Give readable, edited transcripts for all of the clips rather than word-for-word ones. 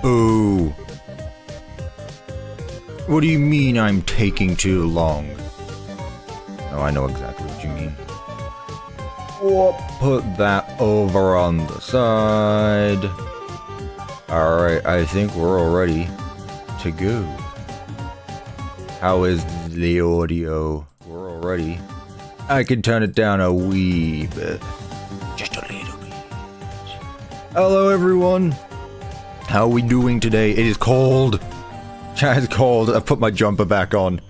Boo. What do you mean I'm taking too long? Oh, I know exactly what you mean. We'll put that over on the side. Alright, I think we're all ready to go. How is the audio? We're all ready. I can turn it down a wee bit. Just a little bit. Hello everyone. How are we doing today? It is cold. It's cold. I put my jumper back on.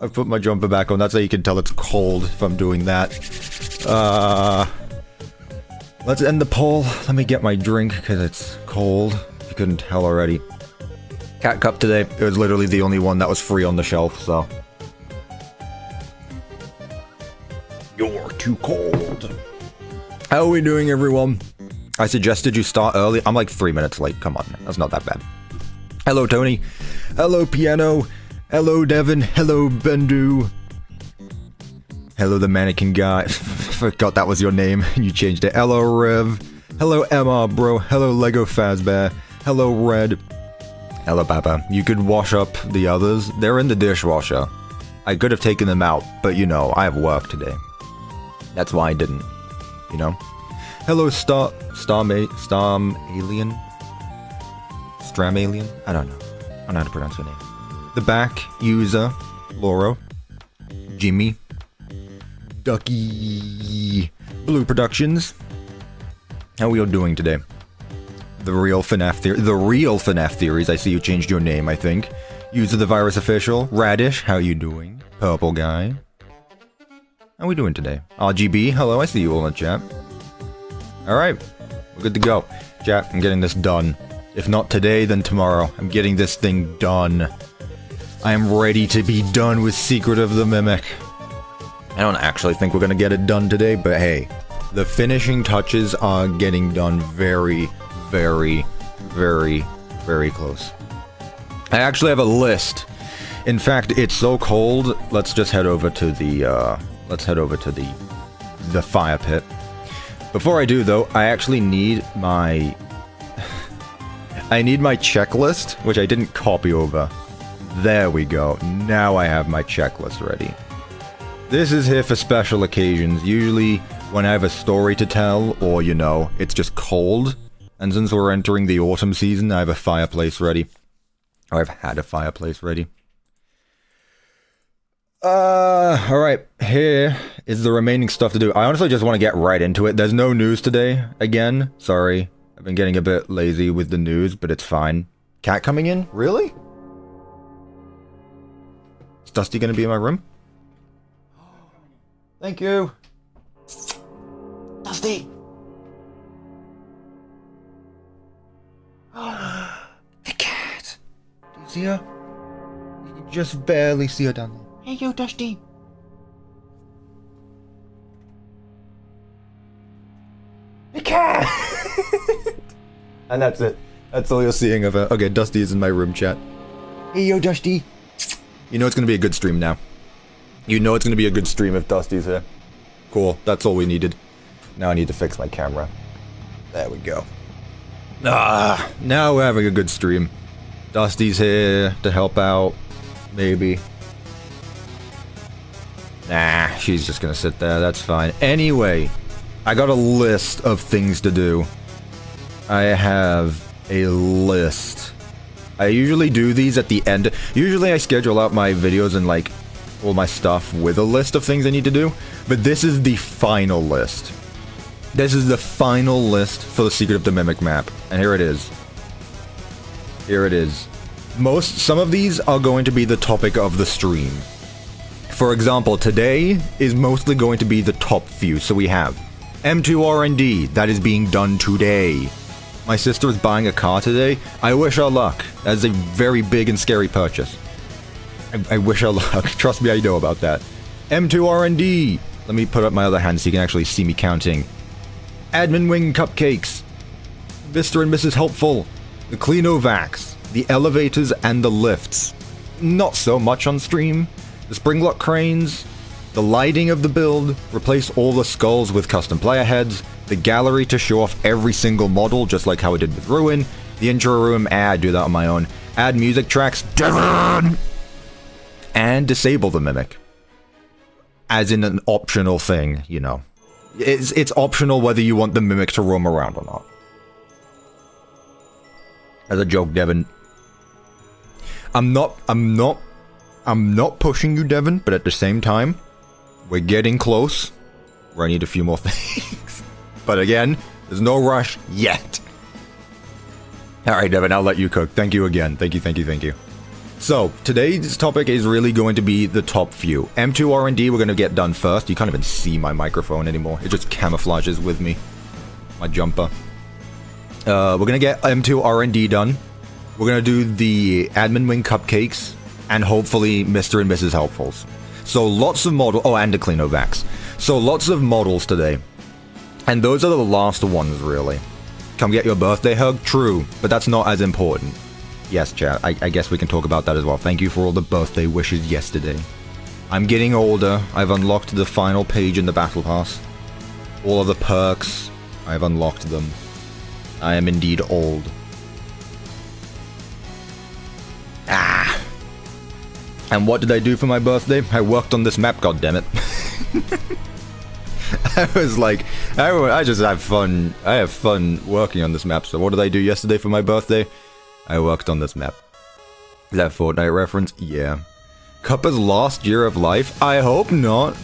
That's how you can tell it's cold if I'm doing that. Let's end the poll. Let me get my drink because it's cold. If you couldn't tell already. Cat cup today. It was literally the only one that was free on the shelf, so. You're too cold. How are we doing, everyone? I suggested you start early. I'm like 3 minutes late. Come on, that's not that bad. Hello, Tony. Hello, Piano. Hello, Devin. Hello, Bendu. Hello, the mannequin guy. Forgot that was your name. You changed it. Hello, Rev. Hello, Emma, bro. Hello, Lego Fazbear. Hello, Red. Hello, Papa. You could wash up the others. They're in the dishwasher. I could have taken them out, but you know, I have work today. That's why I didn't. You know? Hello, Stram Alien? I don't know. I don't know how to pronounce her name. The back user, Laura, Jimmy, Ducky, Blue Productions. How are we all doing today? The real FNAF theories. I see you changed your name, I think. User the virus official, Radish. How you doing? Purple guy. How are we doing today? RGB. Hello, I see you all in the chat. Alright, we're good to go. Chat, I'm getting this done. If not today, then tomorrow. I'm getting this thing done. I am ready to be done with Secret of the Mimic. I don't actually think we're gonna get it done today, but hey, the finishing touches are getting done very, very, very, very close. I actually have a list. In fact, it's so cold, let's just head over to the, the fire pit. Before I do, though, I actually need my... I need my checklist, which I didn't copy over. There we go. Now I have my checklist ready. This is here for special occasions. Usually when I have a story to tell, or, you know, it's just cold. And since we're entering the autumn season, I have a fireplace ready. Or I've had a fireplace ready. Alright, here is the remaining stuff to do. I honestly just want to get right into it. There's no news today, again. Sorry, I've been getting a bit lazy with the news, but it's fine. Cat coming in? Really? Is Dusty gonna be in my room? Thank you! Dusty! The cat! Do you see her? You can just barely see her down there. Hey, yo, Dusty. The cat! And that's it. That's all you're seeing of her. Okay, Dusty is in my room chat. Hey, yo, Dusty. You know it's gonna be a good stream now. You know it's gonna be a good stream if Dusty's here. Cool, that's all we needed. Now I need to fix my camera. There we go. Ah, now we're having a good stream. Dusty's here to help out, maybe. Nah, she's just gonna sit there, that's fine. Anyway, I got a list of things to do. I have a list. I usually do these at the end. Usually I schedule out my videos and like all my stuff with a list of things I need to do, but this is the final list. This is the final list for the Secret of the Mimic map, and here it is. Here it is. Some of these are going to be the topic of the stream. For example, today is mostly going to be the top few, so we have M2RND, that is being done today. My sister is buying a car today. I wish her luck. That is a very big and scary purchase. I wish her luck. Trust me, I know about that. M2RND. Let me put up my other hand so you can actually see me counting. Admin Wing Cupcakes. Mr. and Mrs. Helpful. The Cleanovacs. The elevators and the lifts. Not so much on stream. The Springlock cranes. The lighting of the build. Replace all the skulls with custom player heads. The gallery to show off every single model, just like how I did with Ruin. The intro room, I do that on my own. Add music tracks, Devon! And disable the Mimic. As in an optional thing, you know. It's optional whether you want the Mimic to roam around or not. As a joke, Devon. I'm not pushing you, Devon, but at the same time, we're getting close. Where I need a few more things. But again, there's no rush yet. Alright, Devon, I'll let you cook. Thank you again. Thank you. So, today's topic is really going to be the top few. M2RND we're going to get done first. You can't even see my microphone anymore. It just camouflages with me. My jumper. We're going to get M2RND done. We're going to do the Admin Wing Cupcakes. And hopefully Mr. and Mrs. Helpfuls. So lots of models. Oh, and the Cleanovacs. So lots of models today. And those are the last ones, really. Come get your birthday hug? True, but that's not as important. Yes, chat, I guess we can talk about that as well. Thank you for all the birthday wishes yesterday. I'm getting older. I've unlocked the final page in the Battle Pass. All of the perks, I've unlocked them. I am indeed old. Ah! And what did I do for my birthday? I worked on this map, goddammit. I was like, I just have fun. I have fun working on this map. So what did I do yesterday for my birthday? I worked on this map. Is that a Fortnite reference? Yeah. Cuppa's last year of life? I hope not.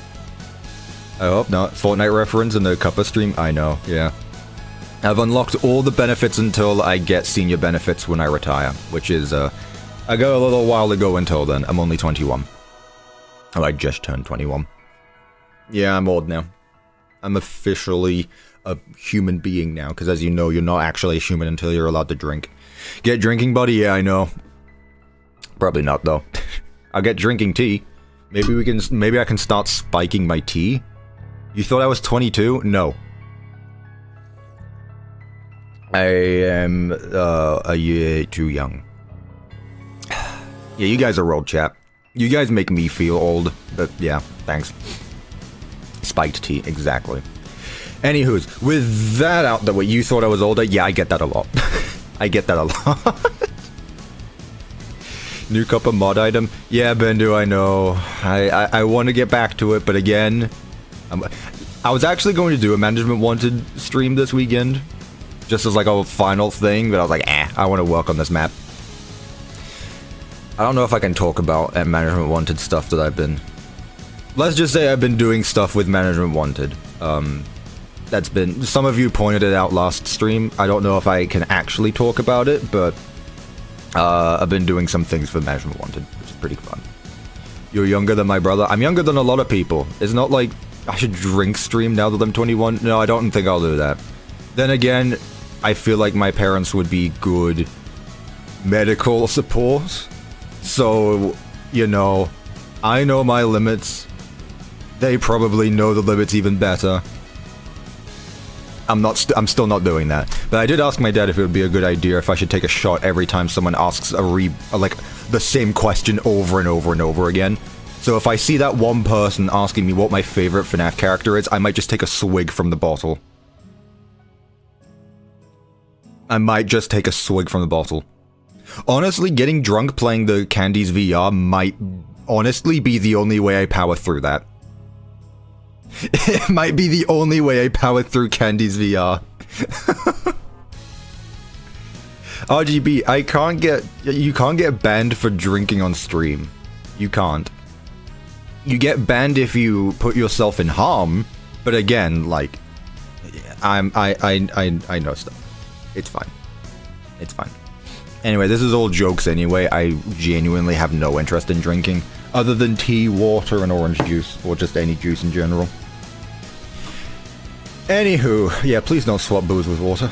I hope not. Fortnite reference in the Cuppa stream? I know, yeah. I've unlocked all the benefits until I get senior benefits when I retire. Which is, I got a little while to go until then. I'm only 21. Oh, I just turned 21. Yeah, I'm old now. I'm officially a human being now, because as you know, you're not actually a human until you're allowed to drink. Get drinking, buddy? Yeah, I know. Probably not, though. I'll get drinking tea. Maybe I can start spiking my tea? You thought I was 22? No. I am, a year too young. Yeah, you guys are old, chap. You guys make me feel old, but yeah, thanks. Spiked tea, exactly. Anywho's, with that out the way, you thought I was older? Yeah, I get that a lot. I get that a lot. New Cuppa mod item? Yeah, Bendu, I know. I want to get back to it, but again, I was actually going to do a Management Wanted stream this weekend, just as like a final thing, but I was like, I want to work on this map. I don't know if I can talk about Management Wanted stuff that I've been... Let's just say I've been doing stuff with Management Wanted. That's been... Some of you pointed it out last stream. I don't know if I can actually talk about it, but... I've been doing some things for Management Wanted, which is pretty fun. You're younger than my brother? I'm younger than a lot of people. It's not like I should drink stream now that I'm 21. No, I don't think I'll do that. Then again, I feel like my parents would be good medical support. So, you know, I know my limits. They probably know the limits even better. I'm still not doing that. But I did ask my dad if it would be a good idea if I should take a shot every time someone asks like the same question over and over and over again. So if I see that one person asking me what my favorite FNAF character is, I might just take a swig from the bottle. Honestly, getting drunk playing the Candies VR might honestly be the only way I power through that. It might be the only way I power through Candies VR. RGB, you can't get banned for drinking on stream. You can't. You get banned if you put yourself in harm, but again, like, I know stuff. It's fine. It's fine. Anyway, this is all jokes anyway. I genuinely have no interest in drinking, other than tea, water, and orange juice, or just any juice in general. Anywho, yeah, please don't swap booze with water.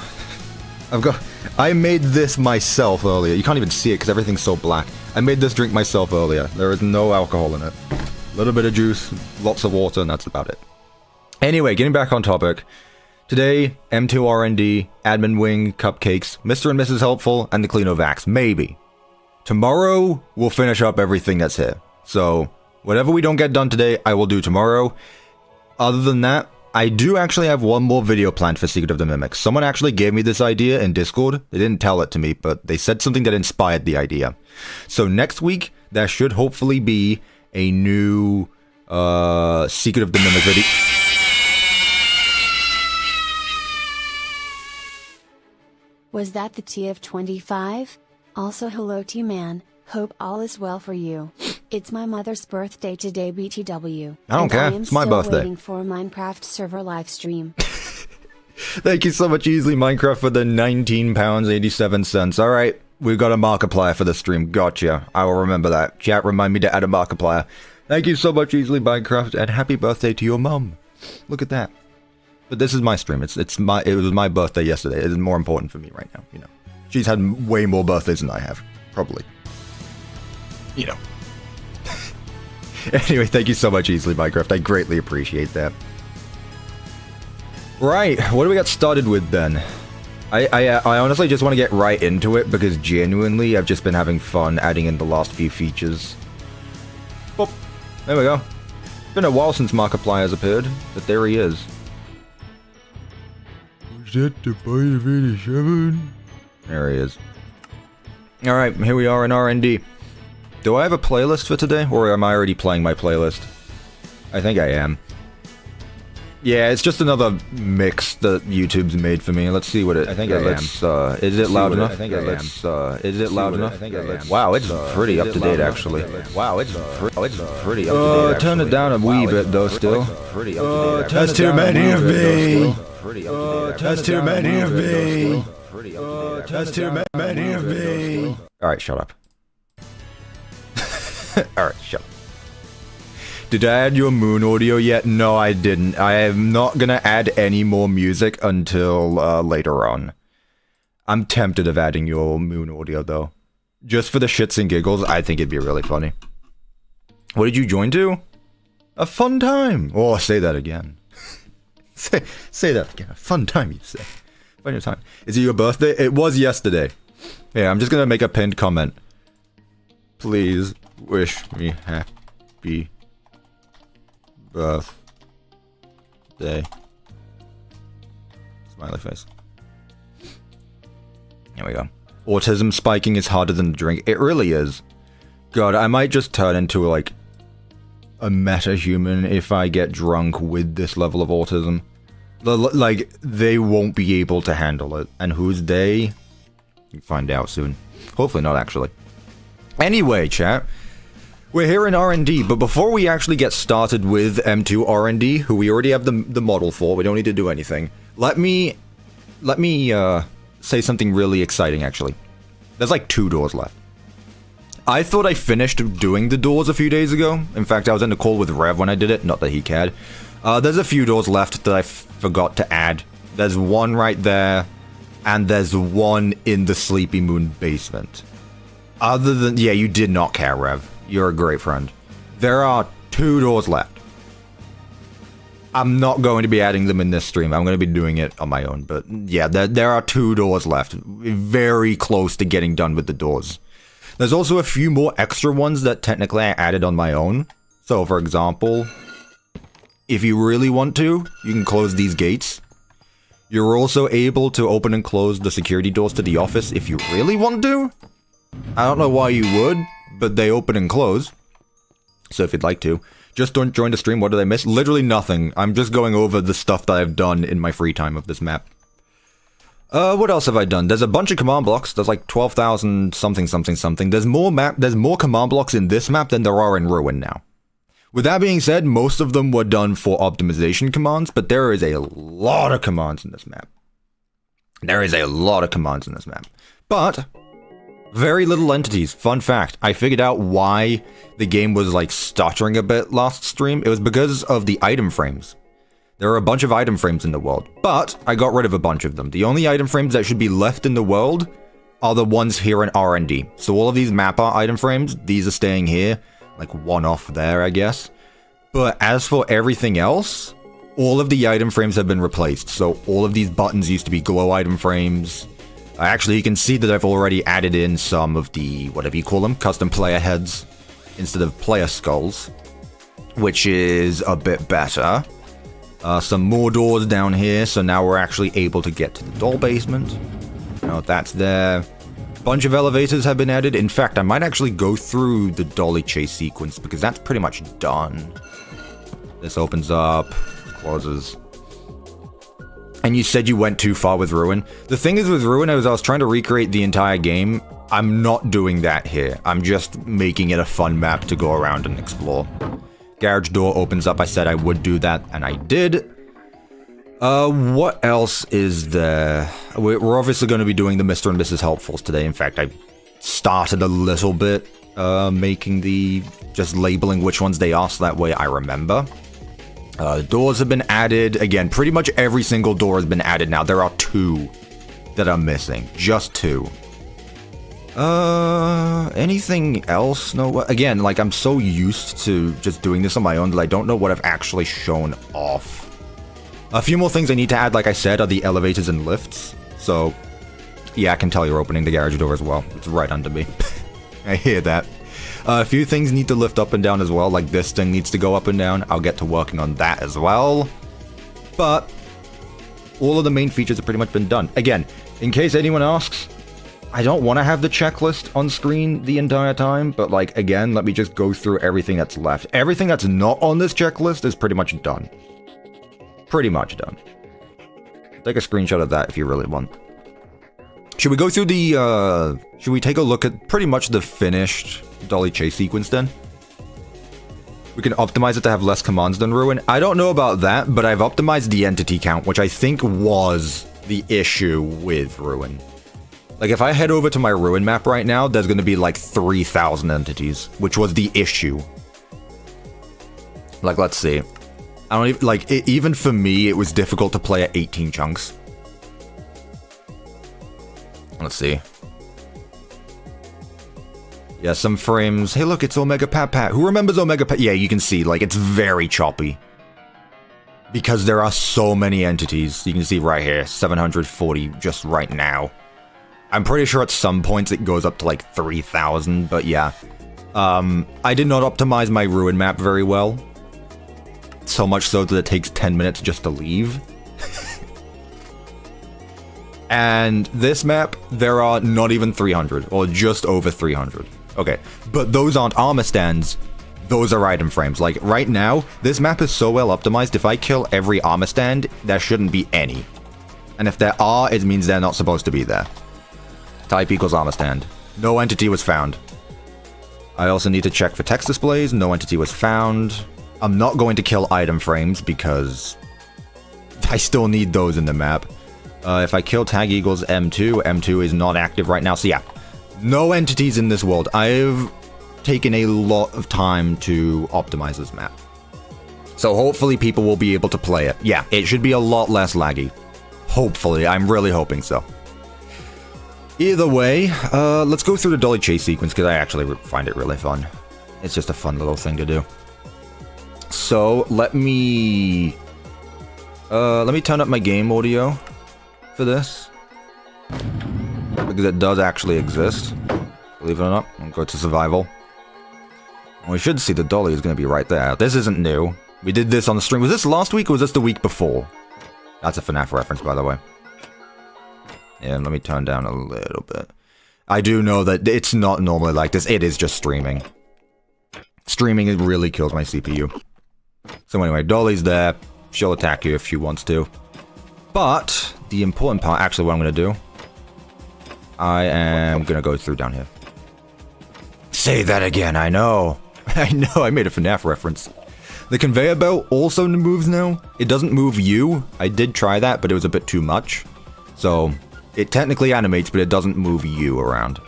I made this myself earlier. You can't even see it because everything's so black. I made this drink myself earlier. There is no alcohol in it. A little bit of juice, lots of water, and that's about it. Anyway, getting back on topic. Today, M2RND, Admin Wing, Cupcakes, Mr. and Mrs. Helpful, and the Cleanovax. Maybe. Tomorrow, we'll finish up everything that's here. So, whatever we don't get done today, I will do tomorrow. Other than that, I do actually have one more video planned for Secret of the Mimics. Someone actually gave me this idea in Discord. They didn't tell it to me, but they said something that inspired the idea. So next week, there should hopefully be a new Secret of the Mimic video. Was that the TF25? Also hello T-Man, hope all is well for you. It's my mother's birthday today BTW. I don't care, it's my birthday. Waiting for a Minecraft server live stream. Thank you so much Easily Minecraft for the £19.87. Alright, we've got a Markiplier for the stream, gotcha. I will remember that. Chat, remind me to add a Markiplier. Thank you so much Easily Minecraft, and happy birthday to your mum. Look at that. But this is my stream. It was my birthday yesterday. It is more important for me right now, you know. She's had way more birthdays than I have, probably. You know. Anyway, thank you so much, Easily Minecraft. I greatly appreciate that. Right, what do we got started with then? I honestly just want to get right into it because genuinely I've just been having fun adding in the last few features. Boop. There we go. It's been a while since Markiplier has appeared, but there he is. Was that the bite of 87? There he is. Alright, here we are in R&D. Do I have a playlist for today, or am I already playing my playlist? I think I am. Yeah, it's just another mix that YouTube's made for me. Let's see what it... I think is it loud enough? I think is it loud enough? Wow, it's pretty up to date, actually. Wow, it's pretty up to date. Turn it down a wee bit, though, still. That's too many of me! That's too many of me! That's too many of me! Alright, shut up. Alright, shut up. Did I add your moon audio yet? No, I didn't. I am not gonna add any more music until later on. I'm tempted of adding your moon audio, though. Just for the shits and giggles, I think it'd be really funny. What did you join to? A fun time! Oh, say that again. say that again. A fun time, you say. Fun time. Is it your birthday? It was yesterday. Yeah, I'm just gonna make a pinned comment. Please wish me happy birthday. Smiley face. There we go. Autism spiking is harder than the drink. It really is. God, I might just turn into like a meta-human if I get drunk with this level of autism. Like, they won't be able to handle it. And who's they? You'll find out soon. Hopefully not, actually. Anyway, chat. We're here in R&D, but before we actually get started with M2RND, who we already have the model for, we don't need to do anything, let me say something really exciting, actually. There's like 2 doors left. I thought I finished doing the doors a few days ago. In fact, I was in a call with Rev when I did it, not that he cared. There's a few doors left that I forgot to add. There's one right there, and there's one in the Sleepy Moon basement. Other than... yeah, you did not care, Rev. You're a great friend. There are 2 doors left. I'm not going to be adding them in this stream. I'm going to be doing it on my own. But yeah, there are 2 doors left. Very close to getting done with the doors. There's also a few more extra ones that technically I added on my own. So, for example, if you really want to, you can close these gates. You're also able to open and close the security doors to the office if you really want to. I don't know why you would, but they open and close. So if you'd like to. Just don't join the stream. What did I miss? Literally nothing. I'm just going over the stuff that I've done in my free time of this map. What else have I done? There's a bunch of command blocks. There's like 12,000 something something something. There's more command blocks in this map than there are in Ruin now. With that being said, most of them were done for optimization commands, but there is a lot of commands in this map. But very little entities. Fun fact, I figured out why the game was like stuttering a bit last stream. It was because of the item frames. There are a bunch of item frames in the world, but I got rid of a bunch of them. The only item frames that should be left in the world are the ones here in R&D. So all of these map art item frames, these are staying here, like one off there, I guess. But as for everything else, all of the item frames have been replaced. So all of these buttons used to be glow item frames. Actually, you can see that I've already added in some of the, whatever you call them, custom player heads instead of player skulls, which is a bit better. Some more doors down here, so now we're actually able to get to the doll basement. Now that's there. Bunch of elevators have been added. In fact, I might actually go through the dolly chase sequence because that's pretty much done. This opens up, closes. And you said you went too far with Ruin. The thing is with Ruin, I was trying to recreate the entire game. I'm not doing that here. I'm just making it a fun map to go around and explore. Garage door opens up. I said I would do that, and I did. What else is there? We're obviously going to be doing the Mr. and Mrs. Helpfuls today. In fact, I started a little bit, just labeling which ones they are, so that way I remember. Doors have been added. Again, pretty much every single door has been added now. There are 2 that are missing. Just 2. Anything else? No, again, like, I'm so used to just doing this on my own that I don't know what I've actually shown off. A few more things I need to add, like I said, are the elevators and lifts. So, yeah, I can tell you're opening the garage door as well. It's right under me. I hear that. A few things need to lift up and down as well, like this thing needs to go up and down. I'll get to working on that as well. But all of the main features have pretty much been done. Again, in case anyone asks, I don't want to have the checklist on screen the entire time, but like, again, let me just go through everything that's left. Everything that's not on this checklist is pretty much done. Pretty much done. Take a screenshot of that if you really want. Should we go through the, should we take a look at pretty much the finished dolly chase sequence then? We can optimize it to have less commands than Ruin. I don't know about that, but I've optimized the entity count, which I think was the issue with Ruin. Like, if I head over to my Ruin map right now, there's going to be like 3,000 entities, which was the issue. Like, let's see. I don't even, like, even for me, it was difficult to play at 18 chunks. Let's see. Yeah, some frames. Hey, look, it's Omega Pat Pat. Who remembers Omega Pat? Yeah, you can see, like, it's very choppy. Because there are so many entities. You can see right here, 740 just right now. I'm pretty sure at some points it goes up to, like, 3,000, but yeah. I did not optimize my Ruin map very well. So much so that it takes 10 minutes just to leave. And this map, there are not even 300, or just over 300. Okay, but those aren't armor stands, those are item frames. Like, right now, this map is so well optimized, if I kill every armor stand, there shouldn't be any. And if there are, it means they're not supposed to be there. Type equals armor stand. No entity was found. I also need to check for text displays, no entity was found. I'm not going to kill item frames, because I still need those in the map. If I kill tag equals M2, M2 is not active right now, so yeah. No entities in this world. I've taken a lot of time to optimize this map. So hopefully people will be able to play it. Yeah, it should be a lot less laggy. Hopefully, I'm really hoping so. Either way, let's go through the dolly chase sequence, because I actually find it really fun. It's just a fun little thing to do. So, let me turn up my game audio for this, because it does actually exist, believe it or not. I'll go to survival. We should see the dolly is going to be right there. This isn't new. We did this on the stream. Was this last week or was this the week before? That's a FNAF reference, by the way. Yeah, let me turn down a little bit. I do know that it's not normally like this. It is just streaming. Streaming, it really kills my CPU. So anyway, dolly's there. She'll attack you if she wants to. But the important part, actually what I'm going to do, I am going to go through down here. Say that again, I know. I know, I made a FNAF reference. The conveyor belt also moves now. It doesn't move you. I did try that, but it was a bit too much. So, it technically animates, but it doesn't move you around.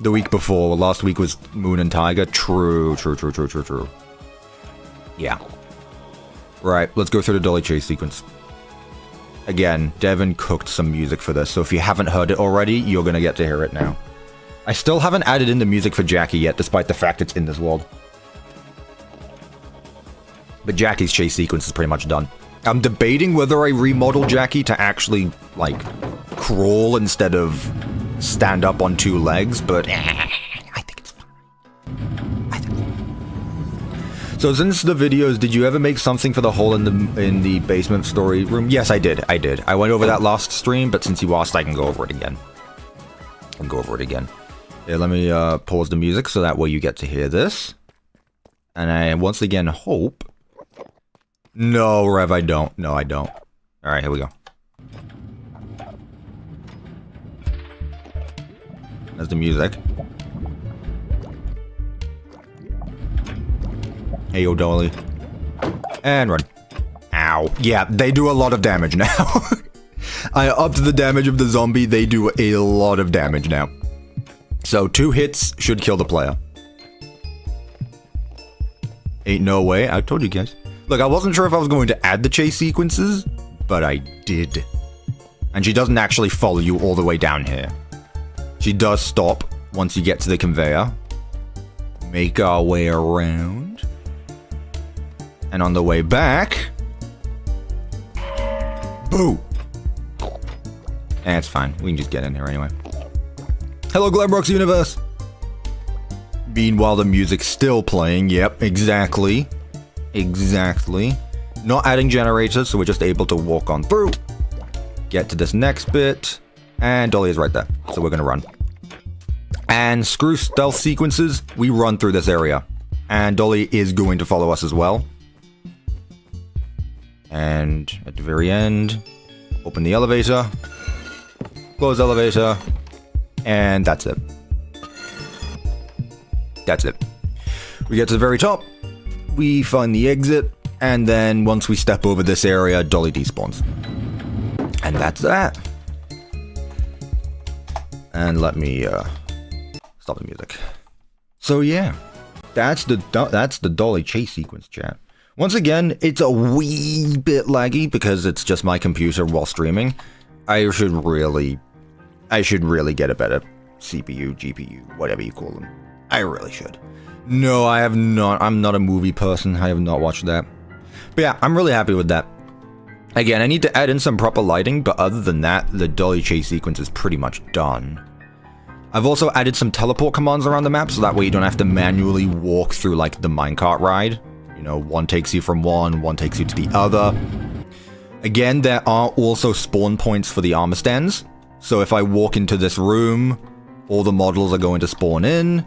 The week before, last week was Moon and Tiger. True. Yeah. Right, let's go through the dolly chase sequence. Again, Devin cooked some music for this, so if you haven't heard it already, you're gonna get to hear it now. I still haven't added in the music for Jackie yet, despite the fact it's in this world. But Jackie's chase sequence is pretty much done. I'm debating whether I remodel Jackie to actually, like, crawl instead of stand up on two legs, but I think it's fine. So since the videos, did you ever make something for the hole in the basement story room? Yes, I did. I went over that last stream, but since you asked, I can go over it again. Yeah, let me pause the music so that way you get to hear this. And I once again hope... No, Rev, I don't. No, I don't. Alright, here we go. There's the music. Hey, yo, dolly. And run. Ow. Yeah, they do a lot of damage now. I upped the damage of the zombie. They do a lot of damage now. So 2 hits should kill the player. Ain't no way. I told you guys. Look, I wasn't sure if I was going to add the chase sequences, but I did. And she doesn't actually follow you all the way down here. She does stop once you get to the conveyor. Make our way around. And on the way back... Boo! It's fine. We can just get in here anyway. Hello, Glambrox Universe! Meanwhile, the music's still playing. Yep, exactly. Exactly. Not adding generators, so we're just able to walk on through. Get to this next bit. And Dolly is right there. So we're going to run. And screw stealth sequences. We run through this area. And Dolly is going to follow us as well. And at the very end, open the elevator. Close elevator. And that's it. That's it. We get to the very top. We find the exit. And then once we step over this area, Dolly despawns. And that's that. And let me stop the music. So yeah, that's the Dolly chase sequence, chat. Once again, it's a wee bit laggy because it's just my computer while streaming. I should really get a better CPU, GPU, whatever you call them. I really should. No, I have not. I'm not a movie person. I have not watched that. But yeah, I'm really happy with that. Again, I need to add in some proper lighting, but other than that, the Dolly chase sequence is pretty much done. I've also added some teleport commands around the map, so that way you don't have to manually walk through, like, the minecart ride. You know, one takes you from one takes you to the other. Again, there are also spawn points for the armor stands. So if I walk into this room, all the models are going to spawn in.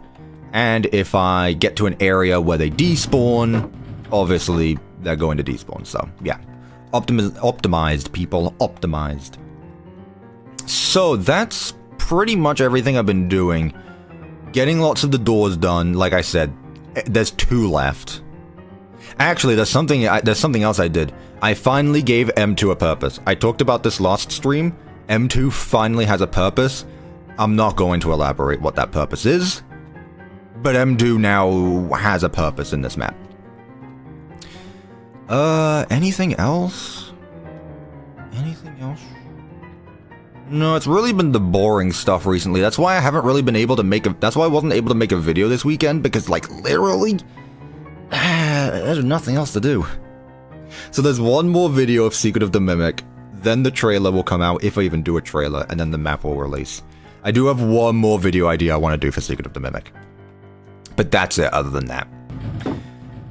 And if I get to an area where they despawn, obviously they're going to despawn. So, yeah. Optimized, people. Optimized. So, that's pretty much everything I've been doing. Getting lots of the doors done. Like I said, there's 2 left. Actually, there's something else I did. I finally gave M2 a purpose. I talked about this last stream. M2 finally has a purpose. I'm not going to elaborate what that purpose is. But M2 now has a purpose in this map. Anything else? Anything else? No, it's really been the boring stuff recently. That's why I haven't really been able to make that's why I wasn't able to make a video this weekend, because, like, literally, there's nothing else to do. So there's one more video of Secret of the Mimic, then the trailer will come out, if I even do a trailer, and then the map will release. I do have one more video idea I want to do for Secret of the Mimic. But that's it other than that.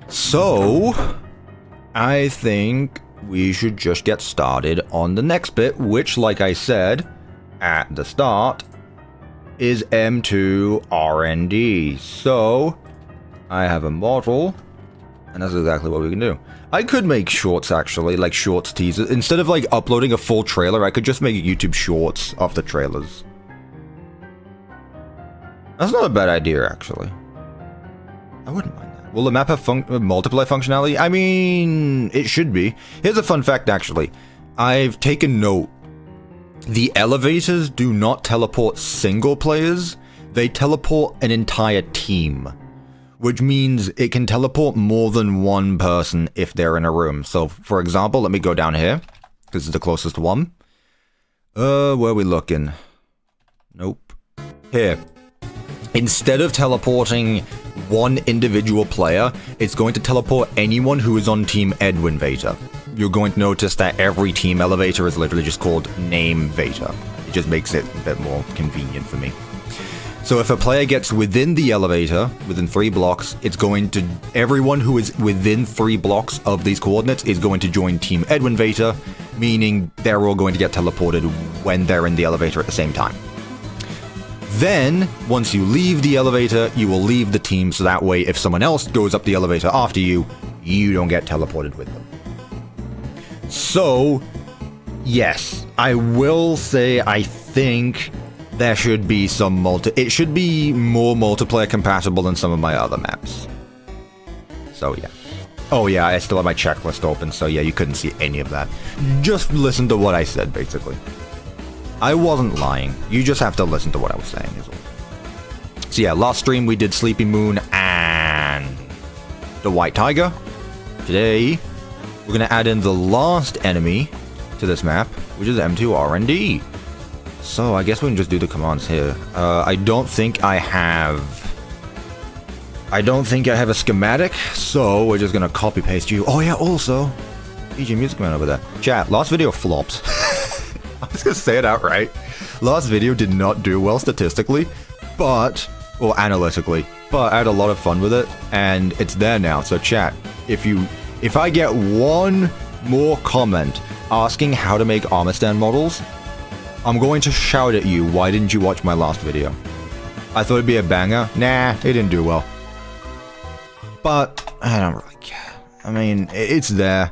So, I think we should just get started on the next bit, which, like I said at the start, is M2RND. So, I have a model, and that's exactly what we can do. I could make shorts, actually, like shorts teasers. Instead of, like, uploading a full trailer, I could just make YouTube shorts of the trailers. That's not a bad idea, actually. I wouldn't mind that. Will the map have multiply functionality? I mean, it should be. Here's a fun fact, actually. I've taken note. The elevators do not teleport single players. They teleport an entire team. Which means it can teleport more than one person if they're in a room. So, for example, let me go down here. This is the closest one. Where are we looking? Nope. Here. Instead of teleporting one individual player, it's going to teleport anyone who is on Team Edwin Vader. You're going to notice that every team elevator is literally just called Name Vader. It just makes it a bit more convenient for me. So if a player gets within the elevator, within 3 blocks, it's going to... Everyone who is within 3 blocks of these coordinates is going to join Team Edwin Vader, meaning they're all going to get teleported when they're in the elevator at the same time. Then, once you leave the elevator, you will leave the team, so that way if someone else goes up the elevator after you, you don't get teleported with them. So, yes, I will say I think there should be some it should be more multiplayer compatible than some of my other maps. So, yeah. Oh, yeah, I still have my checklist open, so yeah, you couldn't see any of that. Just listen to what I said, basically. I wasn't lying. You just have to listen to what I was saying as well. So yeah, last stream we did Sleepy Moon and the White Tiger. Today, we're going to add in the last enemy to this map, which is M2RND. So I guess we can just do the commands here. I don't think I have a schematic, so we're just going to copy paste you. Oh yeah, also, DJ Music Man over there. Chat, last video flopped. I was gonna say it outright. Last video did not do well statistically, or analytically, but I had a lot of fun with it, and it's there now. So chat, if I get one more comment asking how to make armor stand models, I'm going to shout at you, why didn't you watch my last video? I thought it'd be a banger. Nah, it didn't do well. But I don't really care. I mean, it's there.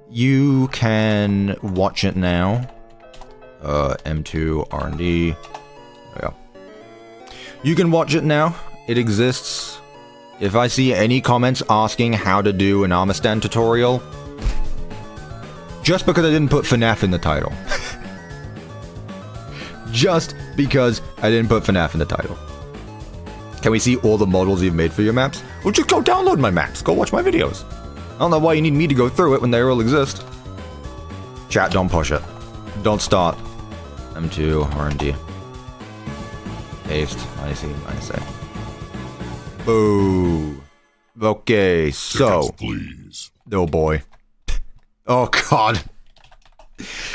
You can watch it now. M2RND. There we go. You can watch it now. It exists. If I see any comments asking how to do an armor stand tutorial, just because I didn't put FNAF in the title. Just because I didn't put FNAF in the title. Can we see all the models you've made for your maps? Well, just go download my maps. Go watch my videos. I don't know why you need me to go through it when they all exist. Chat, don't push it. Don't start. M2RND. Paste. -A. Boo. Okay, so. Text, please. Oh boy. Oh god.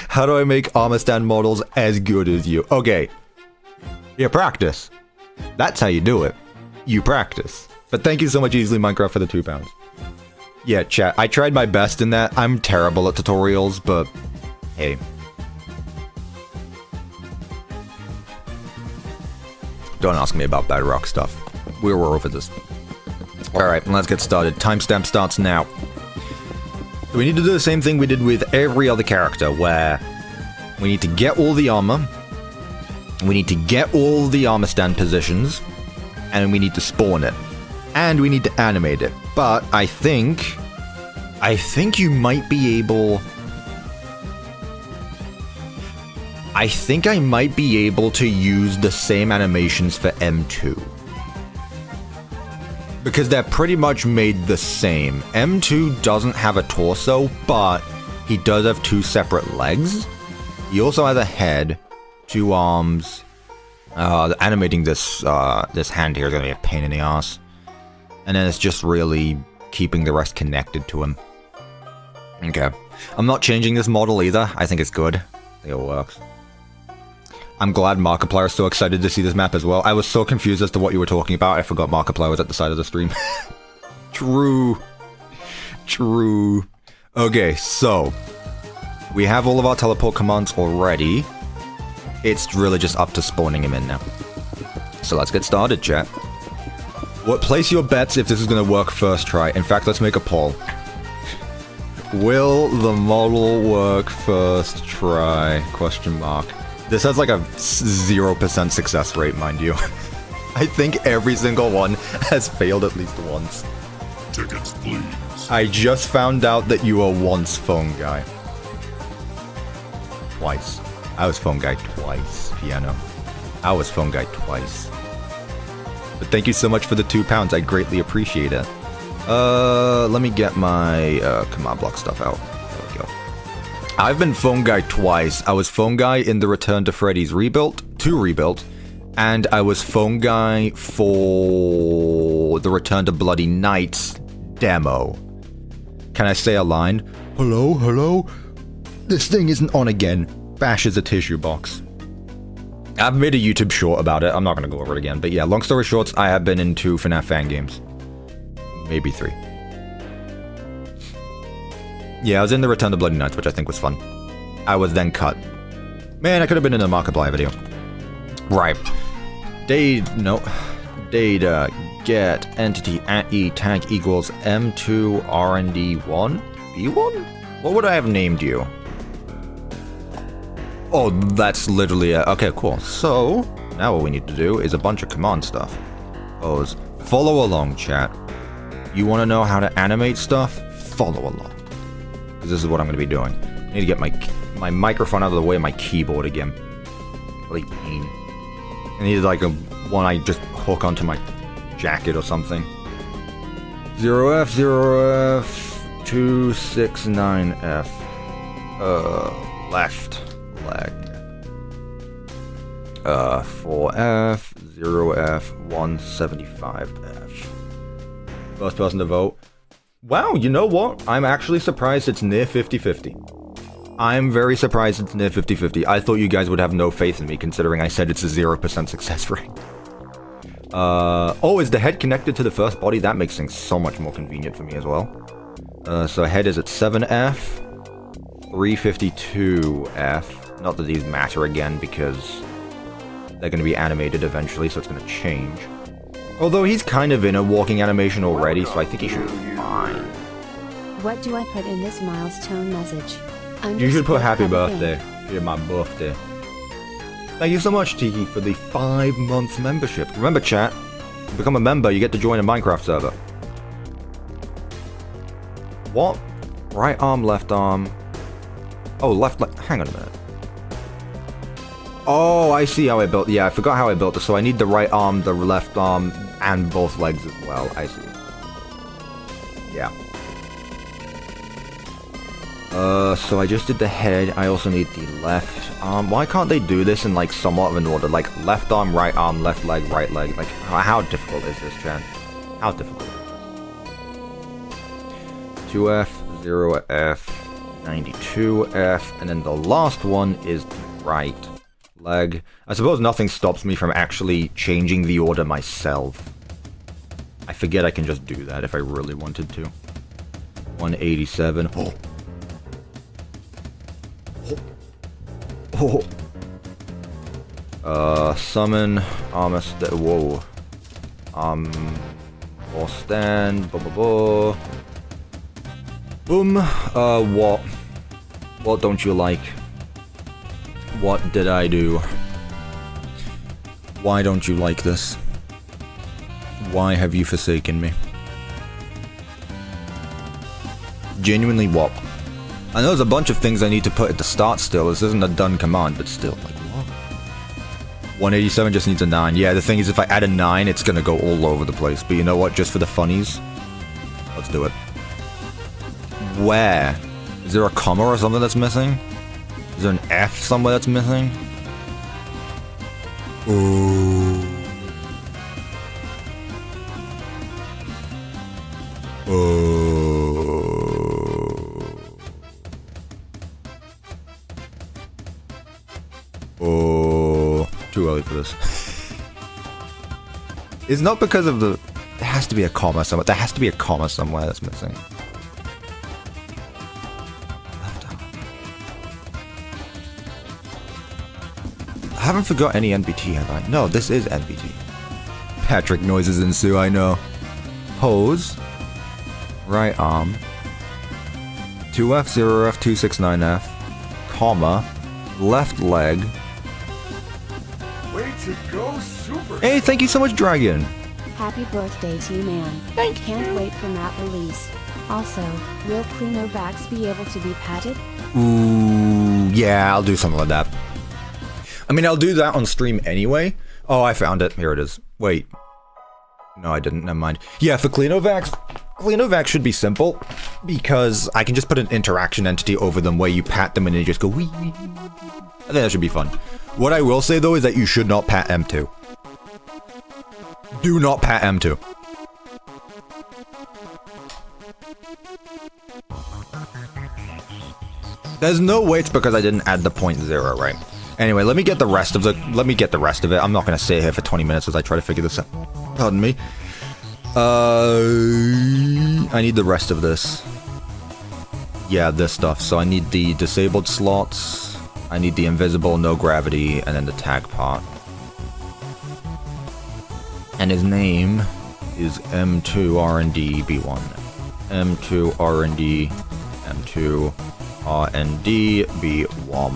How do I make armor stand models as good as you? Okay. You practice. That's how you do it. You practice. But thank you so much, Easily Minecraft, for the £2. Yeah, chat. I tried my best in that. I'm terrible at tutorials, but hey. Don't ask me about Bedrock stuff. We're over this. Alright, let's get started. Timestamp starts now. So we need to do the same thing we did with every other character, where we need to get all the armor, we need to get all the armor stand positions, and we need to spawn it. And we need to animate it. But I think you might be able... I think I might be able to use the same animations for M2. Because they're pretty much made the same. M2 doesn't have a torso, but he does have 2 separate legs. He also has a head, 2 arms. Animating this hand here is going to be a pain in the ass. And then it's just really keeping the rest connected to him. Okay. I'm not changing this model either. I think it's good. I think it works. I'm glad Markiplier is so excited to see this map as well. I was so confused as to what you were talking about. I forgot Markiplier was at the side of the stream. True. True. Okay, so we have all of our teleport commands already. It's really just up to spawning him in now. So let's get started, chat. Place your bets if this is going to work first try. In fact, let's make a poll. Will the model work first try? Question mark. This has like a 0% success rate, mind you. I think every single one has failed at least once. Tickets, please. I just found out that you were once phone guy. Twice. I was phone guy twice, Piano. I was phone guy twice. But thank you so much for the £2. I greatly appreciate it. Let me get my command block stuff out. There we go. I've been phone guy twice. I was phone guy in the Return to Freddy's Rebuilt, and I was phone guy for the Return to Bloody Nights demo. Can I say a line? Hello, hello? This thing isn't on again. Bashes a tissue box. I've made a YouTube short about it. I'm not going to go over it again. But yeah, long story short, I have been in 2 FNAF fan games. Maybe 3. Yeah, I was in the Return to Bloody Nights, which I think was fun. I was then cut. Man, I could have been in a Markiplier video. Right. Data get entity at e tag equals M2RND B1? What would I have named you? Oh, that's literally it. Okay, cool. So, now what we need to do is a bunch of command stuff. Follow along, chat. You want to know how to animate stuff? Follow along. Because this is what I'm going to be doing. I need to get my microphone out of the way of my keyboard again. Really pain. I need like one I just hook onto my jacket or something. 0F, 0F, 269F. Left leg. 4F, 0F, 175F. First person to vote. Wow, you know what? I'm actually surprised it's near 50-50. I'm very surprised it's near 50-50. I thought you guys would have no faith in me, considering I said it's a 0% success rate. Oh, is the head connected to the first body? That makes things so much more convenient for me as well. So head is at 7F, 352F. Not that these matter again, because they're going to be animated eventually, so it's going to change. Although he's kind of in a walking animation already, so I think he should be fine. What do I put in this milestone message? You should put happy birthday. It's my birthday. Thank you so much, Tiki, for the 5-month membership. Remember, chat, to become a member, you get to join a Minecraft server. What? Right arm, left arm. Oh, left, hang on a minute. Oh, I see how I built. Yeah, I forgot how I built this. So I need the right arm, the left arm, and both legs as well. I see. Yeah. So I just did the head. I also need the left arm. Why can't they do this in like somewhat of an order? Like left arm, left leg, right leg. Like how difficult is this, chat? How difficult is this? 2F, 0F, 92F, and then the last one is the right leg. I suppose nothing stops me from actually changing the order myself. I forget I can just do that if I really wanted to. 187. Oh. Summon, armor, whoa. Or stand, Boom. What? What don't you like? What did I do? Why don't you like this? Why have you forsaken me? Genuinely what? I know there's a bunch of things I need to put at the start still. This isn't a done command, but still, like what? 187 just needs a 9. Yeah, the thing is if I add a 9, it's gonna go all over the place. But you know what? Just for the funnies, let's do it. Where? Is there a comma or something that's missing? Is there an F somewhere that's missing? Oh. Oh. Too early for this. It's not because of the... There has to be a comma somewhere. There has to be a comma somewhere that's missing. Left arm. I haven't forgot any NBT, have I? No, this is NBT. Patrick noises ensue, I know. Pose. Right arm. 2F, 0F, 269F. Comma. Left leg. Way to go, super! Hey, thank you so much, Dragon. Happy birthday, T-Man. Can't wait for that release. Also, will cleanovacs be able to be patted? Ooh, yeah, I'll do something like that. I mean, I'll do that on stream anyway. Oh, I found it. Here it is. Wait. No, I didn't. Never mind. Yeah, for cleanovacs should be simple because I can just put an interaction entity over them where you pat them and they just go wee wee. I think that should be fun. What I will say though is that you should not pat M2. Do not pat M2. There's no way it's because I didn't add the 0.0, right? Anyway, let me get the rest of it. I'm not gonna sit here for 20 minutes as I try to figure this out. Pardon me. I need the rest of this. Yeah, this stuff. So I need the disabled slots. I need the invisible, no gravity, and then the tag part. And his name is M2RND B1. M2RND B1.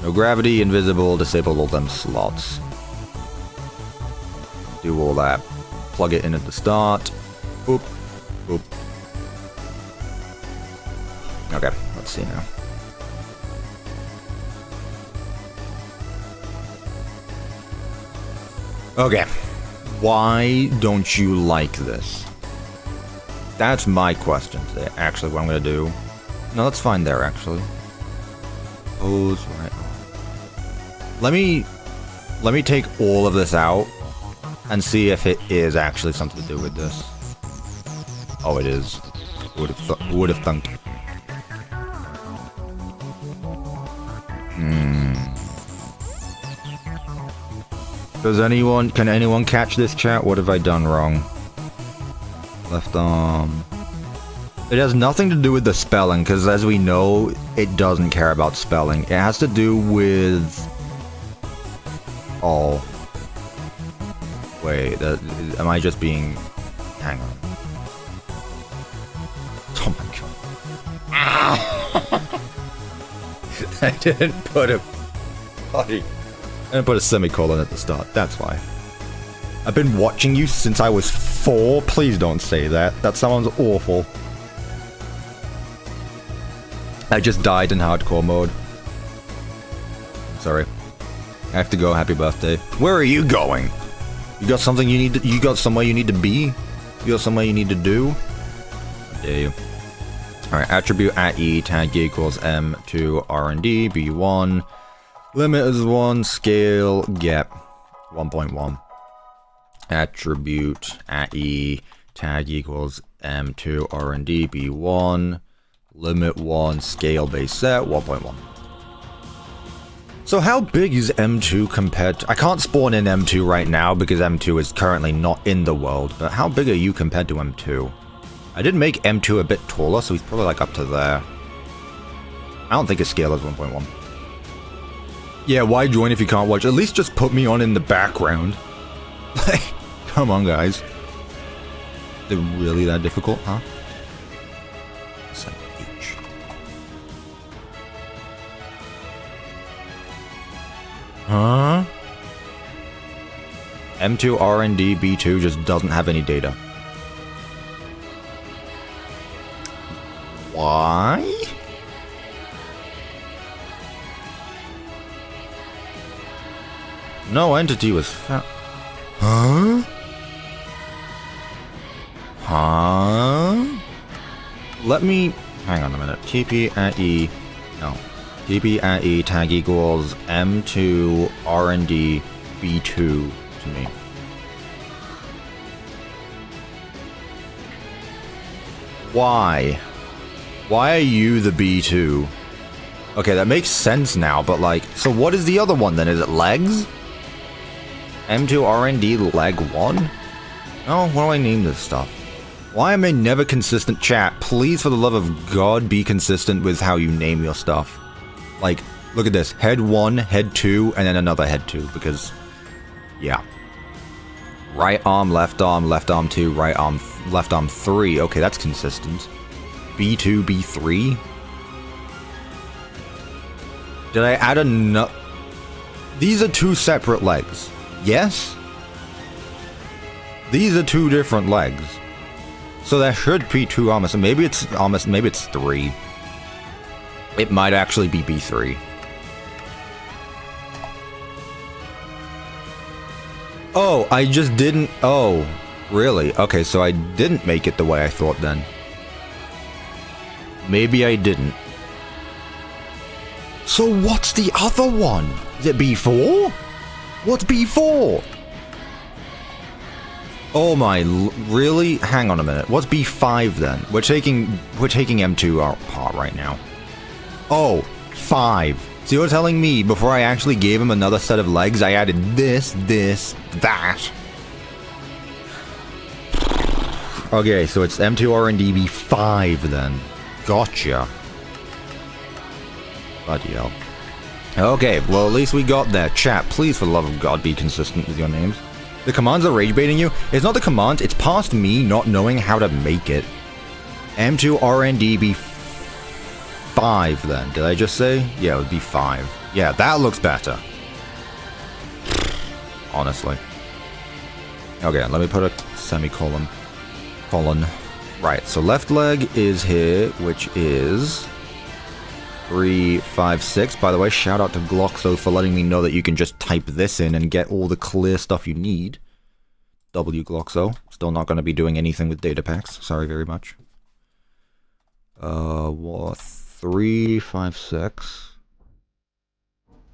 No gravity, invisible, disable all them slots. Do all that. Plug it in at the start. Oop. Oop. Okay, let's see now. Okay. Why don't you like this? That's my question today. Actually, what I'm gonna do... No, let's find there, actually. Pose right on. Let me take all of this out and see if it is actually something to do with this. Oh, it is. Who would have thunk? Can anyone catch this, chat? What have I done wrong? Left arm. It has nothing to do with the spelling, because as we know, it doesn't care about spelling. It has to do with... Oh. Wait, am I just being... Hang on. Oh my god. I didn't put a... Buddy. I didn't put a semicolon at the start, that's why. I've been watching you since I was 4. Please don't say that. That sounds awful. I just died in hardcore mode. Sorry. I have to go. Happy birthday. Where are you going? You got something you need to... You got somewhere you need to be? You got somewhere you need to do? How dare you. Alright, attribute at E, tag equals M2RND, B1. Limit is 1, scale, gap, 1.1. Attribute at E, tag equals M2RND, B1. Limit 1, scale base set, 1.1. So how big is M2 compared to... I can't spawn in M2 right now because M2 is currently not in the world, but how big are you compared to M2? I did make M2 a bit taller, so he's probably like up to there. I don't think his scale is 1.1. Yeah, why join if you can't watch? At least just put me on in the background. Like, come on, guys. They're really that difficult, huh? Set H. Huh? M2RND B2 just doesn't have any data. Why? No entity was found. Huh? Huh? Let me... Hang on a minute. TP at E... No. TP at E tag equals M2RND B2 to me. Why? Why are you the B2? Okay, that makes sense now, but like... So what is the other one then? Is it legs? M2RND leg 1? Oh, what do I name this stuff? Why am I never consistent? Chat, please for the love of God be consistent with how you name your stuff. Like, look at this. Head 1, head 2, and then another head 2, because... yeah. Right arm 2, right arm, left arm 3. Okay, that's consistent. B2, B3. Did I add a These are 2 separate legs. Yes? These are 2 different legs. So there should be 2 arms. Maybe it's 3. It might actually be B3. Oh, I just didn't... oh, really? Okay, so I didn't make it the way I thought then. Maybe I didn't. So what's the other one? Is it B4? What's B4? Oh my... really? Hang on a minute. What's B5 then? We're taking M2 apart right now. Oh, 5. So you're telling me before I actually gave him another set of legs, I added this, that. Okay, so it's M2RND B5 then. Gotcha. Bloody hell. Okay, well at least we got that. Chat, please for the love of God be consistent with your names. The commands are rage baiting you. It's not the command, it's past me not knowing how to make it. M2RND B5 then. Did I just say? Yeah, it would be 5. Yeah, that looks better. Honestly. Okay, let me put a semicolon. Right, so left leg is here, which is 3, 5, 6. By the way, shout out to Gloxo for letting me know that you can just type this in and get all the clear stuff you need. W Gloxo. Still not going to be doing anything with datapacks. Sorry very much. What? 3, 5, 6.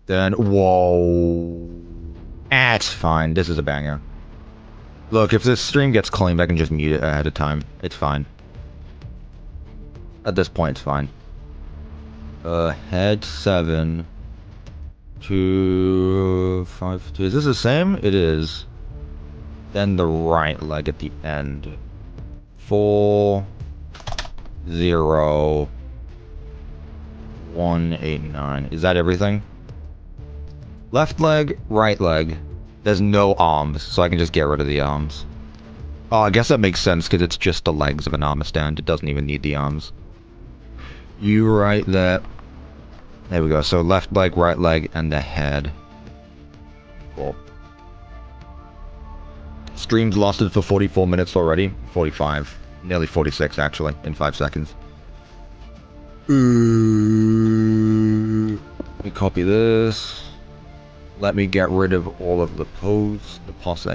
Then, whoa. It's fine. This is a banger. Look, if this stream gets claimed, I can just mute it ahead of time. It's fine. At this point, it's fine. Head 7. 2, 5, 2. Is this the same? It is. Then the right leg at the end. 4, 0, 1, 8, 9. Is that everything? Left leg, right leg. There's no arms, so I can just get rid of the arms. Oh, I guess that makes sense, because it's just the legs of an armor stand. It doesn't even need the arms. You right there. There we go. So left leg, right leg, and the head. Cool. Stream's lasted for 44 minutes already. 45. Nearly 46, actually, in 5 seconds. Let me copy this. Let me get rid of all of the pose. The pose.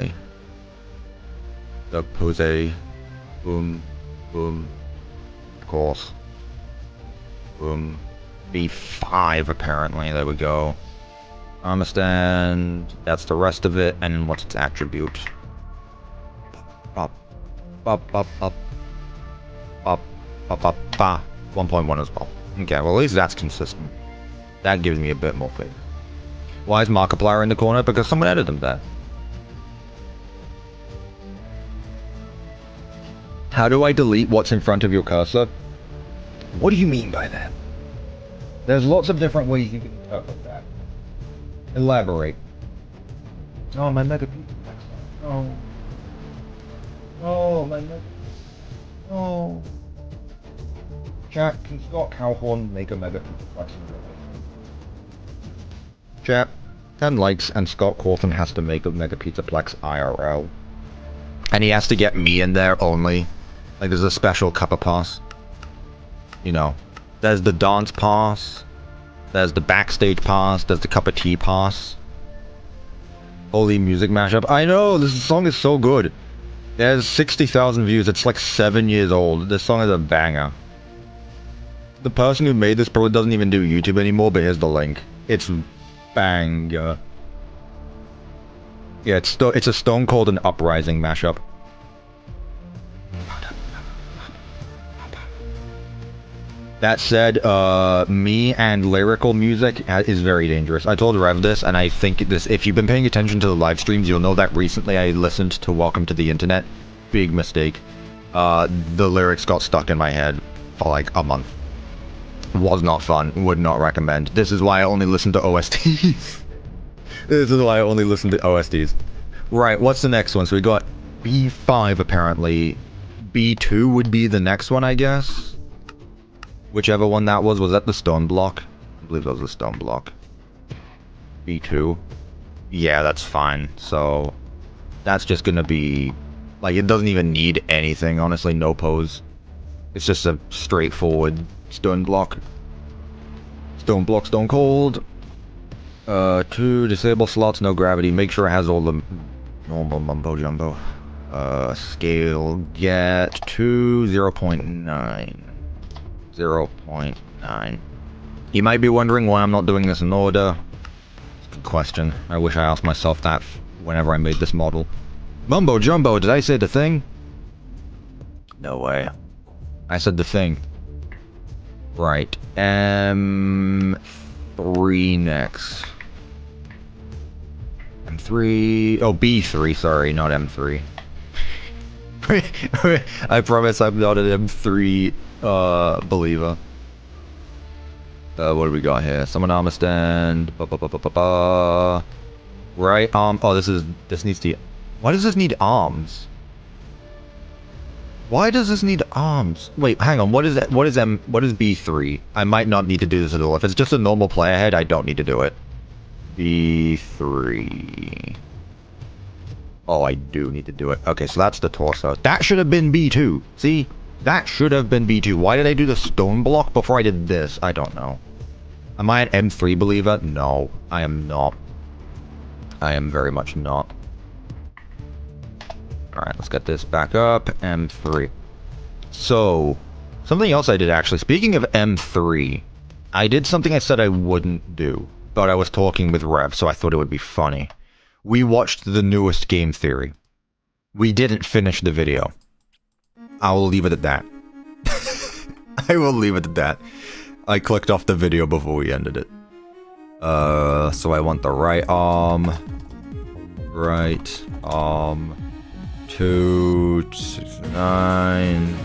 Boom. Boom. Of course. Boom. B5 apparently. There we go. Armor stand. That's the rest of it. And what's its attribute? Bop. Bop. Bop. Bop. Bop. Bop. Bop. Bop. 1.1 as well. Okay, well at least that's consistent. That gives me a bit more faith. Why is Markiplier in the corner? Because someone edited them there. How do I delete what's in front of your cursor? What do you mean by that? There's lots of different ways you can interpret that. Elaborate. Oh, my mega pizza. Oh. Oh, my mega. Oh. Chat, can Scott Calhorn make a mega pizza flex in real life? Chat, 10 likes and Scott Cawthon has to make a Mega Pizzaplex IRL. And he has to get me in there only. Like there's a special Cuppa pass. You know. There's the dance pass. There's the backstage pass. There's the Cuppa Tea pass. Holy music mashup. I know, this song is so good. There's 60,000 views. It's like 7 years old. This song is a banger. The person who made this probably doesn't even do YouTube anymore, but here's the link. It's banger. Yeah, it's a Stone Cold and Uprising mashup. That said, me and lyrical music is very dangerous. I told Rev this, and I think this, if you've been paying attention to the live streams, you'll know that recently I listened to Welcome to the Internet. Big mistake. The lyrics got stuck in my head for like a month. Was not fun. Would not recommend. This is why I only listen to OSTs. This is why I only listen to OSTs. Right, what's the next one? So we got B5 apparently. B2 would be the next one, I guess. Whichever one that was that the stone block? I believe that was the stone block. B2. Yeah, that's fine. So, that's just gonna be... Like, it doesn't even need anything, honestly, no pose. It's just a straightforward stone block. Stone block, stone cold. 2, disable slots, no gravity. Make sure it has all the normal mumbo jumbo. Scale, get to 0.9. 0.9. You might be wondering why I'm not doing this in order. It's a good question. I wish I asked myself that whenever I made this model. Mumbo jumbo, did I say the thing? No way. I said the thing. Right. M3 next. M3... Oh, B3, sorry, not M3. I promise I'm not an M3 believer. What do we got here? Summon armor stand. Right arm. Oh, this needs to. Why does this need arms? Why does this need arms? Wait, hang on. What is that? What is B3? I might not need to do this at all. If it's just a normal player head, I don't need to do it. B3. Oh, I do need to do it. Okay, so that's the torso. That should have been B2. See? That should have been B2. Why did I do the stone block before I did this? I don't know. Am I an M3 believer? No, I am not. I am very much not. Alright, let's get this back up. M3. So, something else I did actually. Speaking of M3, I did something I said I wouldn't do. But I was talking with Rev, so I thought it would be funny. We watched the newest game theory. We didn't finish the video. I will leave it at that. I will leave it at that. I clicked off the video before we ended it. So I want the right arm. Right arm. 269.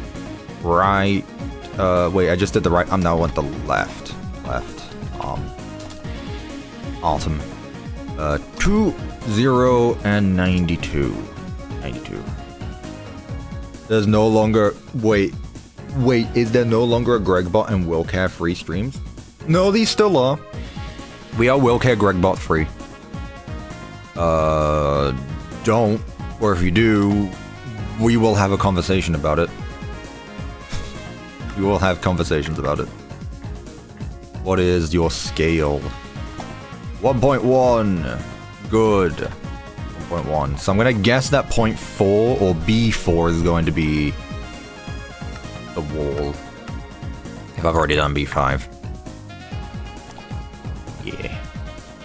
Right. Wait, I just did the right arm. Now I want the left. Left arm. Awesome. 2, 0, and 92. 92. There's no longer... Wait, is there no longer a Gregbot and Willcare free streams? No, these still are. We are Willcare Gregbot free. Don't. Or if you do, we will have a conversation about it. We will have conversations about it. What is your scale? 1.1. Good. 1.1. So I'm gonna guess that 0.4 or B4 is going to be the wall. If I've already done B5. Yeah.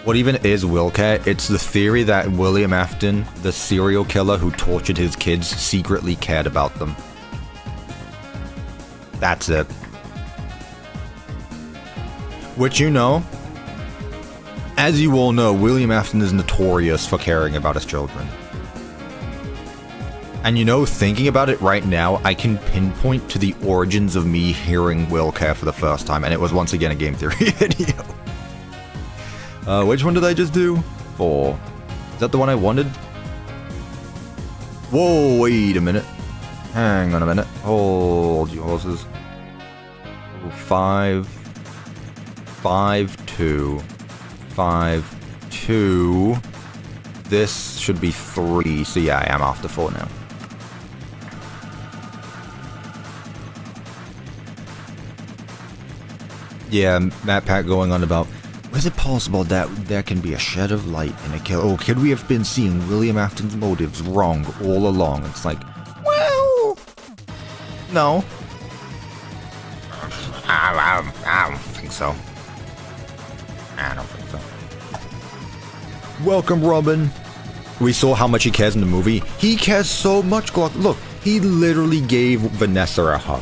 What even is Willcare? It's the theory that William Afton, the serial killer who tortured his kids, secretly cared about them. That's it. Which, you know, as you all know, William Afton is notorious for caring about his children. And you know, thinking about it right now, I can pinpoint to the origins of me hearing Willcare for the first time, and it was once again a game theory video. Which one did I just do? 4. Is that the one I wanted? Whoa, wait a minute. Hang on a minute. Hold your horses. 5. 5, 2. 5, 2. This should be 3. So yeah, I am after 4 now. Yeah, Matt Pack going on about, was it possible that there can be a shed of light in a kill? Or could we have been seeing William Afton's motives wrong all along? It's like, well, no. I don't think so. I don't think so. Welcome, Robin. We saw how much he cares in the movie. He cares so much, Glock. Look, he literally gave Vanessa a hug.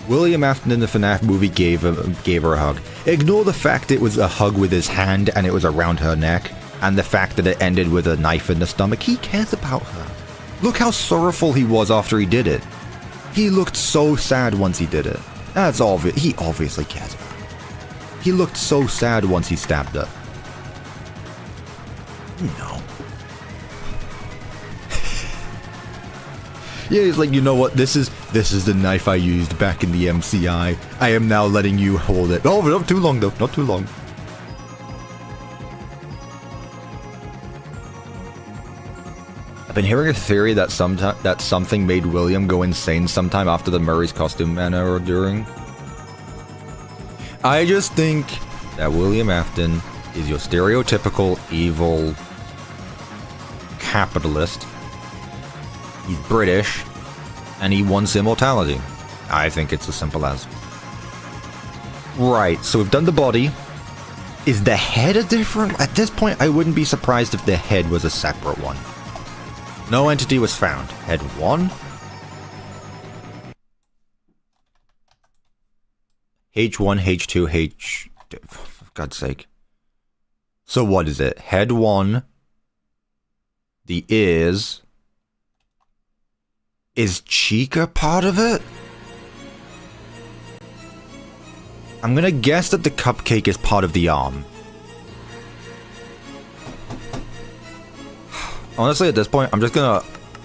William Afton in the FNAF movie gave her a hug. Ignore the fact it was a hug with his hand and it was around her neck, and the fact that it ended with a knife in the stomach. He cares about her. Look how sorrowful he was after he did it. He looked so sad once he did it. That's obvious. He obviously cares about her. He looked so sad once he stabbed her. No. Yeah, he's like, you know what? This is the knife I used back in the MCI. I am now letting you hold it. Oh, not too long though. Not too long. I've been hearing a theory that something made William go insane sometime after the Murray's costume manner or during. I just think that William Afton is your stereotypical evil capitalist. He's British, and he wants immortality. I think it's as simple as. Right, so we've done the body. Is the head a different? At this point, I wouldn't be surprised if the head was a separate one. No entity was found. Head 1. H1, H2, H... For God's sake. So what is it? Head 1. The ears... Is Chica part of it? I'm gonna guess that the cupcake is part of the arm. Honestly, at this point, I'm just gonna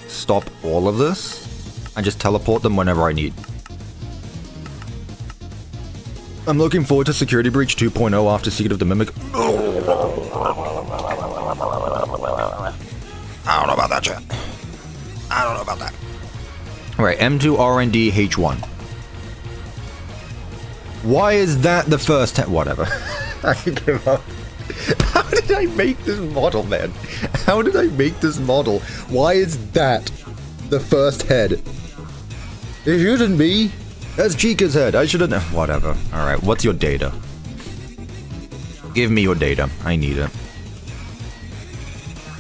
stop all of this and just teleport them whenever I need. I'm looking forward to Security Breach 2.0 after Secret of the Mimic. I don't know about that, chat. I don't know about that. Alright, M2RND H1. Why is that the first whatever. I give up. How did I make this model, man? How did I make this model? Why is that the first head? It shouldn't be. That's Chica's head. I shouldn't. Whatever. Alright, what's your data? Give me your data. I need it.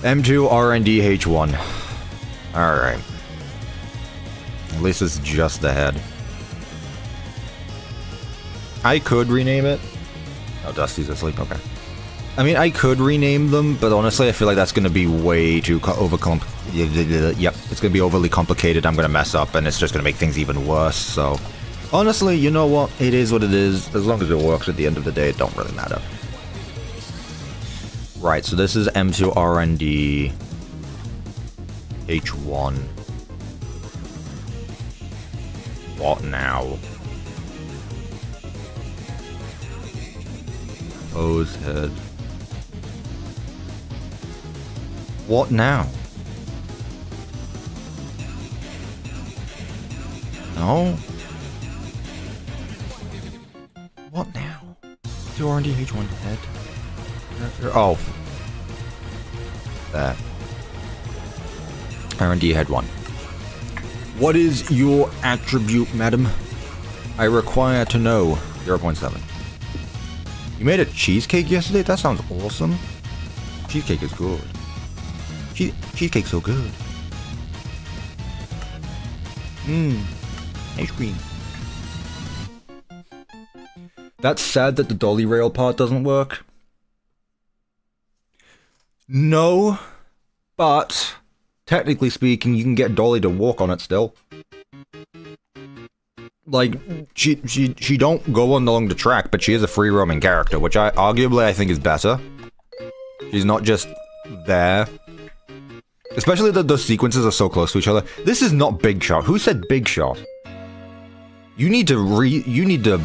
M2RND H1. Alright. At least it's just the head. I could rename it. Oh, Dusty's asleep. Okay. I mean, I could rename them, but honestly, I feel like that's going to be way too overcomplicated. Yep, it's going to be overly complicated. I'm going to mess up, and it's just going to make things even worse. So, honestly, you know what? It is what it is. As long as it works at the end of the day, it don't really matter. Right, so this is M2RND H1. What now? Pose head. What now? No? What now? R&D H1 head. Oh. That. R&D head 1. What is your attribute, madam? I require to know. 0.7. You made a cheesecake yesterday? That sounds awesome. Cheesecake is good. Cheesecake's so good. Ice cream. That's sad that the dolly rail part doesn't work. No, but technically speaking, you can get Dolly to walk on it still. Like, she don't go along the track, but she is a free roaming character, which arguably I think is better. She's not just there. Especially that those sequences are so close to each other. This is not Big Shot. Who said Big Shot? You need to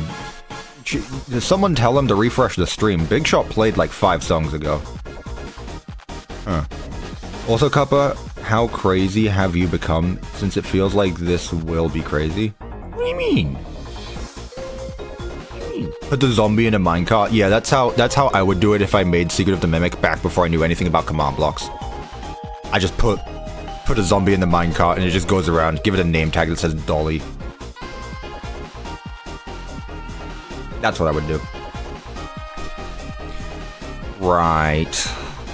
someone tell him to refresh the stream. Big Shot played like 5 songs ago. Huh. Also, Cuppa, how crazy have you become since it feels like this will be crazy? What do you mean? Put the zombie in a minecart? Yeah, that's how I would do it if I made Secret of the Mimic back before I knew anything about command blocks. I just put a zombie in the minecart and it just goes around. Give it a name tag that says Dolly. That's what I would do. Right.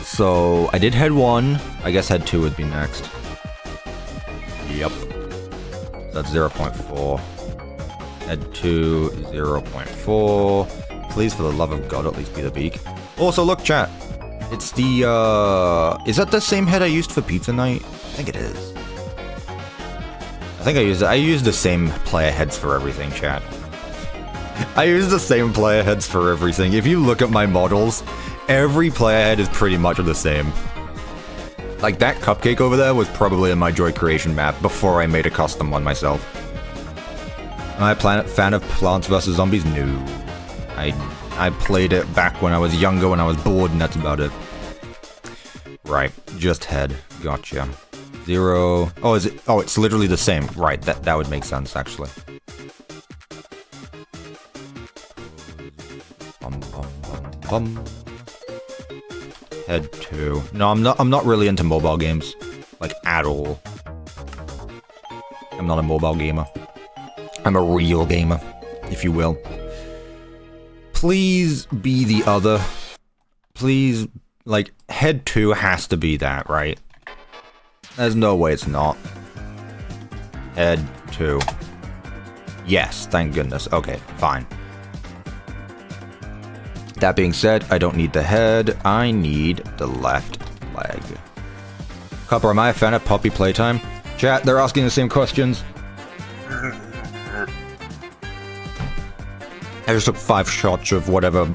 So, I did head 1. I guess head 2 would be next. Yep. That's 0.4. Head 2, 0.4. Please, for the love of God, at least be the beak. Also, look, chat. It's the, is that the same head I used for pizza night? I think it is. I think I used the same player heads for everything, chat. I use the same player heads for everything. If you look at my models, every player head is pretty much the same. Like, that cupcake over there was probably in my Joy Creation map before I made a custom one myself. Am I a fan of Plants vs. Zombies? No. I played it back when I was younger, when I was bored, and that's about it. Right, just head. Gotcha. 0. Oh, is it? Oh, it's literally the same. Right, that would make sense, actually. Head 2. No, I'm not really into mobile games. Like, at all. I'm not a mobile gamer. I'm a real gamer, if you will. Please be the other. Please, like, head 2 has to be that, right? There's no way it's not. Head 2. Yes, thank goodness. Okay, fine. That being said, I don't need the head, I need the left leg. Cuppa, am I a fan of Poppy Playtime? Chat, they're asking the same questions. I just took 5 shots of whatever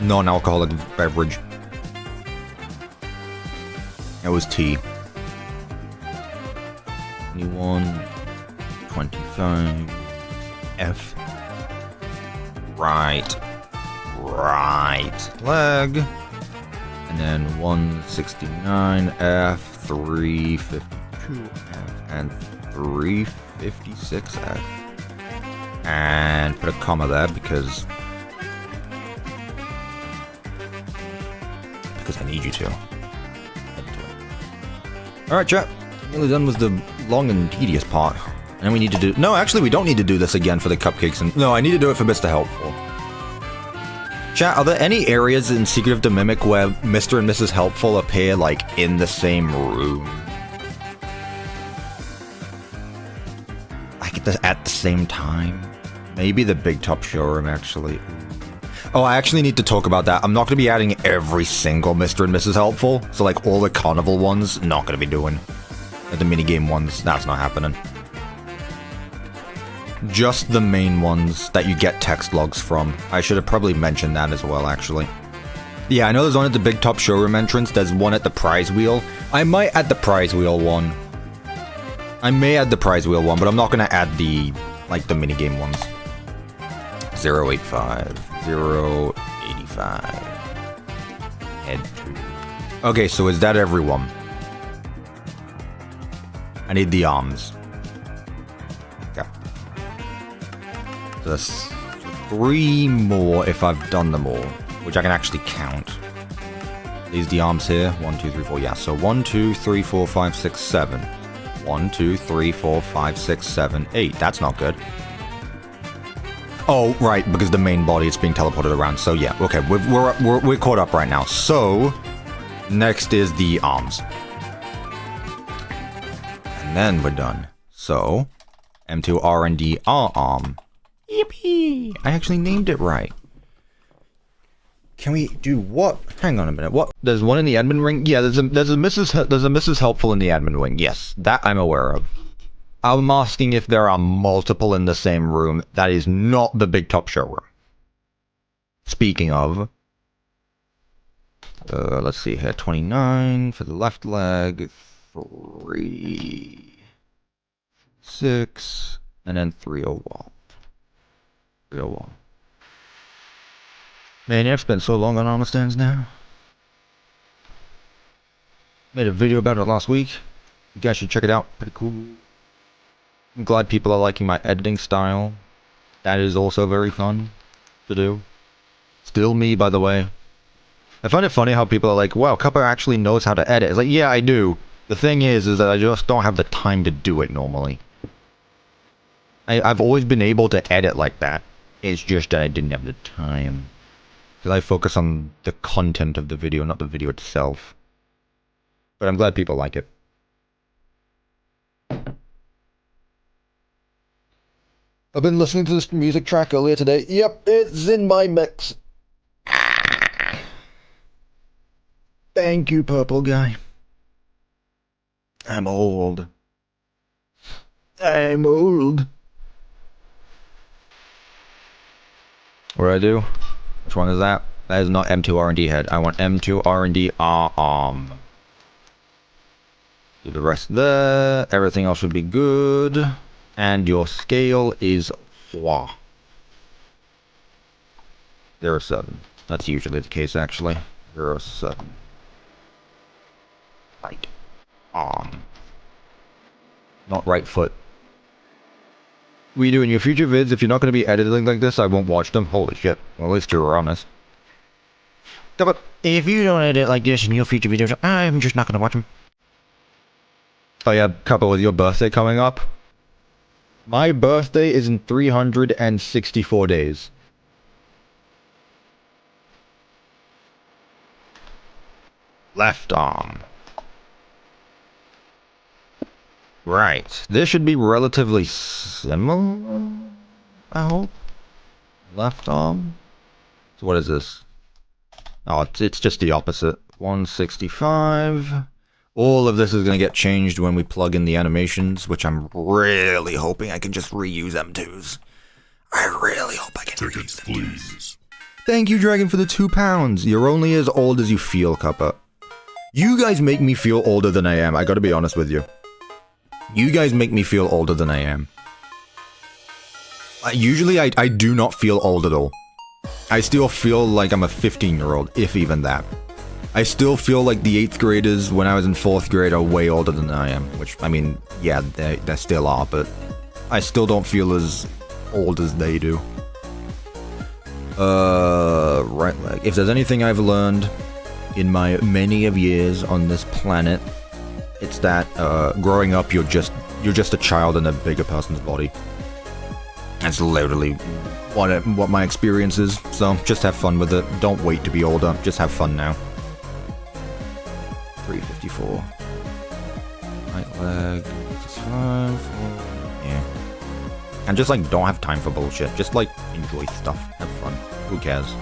non-alcoholic beverage. It was tea. 21, 25, F. Right leg, and then 169 F, 352 F, and 356 F, and put a comma there because I need you to. All right, chat. Nearly done with the long and tedious part, and we need to do. No, actually, we don't need to do this again for the cupcakes. And no, I need to do it for Mr. Helpful. Chat, are there any areas in Secret of the Mimic where Mr. and Mrs. Helpful appear, like, in the same room? Like, at the same time? Maybe the Big Top Showroom, actually. Oh, I actually need to talk about that. I'm not going to be adding every single Mr. and Mrs. Helpful. So, like, all the carnival ones, not going to be doing. The minigame ones, that's not happening. Just the main ones that you get text logs from. I should have probably mentioned that as well, actually. Yeah, I know there's one at the Big Top Showroom entrance. There's one at the prize wheel. I might add the prize wheel one. I may add the prize wheel one, but I'm not going to add the, like, the minigame ones. 085. 085. Head 2. Okay, so is that everyone? I need the arms. Okay. So there's 3 more if I've done them all, which I can actually count. These the arms here. 1, 2, 3, 4. Yeah, so 1, 2, 3, 4, 5, 6, 7. 1, 2, 3, 4, 5, 6, 7, 8. That's not good. Oh, right, because the main body is being teleported around. So yeah, okay, we're caught up right now. So next is the arms, and then we're done. So M2RND arm. Yippee! I actually named it right. Can we do what? Hang on a minute. What? There's one in the admin ring. Yeah, there's a Mrs. Helpful in the admin wing. Yes, that I'm aware of. I'm asking if there are multiple in the same room. That is not the Big Top Showroom. Speaking of, let's see here. 29 for the left leg. 3, 6, and then 301. 301. Man, I've spent so long on armor stands now. Made a video about it last week. You guys should check it out. Pretty cool. I'm glad people are liking my editing style. That is also very fun to do. Still me, by the way. I find it funny how people are like, wow, Cuppa actually knows how to edit. It's like, yeah, I do. The thing is that I just don't have the time to do it normally. I've always been able to edit like that. It's just that I didn't have the time. Because I focus on the content of the video, not the video itself. But I'm glad people like it. I've been listening to this music track earlier today. Yep, it's in my mix. Thank you, purple guy. I'm old. I'm old. What do I do? Which one is that? That is not M2RND head. I want M2RND arm. Do the rest there. Everything else should be good. And your scale is 4. 0.7. That's usually the case, actually. 0.7. Right arm. Not right foot. What you do in your future vids? If you're not going to be editing like this, I won't watch them. Holy shit. Well, at least you were honest. But if you don't edit like this in your future videos, I'm just not going to watch them. Oh yeah, couple with your birthday coming up. My birthday is in 364 days. Left arm. Right. This should be relatively similar, I hope. Left arm. So what is this? Oh, it's just the opposite. 165. All of this is going to get changed when we plug in the animations, which I'm really hoping I can just reuse M2s. I really hope I can reuse them. Please. Thank you, Dragon, for the £2. You're only as old as you feel, Cuppa. You guys make me feel older than I am, I gotta be honest with you. You guys make me feel older than I am. Usually I do not feel old at all. I still feel like I'm a 15-year-old, if even that. I still feel like the 8th graders when I was in 4th grade are way older than I am. Which, I mean, yeah, they still are, but I still don't feel as old as they do. Right leg. If there's anything I've learned in my many of years on this planet, it's that growing up you're just a child in a bigger person's body. That's literally what my experience is. So just have fun with it. Don't wait to be older. Just have fun now. 354. Right leg. 65. Yeah. And just like don't have time for bullshit. Just like enjoy stuff. Have fun. Who cares?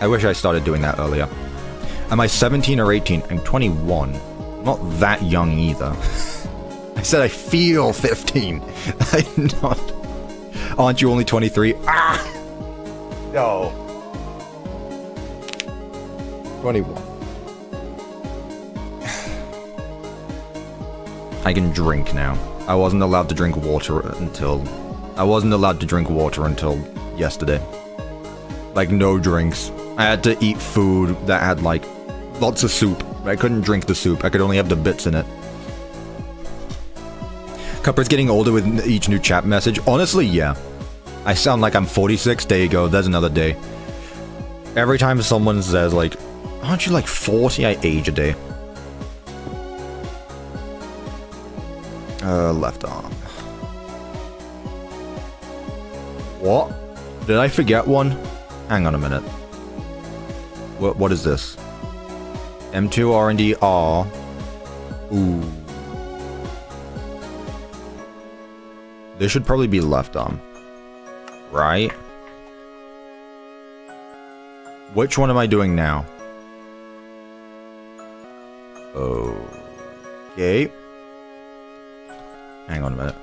I wish I started doing that earlier. Am I 17 or 18? I'm 21. Not that young either. I said I feel 15. I'm not. Aren't you only 23? Ah! No. 21. I can drink now. I wasn't allowed to drink water until yesterday. Like, no drinks. I had to eat food that had, like, lots of soup. I couldn't drink the soup. I could only have the bits in it. Cupper's getting older with each new chat message. Honestly, yeah. I sound like I'm 46. There you go. There's another day. Every time someone says, like, aren't you like 40? I age a day. Left arm. What? Did I forget one? Hang on a minute. What is this? M2RND R. Ooh. This should probably be left arm. Right? Which one am I doing now? Okay. Hang on a minute.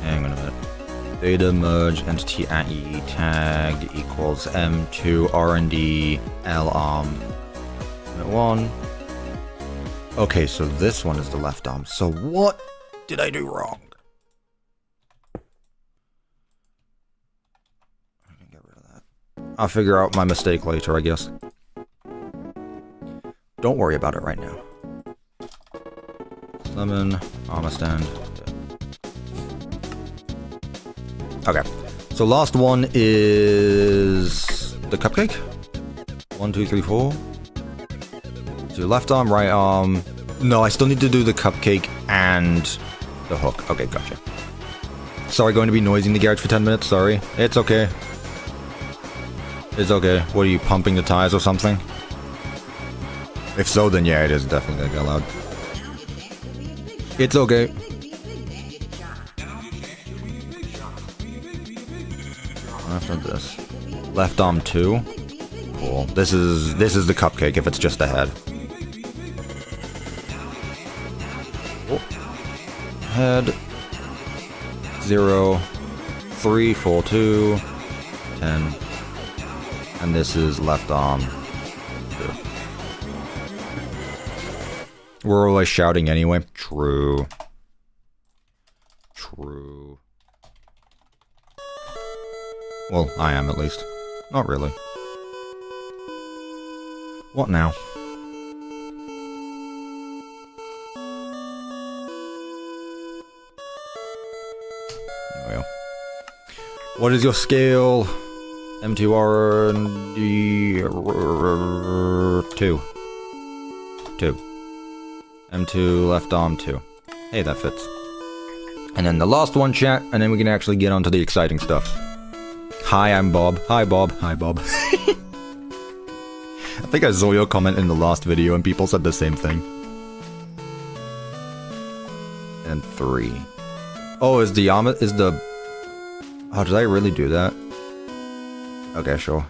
Hang on a minute. Data merge entity IE tag equals M2RND L arm. Minute 1. Okay, so this one is the left arm. So what did I do wrong? I can get rid of that. I'll figure out my mistake later, I guess. Don't worry about it right now. Lemon, armor stand. Okay, so last one is the cupcake. 1, 2, 3, 4. So left arm, right arm. No, I still need to do the cupcake and the hook. Okay, gotcha. Sorry, going to be noisy in the garage for 10 minutes. Sorry. It's okay. It's okay. What are you, pumping the tires or something? If so, then yeah, it is definitely gonna get loud. It's okay. After this. Left arm 2. Cool. This is the cupcake if it's just a head. Oh. Head. 0. 3, 4, 2. 10. And this is left arm 2. We're always shouting anyway. True. True. Well, I am at least. Not really. What now? There we go. What is your scale? M2RND 2. 2. M2 left arm 2. Hey, that fits. And then the last one, chat, and then we can actually get onto the exciting stuff. Hi, I'm Bob. Hi, Bob. Hi, Bob. I think I saw your comment in the last video and people said the same thing. And 3. Oh, is the... Oh, did I really do that? Okay, sure.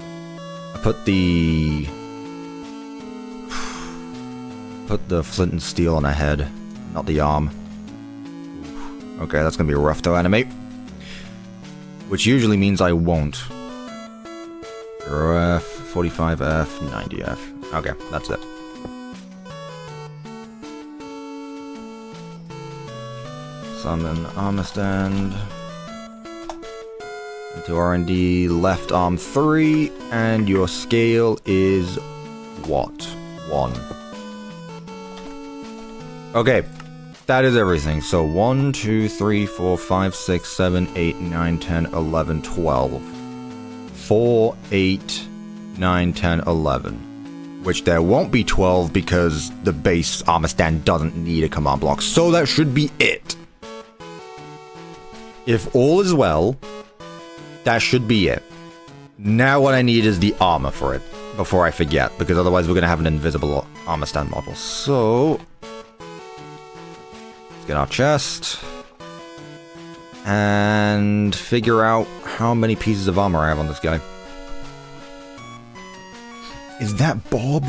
I put the flint and steel on a head, not the arm. Okay, that's gonna be rough to animate. Which usually means I won't. 0F, 45F, 90F. Okay, that's it. Summon armor stand. M2RND left arm 3, and your scale is what? 1. Okay, that is everything. So 1, 2, 3, 4, 5, 6, 7, 8, 9, 10, 11, 12. 4, 8, 9, 10, 11. Which there won't be 12 because the base armor stand doesn't need a command block. So that should be it. If all is well, that should be it. Now what I need is the armor for it, before I forget, because otherwise we're going to have an invisible armor stand model. So, let's get our chest, and figure out how many pieces of armor I have on this guy. Is that Bob?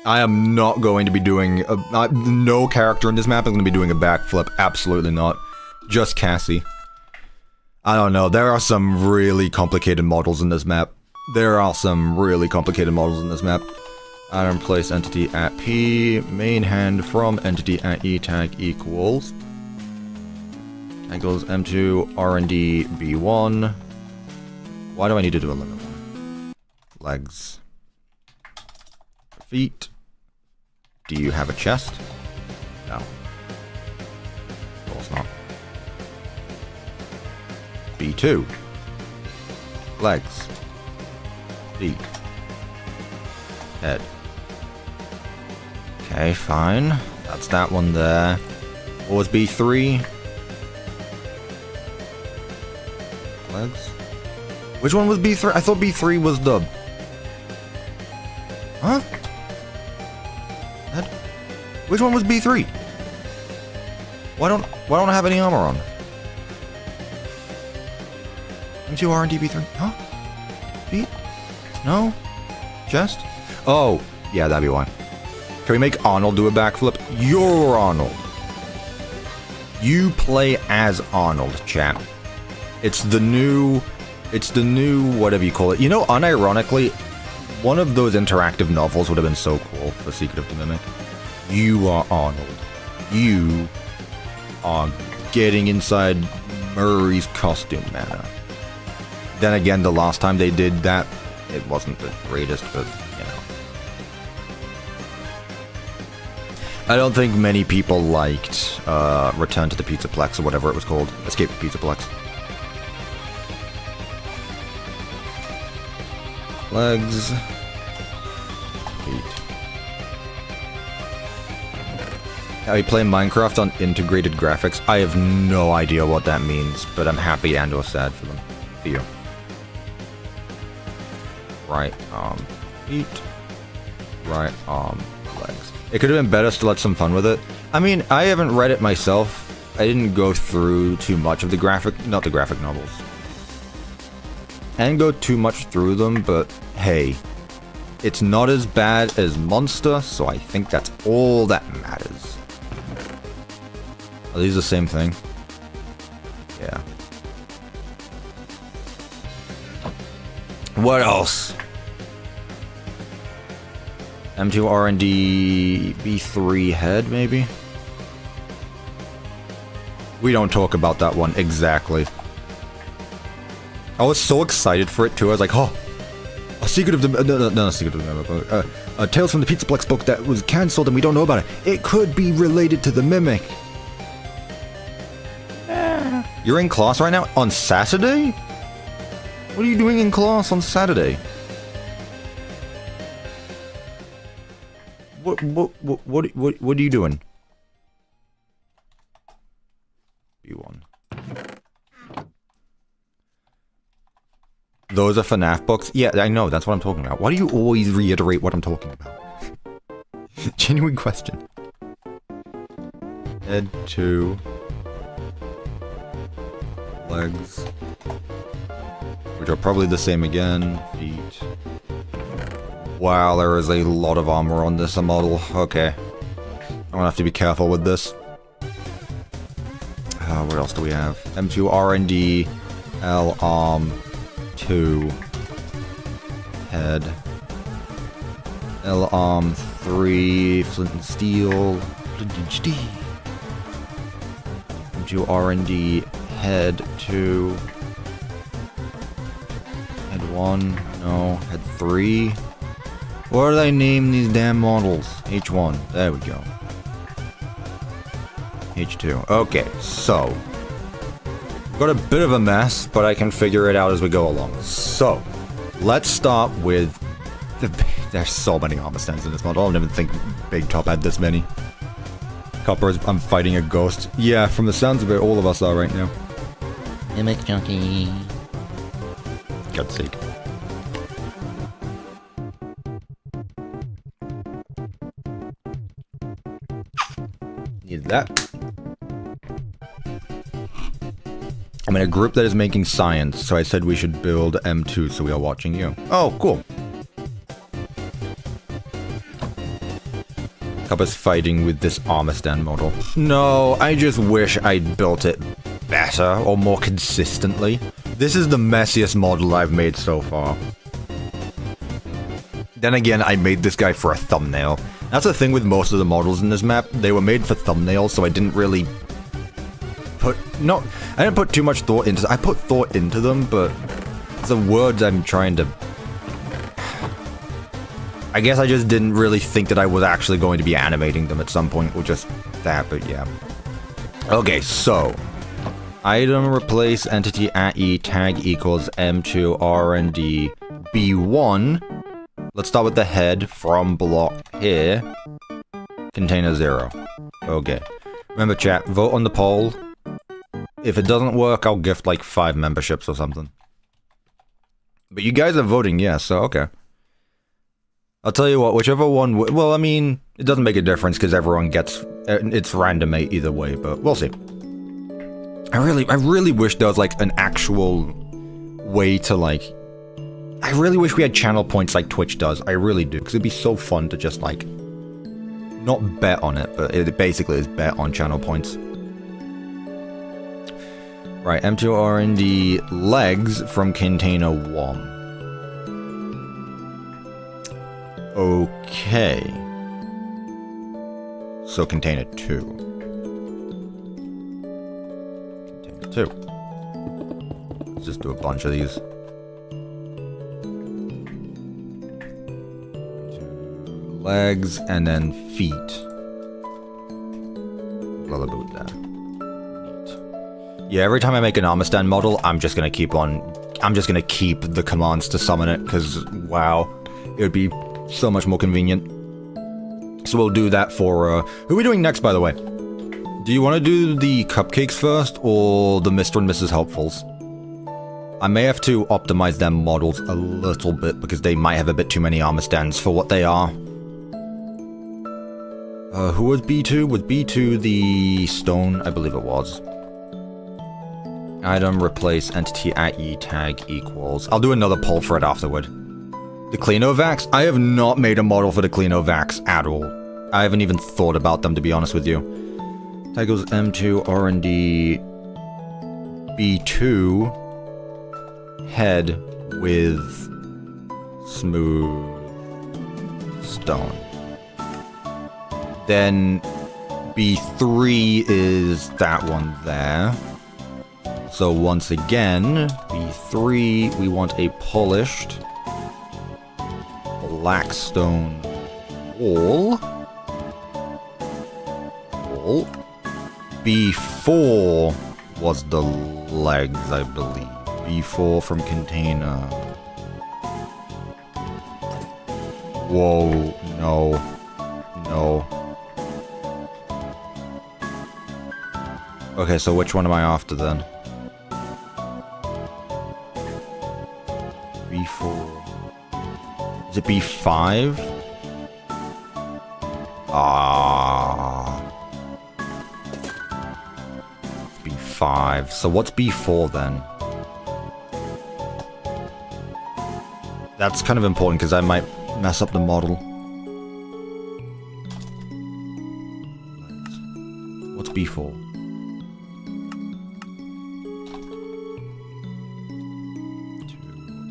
I am not going to be doing no character in this map is going to be doing a backflip. Absolutely not. Just Cassie. I don't know. There are some really complicated models in this map. Item place entity at P. Main hand from entity at E tag equals. Tag goes M2RND B1. Why do I need to do a limit one? Legs. Feet. Do you have a chest? No. Of course not. B2. Legs. Feet. Head. Okay, fine. That's that one there. What was B3? Legs? Which one was B3? I thought B3 was the... Huh? Which one was B3? Why don't I have any armor on? M2RND B3? Huh? Feet? No? Chest? Oh, yeah, that'd be one. Can we make Arnold do a backflip? You're Arnold. You play as Arnold, chat. It's the new, whatever you call it. You know, unironically, one of those interactive novels would have been so cool for Secret of the Mimic. You are Arnold. You are getting inside Murray's costume manner. Then again, the last time they did that, it wasn't the greatest, but, you know. I don't think many people liked Return to the Pizzaplex or whatever it was called. Escape the Pizzaplex. Legs. Feet. Are you playing Minecraft on integrated graphics? I have no idea what that means, but I'm happy and or sad for them. For you. Right, feet, right arm, legs. It could have been better, still had some fun with it. I mean, I haven't read it myself. I didn't go through too much of the not the graphic novels. I didn't go too much through them, but hey, it's not as bad as Monster, so I think that's all that matters. Are these the same thing? Yeah. What else? M2RND B3 head, maybe? We don't talk about that one exactly. I was so excited for it too. I was like, oh, a Secret of the no, Secret of the Tales from the Pizzaplex book that was cancelled and we don't know about it. It could be related to the Mimic. You're in class right now on Saturday? What are you doing in class on Saturday? What are you doing? B1. Those are FNAF books? Yeah, I know, that's what I'm talking about. Why do you always reiterate what I'm talking about? Genuine question. Head, 2. Legs. Which are probably the same again. Feet. Wow, there is a lot of armor on this model. Okay. I'm gonna have to be careful with this. What else do we have? M2RND, L arm, 2, head, L arm, 3, flint and steel, flint and steel, M2RND, head, 2, head 1, no, head 3. What do they name these damn models? H1, there we go. H2. Okay, so got a bit of a mess, but I can figure it out as we go along. So let's start with there's so many armor stands in this model. I don't even think Big Top had this many. Copper, I'm fighting a ghost. Yeah, from the sounds of it, all of us are right now. Mimic junkie. God's sake. Need that. I'm in a group that is making science, so I said we should build M2 so we are watching you. Oh, cool. Cuppa's fighting with this armor stand model. No, I just wish I'd built it better or more consistently. This is the messiest model I've made so far. Then again, I made this guy for a thumbnail. That's the thing with most of the models in this map. They were made for thumbnails, so I didn't really I didn't put too much thought into. I put thought into them, but the words I'm trying to. I guess I just didn't really think that I was actually going to be animating them at some point, or just that. But yeah. Okay, so item replace entity @e tag equals M2RND B1. Let's start with the head from block here. Container 0. Okay. Remember, chat. Vote on the poll. If it doesn't work, I'll gift like 5 memberships or something. But you guys are voting yes, so okay. I'll tell you what, whichever one... well, I mean, it doesn't make a difference because everyone gets... it's random either way, but we'll see. I really wish there was like an actual way to like... I really wish we had channel points like Twitch does. I really do, because it'd be so fun to just like... not bet on it, but it basically is bet on channel points. Right, M2RND legs from container 1. Okay. So container 2. Container 2. Let's just do a bunch of these. 2 legs and then feet. Well about that. Yeah, every time I make an armor stand model, I'm just gonna keep the commands to summon it, because, wow, it would be so much more convenient. So we'll do that for, who are we doing next, by the way? Do you want to do the Cupcakes first, or the Mr. and Mrs. Helpfuls? I may have to optimize their models a little bit because they might have a bit too many armor stands for what they are. Who was B2? Was B2 the stone? I believe it was. Item replace entity at E tag equals. I'll do another poll for it afterward. The Cleanovacs? I have not made a model for the Cleanovacs at all. I haven't even thought about them, to be honest with you. Tag goes M2RND B2 head with smooth stone. Then B3 is that one there. So once again, B3, we want a polished black stone wall. B4 was the legs, I believe. B4 from container. Whoa, no. No. Okay, so which one am I after then? B4. Is it B5? B5. So what's B4 then? That's kind of important because I might mess up the model. What's B4?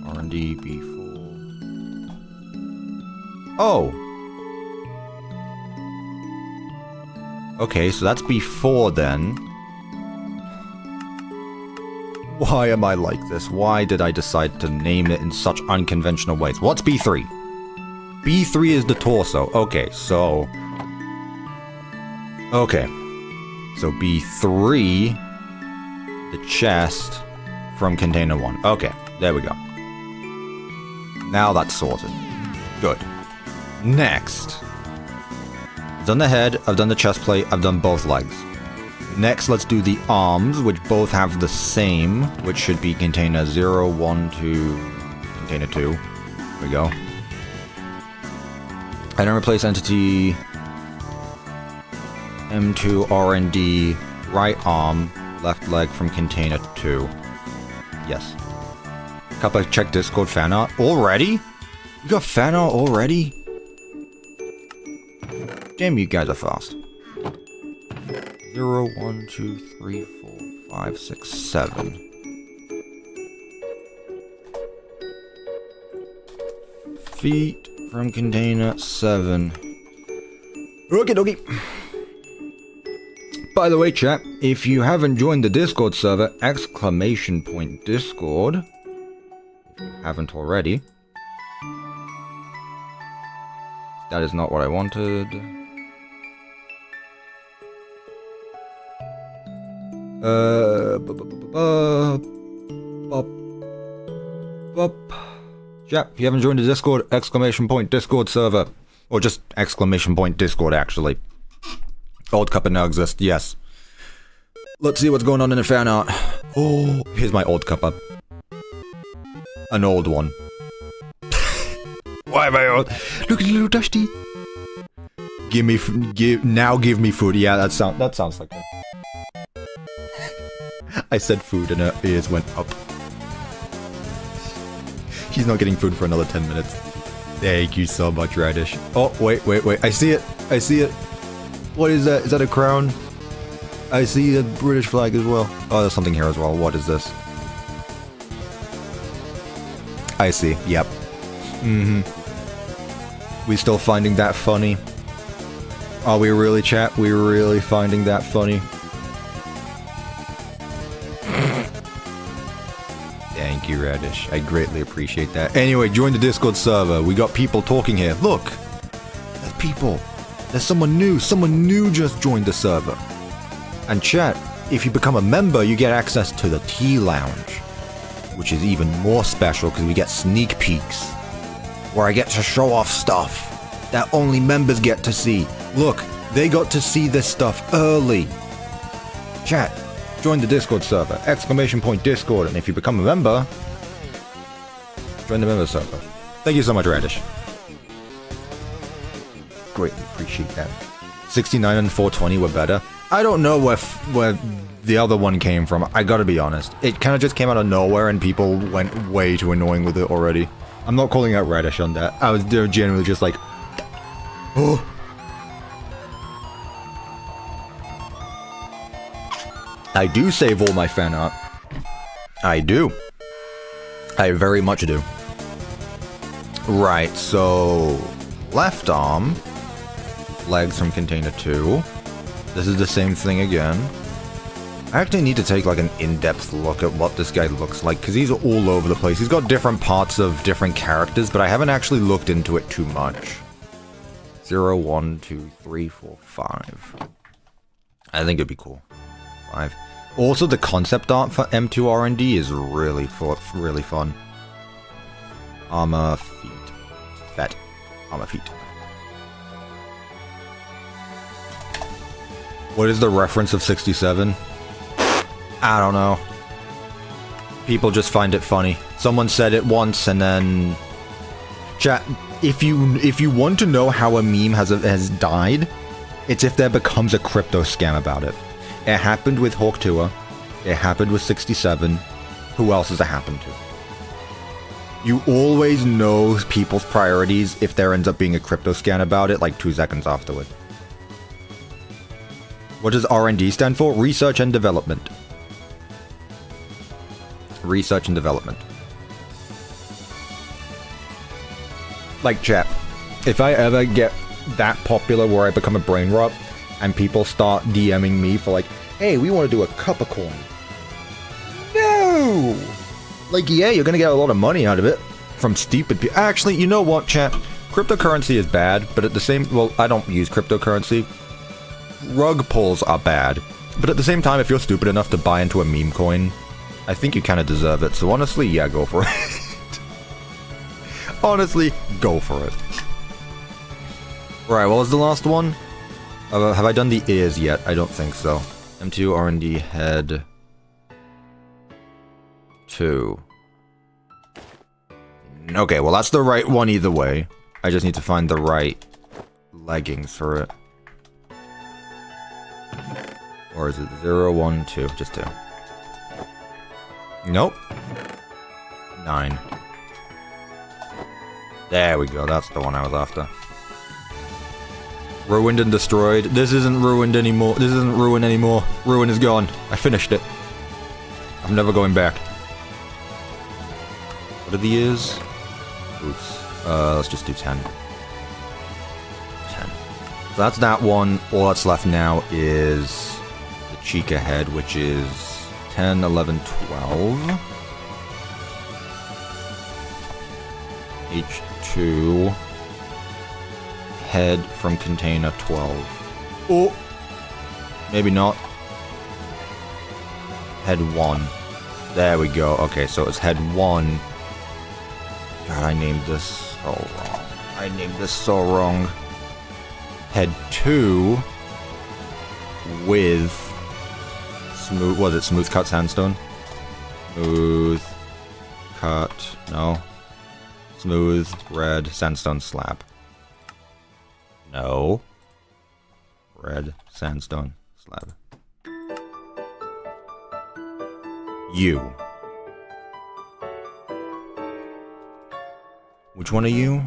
R&D B4. Oh! Okay, so that's B4 then. Why am I like this? Why did I decide to name it in such unconventional ways? What's B3? B3 is the torso. Okay, so... Okay. So B3... the chest from container 1. Okay, there we go. Now that's sorted. Good. Next. I've done the head, I've done the chest plate, I've done both legs. Next, let's do the arms, which both have the same, which should be container 0, 1, 2, container 2. There we go. And then replace entity M2RND right arm, left leg from container 2. Yes. Cuppa, check Discord fan art. Already? You got fan art already? Damn, you guys are fast. 0, 1, 2, 3, 4, 5, 6, 7. Feet from container 7. Okie dokie. By the way, chat, if you haven't joined the Discord server, !Discord. If you haven't already. That is not what I wanted. Chat, if you haven't joined the Discord, !Discord server. Or just !Discord, actually. Old Cuppa now exists, yes. Let's see what's going on in the fan art. Oh, here's my old Cuppa. An old one. Why am I old? Look at the little Dusty. Give me food. Yeah, that sounds like it. I said food and her ears went up. She's not getting food for another 10 minutes. Thank you so much, Radish. Oh, wait. I see it. What is that? Is that a crown? I see a British flag as well. Oh, there's something here as well. What is this? I see. Yep. We still finding that funny? Are we really, chat? We really finding that funny? Thank you, Radish. I greatly appreciate that. Anyway, join the Discord server. We got people talking here. Look! There's people. There's someone new. Someone new just joined the server. And chat, if you become a member, you get access to the Tea Lounge. Which is even more special because we get sneak peeks. Where I get to show off stuff that only members get to see. Look, they got to see this stuff early. Chat, Join the Discord server, !Discord, and if you become a member, join the member server. Thank you so much, Radish. Greatly appreciate that. 69 and 420 were better. I don't know where the other one came from, I gotta be honest. It kind of just came out of nowhere and people went way too annoying with it already. I'm not calling out Radish on that. I was genuinely just like, oh. I do save all my fan art. I do. I very much do. Right, so left arm, legs from container 2. This is the same thing again. I actually need to take like an in-depth look at what this guy looks like, because he's all over the place. He's got different parts of different characters, but I haven't actually looked into it too much. 0, 1, 2, 3, 4, 5. I think it'd be cool. 5. Also, the concept art for M2RND is really fun. Armor, feet. Fat. Armor, feet. What is the reference of 67? I don't know. People just find it funny. Someone said it once and then... Chat, if you want to know how a meme has died, it's if there becomes a crypto scam about it. It happened with Hawk Tour. It happened with 67. Who else has it happened to? You always know people's priorities if there ends up being a crypto scan about it like 2 seconds afterward. What does R&D stand for? Research and Development. Research and Development. Like, chat, if I ever get that popular where I become a brain rot and people start DMing me for like, hey, we want to do a Cuppacoin. No! Like, yeah, you're gonna get a lot of money out of it from stupid people. Actually, you know what, chat? Cryptocurrency is bad, but at the same... Well, I don't use cryptocurrency. Rug pulls are bad. But at the same time, if you're stupid enough to buy into a meme coin, I think you kind of deserve it. So honestly, yeah, go for it. Honestly, go for it. Right, what was the last one? Have I done the ears yet? I don't think so. M2RND head 2. Okay, well that's the right one either way. I just need to find the right leggings for it. Or is it 0, 1, 2? Just 2. Nope. 9. There we go, that's the one I was after. Ruined and destroyed. This isn't ruined anymore. This isn't ruined anymore. Ruin is gone. I finished it. I'm never going back. What are the ears? Oops. Let's just do 10. 10. So that's that one. All that's left now is the Chica head, which is 10, 11, 12. H2. Head from container 12. Oh! Maybe not. Head 1. There we go. Okay, so it's head 1. God, I named this so wrong. I named this so wrong. Head 2 with smooth... Was it smooth cut sandstone? Smooth cut... No. Smooth red sandstone slab. No. Red sandstone slab. You. Which one are you?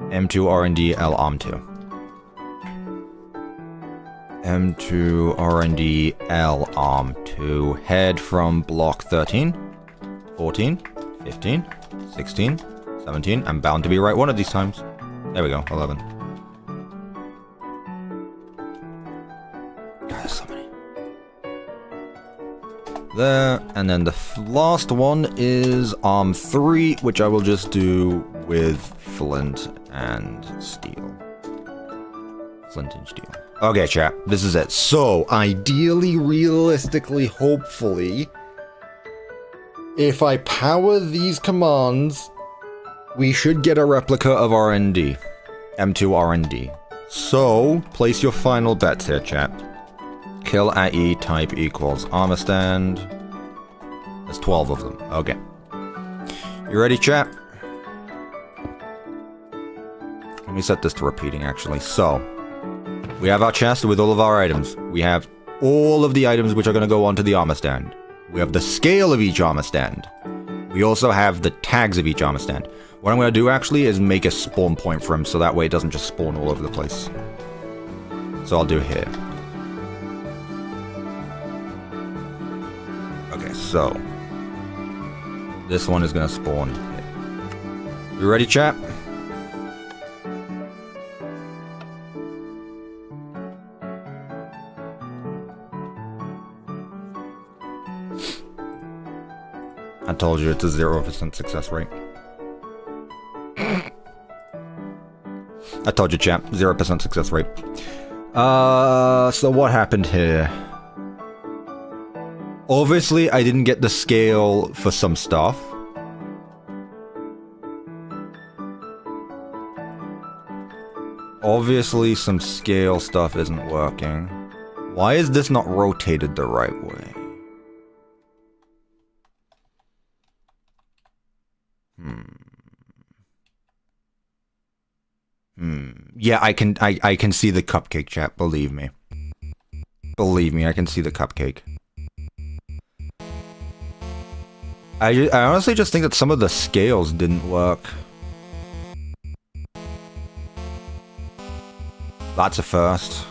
M2RND L-OM2. M2RND L-OM2. Head from block 13, 14, 15, 16, 17. I'm bound to be right one of these times. There we go, 11. God, there's so many. There, and then the last one is arm 3, which I will just do with flint and steel. Flint and steel. Okay, chat, this is it. So, ideally, realistically, hopefully, if I power these commands, we should get a replica of M2RND. So, place your final bets here, chat. Kill at E type equals armor stand. There's 12 of them. Okay. You ready, chat? Let me set this to repeating, actually. So, we have our chest with all of our items. We have all of the items which are going to go onto the armor stand. We have the scale of each armor stand. We also have the tags of each armor stand. What I'm going to do, actually, is make a spawn point for him, so that way it doesn't just spawn all over the place. So I'll do here. Okay, so this one is gonna spawn. You ready, chat? I told you it's a 0% success rate. I told you, chat, 0% success rate. So what happened here? Obviously, I didn't get the scale for some stuff. Obviously, some scale stuff isn't working. Why is this not rotated the right way? Yeah, I can see the cupcake, chat, believe me. Believe me, I can see the cupcake. I honestly just think that some of the scales didn't work. That's a first.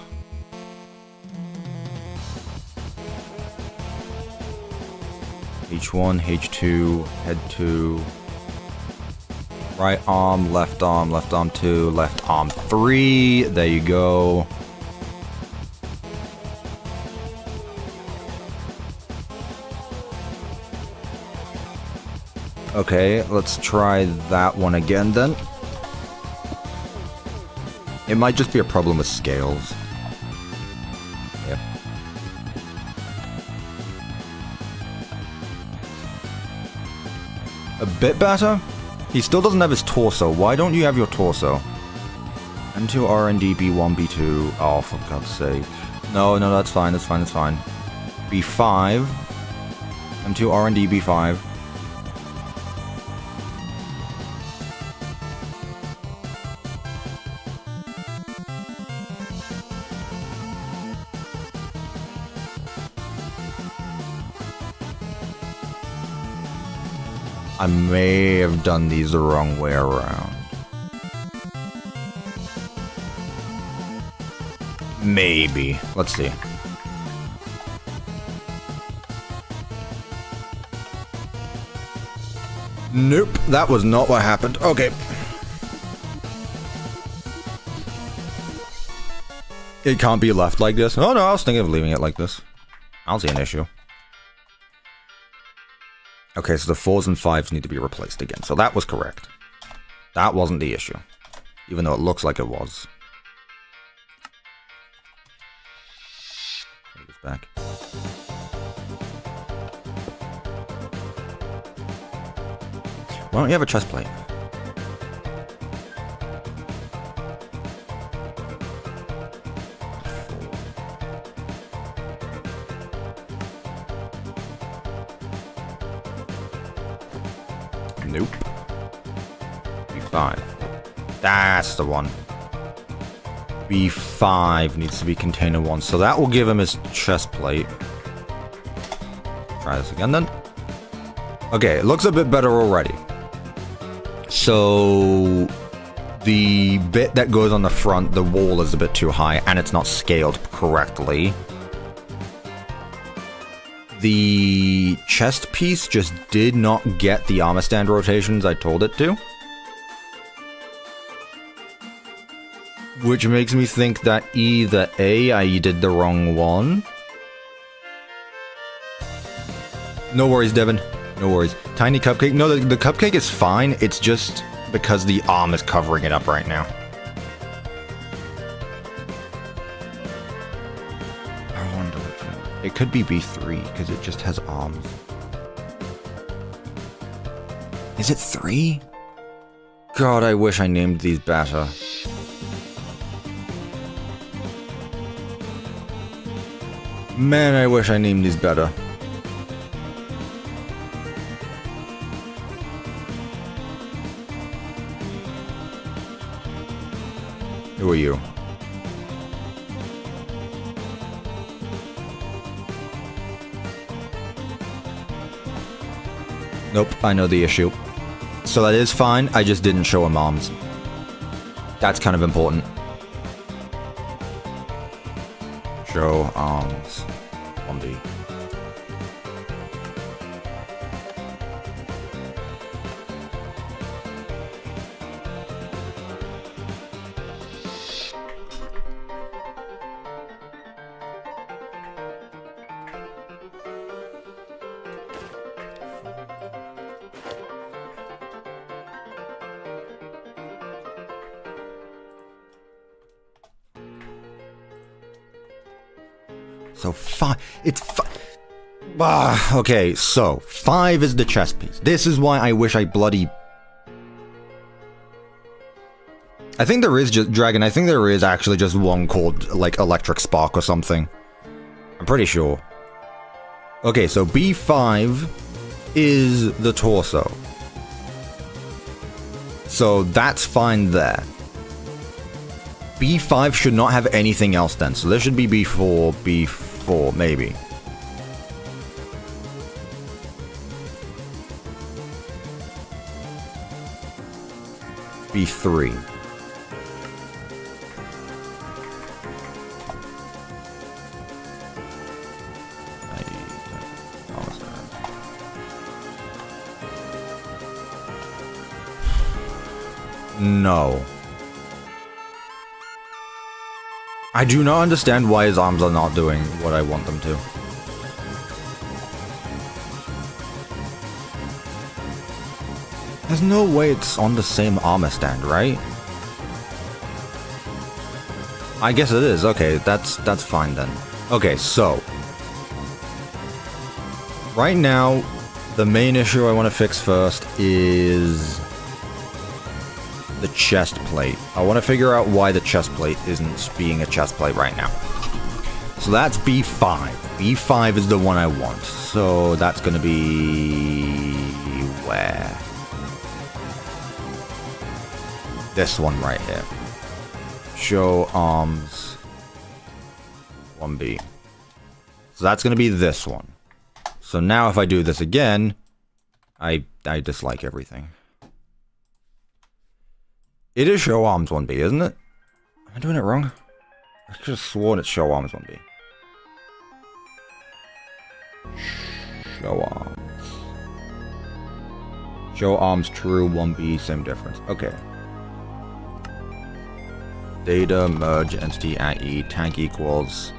H1, H2, head 2. Right arm, left arm 2, left arm 3. There you go. Okay, let's try that one again then. It might just be a problem with scales. Yep. A bit better? He still doesn't have his torso. Why don't you have your torso? M2RND B1, B2. Oh, for God's sake. No, that's fine, that's fine, that's fine. B5. M2RND B5. I may have done these the wrong way around. Maybe. Let's see. Nope, that was not what happened. Okay. It can't be left like this. Oh no, I was thinking of leaving it like this. I don't see an issue. Okay, so the 4s and 5s need to be replaced again. So that was correct. That wasn't the issue. Even though it looks like it was. Put this back. Why don't you have a chest plate? Nope. B5. That's the one. B5 needs to be container 1. So that will give him his chest plate. Try this again then. Okay, it looks a bit better already. So the bit that goes on the front, the wall is a bit too high and it's not scaled correctly. The chest piece just did not get the armor stand rotations I told it to. Which makes me think that either A, I did the wrong one. No worries, Devin. No worries. Tiny cupcake. No, the cupcake is fine. It's just because the arm is covering it up right now. I wonder which one. It could be B3 because it just has arms. Is it 3? God, I wish I named these better. Man, I wish I named these better. Who are you? Nope, I know the issue. So that is fine, I just didn't show him arms. That's kind of important. Show arms. 1B. So 5, it's 5. Okay, so 5 is the chest piece. This is why I wish I bloody... I think there is just, Dragon, I think there is actually just one called, like, Electric Spark or something. I'm pretty sure. Okay, so B5 is the torso. So that's fine there. B5 should not have anything else then, so there should be B4, B4, maybe. B3. No. I do not understand why his arms are not doing what I want them to. There's no way it's on the same armor stand, right? I guess it is. Okay, that's fine then. Okay, so right now, the main issue I want to fix first is the chest plate. I want to figure out why the chest plate isn't being a chest plate right now. So that's B5. B5 is the one I want. So that's going to be... where? This one right here. Show arms 1B. So that's going to be this one. So now if I do this again, I dislike everything. It is show arms 1B, isn't it? Am I doing it wrong? I could have sworn it's show arms 1B. Show arms. Show arms true 1B, same difference. Okay. Data merge entity at E tag equals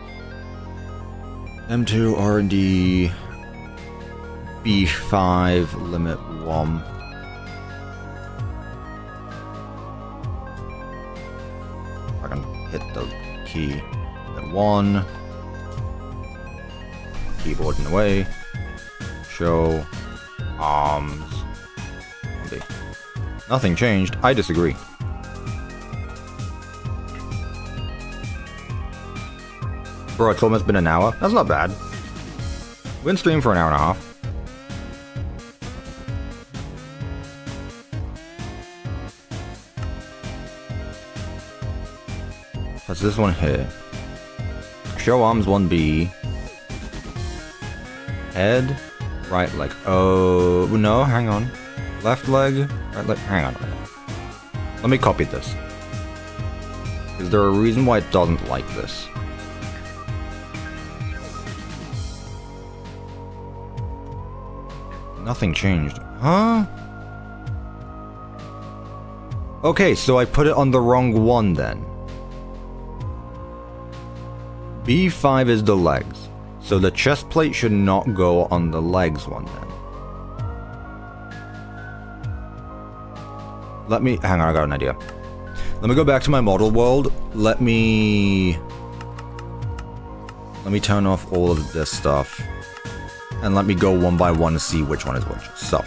M2RND B5 limit 1. I can hit the key then 1. Keyboard in the way. Show arms 1B. Nothing changed. I disagree. Bro, it's almost been an hour. That's not bad. We're in stream for an hour and a half. What's this one here? Show arms 1B. Head. Right leg. Oh, no, hang on. Left leg. Right leg. Hang on. Let me copy this. Is there a reason why it doesn't like this? Nothing changed. Huh? Okay, so I put it on the wrong one then. B5 is the legs. So the chest plate should not go on the legs one then. Let me... hang on, I got an idea. Let me go back to my model world. Let me turn off all of this stuff. And let me go one by one to see which one is which. So,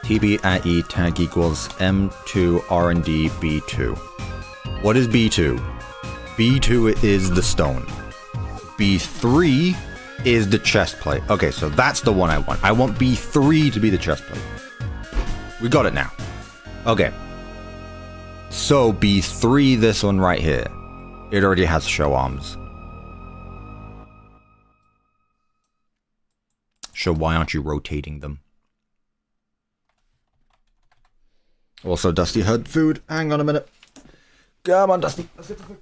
TB at E tag equals M2RND B2. What is B2? B2 is the stone. B3 is the chest plate. Okay, so that's the one I want. I want B3 to be the chest plate. We got it now. Okay. So B3, this one right here. It already has show arms. So why aren't you rotating them? Also, Dusty heard food. Hang on a minute. Come on, Dusty. Let's get the food.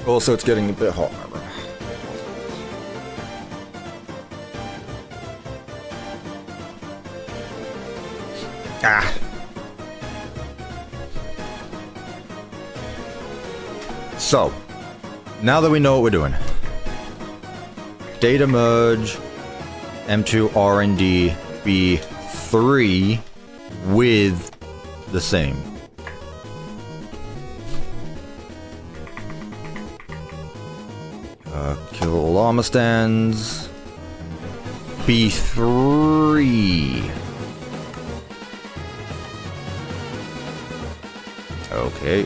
Also, it's getting a bit hot, remember? Ah. So, now that we know what we're doing, data merge M2RND B3 with the same. Kill all armor stands. B3. Okay.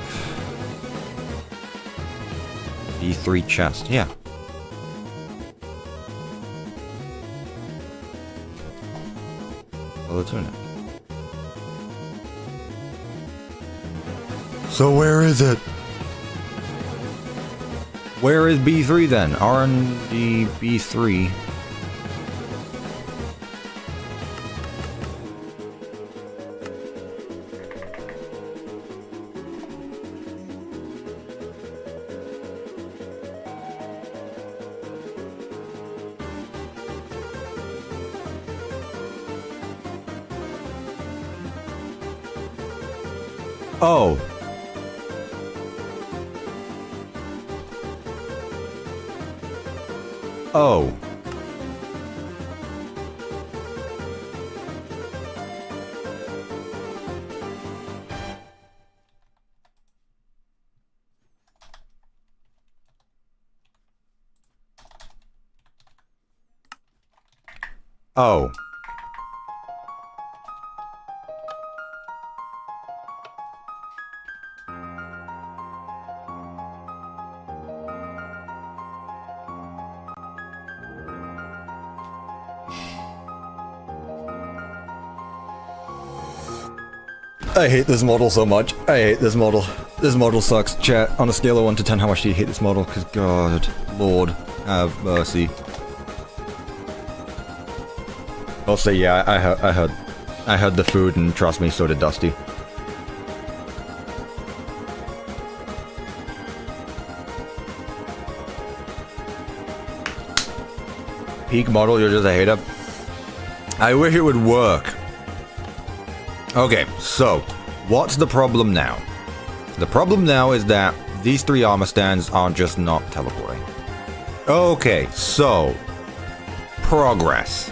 B3 chest, yeah. Well, the tunic. So where is it? Where is B3 then? R&D B3. Oh. Oh. Oh. I hate this model so much. I hate this model. This model sucks. Chat, on a scale of 1 to 10, how much do you hate this model? Because God, Lord, have mercy. I'll say, yeah, I heard the food, and trust me, so did Dusty. Peak model, you're just a hater. I wish it would work. Okay, so, what's the problem now? The problem now is that these 3 armor stands are just not teleporting. Okay, so, progress.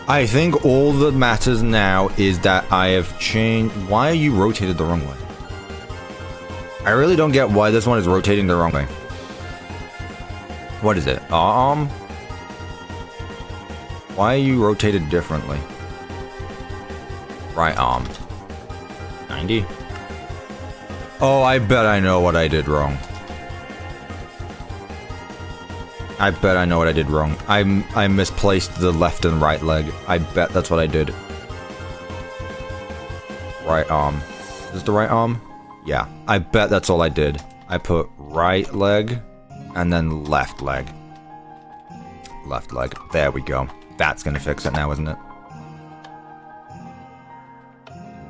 I think all that matters now is that I have changed... Why are you rotated the wrong way? I really don't get why this one is rotating the wrong way. What is it? Why are you rotated differently? Right arm. 90? Oh, I bet I know what I did wrong. I bet I know what I did wrong. I misplaced the left and right leg. I bet that's what I did. Right arm. Is this the right arm? Yeah. I bet that's all I did. I put right leg and then left leg. Left leg. There we go. That's gonna fix it now, isn't it?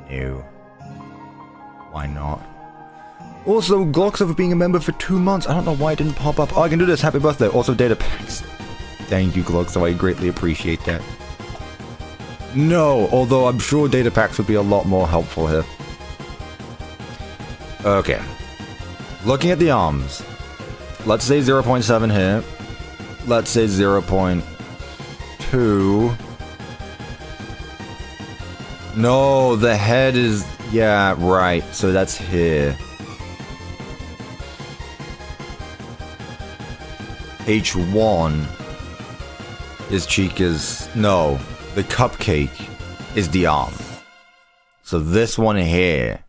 Ew. Why not? Also, Glock's over being a member for 2 months. I don't know why it didn't pop up. Oh, I can do this. Happy birthday. Also, datapacks. Thank you, Glock, so I greatly appreciate that. No, although I'm sure datapacks would be a lot more helpful here. Okay. Looking at the arms. Let's say 0.7 here. Let's say 0.2. No, the head is Yeah, right. So that's here. H1 is Chica's... No, the cupcake is the arm. So this one here...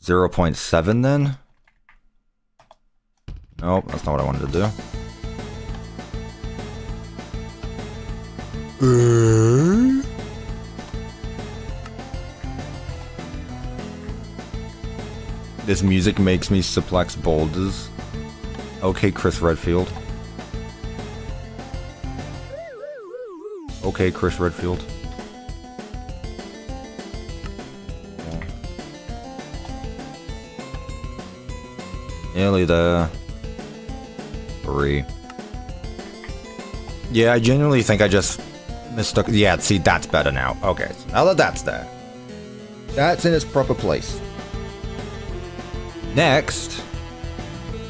0.7 then? Nope, that's not what I wanted to do. This music makes me suplex boulders. Okay, Chris Redfield. Okay, Chris Redfield. Nearly there. 3. Yeah, I genuinely think I just mistook. Yeah, see, that's better now. Okay, so now that that's there, that's in its proper place. Next,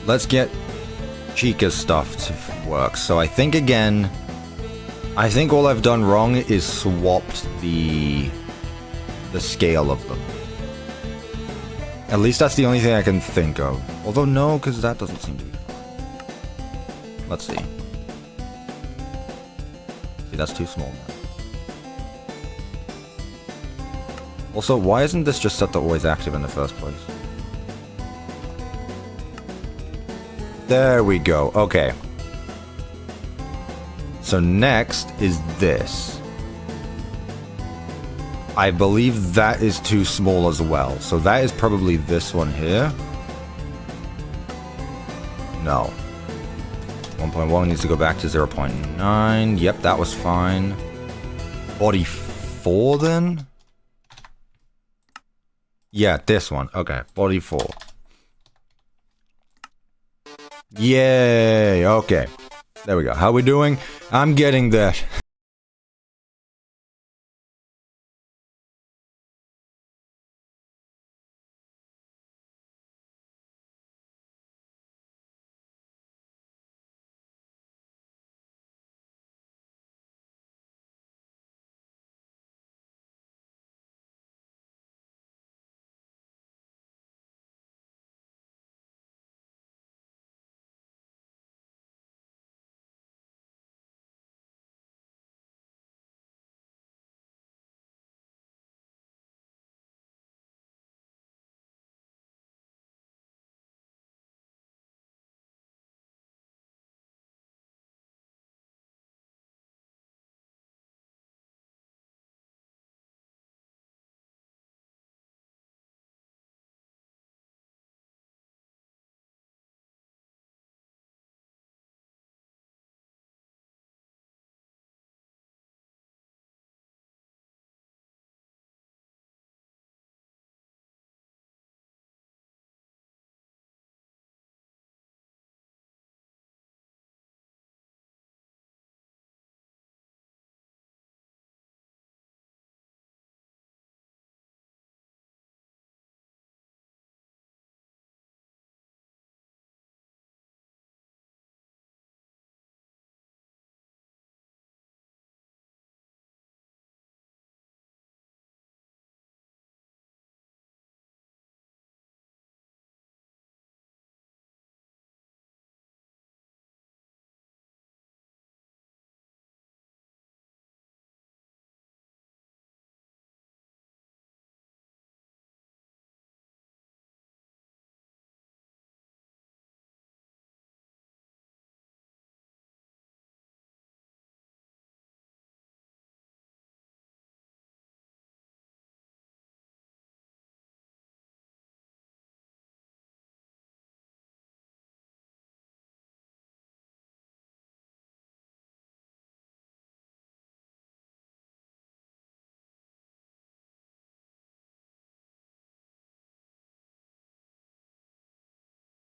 let's get Chica's stuff to work. So I think again, I think all I've done wrong is swapped the scale of them. At least that's the only thing I can think of. Although no, because that doesn't seem to be fine. Let's see. See, that's too small now. Also, why isn't this just set to always active in the first place? There we go. Okay. So next is this. I believe that is too small as well. So that is probably this one here. No. 1.1 needs to go back to 0.9. Yep, that was fine. Body 4 then? Yeah, this one. Okay, body 4. Yay! Okay. There we go. How we doing? I'm getting there.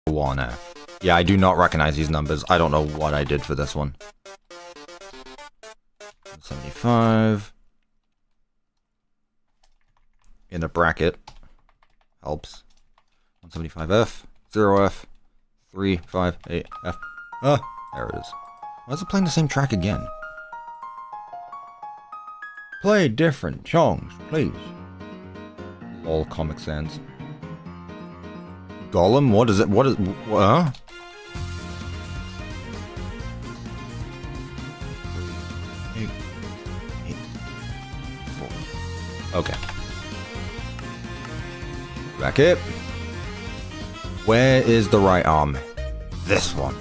One F. Yeah, I do not recognize these numbers. I don't know what I did for this one. 75. In a bracket. Helps. 175F. 0F. 3, 5, 8, F. Ah, there it is. Why is it playing the same track again? Play different songs, please. All Comic Sans. Golem? What is it? What is... Huh? Okay. Back it. Where is the right arm? This one.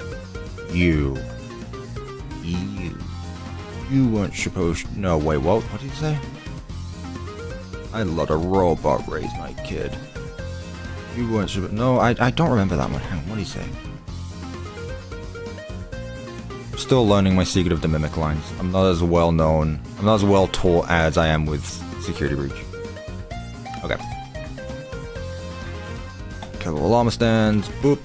You. You weren't supposed... No, wait, what? What did he say? I let a robot raise my kid. You weren't supposed... No, I don't remember that one. Hang on, what did he say? I'm still learning my Secret of the Mimic lines. I'm not as well known. I'm not as well taught as I am with Security Breach. Okay. Kill all llama stands. Boop.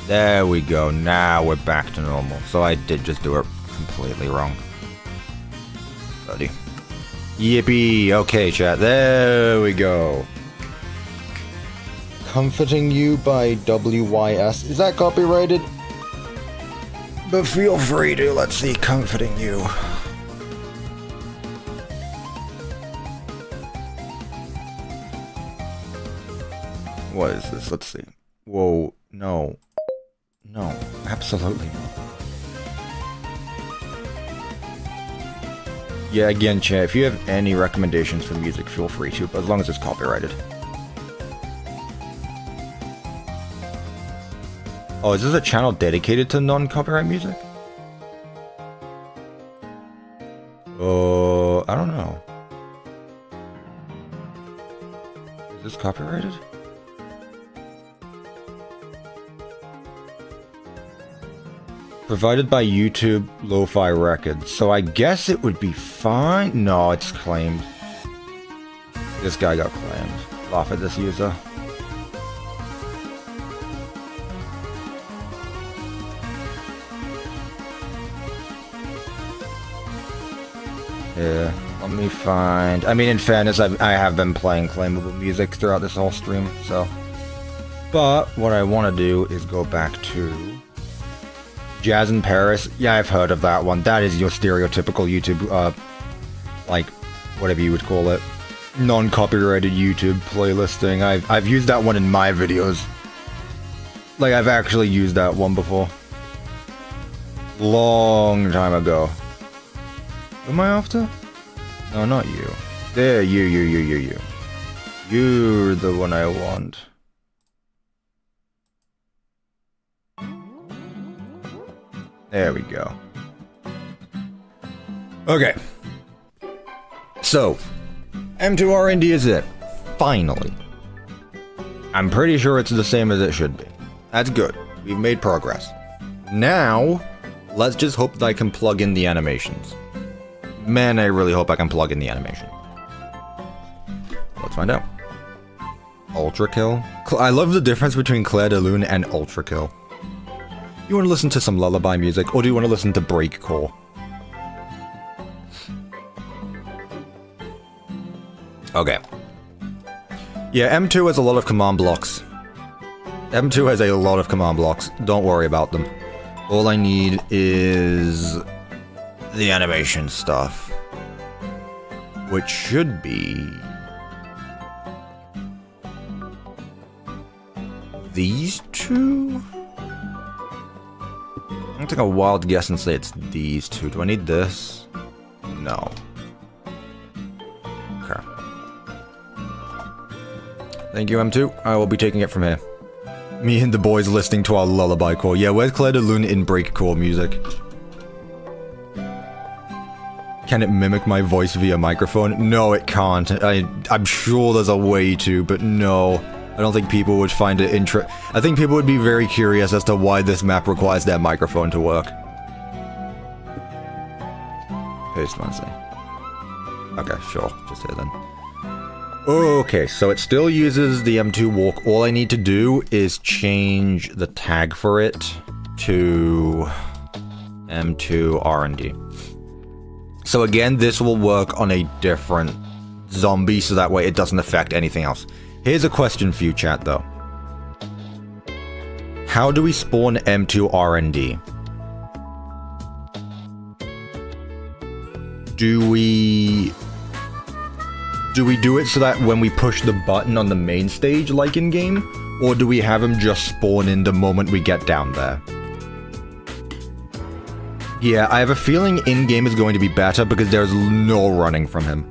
There we go. Now we're back to normal. So I did just do it completely wrong. Buddy. Yippee. Okay, chat. There we go. Comforting You by WYS. Is that copyrighted? But feel free to, let's see, Comforting You. What is this? Let's see. Whoa, no. No, absolutely not. Yeah, again, chat, if you have any recommendations for music, feel free to, but as long as it's copyrighted. Oh, is this a channel dedicated to non-copyright music? I don't know. Is this copyrighted? Provided by YouTube Lo-Fi Records, so I guess it would be fine. No, it's claimed. This guy got claimed. Laugh at this user. Yeah, let me find... I mean, in fairness, I have been playing claimable music throughout this whole stream, so... But, what I want to do is go back to... Jazz in Paris. Yeah, I've heard of that one. That is your stereotypical YouTube, like, whatever you would call it. Non-copyrighted YouTube playlisting. I've used that one in my videos. Like, I've actually used that one before. Long time ago. Who am I after? No, not you. There, you. You're the one I want. There we go. Okay. So, M2RND is it. Finally. I'm pretty sure it's the same as it should be. That's good. We've made progress. Now, let's just hope that I can plug in the animations. Man, I really hope I can plug in the animation. Let's find out. Ultra Kill. I love the difference between Clair de Lune and Ultra Kill. You want to listen to some lullaby music, or do you want to listen to breakcore? Okay. Yeah, M2 has a lot of command blocks. M2 has a lot of command blocks. Don't worry about them. All I need is the animation stuff, which should be these two. I'm gonna take a wild guess and say it's these two. Do I need this? No. Okay. Thank you, M2. I will be taking it from here. Me and the boys listening to our lullaby core. Yeah, where's Clair de Lune in breakcore music? Can it mimic my voice via microphone? No, it can't. I'm sure there's a way to, but no. I don't think people would find it I think people would be very curious as to why this map requires their microphone to work. Paste one thing. Okay, sure. Just here then. Okay, so it still uses the M2 walk. All I need to do is change the tag for it to M2RND. So again, this will work on a different zombie, so that way it doesn't affect anything else. Here's a question for you, chat, though. How do we spawn M2RND? Do Do we do it so that when we push the button on the main stage, like in game, or do we have him just spawn in the moment we get down there? Yeah, I have a feeling in-game is going to be better because there's no running from him.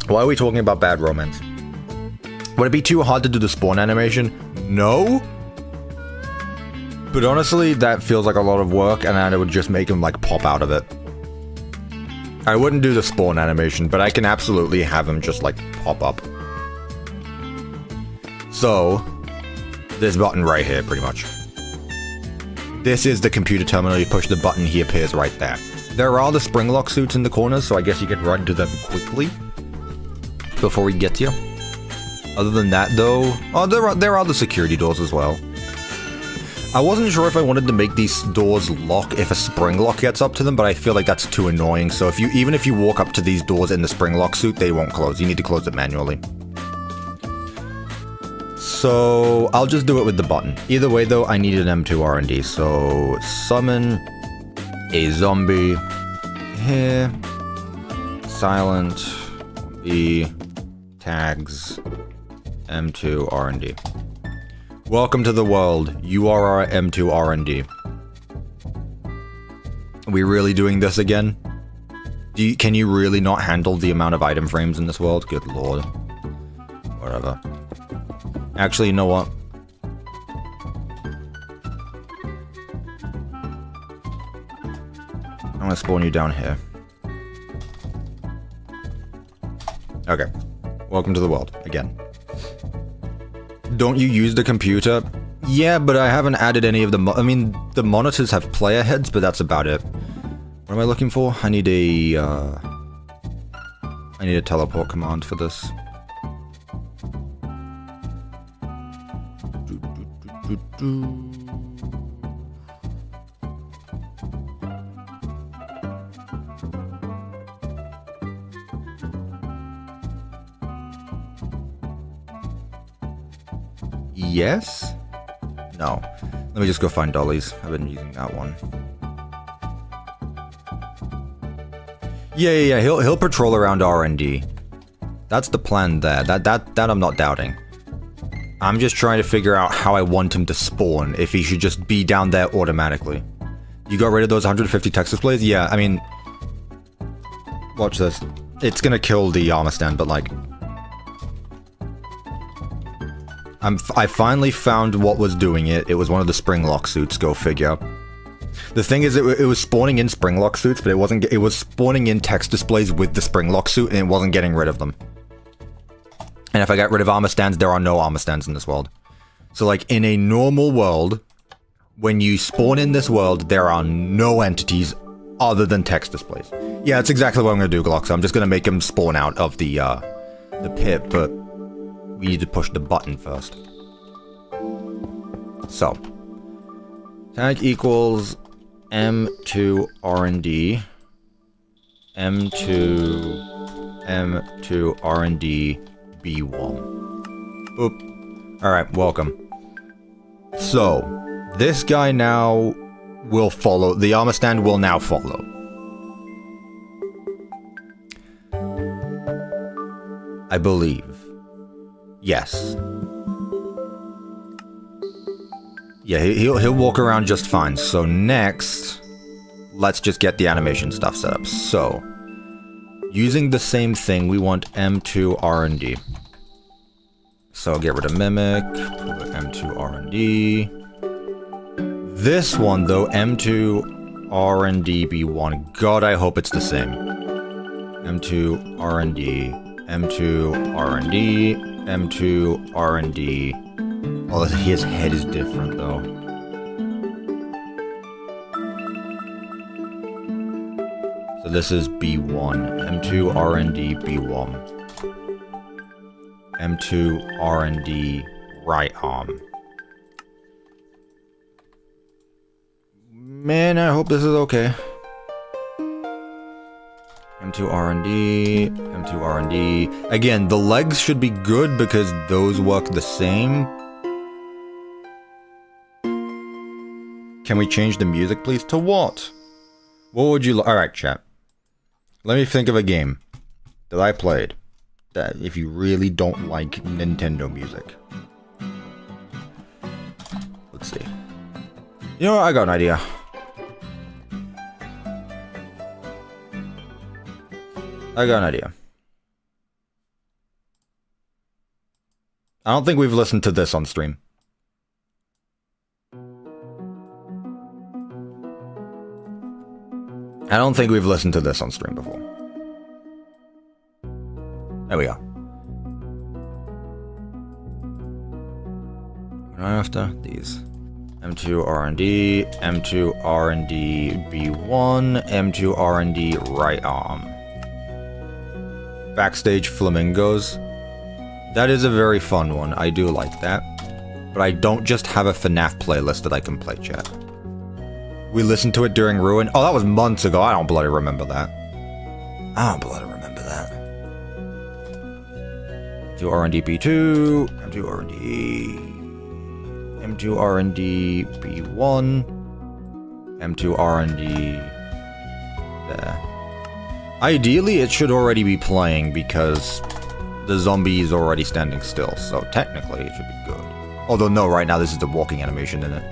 Why are we talking about bad romance? Would it be too hard to do the spawn animation? No. But honestly, that feels like a lot of work, and I would just make him, like, pop out of it. I wouldn't do the spawn animation, but I can absolutely have him just, like, pop up. So, this button right here, pretty much. This is the computer terminal. You push the button, he appears right there. There are the spring lock suits in the corners, so I guess you can run to them quickly before he gets you. Other than that, though, oh, there are the security doors as well. I wasn't sure if I wanted to make these doors lock if a spring lock gets up to them, but I feel like that's too annoying. So even if you walk up to these doors in the spring lock suit, they won't close. You need to close it manually. So I'll just do it with the button. Either way, though, I need an M2RND. So summon a zombie here. Silent the tags M2RND. Welcome to the world. You are our M2RND. Are we really doing this again? Can you really not handle the amount of item frames in this world? Good lord. Whatever. Actually, you know what? I'm gonna spawn you down here. Okay. Welcome to the world, again. Don't you use the computer? Yeah, but I haven't added any of the I mean, the monitors have player heads, but that's about it. What am I looking for? I need a teleport command for this. Yes? No. Let me just go find Dollies. I've been using that one. Yeah. He'll patrol around R&D. That's the plan there. That I'm not doubting. I'm just trying to figure out how I want him to spawn, if he should just be down there automatically. You got rid of those 150 text displays? Yeah, I mean... Watch this. It's gonna kill the armor stand, but like... I finally found what was doing it. It was one of the spring lock suits, go figure. The thing is, it was spawning in spring lock suits, but it was spawning in text displays with the spring lock suit, and it wasn't getting rid of them. And if I got rid of armor stands, there are no armor stands in this world. So like, in a normal world, when you spawn in this world, there are no entities other than text displays. Yeah, that's exactly what I'm going to do, Glock. So I'm just going to make him spawn out of the pit, but we need to push the button first. So, tag equals M2RND, M2RND B1. Oop. Alright, welcome. So, this guy now will follow. The armor stand will now follow. I believe. Yes. Yeah, he'll walk around just fine. So next, let's just get the animation stuff set up. So, using the same thing, we want M2RND. So get rid of Mimic, put M2RND. This one though, M2RND B1. God, I hope it's the same. M2RND, M2RND, M2RND. Oh, his head is different though. So this is B1, M2RND B1. M2RND right arm. Man, I hope this is okay. M2RND, M2RND. Again, the legs should be good because those work the same. Can we change the music, please? To what? What would you... Alright, chat. Let me think of a game that I played that if you really don't like Nintendo music. Let's see. You know what? I got an idea. I don't think we've listened to this on stream. I don't think we've listened to this on stream before. There we go. After these. M2RND, M2RND B1, M2RND right arm. Backstage Flamingos. That is a very fun one. I do like that. But I don't just have a FNAF playlist that I can play, chat. We listened to it during Ruin. Oh, that was months ago. I don't bloody remember that. M2RND B2, M2RND B1, M2RND there. Ideally, it should already be playing because the zombie is already standing still, so technically it should be good. Although no, right now this is the walking animation in it.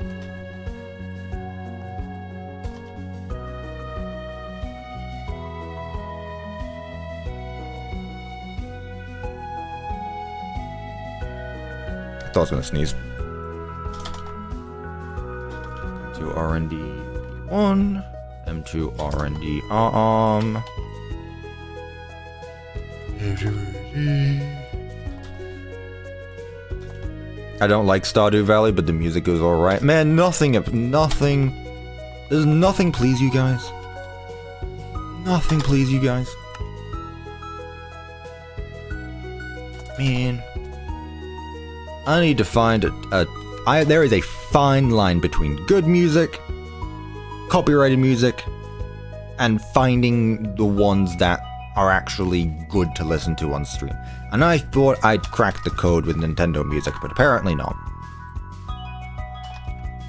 I thought I was gonna sneeze. M2RND 1, M2RND arm. I don't like Stardew Valley, but the music is alright. Man, nothing. Does nothing please you guys? Nothing please you guys? Man. I need to find there is a fine line between good music, copyrighted music, and finding the ones that are actually good to listen to on stream. And I thought I'd cracked the code with Nintendo music, but apparently not.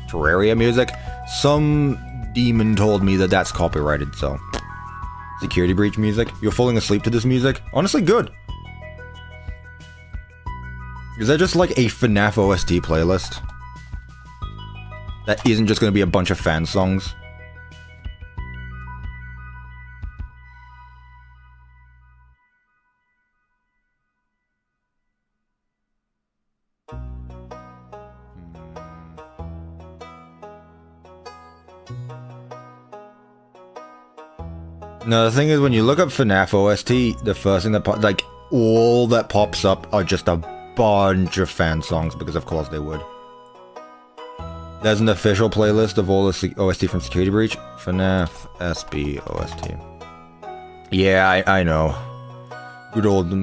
Terraria music? Some demon told me that that's copyrighted, so... Security breach music? You're falling asleep to this music? Honestly, good. Is that just like a FNAF OST playlist? That isn't just gonna be a bunch of fan songs? No, the thing is, when you look up FNAF OST, the first thing that all that pops up are just a bunch of fan songs, because of course they would. There's an official playlist of all the OST from Security Breach. FNAF SB OST. Yeah, I know. Good old...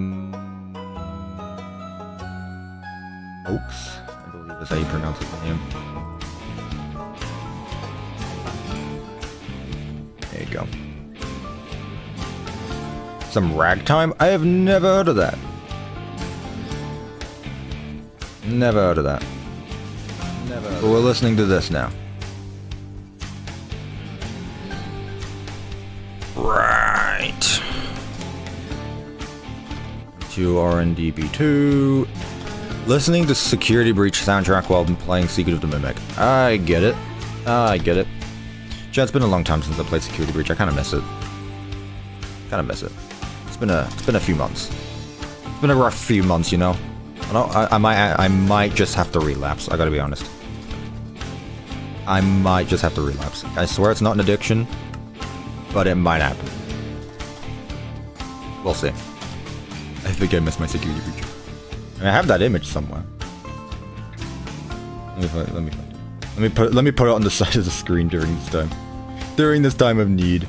Oaks? I believe that's how you pronounce his name. There you go. Some ragtime? I have never heard of that. Never heard of that. But we're listening to this now. Right. M2RND B2. Listening to Security Breach soundtrack while playing Secret of the Mimic. I get it. Chad, it's been a long time since I played Security Breach. I kind of miss it. It's been a few months. It's been a rough few months, you know. I might just have to relapse. I gotta be honest. I might just have to relapse. I swear it's not an addiction, but it might happen. We'll see. I think I missed my Security Breach. I have that image somewhere. Let me put it on the side of the screen during this time. During this time of need.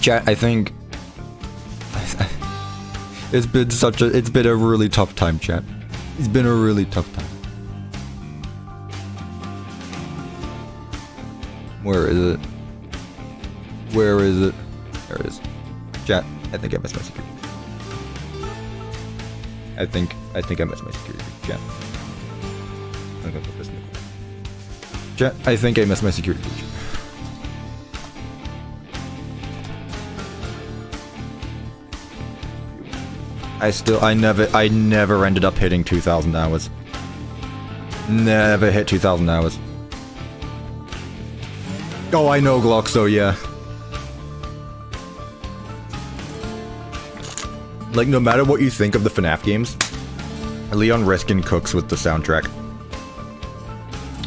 Chat, I think it's been a really tough time, chat. It's been a really tough time. Where is it? There it is. Chat, I think I missed my security. I think I missed my security. Chat. I'm gonna put this in the corner. Chat, I think I missed my security breach. I never ended up hitting 2,000 hours. Never hit 2,000 hours. Oh, I know, Glock, so yeah. Like, no matter what you think of the FNAF games, Leon Riskin cooks with the soundtrack.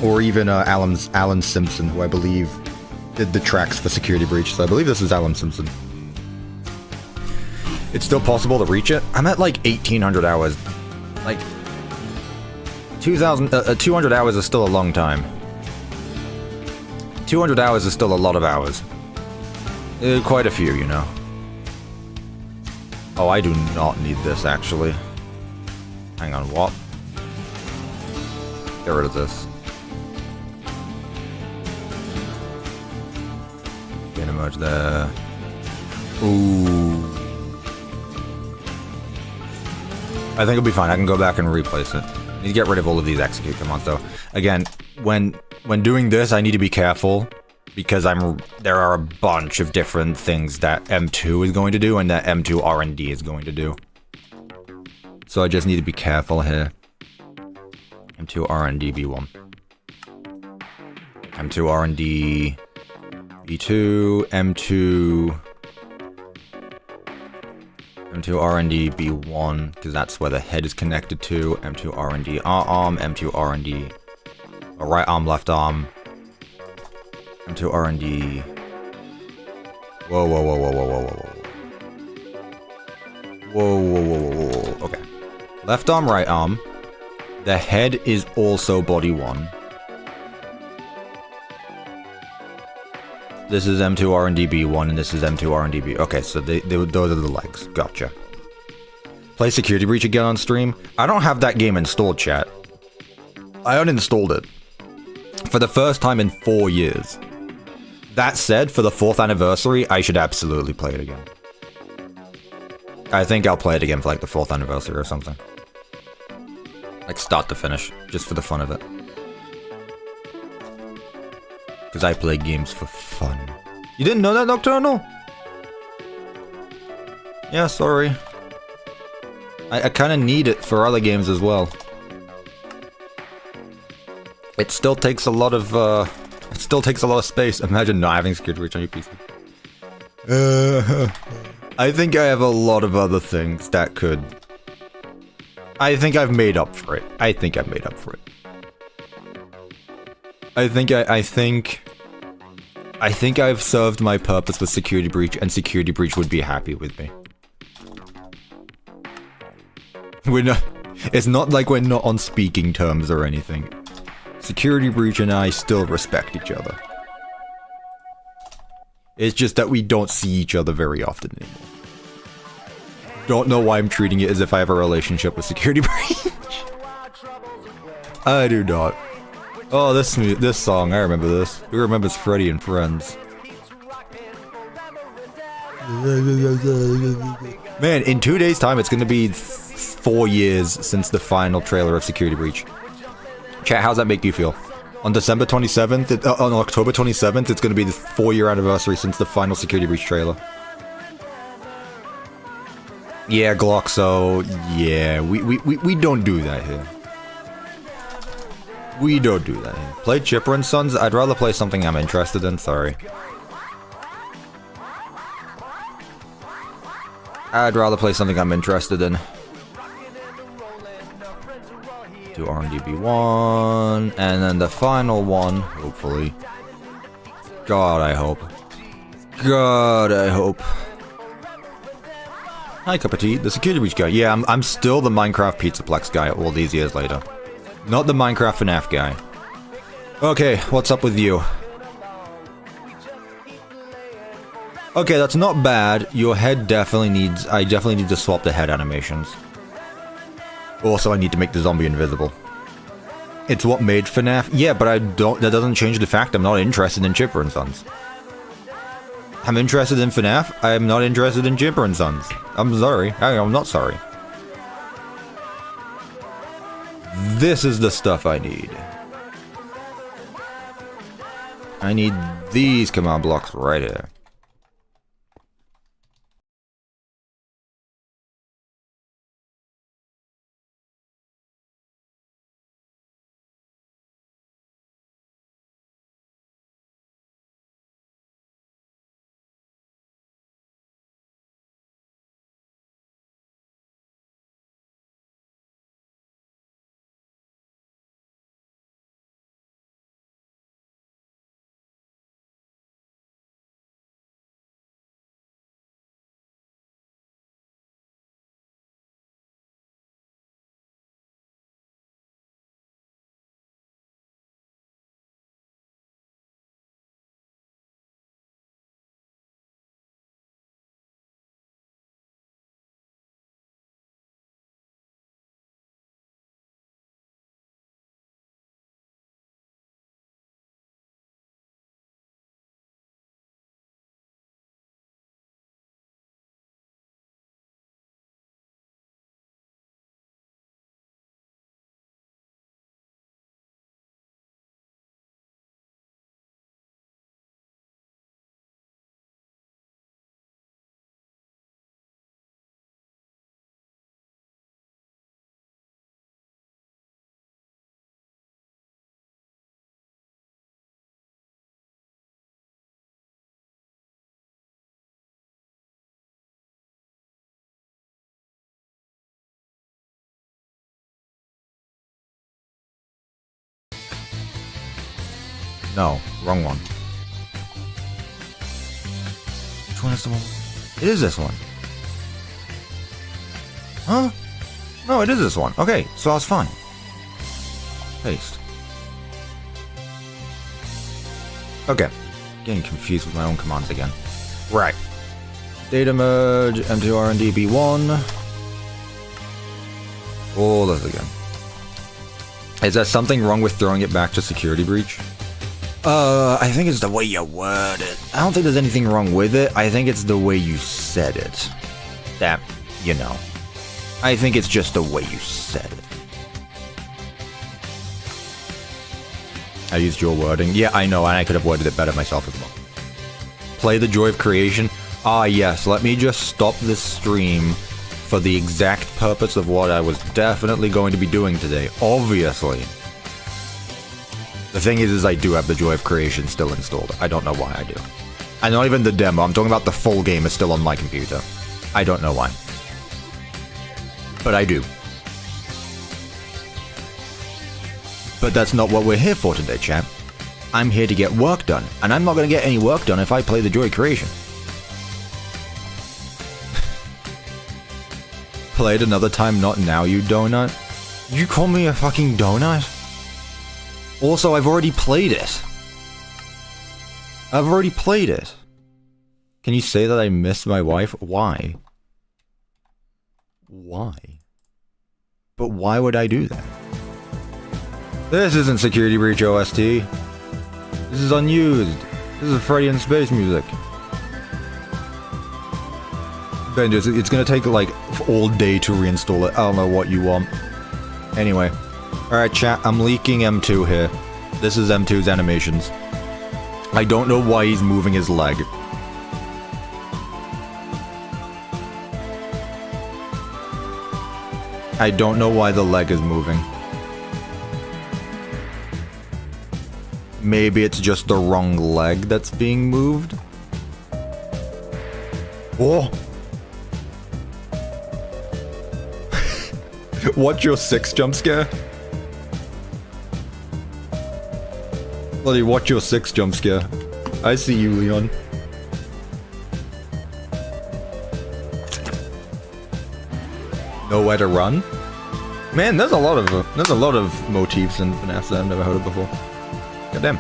Or even Alan Simpson, who I believe did the tracks for Security Breach. So I believe this is Alan Simpson. It's still possible to reach it. I'm at like 1,800 hours. Like 200 hours is still a long time. 200 hours is still a lot of hours. Quite a few, you know. Oh, I do not need this, actually. Hang on, what? Get rid of this. Get a merge there. Ooh. I think it'll be fine. I can go back and replace it. Need to get rid of all of these execute commands, though. Again, when doing this, I need to be careful because there are a bunch of different things that M2 is going to do and that M2RND is going to do. So I just need to be careful here. M2RND B1. M2RND B2, M2RND B1, because that's where the head is connected to. M2RND arm, M2RND right arm, left arm. M2RND. Whoa, whoa, whoa, whoa, whoa, whoa, whoa, whoa. Whoa, whoa, whoa, whoa, whoa. Okay. Left arm, right arm. The head is also body 1. This is M2RND B1 and this is M2RND B. Okay, so those are the legs. Gotcha. Play Security Breach again on stream. I don't have that game installed, chat. I uninstalled it. For the first time in 4 years. That said, for the 4th anniversary, I should absolutely play it again. I think I'll play it again for like the 4th anniversary or something. Like start to finish, just for the fun of it. Because I play games for fun. You didn't know that, Nocturnal? Yeah, sorry. I kind of need it for other games as well. It still takes a lot of, space. Imagine not having Security Breach on your PC. I think I have a lot of other things that could... I think I've made up for it. I think I've served my purpose with Security Breach, and Security Breach would be happy with me. It's not like we're not on speaking terms or anything. Security Breach and I still respect each other. It's just that we don't see each other very often anymore. Don't know why I'm treating it as if I have a relationship with Security Breach. I do not. Oh, this song, I remember this. Who remembers Freddy and Friends? Man, in 2 days' time, it's gonna be 4 years since the final trailer of Security Breach. Chat, how's that make you feel? On December 27th, on October 27th, it's gonna be the 4-year anniversary since the final Security Breach trailer. Yeah, Glock, so yeah, we don't do that here. We don't do that here. Play Chipper and Sons? I'd rather play something I'm interested in, sorry. I'd rather play something I'm interested in. Do RNDB1, and then the final one, hopefully. God, I hope. God, I hope. Hi, CuppaTeaExe, the Security Breach guy. Yeah, I'm still the Minecraft Pizzaplex guy all these years later. Not the Minecraft FNAF guy. Okay, what's up with you? Okay, that's not bad. Your head definitely needs... I definitely need to swap the head animations. Also, I need to make the zombie invisible. It's what made FNAF? Yeah, but I don't... That doesn't change the fact I'm not interested in Chipper and Sons. I'm interested in FNAF. I'm not interested in Chipper and Sons. I'm sorry. I'm not sorry. This is the stuff I need. I need these command blocks right here. No, wrong one. Which one is the one? It is this one. Huh? No, it is this one. Okay, so I was fine. Paste. Okay. Getting confused with my own commands again. Right. Data merge, M2RND B1. All this again. Is there something wrong with throwing it back to security breach? I think it's the way you word it. I don't think there's anything wrong with it. I think it's the way you said it. That, you know. I think it's just the way you said it. I used your wording. Yeah, I know, and I could have worded it better myself as well. Play the joy of creation. Ah, yes, let me just stop this stream for the exact purpose of what I was definitely going to be doing today. Obviously. The thing is I do have the joy of creation still installed. I don't know why I do. And not even the demo, I'm talking about the full game is still on my computer. I don't know why. But I do. But that's not what we're here for today, chat. I'm here to get work done, and I'm not going to get any work done if I play the joy of creation. Played another time, not now, you donut. You call me a fucking donut? Also, I've already played it. I've already played it. Can you say that I missed my wife? Why? Why? But why would I do that? This isn't Security Breach OST. This is unused. This is Freddy in Space music. Benjis, it's gonna take like all day to reinstall it. I don't know what you want. Anyway. Alright chat, I'm leaking M2 here. This is M2's animations. I don't know why he's moving his leg. I don't know why the leg is moving. Maybe it's just the wrong leg that's being moved? Oh! What's your 6 jump scare? Bloody, watch your 6 jump scare. I see you, Leon. Nowhere to run? Man, there's a lot of motifs in FNAF that I've never heard of before. Goddamn.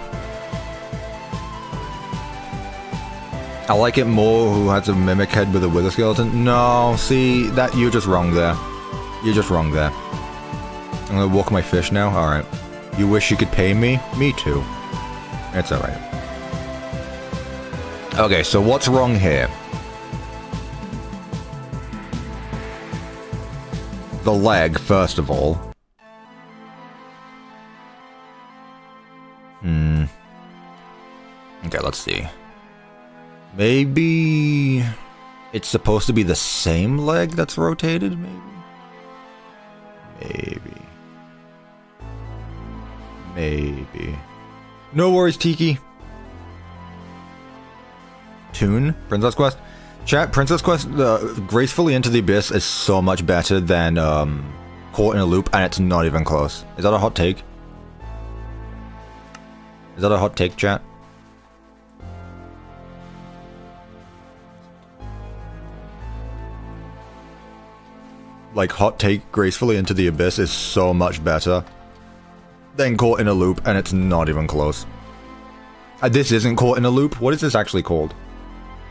I like it more who has a mimic head with a wither skeleton. No, see, that you're just wrong there. You're just wrong there. I'm gonna walk my fish now? Alright. You wish you could pay me? Me too. It's alright. Okay, so what's wrong here? The leg, first of all. Maybe it's supposed to be the same leg that's rotated, maybe. No worries, Tiki. Tune? Princess Quest? Chat, Princess Quest, Gracefully Into the Abyss is so much better than, Caught in a Loop, and it's not even close. Is that a hot take? Is that a hot take, chat? Like, hot take, Gracefully Into the Abyss is so much better than Caught in a Loop, and it's not even close. This isn't Caught in a Loop. What is this actually called?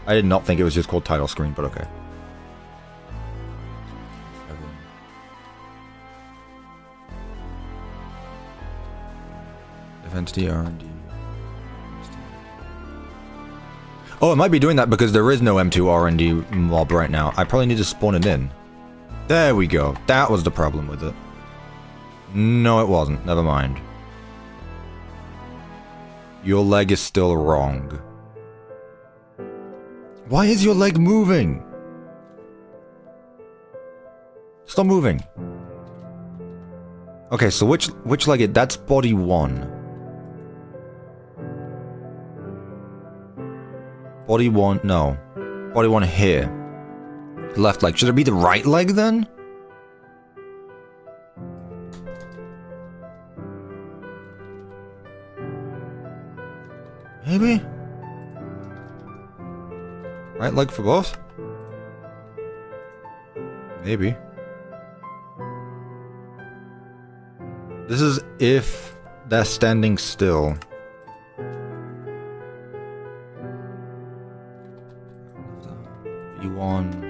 I did not think it was just called Title Screen, but okay. M2RND. Oh, it might be doing that because there is no M2RND mob right now. I probably need to spawn it in. There we go. That was the problem with it. No, it wasn't. Never mind. Your leg is still wrong. Why is your leg moving? Stop moving. Okay, so which leg? That's body 1. Body 1, no. Body 1 here. Left leg. Should it be the right leg then? Maybe? Right leg for both? Maybe. This is if they're standing still. B1.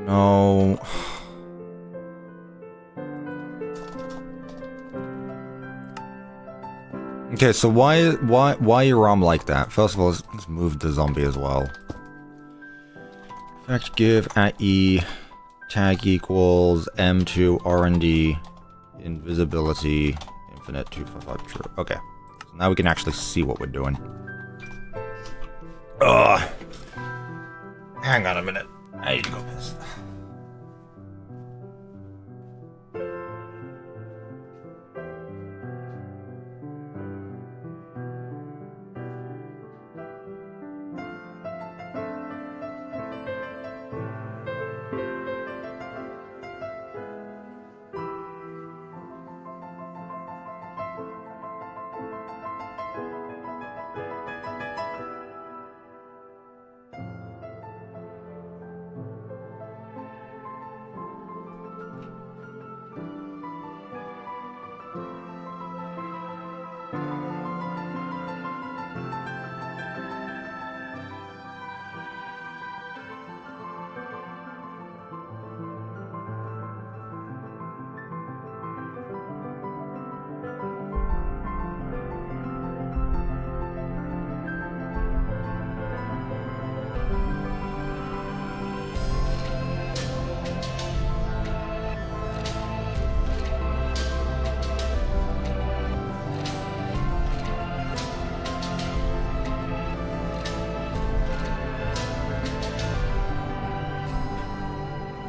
No. Okay, so why your arm like that? First of all, let's move the zombie as well. Fact give at E tag equals M2RND invisibility infinite 255 true. Okay, so now we can actually see what we're doing. Ugh. Hang on a minute. I need to go piss.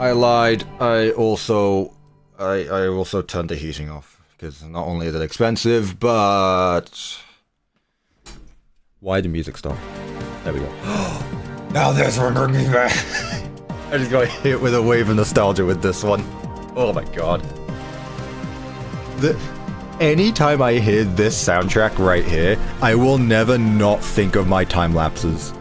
I lied. I also turned the heating off because not only is it expensive, but why the music stop? There we go. Now this one brings me back. I just got hit with a wave of nostalgia with this one. Oh my god. Anytime I hear this soundtrack right here, I will never not think of my time lapses.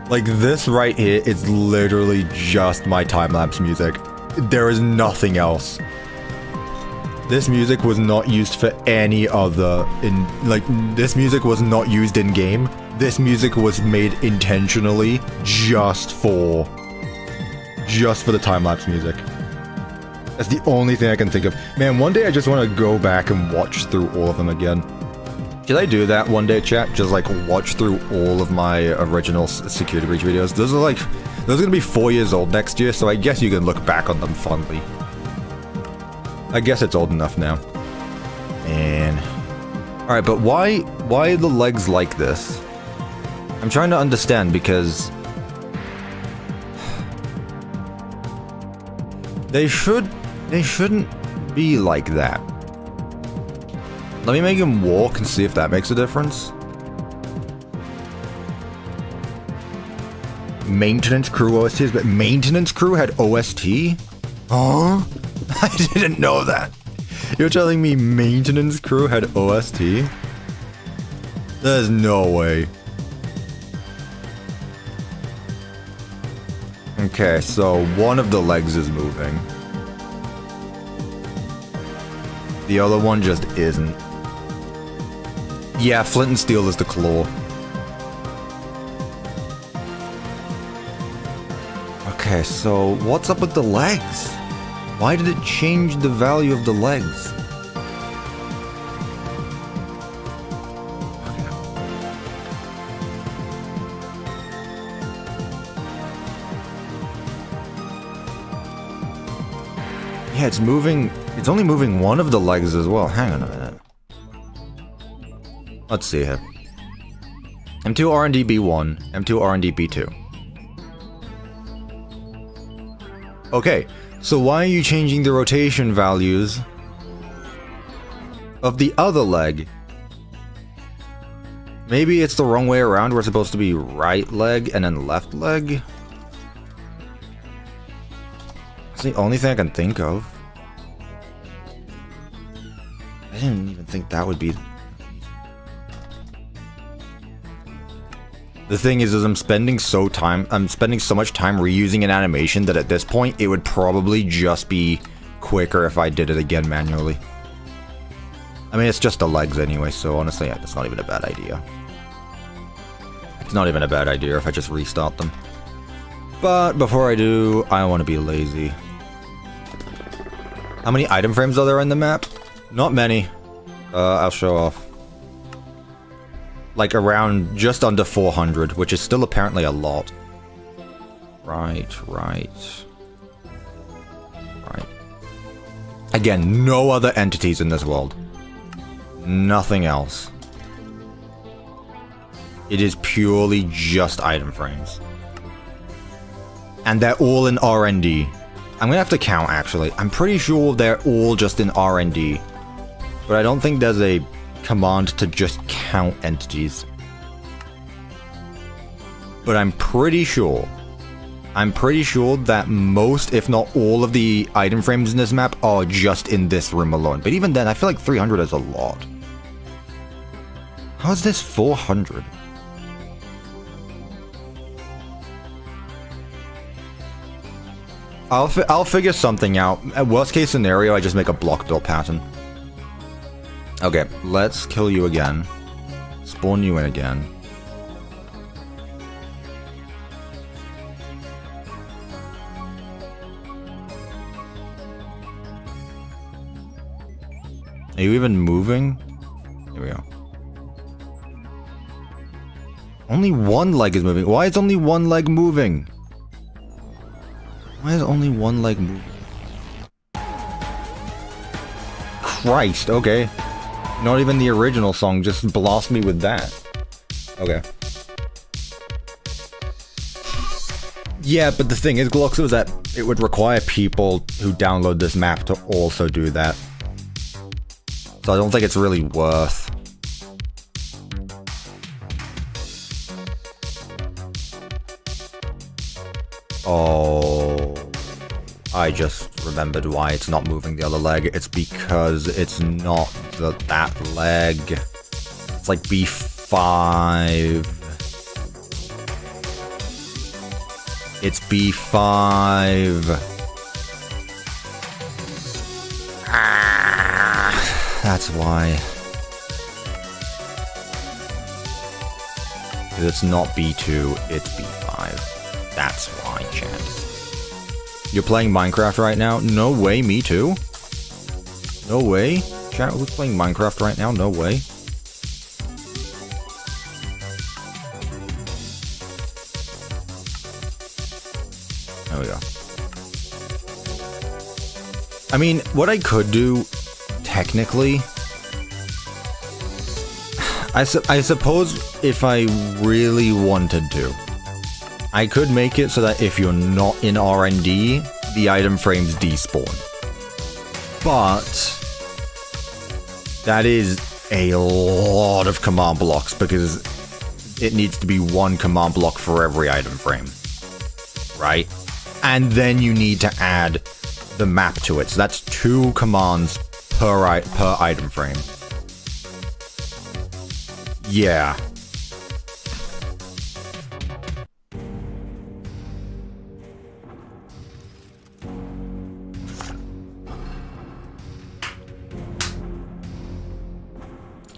Like, this right here is literally just my time-lapse music. There is nothing else. This music was not used for any other this music was not used in-game. This music was made intentionally just for the time-lapse music. That's the only thing I can think of. Man, one day I just want to go back and watch through all of them again. Should I do that one day, chat? Just like watch through all of my original security breach videos. Those are gonna be 4 years old next year, so I guess you can look back on them fondly. I guess it's old enough now. Man. Alright, but why are the legs like this? I'm trying to understand because they shouldn't be like that. Let me make him walk and see if that makes a difference. Maintenance crew OSTs, but maintenance crew had OST? Huh? I didn't know that. You're telling me maintenance crew had OST? There's no way. Okay, so one of the legs is moving. The other one just isn't. Yeah, flint and steel is the claw. Okay, so what's up with the legs? Why did it change the value of the legs? Yeah, it's moving. It's only moving one of the legs as well. Hang on a minute. Let's see here. M2RND B1, M2RND B2. Okay, so why are you changing the rotation values of the other leg? Maybe it's the wrong way around. We're supposed to be right leg and then left leg. It's the only thing I can think of. I didn't even think that would be... The thing is I'm spending so much time reusing an animation that at this point it would probably just be quicker if I did it again manually. I mean, it's just the legs anyway, so honestly, it's not even a bad idea. It's not even a bad idea if I just restart them. But before I do, I want to be lazy. How many item frames are there in the map? Not many. I'll show off. Like around just under 400, which is still apparently a lot. Right. Again, no other entities in this world. Nothing else. It is purely just item frames. And they're all in R&D. I'm gonna have to count, actually. I'm pretty sure they're all just in R&D. But I don't think there's a command to just count entities. But I'm pretty sure that most, if not all, of the item frames in this map are just in this room alone. But even then, I feel like 300 is a lot. How is this 400? I'll figure something out. At worst case scenario, I just make a block build pattern. Okay, let's kill you again. Spawn you in again. Are you even moving? Here we go. Only one leg is moving. Why is only one leg moving? Why is only one leg moving? Christ, okay. Not even the original song, just blast me with that. Okay. Yeah, but the thing is, Glux, was that it would require people who download this map to also do that. So I don't think it's really worth. Oh, I just remembered why it's not moving the other leg. It's because it's not that leg. It's like B5. It's B5. That's why. Because it's not B2, it's B5. That's why, chat. You're playing Minecraft right now? No way, me too. No way. Chat, who's playing Minecraft right now? No way. There we go. I mean, what I could do, technically, I suppose if I really wanted to, I could make it so that if you're not in RND, the item frames despawn. But that is a lot of command blocks because it needs to be one command block for every item frame, right? And then you need to add the map to it. So that's 2 commands per item frame. Yeah.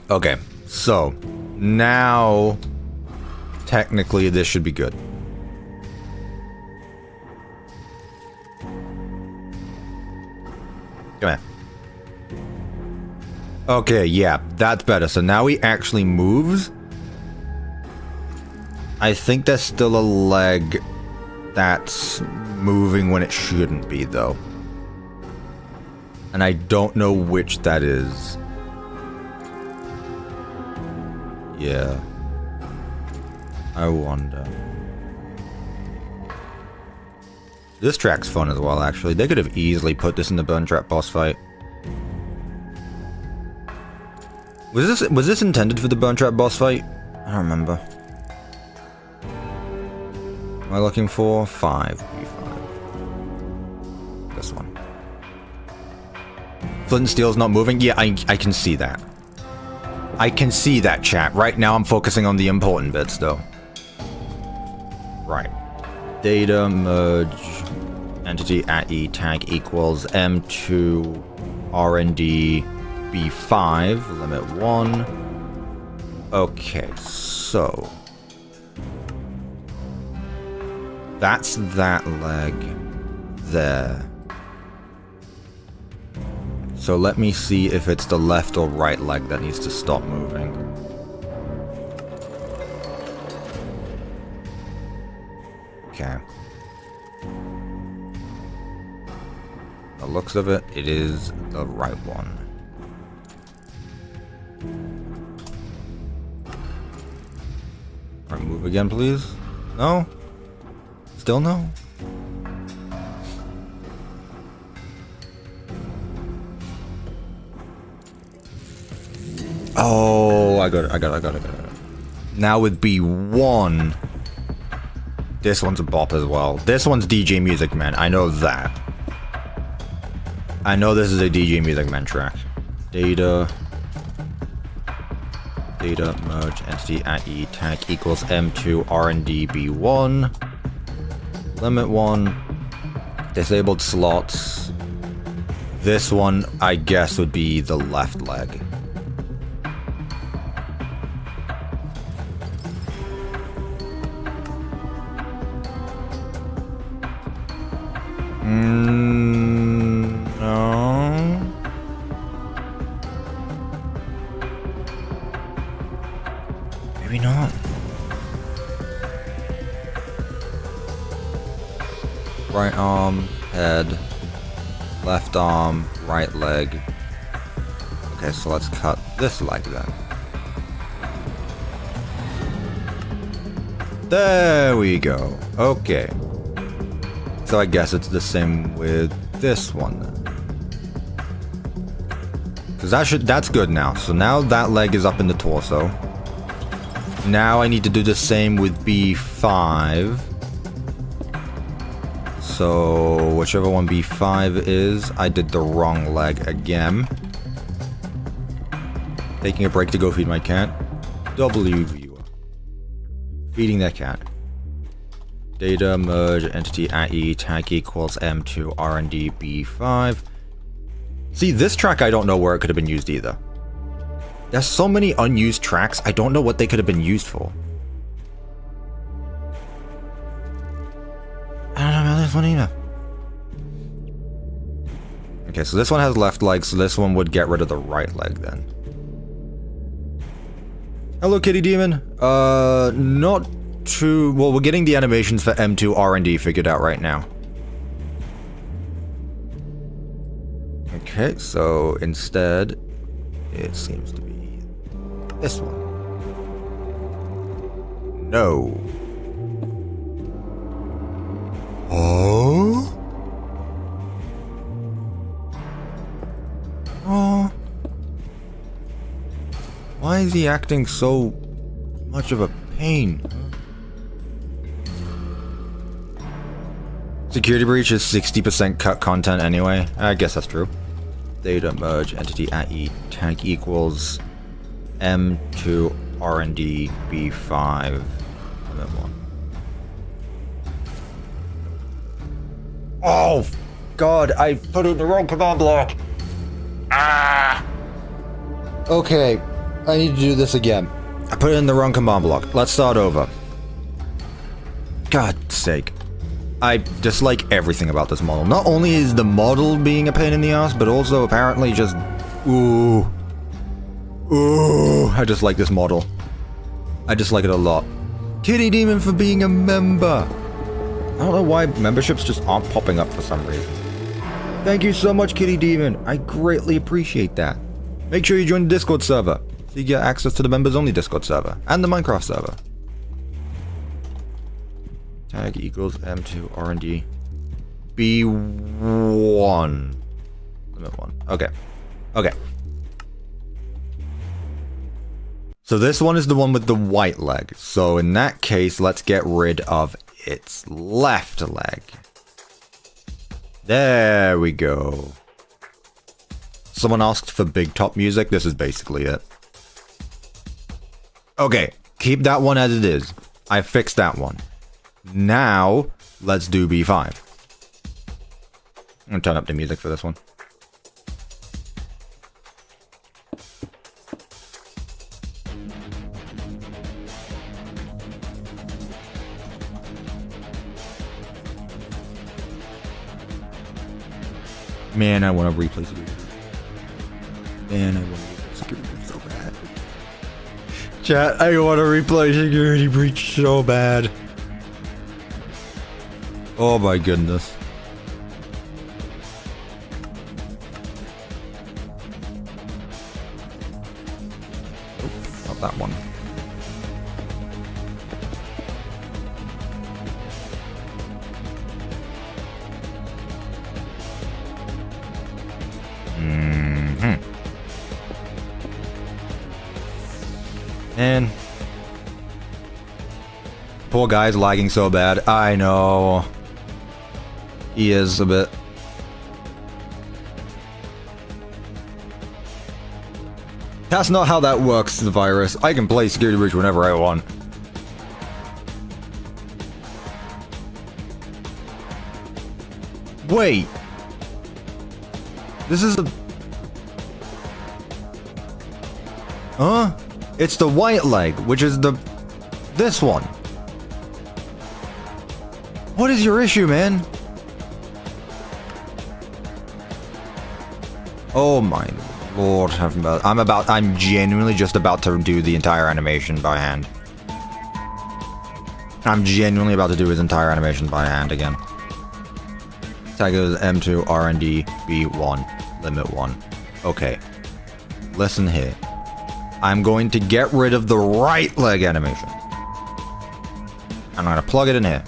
Okay, so now technically this should be good. Come here. Okay, yeah, that's better. So now he actually moves. I think there's still a leg that's moving when it shouldn't be, though. And I don't know which that is. Yeah. I wonder. This track's fun as well, actually. They could have easily put this in the Burn Trap boss fight. Was this intended for the Burn Trap boss fight? I don't remember. Am I looking for 5B5? This one. Flint and Steel's not moving? Yeah, I can see that. I can see that, chat. Right now I'm focusing on the important bits, though. Right. Data merge entity at E tag equals M2RND B5 limit 1. Okay, so that's that leg there. So let me see if it's the left or right leg that needs to stop moving. Okay. The looks of it, it is the right one. Alright, move again, please. No? Still no? Oh, I got it. Now with B1, this one's a bop as well. This one's DJ Music Man, I know that. I know this is a DJ Music Man track. Data merge entity at E tag equals M2RND B1. Limit 1. Disabled slots. This one, I guess, would be the left leg. No. Maybe not. Right arm, head, left arm, right leg. Okay, so let's cut this leg then. There we go. Okay. So I guess it's the same with this one then. Cause that's good now. So now that leg is up in the torso. Now I need to do the same with B5. So whichever one B5 is, I did the wrong leg again. Taking a break to go feed my cat. W viewer. Feeding that cat. Data merge entity at E tag equals M2RND B5. See, this track I don't know where it could have been used either. There's so many unused tracks, I don't know what they could have been used for. I don't know about this one either. Okay, so this one has left leg, so this one would get rid of the right leg then. Hello, Kitty Demon. Not too... Well, we're getting the animations for M2RND figured out right now. Okay, so instead, it seems to be this one. No. Oh? Oh. Why is he acting so much of a pain? Security breach is 60% cut content anyway. I guess that's true. Data merge entity at e tag equals M2RND B5 limit 1. Oh God! I put it in the wrong command block. Ah. Okay, I need to do this again. I put it in the wrong command block. Let's start over. God's sake. I dislike everything about this model. Not only is the model being a pain in the ass, but also apparently just... Ooh. Ooh. I just like this model. I dislike it a lot. Kitty Demon for being a member. I don't know why memberships just aren't popping up for some reason. Thank you so much, Kitty Demon. I greatly appreciate that. Make sure you join the Discord server, so you get access to the members-only Discord server, and the Minecraft server. Tag equals M2RND B1. Limit 1. Okay. Okay. So this one is the one with the white leg. So in that case, let's get rid of its left leg. There we go. Someone asked for big top music. This is basically it. Okay, keep that one as it is. I fixed that one. Now, let's do B5. I'm gonna turn up the music for this one. Man, I want to replay security. Man, I want to replay security breach so bad. Chat, I want to replay security breach so bad. Oh my goodness. Oh, not that one. And poor guy's lagging so bad. I know. He is a bit. That's not how that works, the virus. I can play Security Breach whenever I want. Wait. This is a... Huh? It's the white leg, which is the... This one. What is your issue, man? Oh my lord, I'm genuinely just about to do the entire animation by hand. I'm genuinely about to do his entire animation by hand again. Tag is M2RND B1 limit 1. Okay. Listen here. I'm going to get rid of the right leg animation. I'm gonna plug it in here.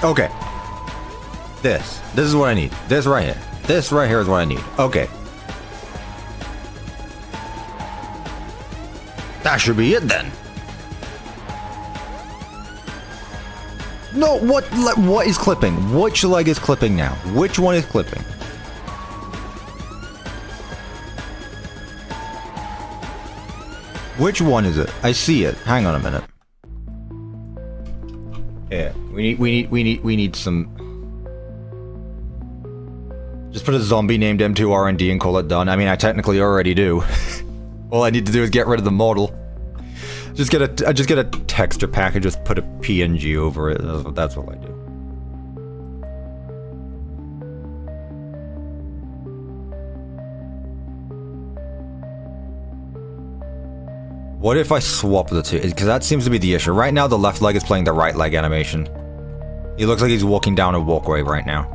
Okay. This is what I need. This right here. This right here is what I need. Okay. That should be it then. No, what is clipping? Which leg is clipping now? Which one is clipping? Which one is it? I see it. Hang on a minute. Yeah, we need some. Just put a zombie named M2RND and call it done. I mean, I technically already do. All I need to do is get rid of the model. Just get a texture pack and just put a PNG over it. That's what I do. What if I swap the two? Because that seems to be the issue. Right now, the left leg is playing the right leg animation. He looks like he's walking down a walkway right now.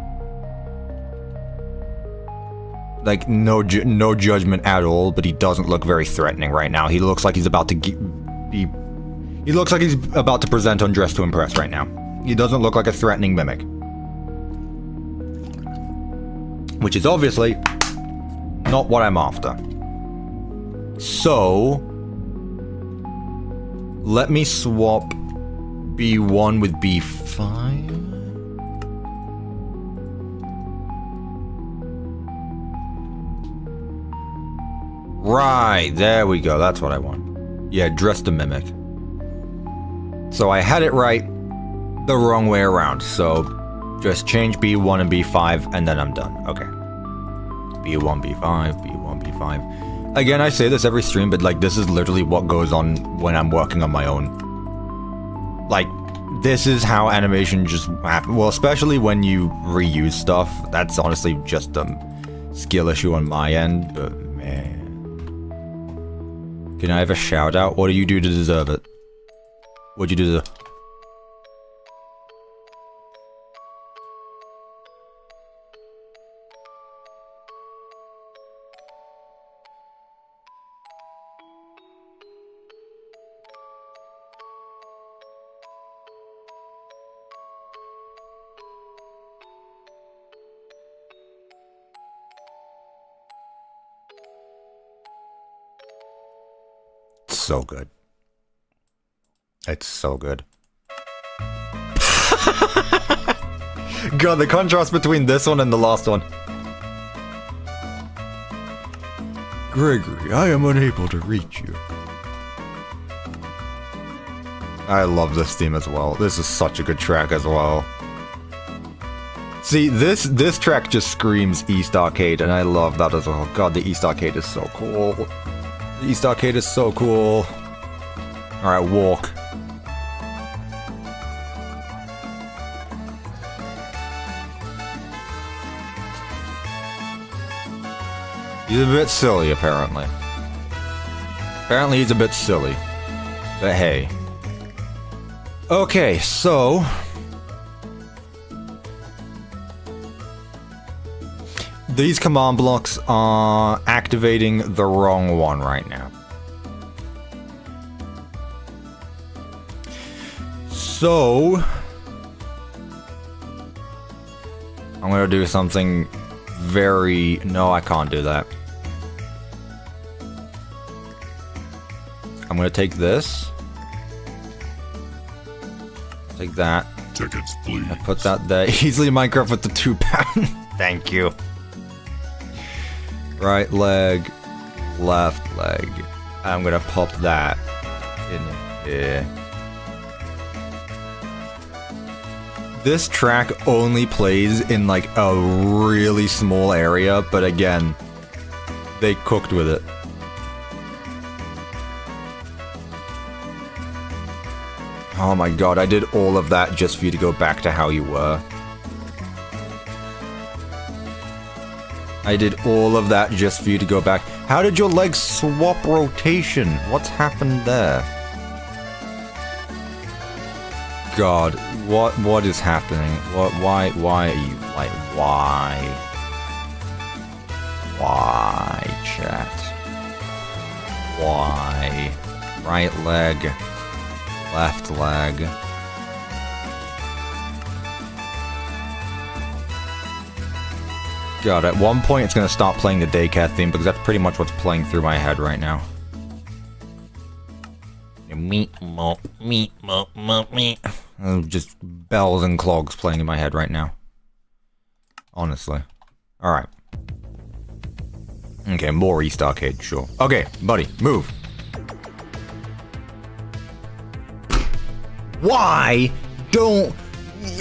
Like, no judgment at all, but he doesn't look very threatening right now. He looks like he's about to be... He looks like he's about to present Undressed to Impress right now. He doesn't look like a threatening mimic. Which is obviously not what I'm after. So... let me swap B1 with B5. Right, there we go. That's what I want. Yeah, dress to mimic. So I had it right the wrong way around. So just change B1 and B5 and then I'm done. Okay. B1, B5, B1, B5. Again, I say this every stream, but like this is literally what goes on when I'm working on my own. Like, this is how animation just happens. Well, especially when you reuse stuff. That's honestly just a skill issue on my end, but man. Can I have a shout out? What do you do to deserve it? What'd you do to... So good. It's so good. God, the contrast between this one and the last one. Gregory, I am unable to reach you. I love this theme as well. This is such a good track as well. See, this track just screams East Arcade, and I love that as well. God, the East Arcade is so cool. The East Arcade is so cool. Alright, walk. He's a bit silly, apparently. Apparently he's a bit silly. But hey. Okay, so... these command blocks are activating the wrong one right now. So... I'm gonna do something very... no, I can't do that. I'm gonna take this. Take that. Tickets, please. I put that there. Easily Minecraft with the £2. Thank you. Right leg, left leg. I'm gonna pop that in here. This track only plays in like a really small area, but again, they cooked with it. Oh my god, I did all of that just for you to go back to how you were. I did all of that just for you to go back. How did your legs swap rotation? What's happened there? God, what is happening? Why are you, like, why? Why, chat? Why? Right leg, left leg. God, at one point it's gonna stop playing the daycare theme because that's pretty much what's playing through my head right now. Just bells and clogs playing in my head right now. Honestly. Alright. Okay, more East Arcade, sure. Okay, buddy, move. Why don't...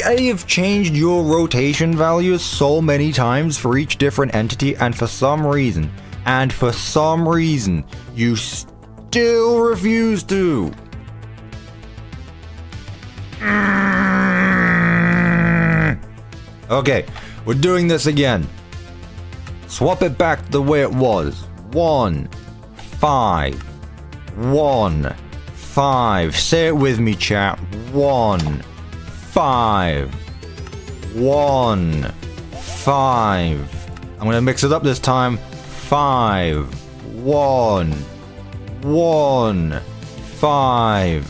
I have changed your rotation values so many times for each different entity, and for some reason, you still refuse to. Okay, we're doing this again. Swap it back the way it was. 1, 5, 1, 5. Say it with me, chat. 1, 5, 1, 5. I'm gonna mix it up this time. 5, 1, 1, 5,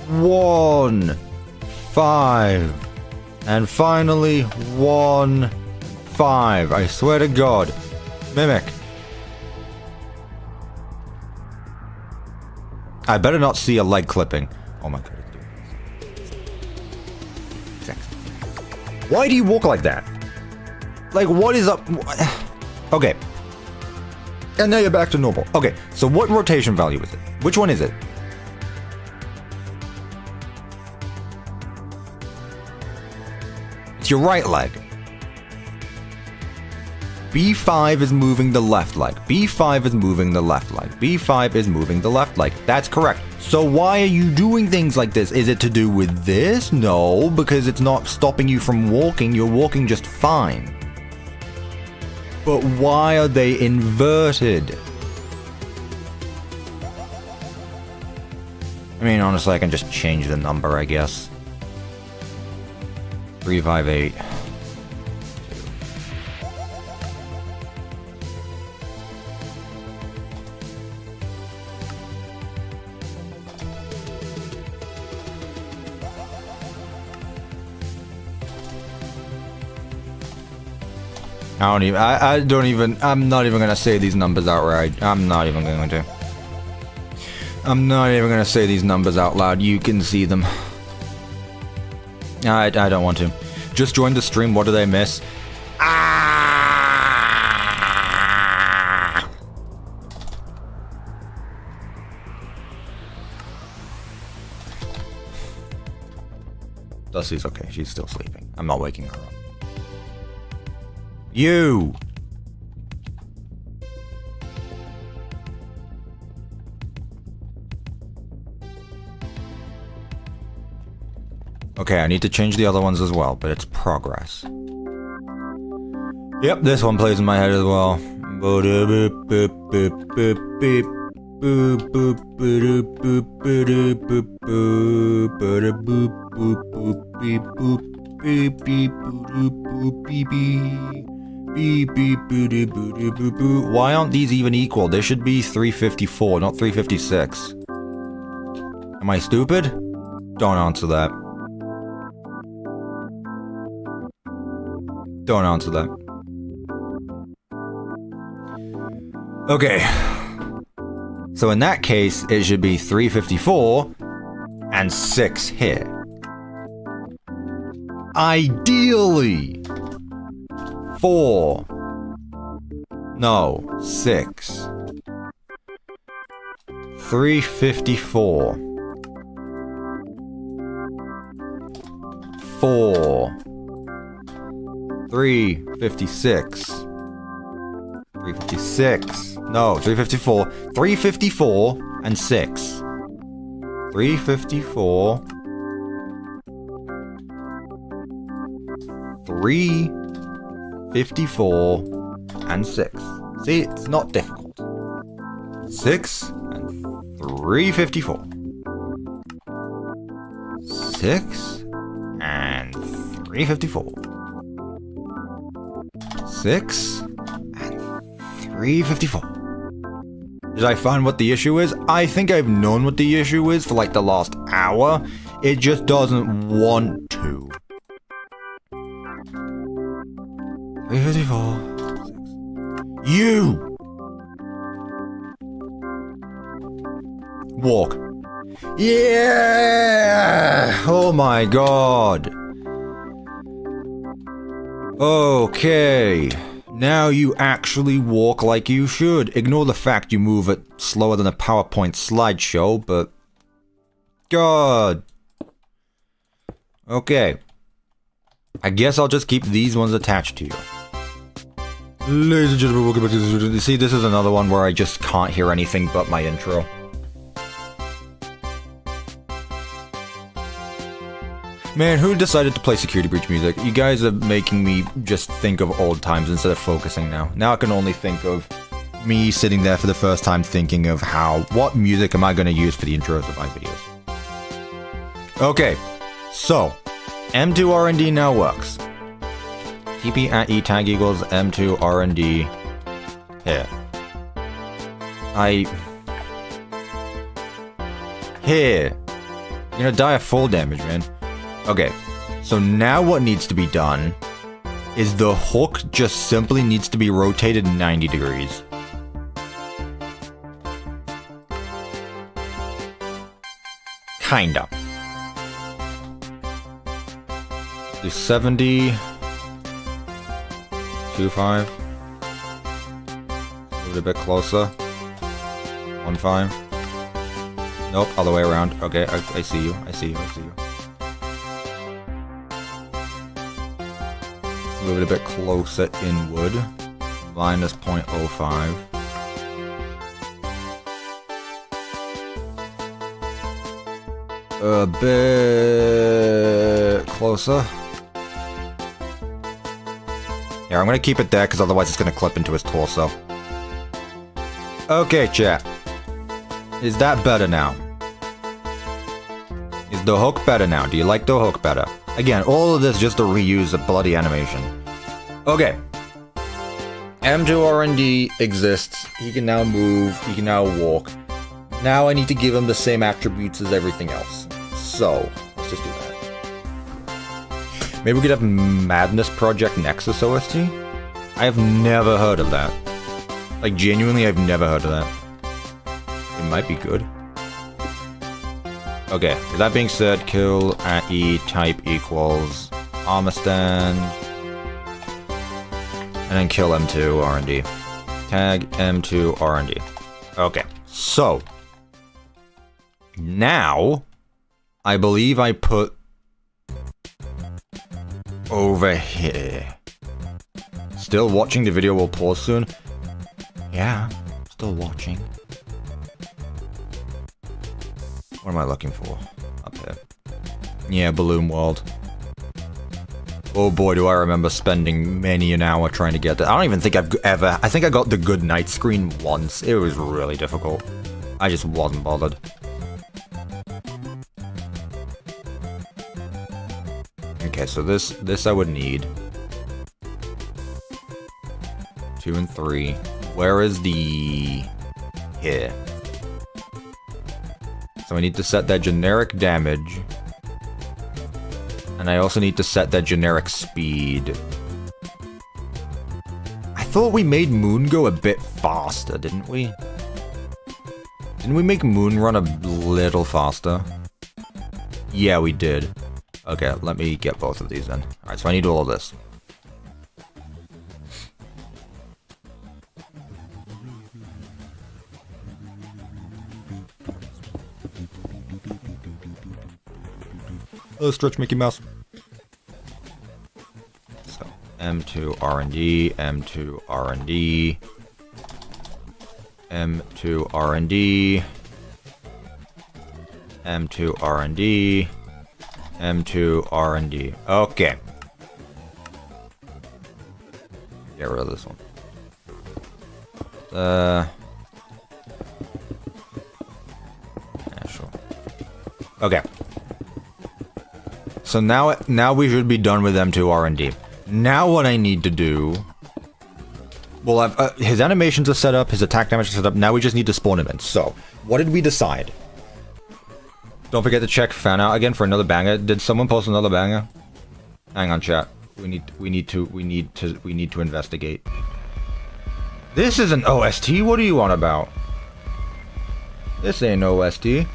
1, 5, and finally 1, 5. I swear to God. Mimic. I better not see a leg clipping. Oh my God. Why do you walk like that? Like, what is up? Okay. And now you're back to normal. Okay, so what rotation value is it? Which one is it? It's your right leg. B5 is moving the left leg. B5 is moving the left leg. B5 is moving the left leg. That's correct. So why are you doing things like this? Is it to do with this? No, because it's not stopping you from walking. You're walking just fine. But why are they inverted? I mean, honestly, I can just change the number, I guess. 358. I'm not even gonna say these numbers outright. I'm not even going to. I'm not even gonna say these numbers out loud. You can see them. I don't want to. Just joined the stream. What did I miss? Ah! Dusty's okay. She's still sleeping. I'm not waking her up. You! Okay, I need to change the other ones as well, but it's progress. Yep, this one plays in my head as well. Why aren't these even equal? They should be 354, not 356. Am I stupid? Don't answer that. Don't answer that. Okay. So in that case, it should be 354 and 6 here. Ideally. 4. No, 6. 354. 4. 356. 356. No, 354. 354 and 6. 354. 354 and 6. See, it's not difficult. 6 and 354. 6 and 354. 6 and 354. Did I find what the issue is? I think I've known what the issue is for like the last hour. It just doesn't want to. 354. 6. You! Walk. Yeah! Oh my god. Okay. Now you actually walk like you should. Ignore the fact you move it slower than a PowerPoint slideshow, but... God. Okay. I guess I'll just keep these ones attached to you. Ladies and gentlemen, welcome back to this video. See, this is another one where I just can't hear anything but my intro. Man, who decided to play Security Breach music? You guys are making me just think of old times instead of focusing now. Now I can only think of me sitting there for the first time thinking of what music am I going to use for the intros of my videos. Okay, so, M2RND now works. TP at E tag equals M2RND. Here. Here. You're gonna die of full damage, man. Okay. So now what needs to be done is the hook just simply needs to be rotated 90 degrees. Kinda. Do 70. 2.5. Move it a bit closer. 1.5. Nope, other way around. Okay, I see you. I see you. I see you. Move it a bit closer inward. Minus 0.05. A bit closer. Yeah, I'm gonna keep it there because otherwise it's gonna clip into his torso. Okay, chat. Is that better now? Is the hook better now? Do you like the hook better? Again, all of this just to reuse a bloody animation. Okay. M2RND exists. He can now move. He can now walk. Now I need to give him the same attributes as everything else. So, let's just do that. Maybe we could have Madness Project Nexus OST? I have never heard of that. Like, genuinely, I've never heard of that. It might be good. Okay, with that being said, kill at E type equals armor stand. And then kill M2RND. Tag M2RND. Okay, so. Now, I believe I put over here. Still watching? The video will pause soon. Yeah, still watching. What am I looking for? Up here. Yeah, Balloon World. Oh boy, do I remember spending many an hour trying to get that. I don't even think I've ever... I think I got the good night screen once. It was really difficult. I just wasn't bothered. Okay, so this I would need. 2 and 3. Where is the... Here. So I need to set that generic damage. And I also need to set that generic speed. I thought we made Moon go a bit faster, didn't we? Didn't we make Moon run a little faster? Yeah, we did. Okay, let me get both of these then. Alright, so I need all of this. Oh, stretch Mickey Mouse. So, M2RND, M2RND, M2RND, M2RND, M2RND. Okay. Get rid of this one. Yeah, sure. Okay. So now we should be done with M2RND. Now what I need to do... Well, I've, his animations are set up, his attack damage is set up, now we just need to spawn him in. So, what did we decide? Don't forget to check fan out again for another banger. Did someone post another banger? Hang on, chat. We need to investigate. This is an OST? What are you on about? This ain't OST.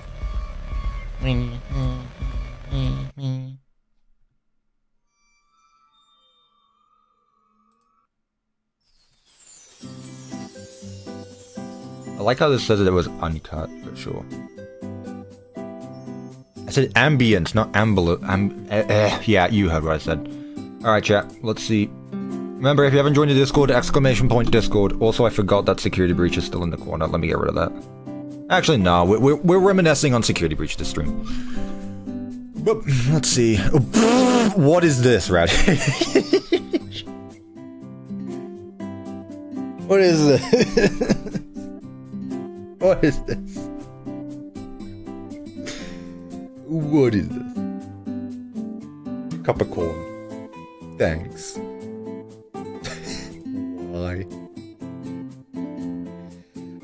I like how this says that it was uncut, but sure. I said ambient, not ambulance. Yeah, you heard what I said. Alright, chat, let's see. Remember, if you haven't joined the Discord, !Discord. Also, I forgot that security breach is still in the corner. Let me get rid of that. Actually, no, we're reminiscing on security breach this stream. But, let's see. What is this, Radish? What is this? What is this? What is this? Cup of corn. Thanks. Why?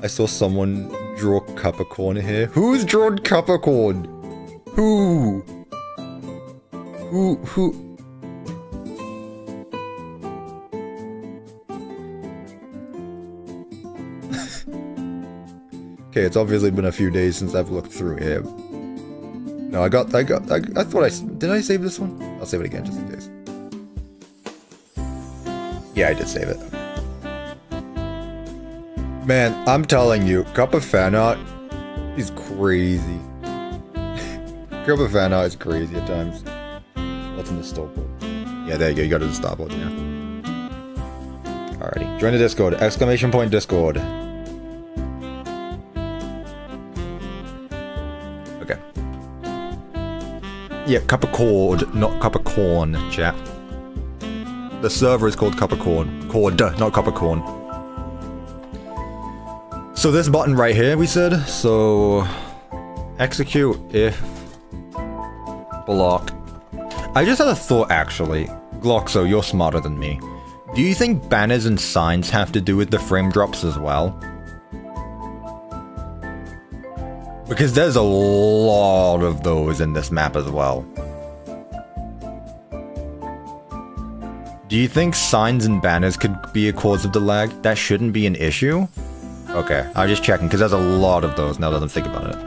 I saw someone draw cup of corn here. Who's drawn cup of corn? Who? Okay, it's obviously been a few days since I've looked through here. No, I thought did I save this one? I'll save it again just in case. Yeah, I did save it. Man, I'm telling you, Cup of fan art is crazy. Cup of fan art is crazy at times. What's in the starboard? Yeah, there you go. You go to the starboard, yeah. Alrighty. Join the Discord. Exclamation point Discord. Okay. Yeah, cup of cord, not cup of corn, chat. The server is called cup of corn. Cord, not cup of corn. So this button right here, we said. So execute if block. I just had a thought actually. Gloxo, you're smarter than me. Do you think banners and signs have to do with the frame drops as well? Because there's a lot of those in this map as well. Do you think signs and banners could be a cause of the lag? That shouldn't be an issue? Okay, I was just checking, because there's a lot of those now that I'm thinking about it.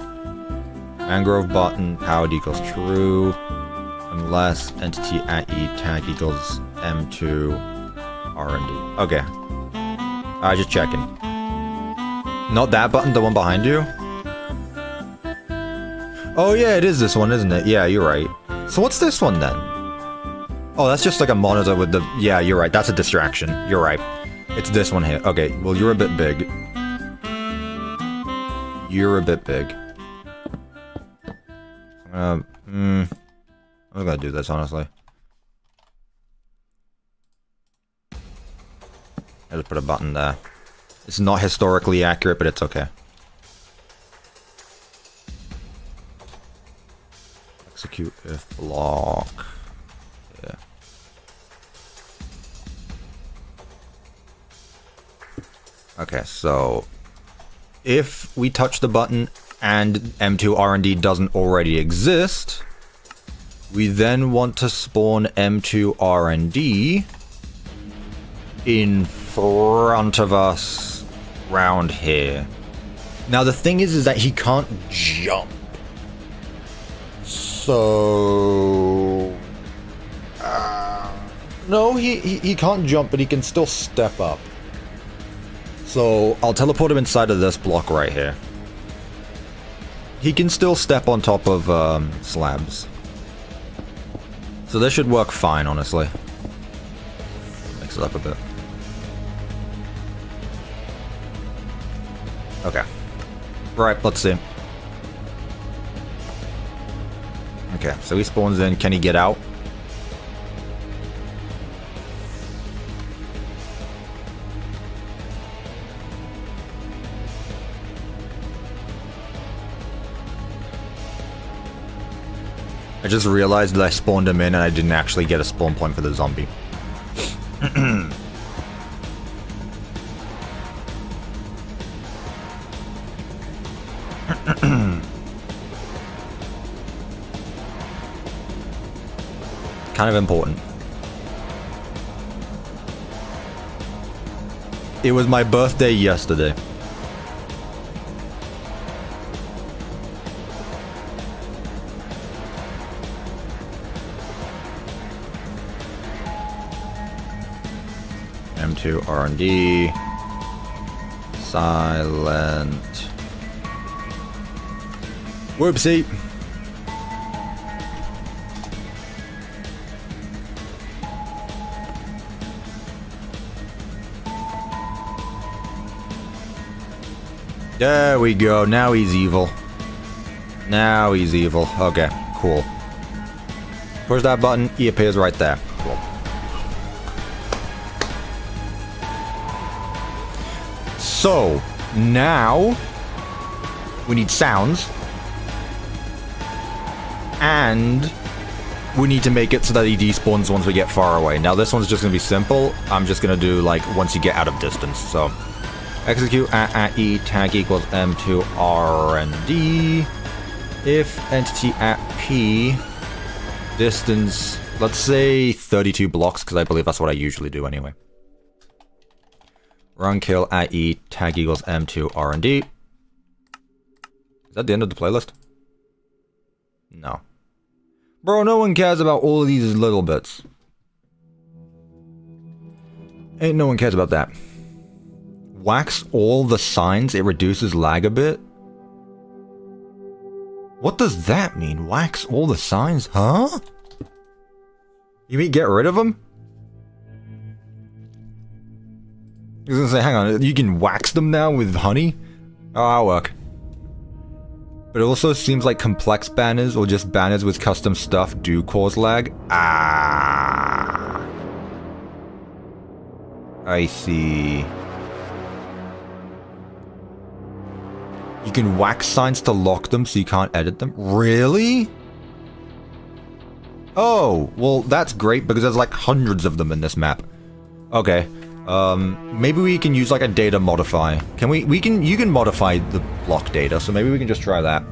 Mangrove button, powered equals true, unless entity at e tag equals M2RND. Okay. I was just checking. Not that button, the one behind you? Oh yeah, it is this one, isn't it? Yeah, you're right. So what's this one then? Oh, that's just like a monitor with the... Yeah, you're right, that's a distraction. You're right. It's this one here. Okay, well you're a bit big. You're a bit big. I'm gonna do this, honestly. I just put a button there. It's not historically accurate, but it's okay. Execute if block. Yeah. Okay, so if we touch the button and M2RND doesn't already exist, we then want to spawn M2RND in front of us round here. Now the thing is that he can't jump. So... no, he can't jump, but he can still step up. So I'll teleport him inside of this block right here. He can still step on top of slabs. So this should work fine, honestly. Mix it up a bit. Okay. Right, let's see. Okay, so he spawns in. Can he get out? I just realized that I spawned him in and I didn't actually get a spawn point for the zombie. Kind of important. It was my birthday yesterday. M2RND. Silent. Whoopsie. There we go. Now he's evil. Now he's evil. Okay, cool. Push that button. He appears right there. Cool. So, now we need sounds. And we need to make it so that he despawns once we get far away. Now this one's just going to be simple. I'm just going to do like once you get out of distance. So execute at E tag equals M2RND. If entity at P distance, let's say 32 blocks, because I believe that's what I usually do anyway. Run kill at E tag equals M2RND. Is that the end of the playlist? No. Bro, no one cares about all of these little bits. Ain't no one cares about that. Wax all the signs, it reduces lag a bit. What does that mean? Wax all the signs? Huh? You mean get rid of them? I was gonna say, hang on, you can wax them now with honey? Oh, that'll work. But it also seems like complex banners or just banners with custom stuff do cause lag. Ah. I see. You can wax signs to lock them so you can't edit them? Really? Oh, well that's great because there's like hundreds of them in this map. Okay. Maybe we can use like a data modify. Can you can modify the block data, so maybe we can just try that.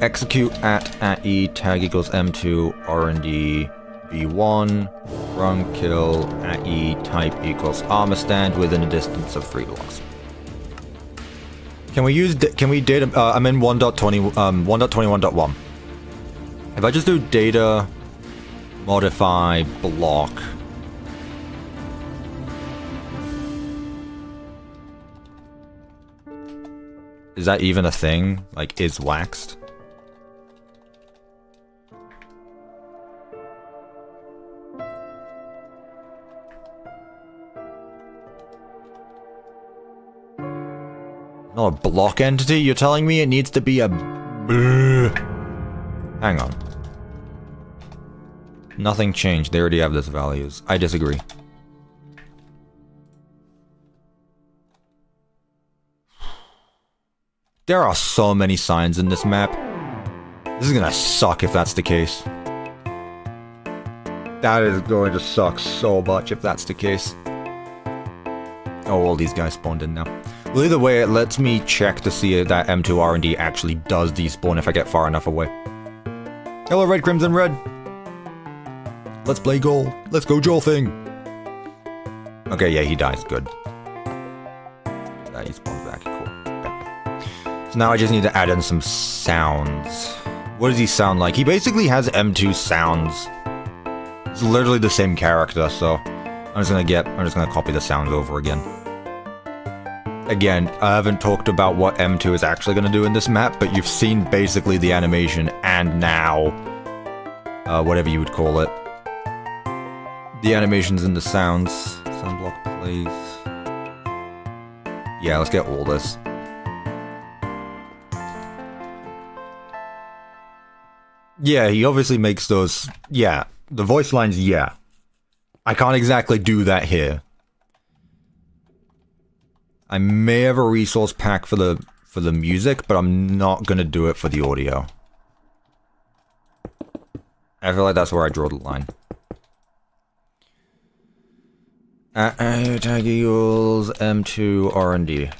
Execute at E tag equals M2RND B1 run kill at E type equals armor stand within a distance of 3 blocks. Can we data I'm in 1.21.1. If I just do data modify block, is that even a thing? Like, is waxed? Not a block entity? You're telling me it needs to be a... Hang on. Nothing changed. They already have those values. I disagree. There are so many signs in this map. This is gonna suck if that's the case. That is going to suck so much if that's the case. Oh, all these guys spawned in now. Well, either way, it lets me check to see that M2RND actually does despawn if I get far enough away. Hello, Red, Crimson, Red! Let's play goal. Let's go Joel thing! Okay, yeah, he dies. Good. He spawns back. Cool. Okay. So now I just need to add in some sounds. What does he sound like? He basically has M2 sounds. It's literally the same character, so I'm just gonna copy the sounds over again. Again, I haven't talked about what M2 is actually gonna do in this map, but you've seen basically the animation and now, whatever you would call it. The animations and the sounds. Sound block plays. Yeah, let's get all this. Yeah, he obviously makes those. Yeah, the voice lines, yeah. I can't exactly do that here. I may have a resource pack for the music, but I'm not gonna do it for the audio. I feel like that's where I draw the line. Tag equals M2RND.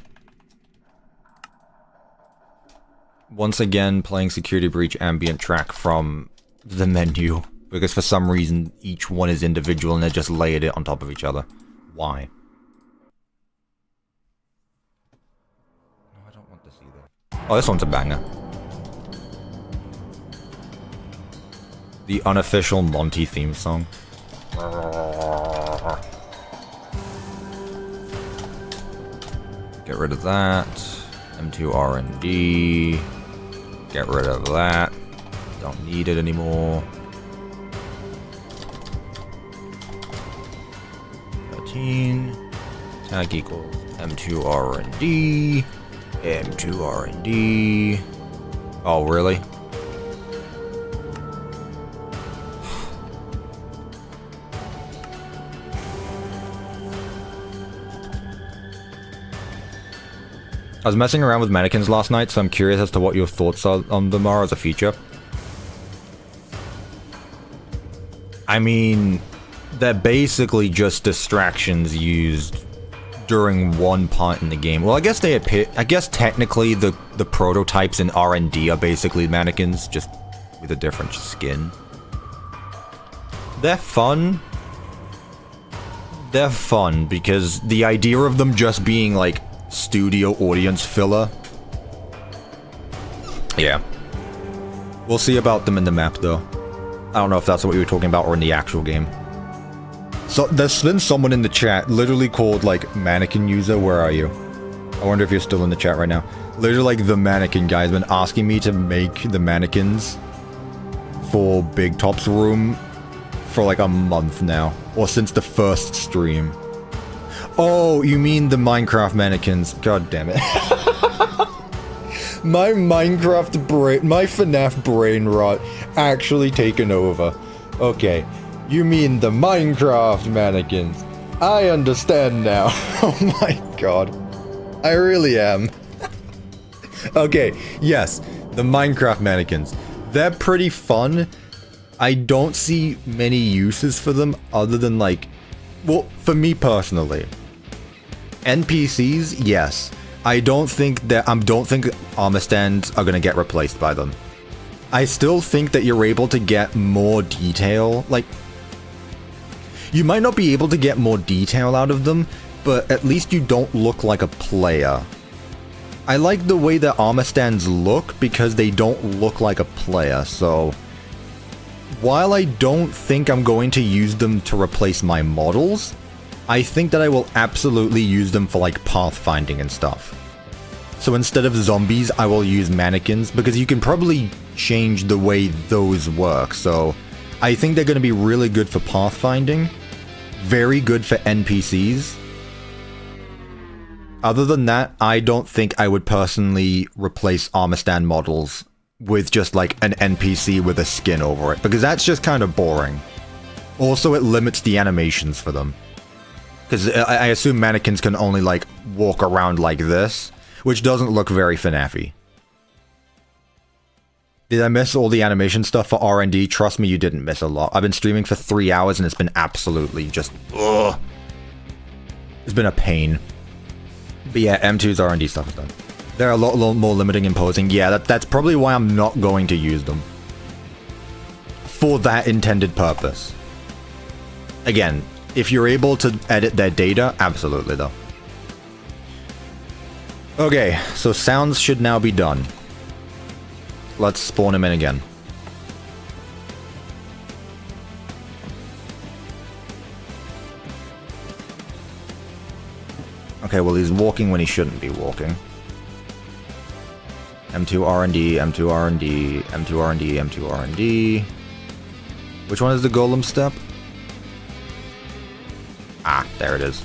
Once again, playing Security Breach ambient track from the menu, because for some reason each one is individual and they just layered it on top of each other. Why? No, I don't want this either. Oh, this one's a banger. The unofficial Monty theme song. Get rid of that. M2RND. Get rid of that. Don't need it anymore. 13. Tag equals M2RND. M2RND. Oh, really? I was messing around with mannequins last night, so I'm curious as to what your thoughts on them are as a feature. I mean, they're basically just distractions used during one part in the game. Well, I guess they appear. I guess technically the prototypes in R&D are basically mannequins, just with a different skin. They're fun. They're fun because the idea of them just being like studio audience filler. Yeah. We'll see about them in the map though. I don't know if that's what we were talking about or in the actual game. So there's been someone in the chat literally called like mannequin user. Where are you? I wonder if you're still in the chat right now. Literally like the mannequin guy has been asking me to make the mannequins for Big Top's room for like a month now, or since the first stream. Oh, you mean the Minecraft mannequins? God damn it. My Minecraft brain, my FNAF brain rot actually taken over. Okay, you mean the Minecraft mannequins. I understand now. Oh my god. I really am. Okay, yes, the Minecraft mannequins. They're pretty fun. I don't see many uses for them other than like, well, for me personally. NPCs, yes. I don't think armor stands are gonna get replaced by them. I still think that you're able to get more detail, like, you might not be able to get more detail out of them, but at least you don't look like a player. I like the way that armor stands look because they don't look like a player, so while I don't think I'm going to use them to replace my models, I think that I will absolutely use them for like pathfinding and stuff. So instead of zombies, I will use mannequins because you can probably change the way those work. So I think they're going to be really good for pathfinding, very good for NPCs. Other than that, I don't think I would personally replace armor stand models with just like an NPC with a skin over it, because that's just kind of boring. Also, it limits the animations for them. Because I assume mannequins can only like walk around like this, which doesn't look very FNAF-y. Did I miss all the animation stuff for R&D? Trust me, you didn't miss a lot. I've been streaming for 3 hours and it's been absolutely just, ugh. It's been a pain. But yeah, M2's R&D stuff is done. They're a lot more limiting and posing. Yeah, that's probably why I'm not going to use them. For that intended purpose. Again, if you're able to edit their data, absolutely though. Okay, so sounds should now be done. Let's spawn him in again. Okay, well he's walking when he shouldn't be walking. M2RND, M2RND, M2RND, M2RND. Which one is the golem step? Ah, there it is.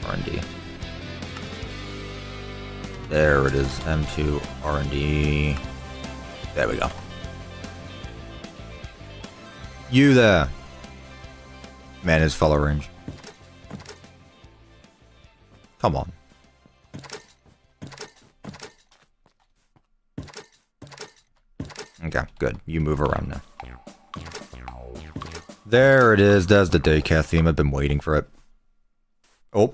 R&D. There it is. M2 R&D. There we go. You there. Man is follow range. Come on. Okay, good. You move around now. There it is. There's the daycare theme. I've been waiting for it. Oh.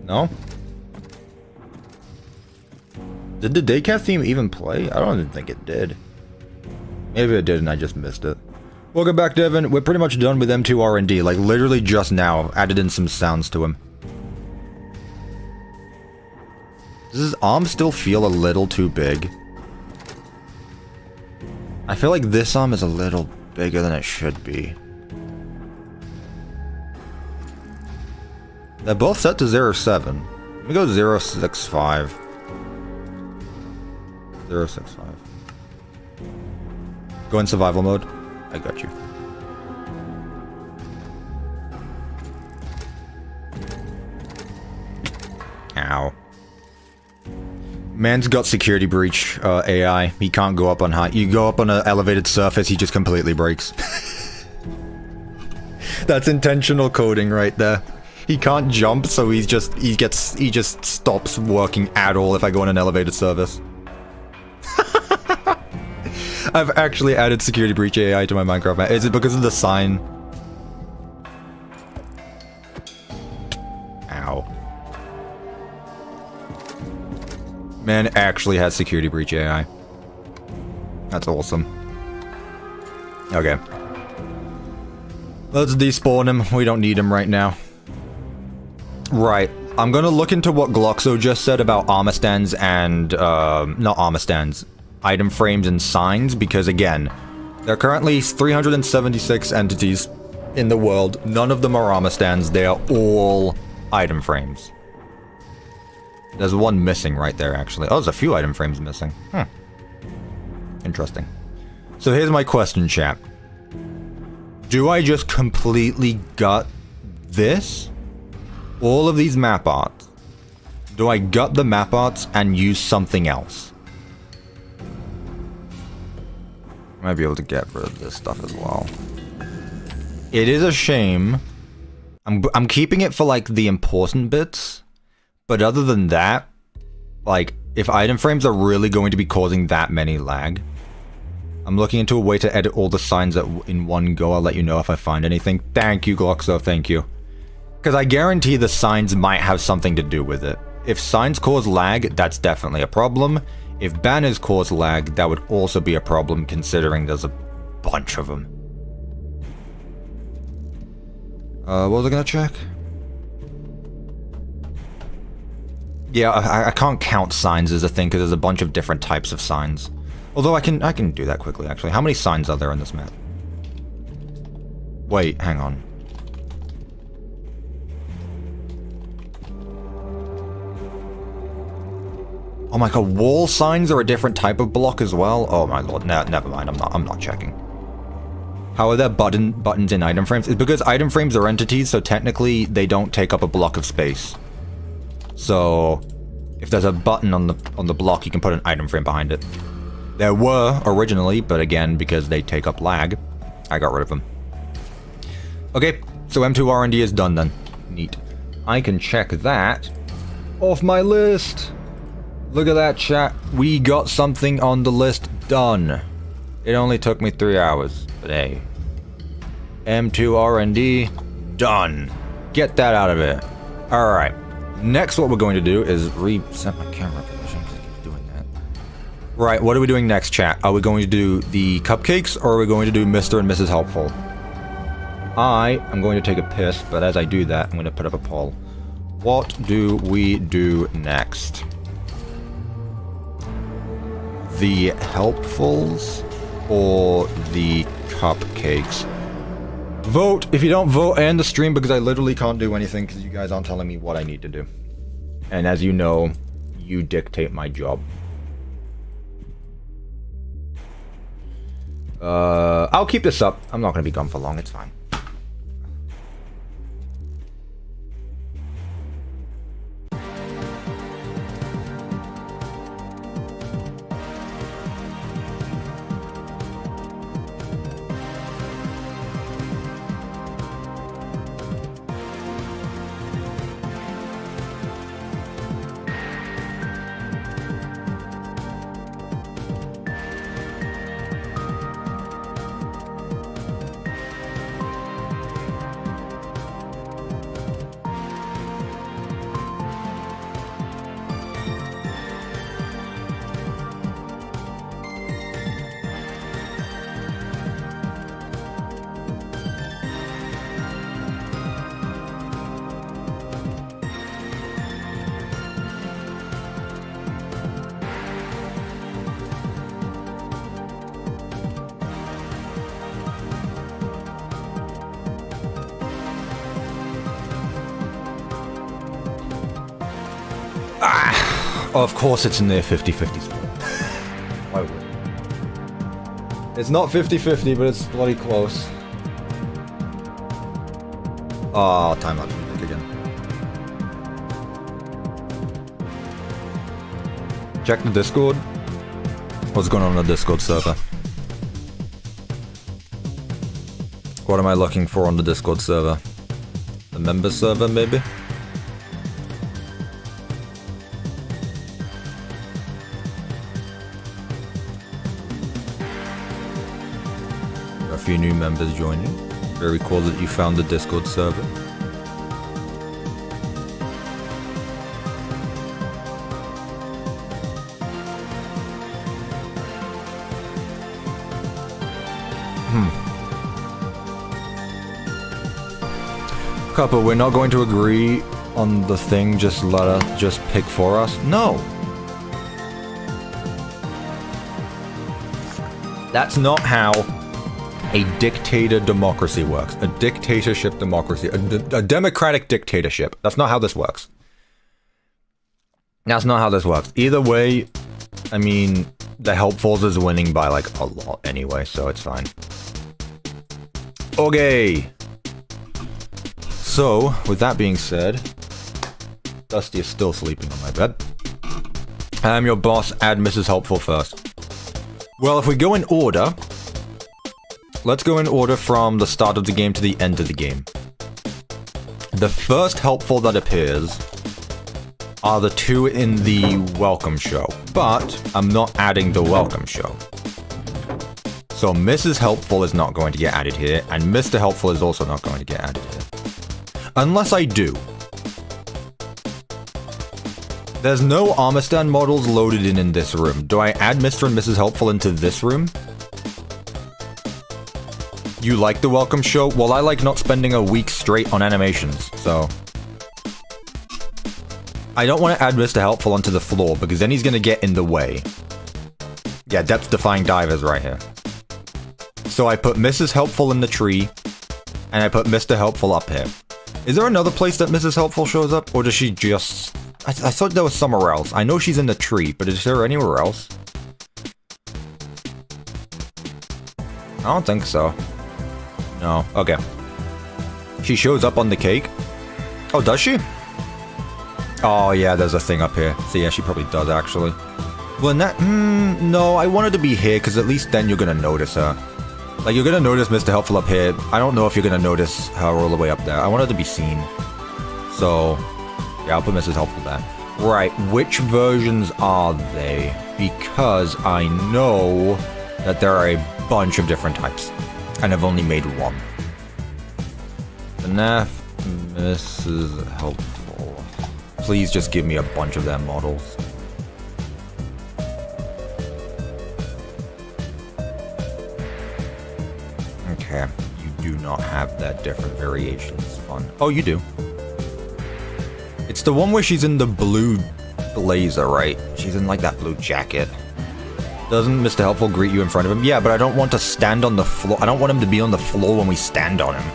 No? Did the daycare theme even play? I don't even think it did. Maybe it did and I just missed it. Welcome back, Devin. We're pretty much done with M2RND. Like, literally just now. Added in some sounds to him. Does his arm still feel a little too big? I feel like this arm is a little bigger than it should be. They're both set to 07. Let me go 065. 065. Go in survival mode. I got you. Ow. Man's got security breach AI. He can't go up on high. You go up on an elevated surface, he just completely breaks. That's intentional coding right there. He can't jump, so he just stops working at all if I go on an elevated surface. I've actually added security breach AI to my Minecraft map. Is it because of the sign? Ow. Man actually has security breach AI. That's awesome. Okay. Let's despawn him. We don't need him right now. Right. I'm gonna look into what Gloxo just said about armor stands and, not armor stands, item frames and signs, because again, there are currently 376 entities in the world. None of them are armor stands. They are all item frames. There's one missing right there, actually. Oh, there's a few item frames missing. Interesting. So here's my question, chat. Do I just completely gut this? All of these map arts? Do I gut the map arts and use something else? I might be able to get rid of this stuff as well. It is a shame. I'm keeping it for, like, the important bits. But other than that, like, if item frames are really going to be causing that many lag, I'm looking into a way to edit all the signs in one go. I'll let you know if I find anything. Thank you, Gloxo. Thank you. Because I guarantee the signs might have something to do with it. If signs cause lag, that's definitely a problem. If banners cause lag, that would also be a problem, considering there's a bunch of them. What was I gonna check? Yeah, I can't count signs as a thing, because there's a bunch of different types of signs. Although I can do that quickly, actually. How many signs are there in this map? Wait, hang on. Oh my god, wall signs are a different type of block as well? Oh my lord, no, never mind, I'm not checking. How are there buttons in item frames? It's because item frames are entities, so technically they don't take up a block of space. So if there's a button on the block, you can put an item frame behind it. There were originally, but again, because they take up lag, I got rid of them. Okay, so M2RND is done then. Neat. I can check that off my list. Look at that, chat. We got something on the list done. It only took me 3 hours, but hey. M2RND, done. Get that out of it. Alright. Next, what we're going to do is reset my camera position, because I keep doing that. Right, what are we doing next, chat? Are we going to do the cupcakes, or are we going to do Mr. and Mrs. Helpful? I am going to take a piss, but as I do that, I'm going to put up a poll. What do we do next? The helpfuls or the cupcakes? Vote! If you don't vote, end the stream, because I literally can't do anything because you guys aren't telling me what I need to do. And as you know, you dictate my job. I'll keep this up. I'm not going to be gone for long, it's fine. Of course it's near 50-50 split. Why would it? It's not 50-50, but it's bloody close. Oh, time-lapse music again. Check the Discord. What's going on the Discord server? What am I looking for on the Discord server? The member server, maybe? A few new members joining. Very cool that you found the Discord server. Cuppa, we're not going to agree on the thing, just let us just pick for us? No! That's not how a dictator democracy works. A dictatorship democracy. A democratic dictatorship. That's not how this works. That's not how this works. Either way, I mean, the helpfuls is winning by like a lot anyway, so it's fine. Okay. So, with that being said, Dusty is still sleeping on my bed. I'm your boss, add Mrs. Helpful first. Well, if we go in order, let's go in order from the start of the game to the end of the game. The first helpful that appears are the two in the welcome show, but I'm not adding the welcome show. So Mrs. Helpful is not going to get added here, and Mr. Helpful is also not going to get added here. Unless I do. There's no armor stand models loaded in this room. Do I add Mr. and Mrs. Helpful into this room? You like the welcome show? Well, I like not spending a week straight on animations, so... I don't want to add Mr. Helpful onto the floor, because then he's going to get in the way. Yeah, depth-defying divers right here. So I put Mrs. Helpful in the tree, and I put Mr. Helpful up here. Is there another place that Mrs. Helpful shows up, or does she just... I thought there was somewhere else. I know she's in the tree, but is there anywhere else? I don't think so. No. Okay. She shows up on the cake. Oh, does she? Oh, yeah, there's a thing up here. So, yeah, she probably does, actually. Well, in that... no, I wanted to be here, because at least then you're going to notice her. Like, you're going to notice Mr. Helpful up here. I don't know if you're going to notice her all the way up there. I wanted to be seen. So... yeah, I'll put Mrs. Helpful there. Right, which versions are they? Because I know that there are a bunch of different types. And I've only made one. FNAF, Mrs. Helpful. Please just give me a bunch of their models. Okay, you do not have that different variations on... oh, you do. It's the one where she's in the blue blazer, right? She's in, like, that blue jacket. Doesn't Mr. Helpful greet you in front of him? Yeah, but I don't want to stand on the floor. I don't want him to be on the floor when we stand on him.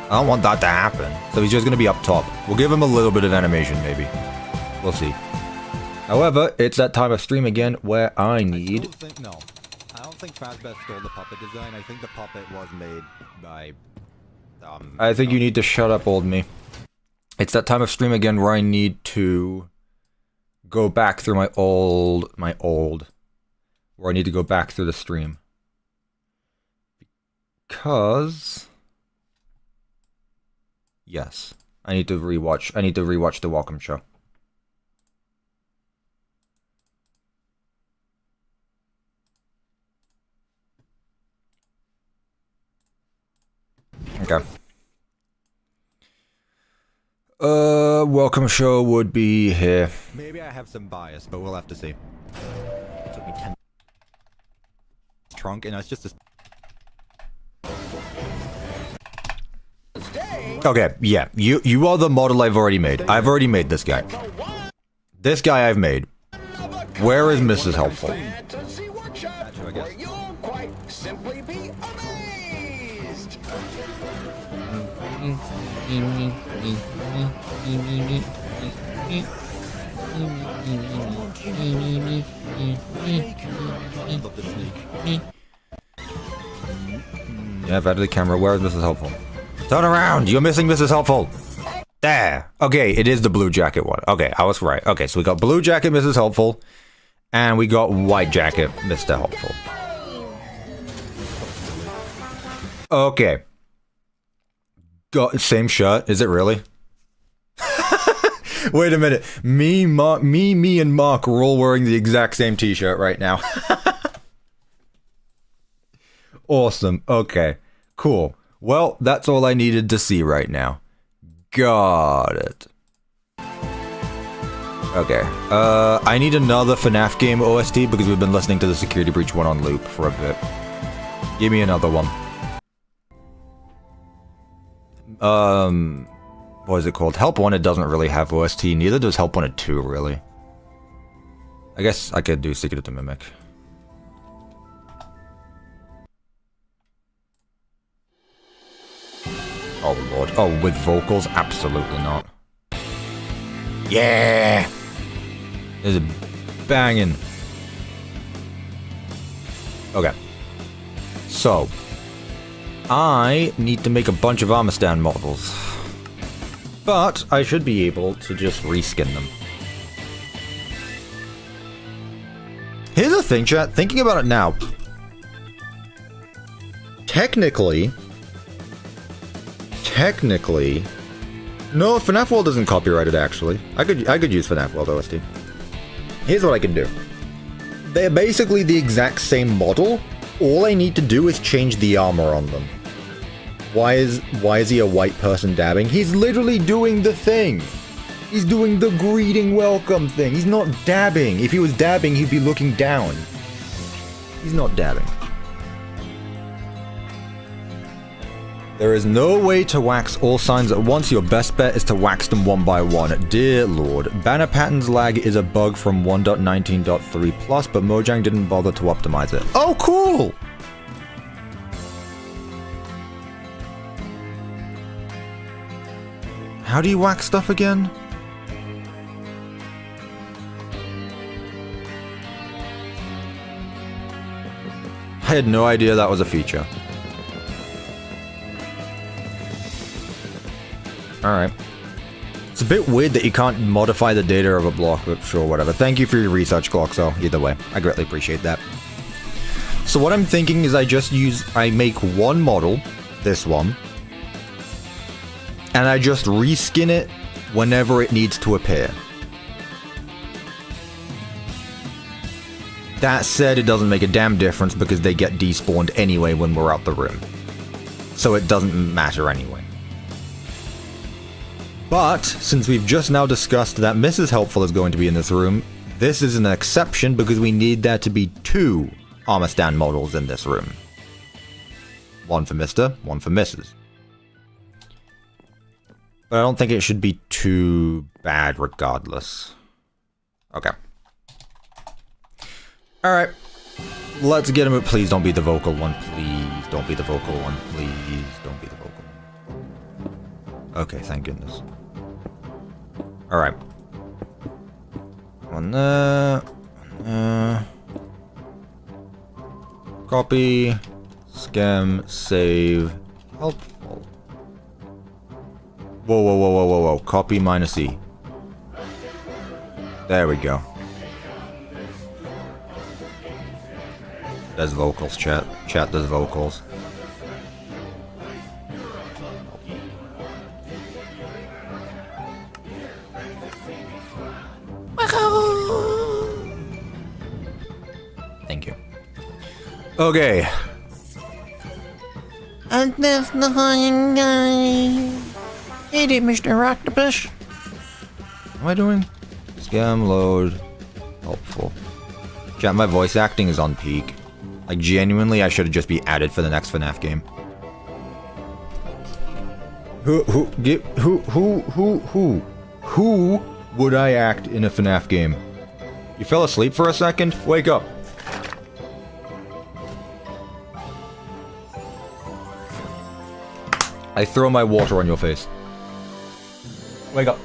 I don't want that to happen. So he's just going to be up top. We'll give him a little bit of animation, maybe. We'll see. However, it's that time of stream again where I need... No. I don't think Fazbear stole the puppet design. I think the puppet was made by... I think you need to shut up, old me. It's that time of stream again where I need to go back through my old, where I need to go back through the stream. Because, yes, I need to rewatch the welcome show. Okay. Welcome show would be here. Maybe I have some bias, but we'll have to see. It took me 10... trunk, and it's just a... okay, yeah, you are the model I've already made. I've already made this guy. This guy I've made. Where is Mrs. Helpful? I guess. Yeah, I've added the camera. Where is Mrs. Helpful? Turn around! You're missing Mrs. Helpful! There! Okay, it is the blue jacket one. Okay, I was right. Okay, so we got blue jacket Mrs. Helpful, and we got white jacket Mr. Helpful. Okay. Got same shirt. Is it really? Wait a minute. Me, and Mark are all wearing the exact same t-shirt right now. Awesome. Okay. Cool. Well, that's all I needed to see right now. Got it. Okay. I need another FNAF game OST because we've been listening to the Security Breach one on loop for a bit. Give me another one. What is it called? Help Wanted doesn't really have OST, neither does Help Wanted 2, really. I guess I could do Secret of the Mimic. Oh lord. Oh, with vocals? Absolutely not. Yeah! There's a banging. Okay. So, I need to make a bunch of armor stand models. But I should be able to just reskin them. Here's the thing, chat. Thinking about it now. Technically, no, FNAF World isn't copyrighted. Actually, I could use FNAF World OST. Here's what I can do. They're basically the exact same model. All I need to do is change the armor on them. Why is he a white person dabbing? He's literally doing the thing. He's doing the greeting welcome thing. He's not dabbing. If he was dabbing, he'd be looking down. He's not dabbing. There is no way to wax all signs at once. Your best bet is to wax them one by one. Dear lord. Banner patterns lag is a bug from 1.19.3 plus, but Mojang didn't bother to optimize it. Oh, cool! How do you wax stuff again? I had no idea that was a feature. Alright. It's a bit weird that you can't modify the data of a block, but sure, whatever. Thank you for your research, Clock, so either way. I greatly appreciate that. So what I'm thinking is I make one model, this one, and I just reskin it whenever it needs to appear. That said, it doesn't make a damn difference because they get despawned anyway when we're out the room. So it doesn't matter anyway. But, since we've just now discussed that Mrs. Helpful is going to be in this room, this is an exception because we need there to be 2 armor stand models in this room. One for Mr., one for Mrs. But I don't think it should be too bad regardless. Okay. Alright. Let's get him. Please don't be the vocal one. Please don't be the vocal one. Please don't be the vocal one. Okay, thank goodness. Alright. One there. Copy. Scam. Save. Helpful. Whoa, whoa, whoa, whoa, whoa, whoa. Copy minus E. There we go. There's vocals, chat. Chat does vocals. Thank you. Okay. And that's the fine guy. Hey there, Mr. Octopus. What am I doing? Scam load. Helpful. Chat, my voice acting is on peak. Like, genuinely, I should just be added for the next FNAF game. Who would I act in a FNAF game? You fell asleep for a second? Wake up. I throw my water on your face. Wake up.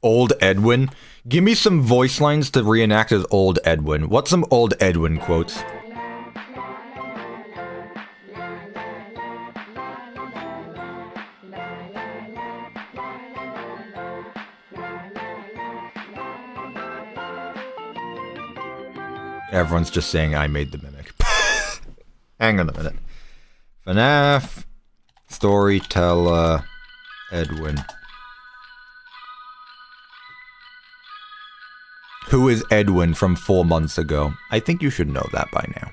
Old Edwin? Give me some voice lines to reenact as Old Edwin. What's some Old Edwin quotes? Everyone's just saying I made the mimic. Hang on a minute. FNAF, storyteller, Edwin. Who is Edwin from 4 months ago? I think you should know that by now.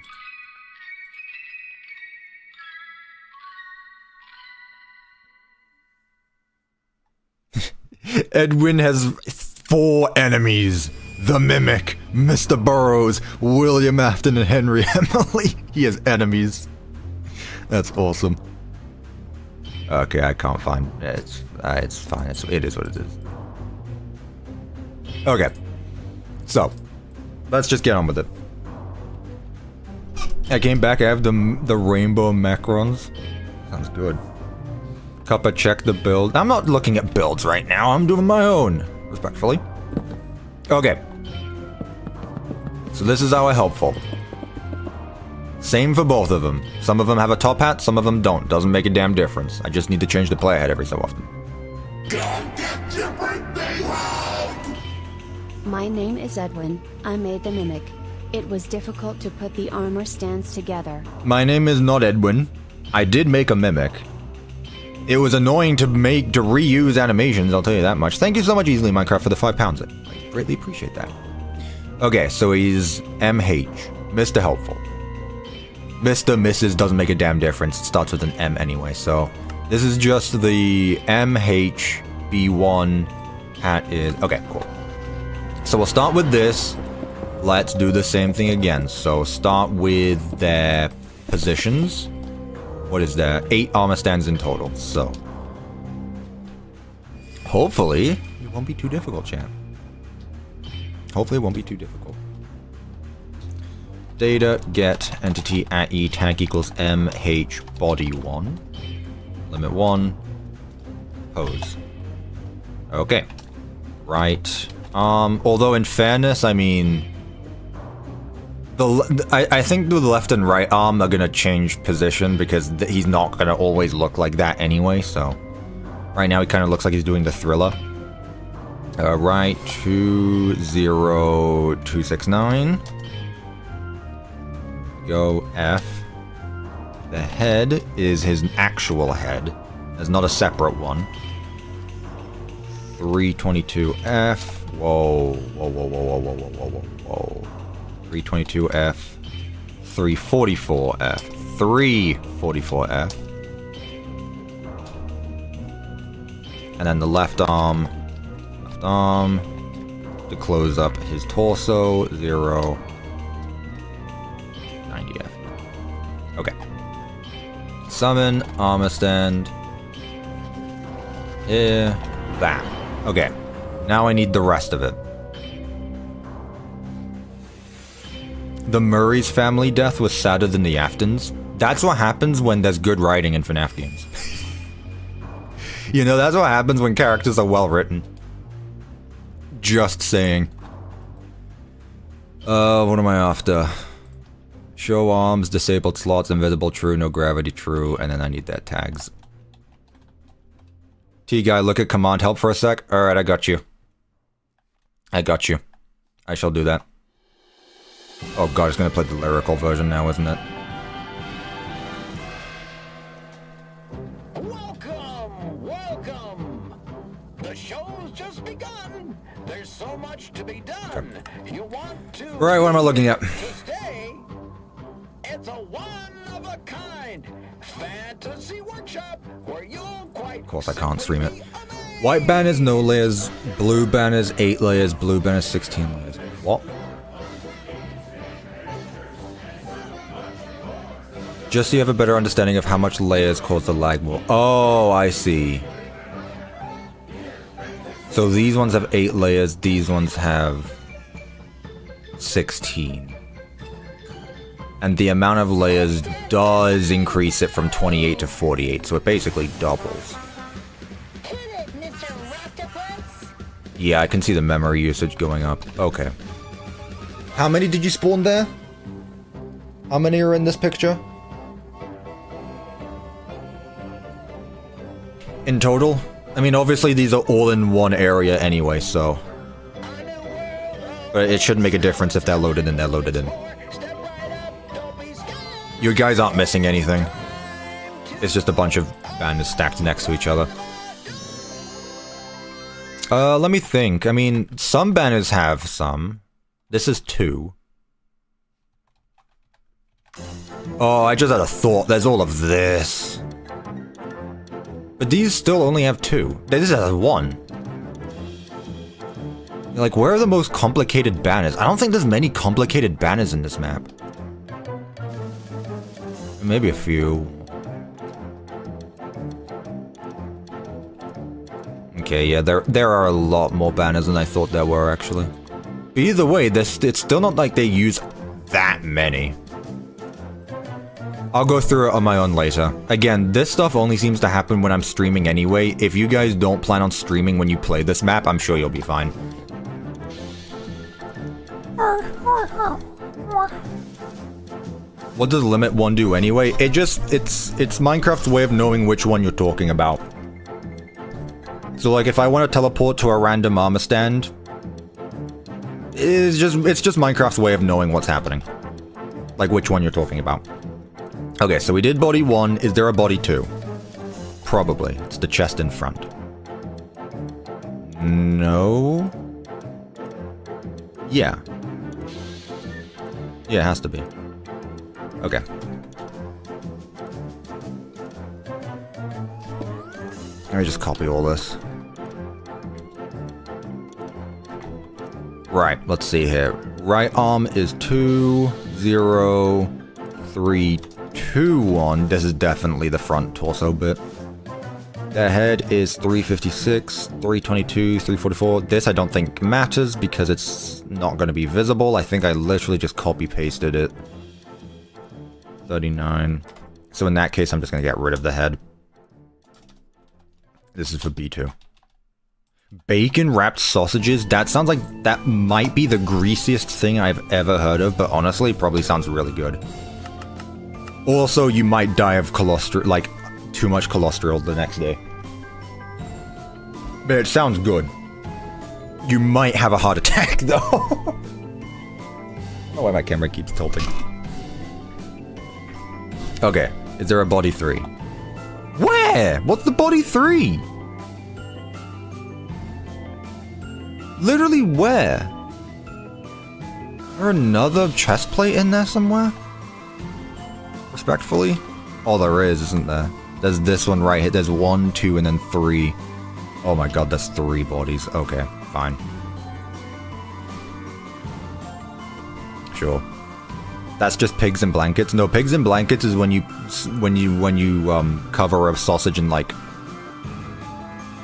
Edwin has 4 enemies. The Mimic, Mr. Burrows, William Afton, and Henry Emily. He has enemies. That's awesome. Okay, I can't find it. It's fine. It is what it is. Okay. So, let's just get on with it. I came back. I have the rainbow macrons. Sounds good. Cuppa, check the build. I'm not looking at builds right now. I'm doing my own. Respectfully. Okay. So this is our helpful. Same for both of them. Some of them have a top hat, some of them don't. Doesn't make a damn difference. I just need to change the playhead every so often. My name is Edwin. I made the Mimic. It was difficult to put the armor stands together. My name is not Edwin. I did make a Mimic. It was annoying to reuse animations, I'll tell you that much. Thank you so much, Easily Minecraft, for the 5 pounds. I greatly appreciate that. Okay, so he's MH. Mr. Helpful. Mr. Mrs. doesn't make a damn difference. It starts with an M anyway, so... This is just the MHB1 hat is... Okay, cool. So we'll start with this. Let's do the same thing again. So start with their positions. What is there? 8 armor stands in total, so... Hopefully, it won't be too difficult, chat. Hopefully it won't be too difficult. Data get entity at e tag equals mh body 1. Limit 1. Pose. Okay. Right. Although in fairness, I mean... I think the left and right arm are gonna change position because he's not gonna always look like that anyway, so... Right now he kind of looks like he's doing the Thriller. Right, 20269. Go F. The head is his actual head. There's not a separate one. 322F. Whoa, whoa, whoa, whoa, whoa, whoa, whoa, whoa, whoa. 322F. 344F. 344F. And then the left arm. To close up his torso, 0, 90F. Okay. Summon, armor stand. Here, that. Okay. Now I need the rest of it. The Murray's family death was sadder than the Aftons. That's what happens when there's good writing in FNAF games. You know, that's what happens when characters are well written. Just saying. What am I after? Show arms, disabled slots, invisible, true, no gravity, true, and then I need that tags. T-Guy, look at command help for a sec. Alright, I got you. I got you. I shall do that. Oh god, it's gonna play the lyrical version now, isn't it? Welcome! Welcome! The show's just begun! There's so much to be done! You want to... Right, what am I looking at? To stay? It's a one-of-a-kind fantasy workshop where you'll quite... Of course I can't stream it. White banners, no layers. Blue banners, 8 layers. Blue banners, 16 layers. What? Just so you have a better understanding of how much layers cause the lag more. Oh, I see. So these ones have 8 layers, these ones have 16. And the amount of layers does increase it from 28 to 48, so it basically doubles. Hit it, Mr. Octopus! Yeah, I can see the memory usage going up. Okay. How many did you spawn there? How many are in this picture? In total? I mean, obviously these are all in one area anyway, so... But it shouldn't make a difference if they're loaded in, they're loaded in. You guys aren't missing anything. It's just a bunch of banners stacked next to each other. Let me think. I mean, some banners have some. This is 2. Oh, I just had a thought. There's all of this. But these still only have 2. This has 1. Like, where are the most complicated banners? I don't think there's many complicated banners in this map. Maybe a few. Okay, yeah, there are a lot more banners than I thought there were, actually. But either way, it's still not like they use that many. I'll go through it on my own later. Again, this stuff only seems to happen when I'm streaming anyway. If you guys don't plan on streaming when you play this map, I'm sure you'll be fine. What does limit 1 do anyway? It's Minecraft's way of knowing which one you're talking about. So like if I want to teleport to a random armor stand, it's just Minecraft's way of knowing what's happening. Like which one you're talking about. Okay, so we did body 1. Is there a body 2? Probably. It's the chest in front. No. Yeah. Yeah, it has to be. Okay. Let me just copy all this. Right, let's see here. Right arm is 2, 0, 3, 2, 1. This is definitely the front torso bit. The head is 356, 322, 344. This I don't think matters because it's not going to be visible. I think I literally just copy-pasted it. 39. So in that case, I'm just going to get rid of the head. This is for B2. Bacon-wrapped sausages? That sounds like that might be the greasiest thing I've ever heard of, but honestly, it probably sounds really good. Also, you might die of cholesterol, like, too much cholesterol the next day. But it sounds good. You might have a heart attack, though. I don't know why my camera keeps tilting. Okay, is there a body 3? Where? What's the body 3? Literally where? Is there another chest plate in there somewhere? Respectfully? Oh, there is, isn't there? There's this one right here. There's 1, 2, and then 3. Oh my god, that's 3 bodies. Okay, fine. Sure. That's just pigs and blankets. No, pigs and blankets is when you cover a sausage in like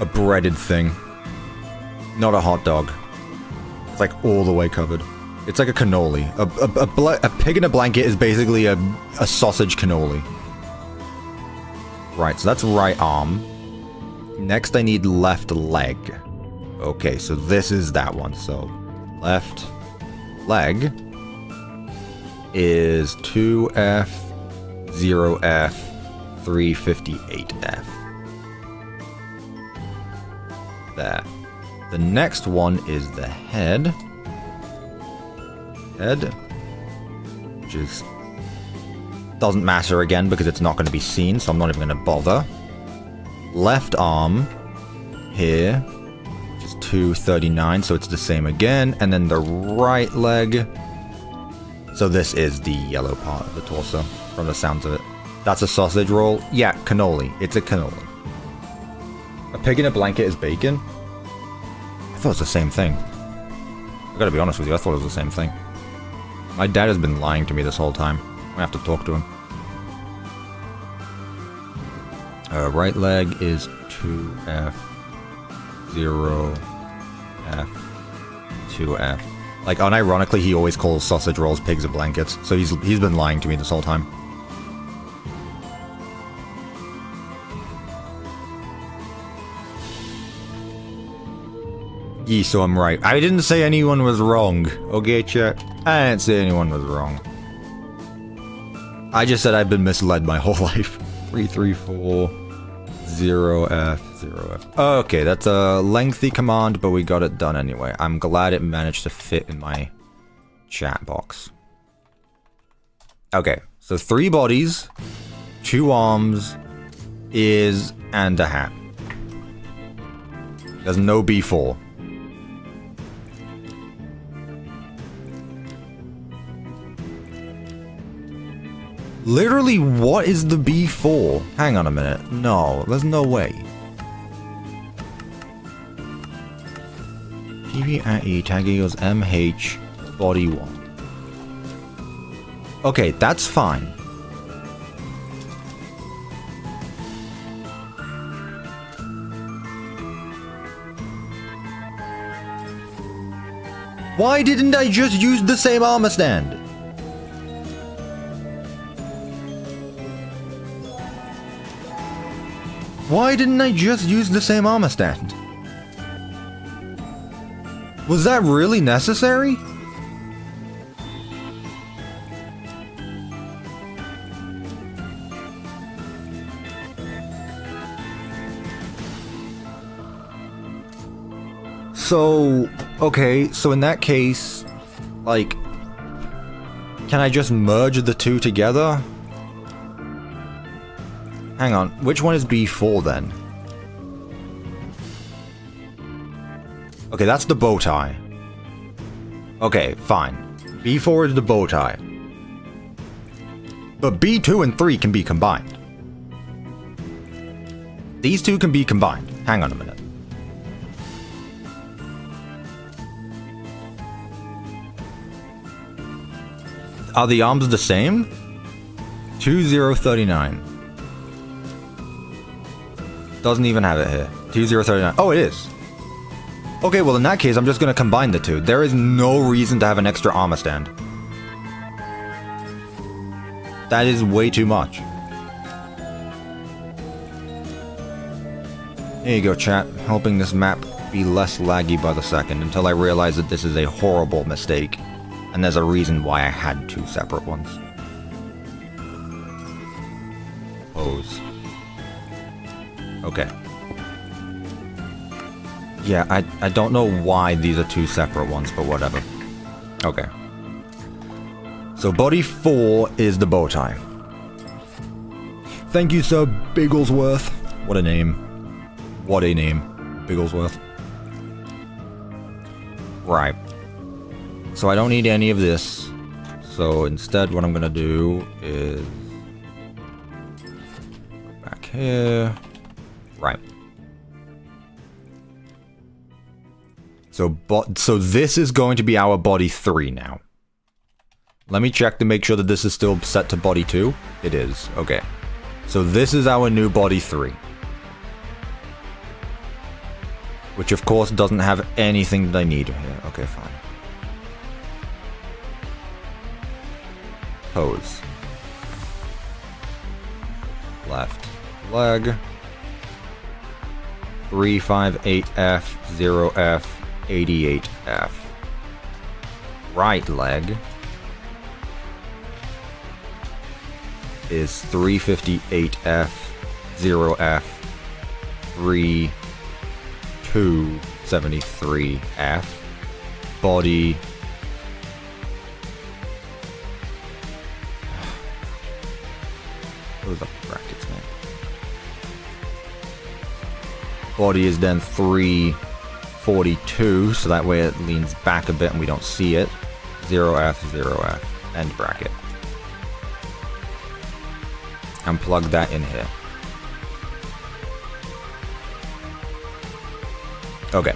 a breaded thing, not a hot dog. It's like all the way covered. It's like a cannoli. A pig in a blanket is basically a sausage cannoli. Right, so that's right arm. Next, I need left leg. Okay, so this is that one. So left leg is 2F, 0F, 358F. There. The next one is the head. Head. Which is... doesn't matter again because it's not going to be seen, so I'm not even going to bother. Left arm here, which is 239, so it's the same again. And then the right leg... so this is the yellow part of the torso, from the sounds of it. That's a sausage roll? Yeah, cannoli. It's a cannoli. A pig in a blanket is bacon? I thought it was the same thing. I gotta be honest with you, I thought it was the same thing. My dad has been lying to me this whole time. I'm gonna have to talk to him. Right leg is 2F, 0F, 2F. Like, unironically, he always calls sausage rolls pigs and blankets, so he's been lying to me this whole time. Yee, so I'm right. I didn't say anyone was wrong, okay, chat? I didn't say anyone was wrong. I just said I've been misled my whole life. 334, 0F, 0F. Okay, that's a lengthy command, but we got it done anyway. I'm glad it managed to fit in my chat box. Okay, so 3 bodies, 2 arms, ears, and a hat. There's no B4. Literally, what is the B4? Hang on a minute. No, there's no way. TV at E tag equals MH body 1. Okay, that's fine. Why didn't I just use the same armor stand? Why didn't I just use the same armor stand? Was that really necessary? So, okay, so in that case, like, can I just merge the two together? Hang on, which one is B4 then? Okay, that's the bow tie. Okay, fine. B4 is the bow tie. But B2 and 3 can be combined. These two can be combined. Hang on a minute. Are the arms the same? 2039. Doesn't even have it here. 2039. Oh, it is. Okay, well in that case, I'm just gonna combine the two. There is no reason to have an extra armor stand. That is way too much. Here you go, chat. Helping this map be less laggy by the second until I realize that this is a horrible mistake. And there's a reason why I had two separate ones. Pose. Okay. Yeah, I don't know why these are two separate ones, but whatever. Okay. So body 4 is the bow tie. Thank you, Sir Bigglesworth. What a name. What a name. Bigglesworth. Right. So I don't need any of this. So instead what I'm gonna do is back here. Right. So this is going to be our body 3 now. Let me check to make sure that this is still set to body 2. It is. Okay. So this is our new body 3. Which of course doesn't have anything that I need here. Okay, fine. Pose. Left leg. 358F, 0F, 88F. Right leg is 358F, 0F, 3273F. Body. Close up the brackets, man. Body is then 342, so that way it leans back a bit and we don't see it. 0F, 0F, end bracket. And plug that in here. Okay,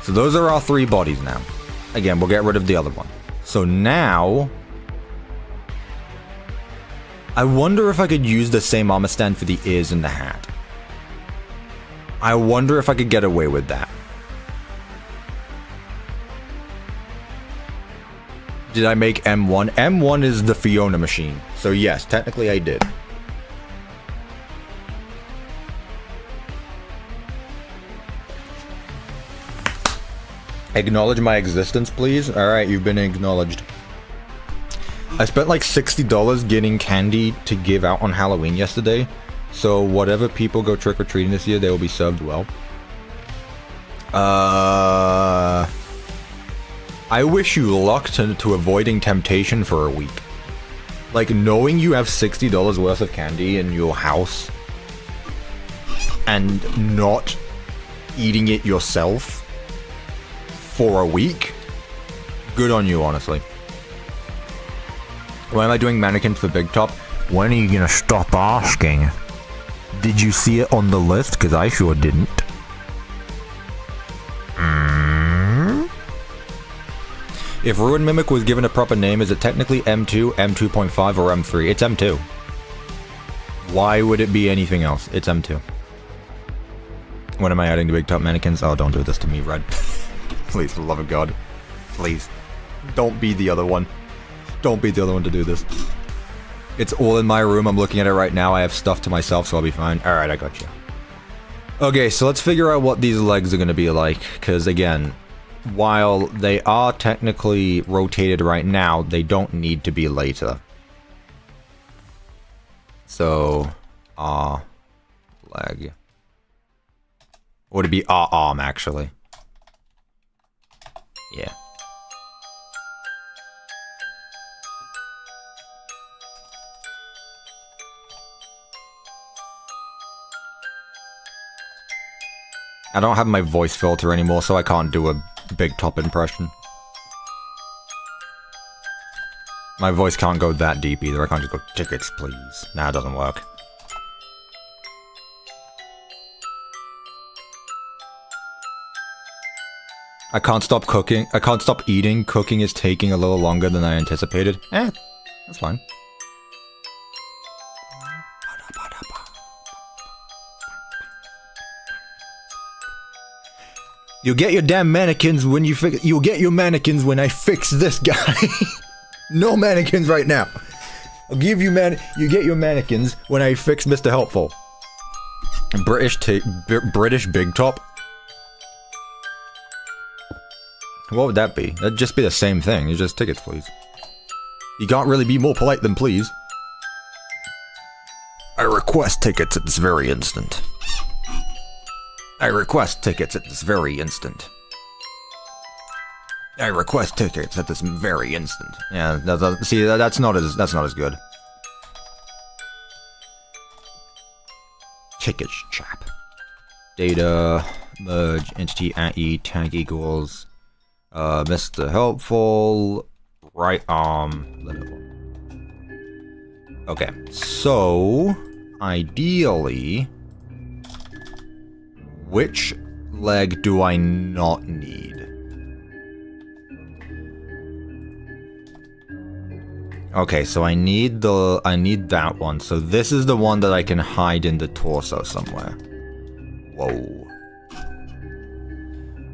so those are our 3 bodies now. Again, we'll get rid of the other one. So now, I wonder if I could use the same armor stand for the ears and the hat. I wonder if I could get away with that. Did I make M1? M1 is the Fiona machine. So yes, technically I did. Acknowledge my existence, please. Alright, you've been acknowledged. I spent like $60 getting candy to give out on Halloween yesterday. So whatever people go trick-or-treating this year, they will be served well. I wish you luck to avoiding temptation for a week. Like, knowing you have $60 worth of candy in your house and not eating it yourself for a week, good on you, honestly. Why am I doing mannequins for Big Top? When are you gonna stop asking? Did you see it on the list? Because I sure didn't. If Ruin Mimic was given a proper name, is it technically M2, M2.5, or M3? It's M2. Why would it be anything else? It's M2. When am I adding the big top mannequins? Oh, don't do this to me, Red. Please, for the love of God. Please. Don't be the other one. Don't be the other one to do this. It's all in my room. I'm looking at it right now. I have stuff to myself, so I'll be fine. Alright, I got you. Okay, so let's figure out what these legs are going to be like. Because, again, while they are technically rotated right now, they don't need to be later. So, leg. Or to be arm, actually. Yeah. I don't have my voice filter anymore, so I can't do a big top impression. My voice can't go that deep either. I can't just go, tickets, please. Nah, it doesn't work. I can't stop cooking. I can't stop eating. Cooking is taking a little longer than I anticipated. That's fine. You'll get your damn mannequins when you fix. You'll get your mannequins when I fix this guy. No mannequins right now. I'll give you you get your mannequins when I fix Mr. Helpful. British big top. What would that be? That'd just be the same thing. It's just tickets, please. You can't really be more polite than please. I request tickets at this very instant. I request tickets at this very instant. I request tickets at this very instant. Yeah, see, that's not as good. Tickets, chap. Data merge entity @e tag equals Mr. Helpful right arm. Okay, so ideally. Which leg do I not need? Okay, so I need that one. So this is the one that I can hide in the torso somewhere. Whoa.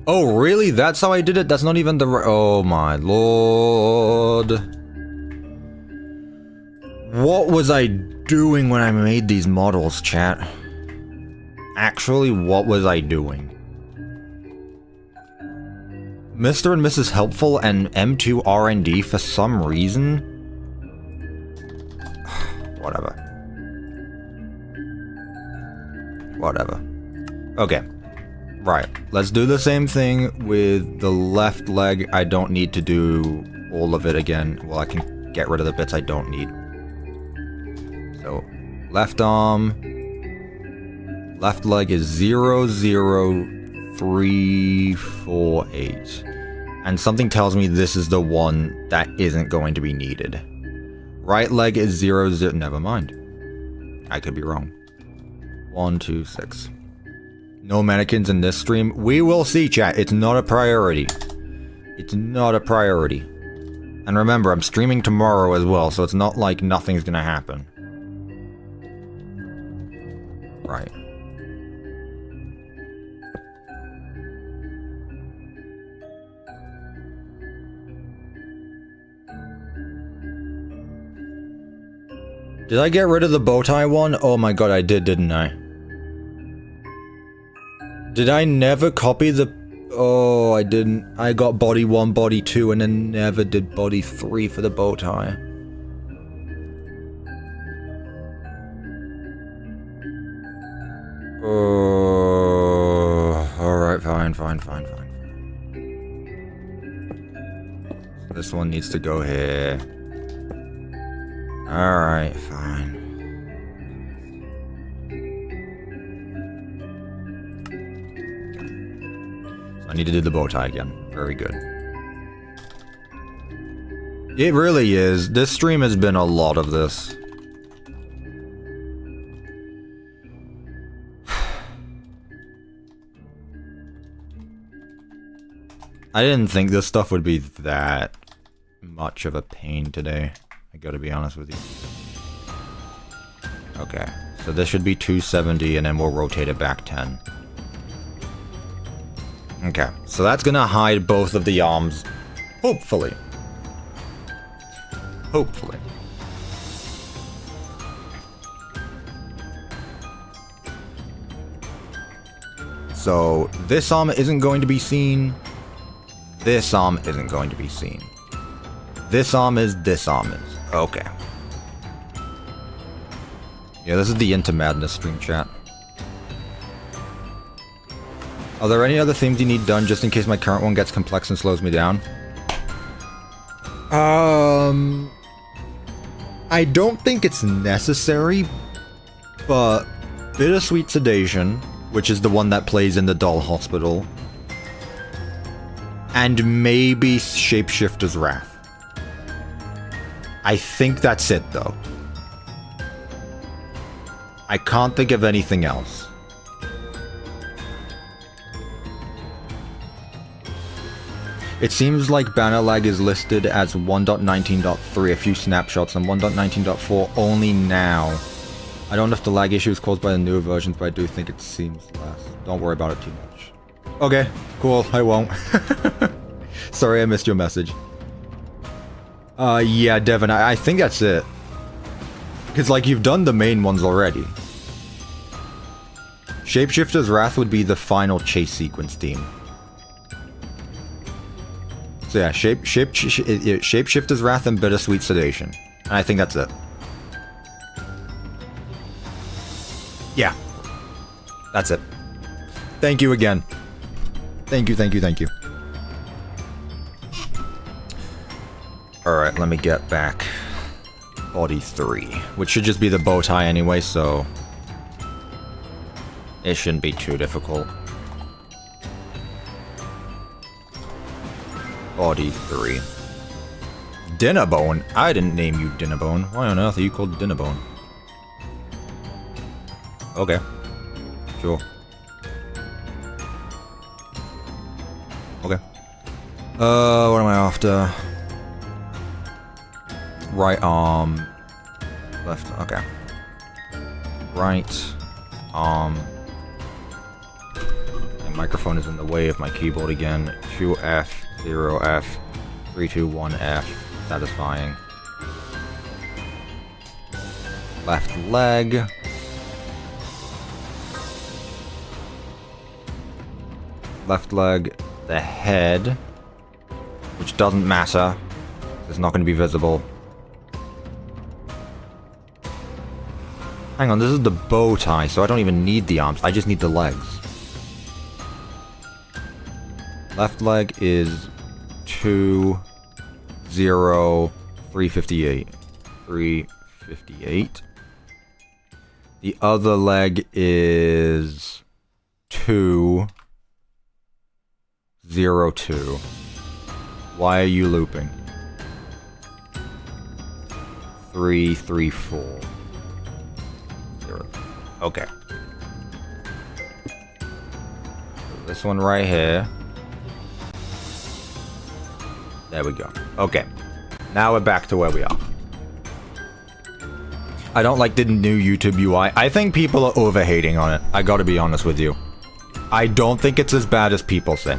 Oh, really? That's how I did it? That's not even the oh my lord. What was I doing when I made these models, chat? Actually, what was I doing? Mr. and Mrs. Helpful and M2RND for some reason? Whatever. Whatever. Okay. Right. Let's do the same thing with the left leg. I don't need to do all of it again. Well, I can get rid of the bits I don't need. So, left arm. Left leg is 00348. And something tells me this is the one that isn't going to be needed. Right leg is 00. Never mind. I could be wrong. 126. No mannequins in this stream. We will see, chat. It's not a priority. It's not a priority. And remember, I'm streaming tomorrow as well, so it's not like nothing's gonna happen. Right. Did I get rid of the bow tie one? Oh my god, I did, didn't I? Did I never copy the... Oh, I didn't. I got body 1, body 2, and then never did body 3 for the bow tie. Oh, alright, fine. This one needs to go here. Alright, fine. So I need to do the bow tie again. Very good. It really is. This stream has been a lot of this. I didn't think this stuff would be that much of a pain today. I gotta be honest with you. Okay, so this should be 270 and then we'll rotate it back 10. Okay, so that's gonna hide both of the arms. Hopefully. Hopefully. So, this arm isn't going to be seen. This arm isn't going to be seen. This arm is, this arm is. Okay. Yeah, this is the Into Madness stream chat. Are there any other themes you need done just in case my current one gets complex and slows me down? I don't think it's necessary, but Bittersweet Sedation, which is the one that plays in the doll hospital, and maybe Shapeshifter's Wrath. I think that's it, though. I can't think of anything else. It seems like banner lag is listed as 1.19.3, a few snapshots, and 1.19.4 only now. I don't know if the lag issue is caused by the newer versions, but I do think it seems less. Don't worry about it too much. Okay, cool, I won't. Sorry I missed your message. Yeah, Devin, I think that's it. Because, like, you've done the main ones already. Shapeshifter's Wrath would be the final chase sequence theme. So yeah, Shapeshifter's Wrath and Bittersweet Sedation. And I think that's it. Yeah. That's it. Thank you again. Thank you, thank you, thank you. Alright, let me get back. Body 3. Which should just be the bow tie anyway, so... it shouldn't be too difficult. Body 3. Dinnerbone? I didn't name you Dinnerbone. Why on earth are you called Dinnerbone? Okay. Sure. Okay. What am I after? Right arm. Left, okay. Right arm. My microphone is in the way of my keyboard again. 2F, 0F, 3, 2, 1F. Satisfying. Left leg. Left leg, the head, which doesn't matter. It's not going to be visible. Hang on, this is the bow tie, so I don't even need the arms. I just need the legs. Left leg is 2, 0, 358. 358. The other leg is 2, 0, 2. Why are you looping? 3, 3, 4. 0. Okay. So this one right here. There we go. Okay. Now we're back to where we are. I don't like the new YouTube UI. I think people are over-hating on it. I gotta be honest with you. I don't think it's as bad as people say.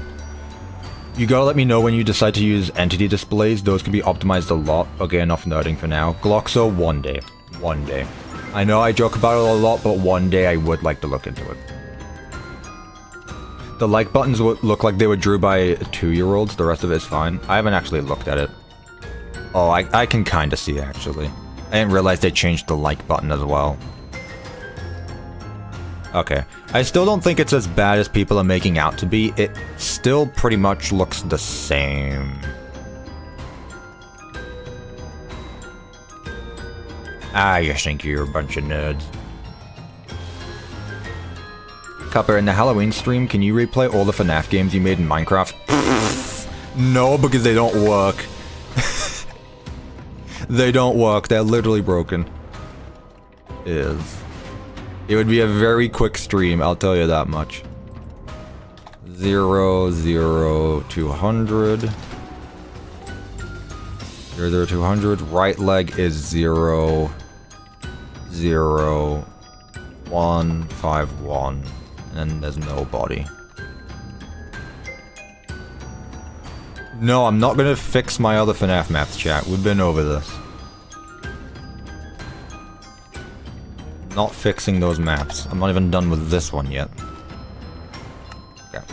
You gotta let me know when you decide to use entity displays. Those can be optimized a lot. Okay, enough nerding for now. Gloxo, one day. One day. I know I joke about it a lot, but one day I would like to look into it. The like buttons look like they were drew by 2-year-olds. The rest of it is fine. I haven't actually looked at it. Oh, I can kinda see it, actually. I didn't realize they changed the like button as well. Okay. I still don't think it's as bad as people are making out to be. It still pretty much looks the same. I just think you're a bunch of nerds. Cuppa, in the Halloween stream, can you replay all the FNAF games you made in Minecraft? No, because they don't work. They don't work. They're literally broken. It would be a very quick stream, I'll tell you that much. 0, 0, 200. 0, 0, 200. Right leg is 0, 0, 1, 5, 1. And then there's no body. No, I'm not gonna fix my other FNAF maps, chat. We've been over this. Not fixing those maps. I'm not even done with this one yet. Okay.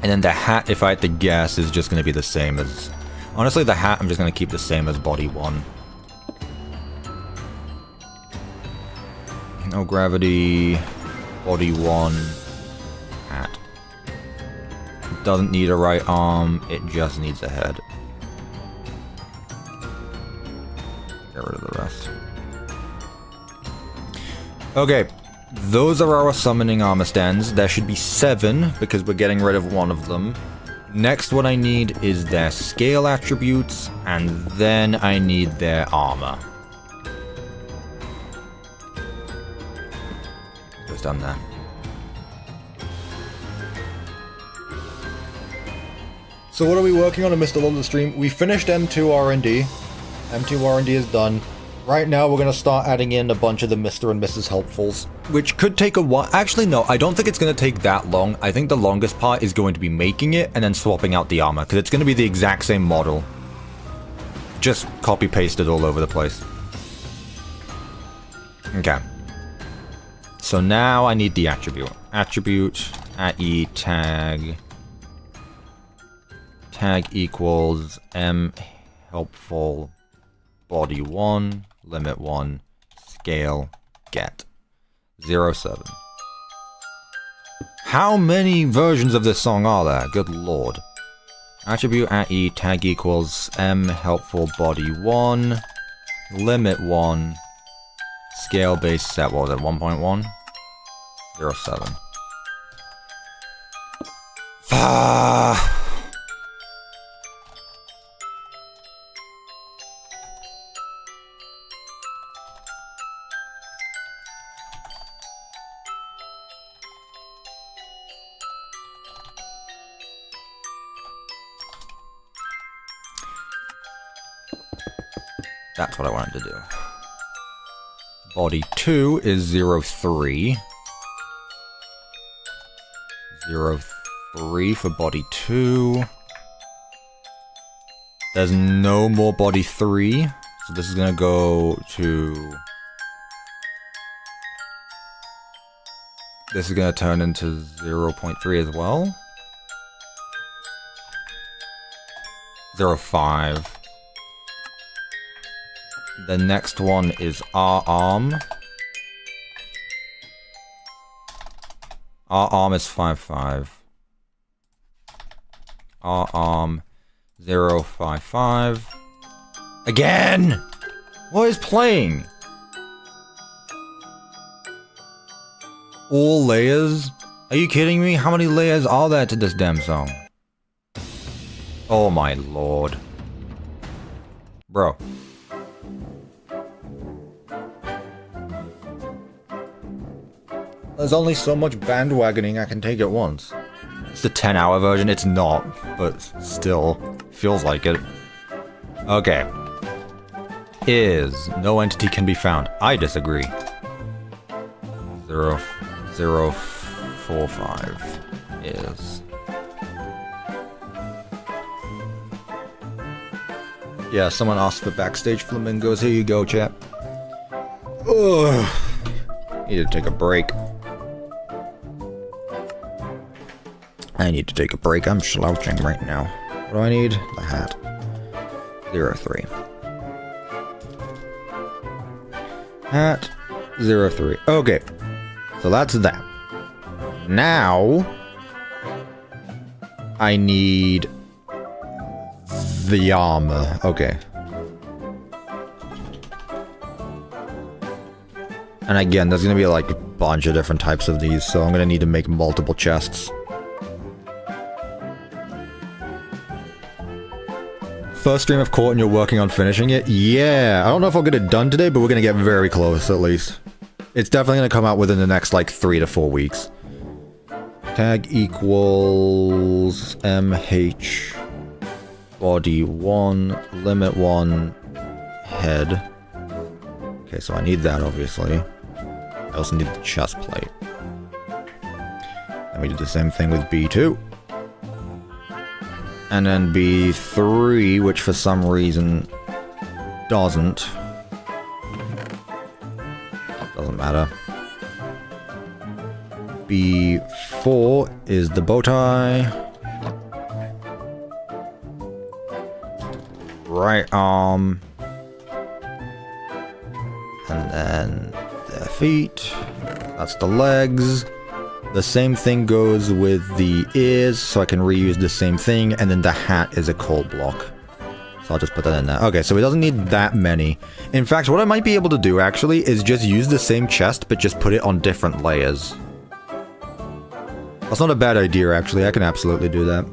And then the hat, if I had to guess, is just gonna be the same as... Honestly, the hat I'm just gonna keep the same as body 1. No gravity. Body 1. Hat. Doesn't need a right arm, it just needs a head. Get rid of the rest. Okay, those are our summoning armor stands. There should be 7, because we're getting rid of one of them. Next, what I need is their scale attributes, and then I need their armor. Just done that. So what are we working on in Mr. London stream? We finished M2RND. M2RND is done. Right now we're going to start adding in a bunch of the Mr. and Mrs. Helpfuls, which could take a while. Actually, no, I don't think it's going to take that long. I think the longest part is going to be making it and then swapping out the armor, because it's going to be the exact same model. Just copy-pasted all over the place. Okay. So now I need the attribute. Attribute at E tag. Tag equals M helpful body 1, limit 1, scale, get. 07. How many versions of this song are there? Good lord. Attribute at E, tag equals M helpful body 1, limit 1, scale base set, what was it, 1.1? 07. That's what I wanted to do. Body 2 is 03. 03 for body 2. There's no more body 3. So this is gonna go to... This is gonna turn into 0.3 as well. 05. The next one is our arm. Our arm is 5.5. Our arm 0.55. Again! What is playing? All layers? Are you kidding me? How many layers are there to this damn song? Oh my lord. Bro. There's only so much bandwagoning I can take at once. It's the 10-hour version, it's not, but still, feels like it. Okay. Is no entity can be found. I disagree. 0.045 is. Yeah, someone asked for backstage flamingos. Here you go, chap. Ugh. Need to take a break. I need to take a break. I'm slouching right now. What do I need? The hat. 03. Hat. 03. Okay. So that's that. Now... I need... the armor. Okay. And again, there's gonna be like a bunch of different types of these, so I'm gonna need to make multiple chests. First stream of Court and you're working on finishing it? Yeah, I don't know if I'll get it done today, but we're gonna get very close at least. It's definitely gonna come out within the next like 3 to 4 weeks. Tag equals MH body 1, limit 1, head. Okay, so I need that, obviously. I also need the chest plate. And we did the same thing with B2. And then B3, which for some reason doesn't. Doesn't matter. B4 is the bow tie. Right arm. And then the feet. That's the legs. The same thing goes with the ears, so I can reuse the same thing. And then the hat is a cold block. So I'll just put that in there. Okay, so it doesn't need that many. In fact, what I might be able to do, actually, is just use the same chest, but just put it on different layers. That's not a bad idea, actually. I can absolutely do that.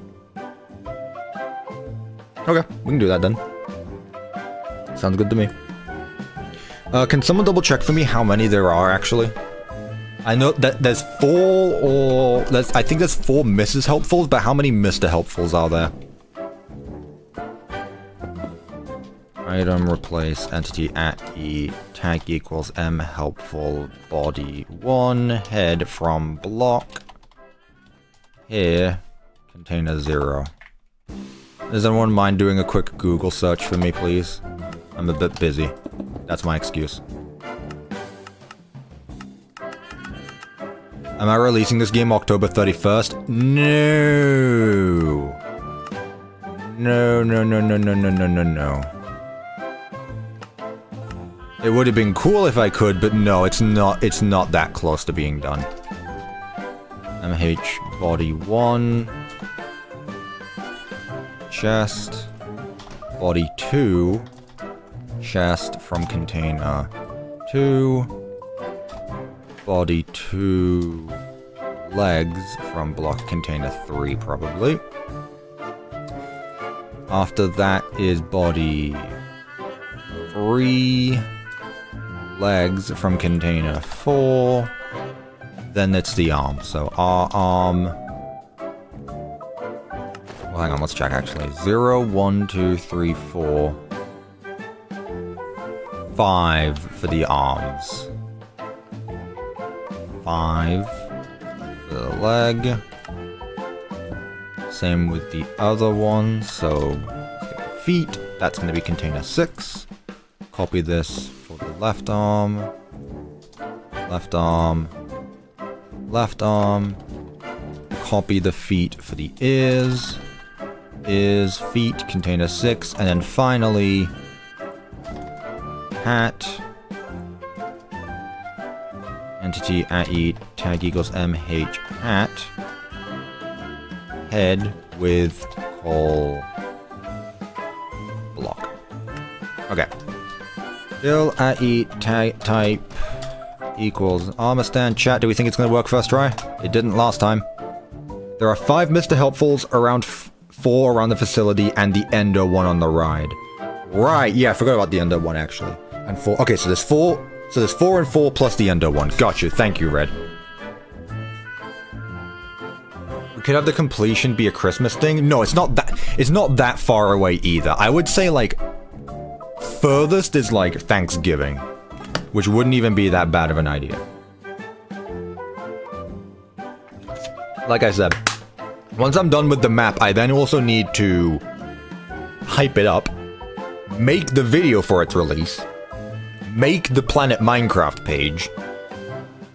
Okay, we can do that then. Sounds good to me. Can someone double check for me how many there are, actually? I know that there's 4 or... I think there's 4 Mrs. Helpfuls, but how many Mr. Helpfuls are there? Item, replace, entity, at E, tag equals M, helpful, body 1, head from block. Here, container 0. Does anyone mind doing a quick Google search for me, please? I'm a bit busy. That's my excuse. Am I releasing this game October 31st? No. No, no, no, no, no, no, no, no, no. It would have been cool if I could, but no, it's not that close to being done. MH body 1. Chest. Body 2. Chest from container 2. Body 2. Legs from block container 3, probably. After that is body 3. Legs from container 4. Then it's the arm. So our arm. Well, hang on, let's check actually. 0, 1, 2, 3, 4. 5 for the arms. 5 for the leg. Same with the other one. So let's get the feet. That's going to be container 6. Copy this for the left arm. Left arm. Left arm. Copy the feet for the ears. Ears, feet, container 6. And then finally, hat. Entity at E, tag equals MH hat. Head with call block. Okay. Still at E, type equals armor stand. Chat, do we think it's going to work first try? It didn't last time. There are 5 Mr. Helpfuls, around 4 around the facility, and the Ender one on the ride. Right, yeah, I forgot about the Ender one actually. And 4. Okay, so there's 4. So there's 4 and 4 plus the Ender one. Gotcha. Thank you, Red. We could have the completion be a Christmas thing. No, it's not that far away either. I would say like furthest is like Thanksgiving, which wouldn't even be that bad of an idea. Like I said, once I'm done with the map, I then also need to hype it up, make the video for its release, make the Planet Minecraft page.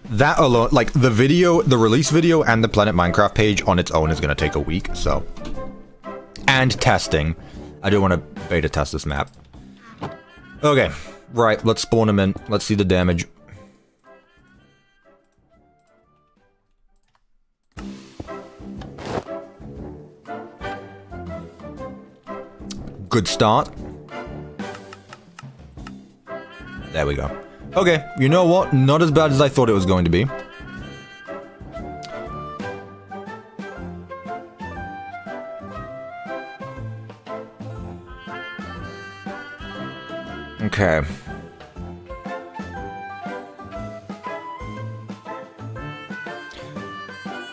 That alone, like the video, the release video and the Planet Minecraft page on its own is going to take a week, so. And testing. I do want to beta test this map. Okay, right, let's spawn him in. Let's see the damage. Good start. There we go. Okay, you know what? Not as bad as I thought it was going to be. Okay.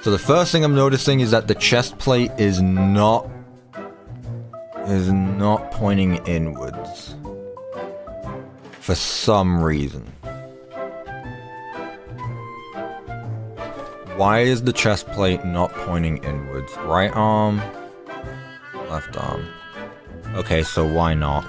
So the first thing I'm noticing is that the chest plate is not pointing inwards for some reason. Why is the chest plate not pointing inwards? Right arm, left arm. Okay, so why not?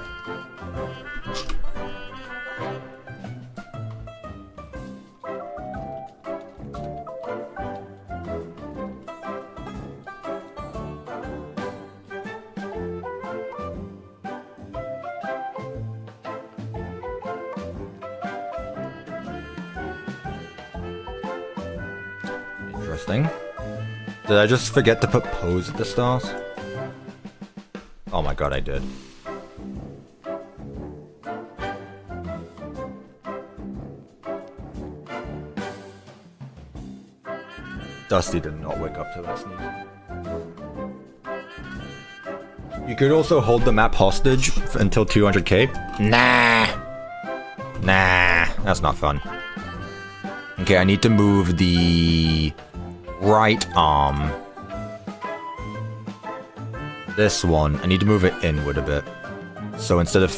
Interesting. Did I just forget to put pose at the start? Oh my god, I did. Dusty did not wake up to that sneeze. You could also hold the map hostage until 200k. Nah, that's not fun. Okay, I need to move the right arm. This one, I need to move it inward a bit. So instead of,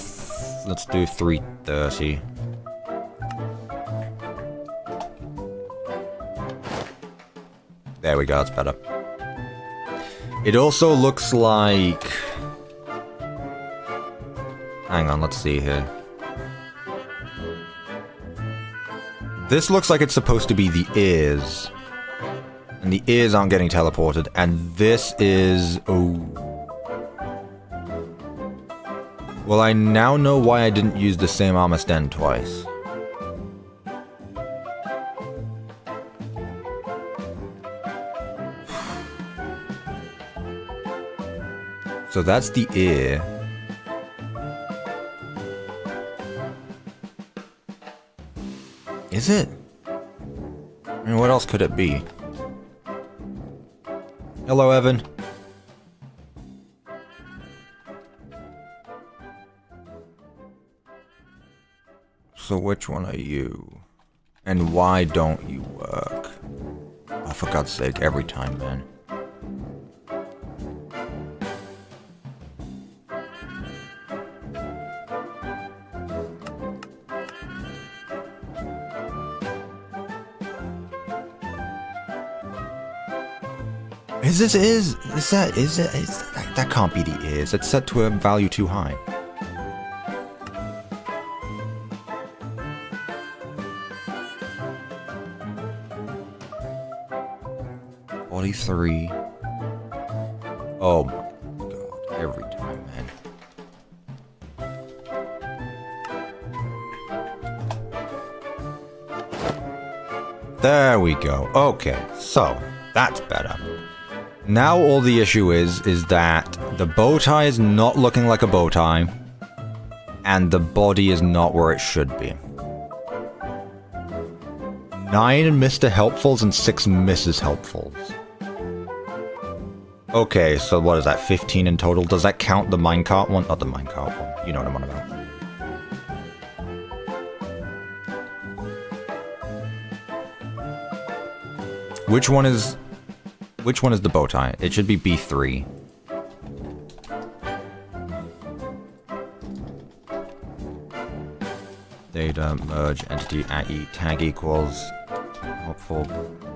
let's do 330. There we go, that's better. It also looks like... Hang on, let's see here. This looks like it's supposed to be the ears. And the ears aren't getting teleported. And this is... Oh. Well, I now know why I didn't use the same armor stand twice. So that's the ear. Is it? I mean, what else could it be? Hello, Evan. So which one are you? And why don't you work? Oh, for God's sake, every time, man. That can't be the ears. It's set to a value too high. $43. Oh my god, every time, man. There we go. Okay, so that's better. Now all the issue is that the bow tie is not looking like a bow tie, and the body is not where it should be. 9 Mr. Helpfuls and 6 Mrs. Helpfuls. Okay, so what is that, 15 in total? Does that count the minecart one? Not the minecart one, you know what I'm on about. Which one is the bow tie? It should be B3. Data merge entity at e tag equals helpful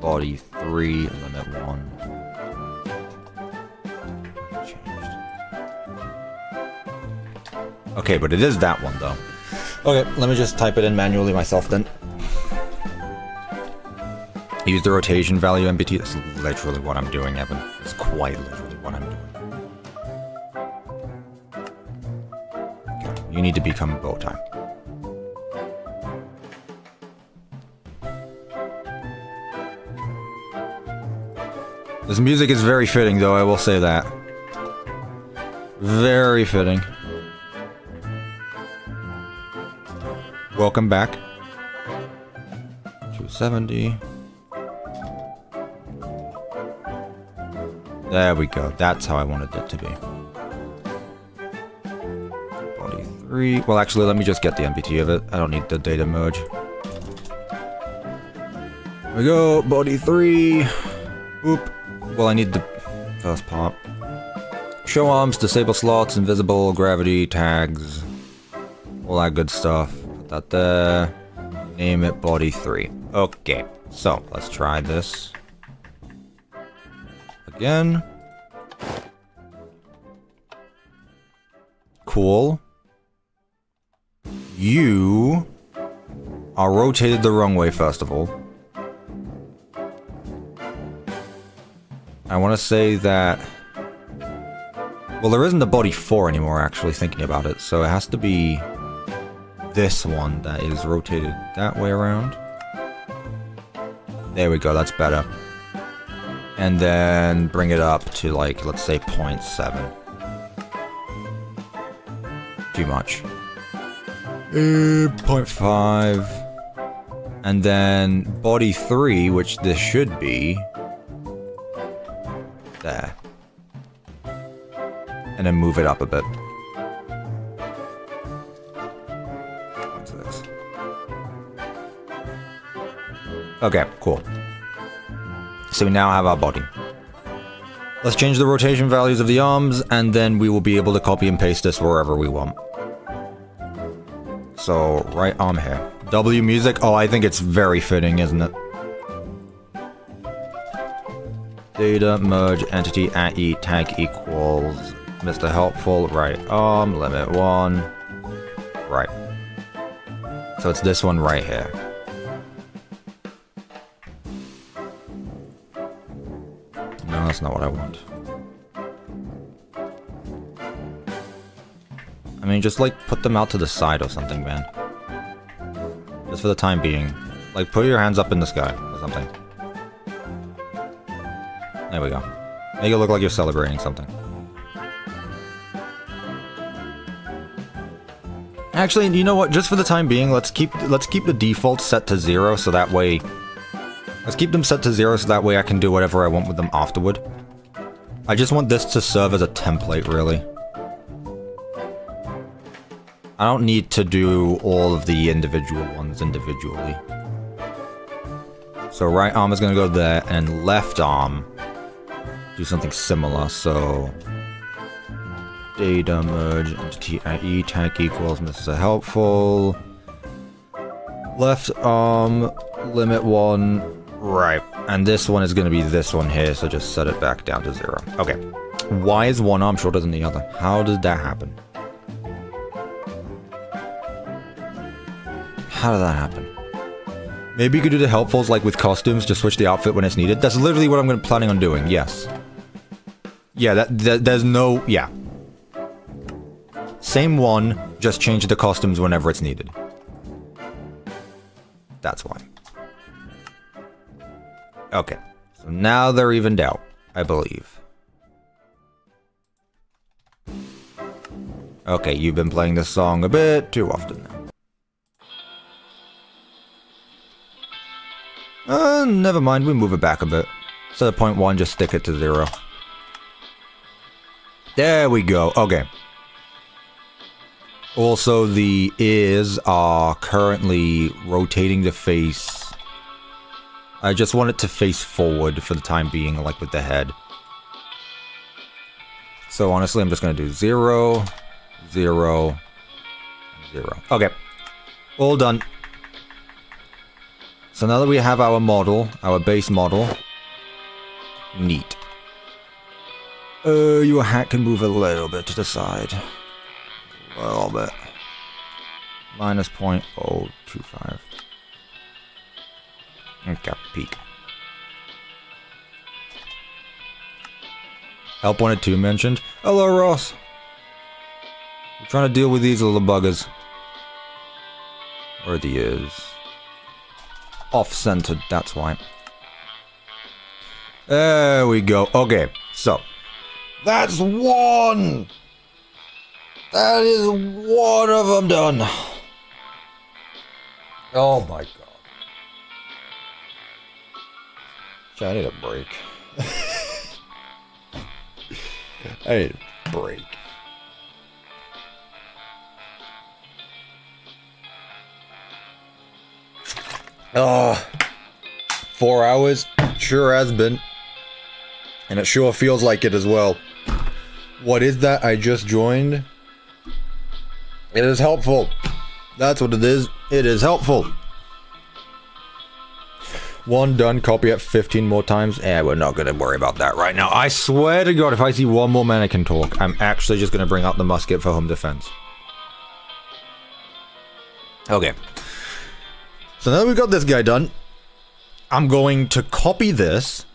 body 3 limit 1. Changed. Okay, but it is that one though. Okay, let me just type it in manually myself then. Use the rotation value MBT. That's literally what I'm doing, Evan. It's quite literally what I'm doing. Okay, you need to become a bow tie. This music is very fitting, though, I will say that. Very fitting. Welcome back. 270. There we go. That's how I wanted it to be. Body 3. Well, actually, let me just get the MBT of it. I don't need the data merge. There we go. Body 3. Oop. Well, I need the first part. Show arms, disable slots, invisible, gravity, tags, all that good stuff. Put that there. Name it body 3. Okay, so let's try this again. Cool. You are rotated the wrong way, first of all. I want to say that... Well, there isn't a body 4 anymore, actually, thinking about it. So it has to be this one that is rotated that way around. There we go, that's better. And then bring it up to, like, let's say 0.7. Too much. 0.5. And then body 3, which this should be... there. And then move it up a bit. What's this? Okay, cool. So we now have our body. Let's change the rotation values of the arms, and then we will be able to copy and paste this wherever we want. So, right arm here. W music? Oh, I think it's very fitting, isn't it? Data, merge, entity, @e, tag equals Mr. Helpful, right arm, limit 1. Right. So it's this one right here. No, that's not what I want. I mean, just like put them out to the side or something, man. Just for the time being. Like, put your hands up in the sky or something. There we go. Make it look like you're celebrating something. Actually, you know what? Just for the time being, let's keep the default set to 0, so that way... Let's keep them set to 0, so that way I can do whatever I want with them afterward. I just want this to serve as a template, really. I don't need to do all of the individual ones individually. So right arm is going to go there, and left arm... do something similar, so... Data merge entity @e tag equals Mr. Helpful. Left arm, limit 1, right. And this one is going to be this one here, so just set it back down to 0. Okay. Why is one arm shorter than the other? How did that happen? How did that happen? Maybe you could do the helpfuls like with costumes, just switch the outfit when it's needed. That's literally what I'm planning on doing, yes. Yeah, there's no... yeah. Same one, just change the costumes whenever it's needed. That's why. Okay, so now they're evened out, I believe. Okay, you've been playing this song a bit too often now. Never mind, we move it back a bit. Instead of 0.1, just stick it to 0. There we go, okay. Also, the ears are currently rotating the face. I just want it to face forward for the time being, like with the head. So honestly, I'm just going to do 0, 0, 0. Okay. All done. So now that we have our model, our base model. Neat. Your hat can move a little bit to the side. A little bit. Minus 0.025. Okay, peak. Help wanted 2 mentioned. Hello, Ross. We're trying to deal with these little buggers. Where the is. Off-centered, that's why. There we go. Okay, so. That's one! That is one of them done. Oh my god. I need a break. I need a break. Oh, 4 hours? Sure has been. And it sure feels like it as well. What is that I just joined? It is helpful. That's what it is. It is helpful. One done, copy it 15 more times. We're not gonna worry about that right now. I swear to God, if I see one more mannequin talk, I'm actually just gonna bring out the musket for home defense. Okay. So now that we've got this guy done, I'm going to copy this.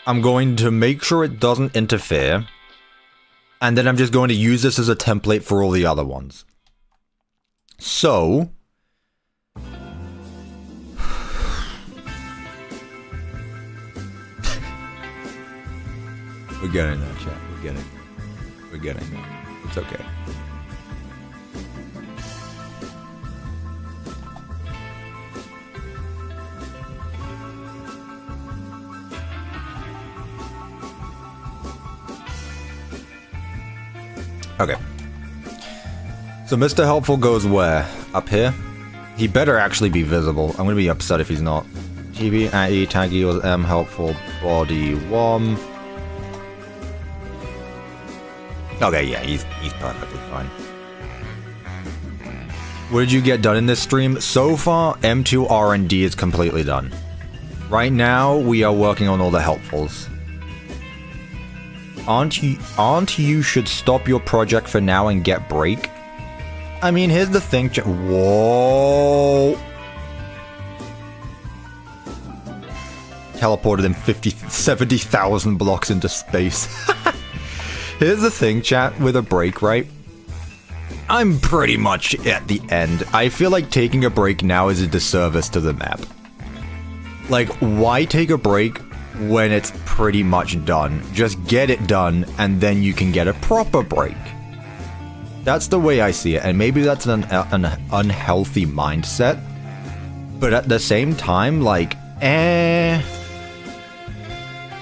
I'm going to make sure it doesn't interfere. And then I'm just going to use this as a template for all the other ones. So... We're getting there, chat. We're getting there. It's okay. Okay. So Mr. Helpful goes where? Up here? He better actually be visible. I'm gonna be upset if he's not. TV, AE, tag equals M, helpful, body, WOM. Okay, yeah, he's perfectly fine. What did you get done in this stream? So far, M2RND is completely done. Right now, we are working on all the helpfuls. Aren't you should stop your project for now and get break? I mean, here's the thing. Whoa. Teleported him 70,000 blocks into space. Here's the thing, chat, with a break, right? I'm pretty much at the end. I feel like taking a break now is a disservice to the map. Like, why take a break when it's pretty much done? Just get it done, and then you can get a proper break. That's the way I see it, and maybe that's an unhealthy mindset. But at the same time, like,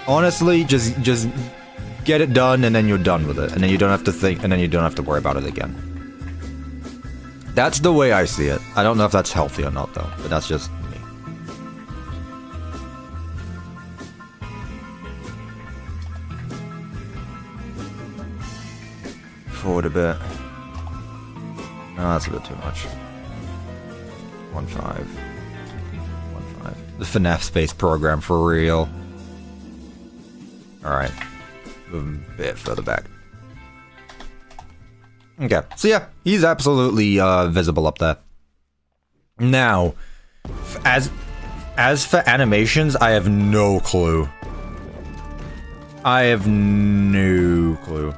honestly, just get it done, and then you're done with it, and then you don't have to think, and then you don't have to worry about it again. That's the way I see it. I don't know if that's healthy or not, though, but that's just me. Forward a bit. No, that's a bit too much. 1.5. 1.5. The FNAF space program for real. Alright. Move a bit further back. Okay, so yeah, he's absolutely visible up there. Now, as for animations, I have no clue. I have no clue.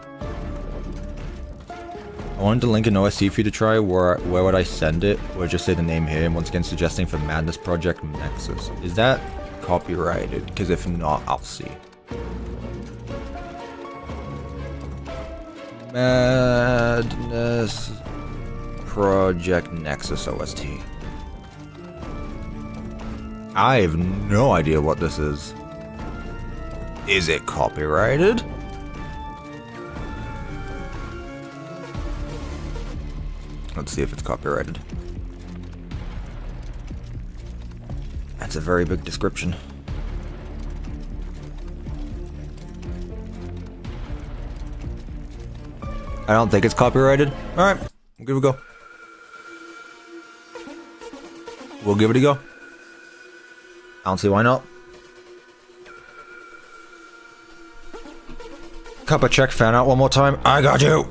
I wanted to link an OSC for you to try. Where would I send it? Or just say the name here. And once again, suggesting for Madness Project Nexus. Is that copyrighted? Because if not, I'll see. Madness Project Nexus OST. I have no idea what this is. Is it copyrighted? Let's see if it's copyrighted. That's a very big description. I don't think it's copyrighted. Alright, we'll give it a go. We'll give it a go. I don't see why not. CuppaTeaExe fan out one more time. I got you!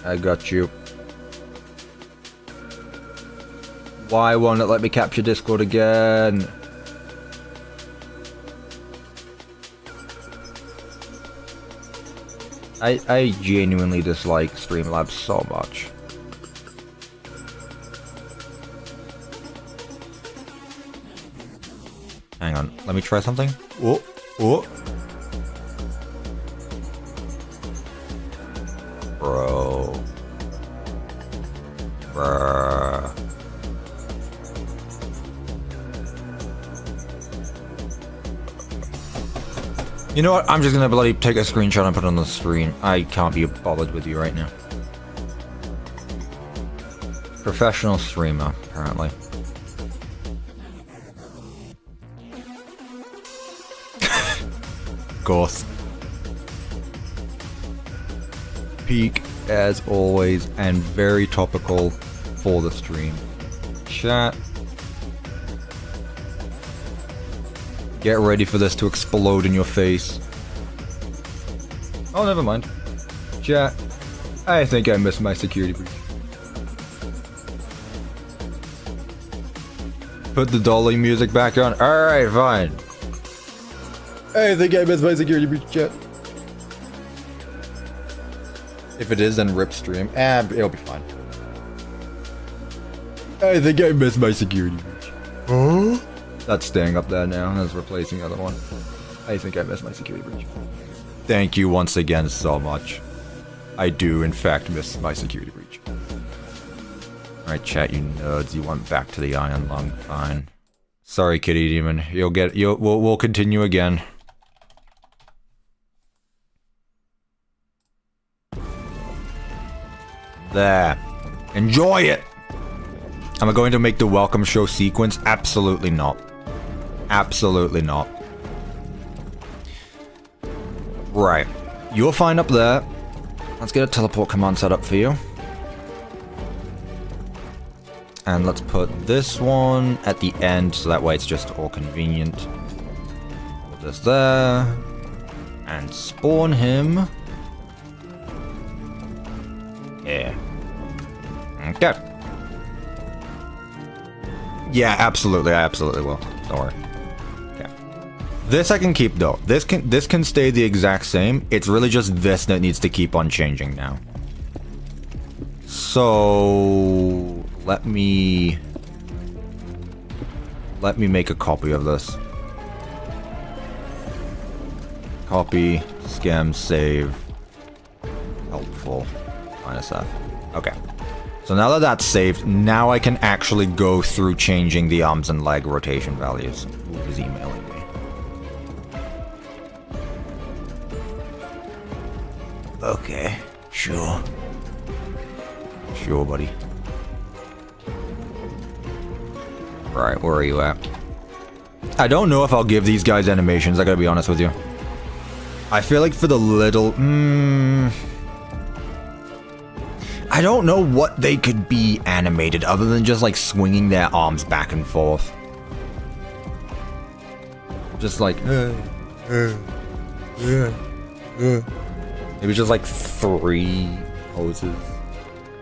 I got you. Why won't it let me capture Discord again? I genuinely dislike Streamlabs so much. Hang on, let me try something. Oh, oh. Bro. Bruh. You know what? I'm just gonna bloody take a screenshot and put it on the screen. I can't be bothered with you right now. Professional streamer, apparently. Of course. Peak, as always, and very topical for the stream. Chat. Get ready for this to explode in your face. Oh, never mind. Chat. I think I missed my security breach. Put the Dolly music back on. Alright, fine. I think I missed my security breach, chat. If it is, then rip stream. It'll be fine. I think I missed my security breach. Huh? That's staying up there now. That's replacing the other one. I think I missed my security breach. Thank you once again so much. I do, in fact, miss my security breach. Alright, chat, you nerds. You went back to the Iron Lung. Fine. Sorry, Kitty Demon. We'll continue again. There. Enjoy it! Am I going to make the welcome show sequence? Absolutely not. Absolutely not. Right. You're fine up there. Let's get a teleport command set up for you. And let's put this one at the end, so that way it's just all convenient. Put this there. And spawn him. Yeah. Okay. Yeah, absolutely. I absolutely will. Don't worry. Okay. This I can keep though. This can stay the exact same. It's really just this that needs to keep on changing now. So let me make a copy of this. Copy, scam, save, helpful, -F. Okay. So now that that's saved, now I can actually go through changing the arms and leg rotation values. Who is emailing me? Okay, sure. Sure, buddy. Right, where are you at? I don't know if I'll give these guys animations, I gotta be honest with you. I feel like for the little... I don't know what they could be animated other than just like swinging their arms back and forth. Just like... Maybe just like 3 poses.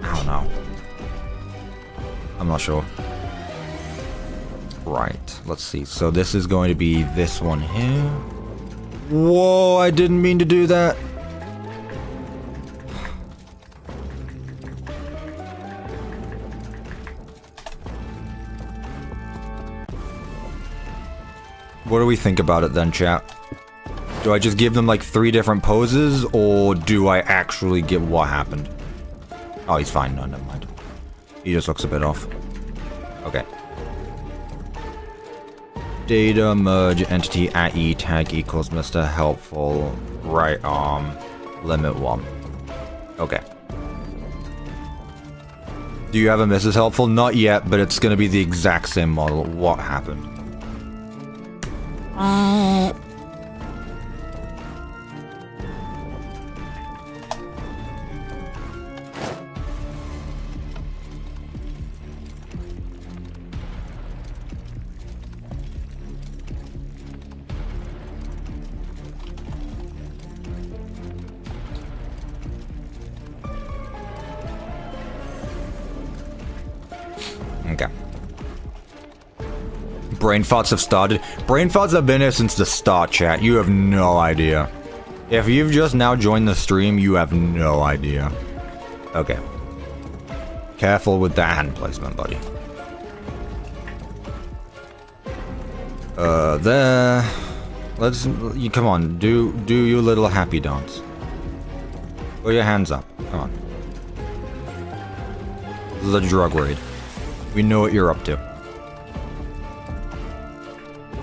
I don't know. I'm not sure. Right, let's see. So this is going to be this one here. Whoa, I didn't mean to do that. What do we think about it then, chat? Do I just give them like 3 different poses, or do I actually get what happened? Oh, he's fine. No, never mind. He just looks a bit off. Okay. Data merge entity at E tag equals Mr. Helpful right arm limit 1. Okay. Do you have a Mrs. Helpful? Not yet, but it's gonna be the exact same model. What happened? Okay. Brain farts have started. Brain farts have been here since the start, chat. You have no idea. If you've just now joined the stream, you have no idea. Okay. Careful with that hand placement, buddy. There. Let's. Come on. Do your little happy dance. Put your hands up. Come on. This is a drug raid. We know what you're up to.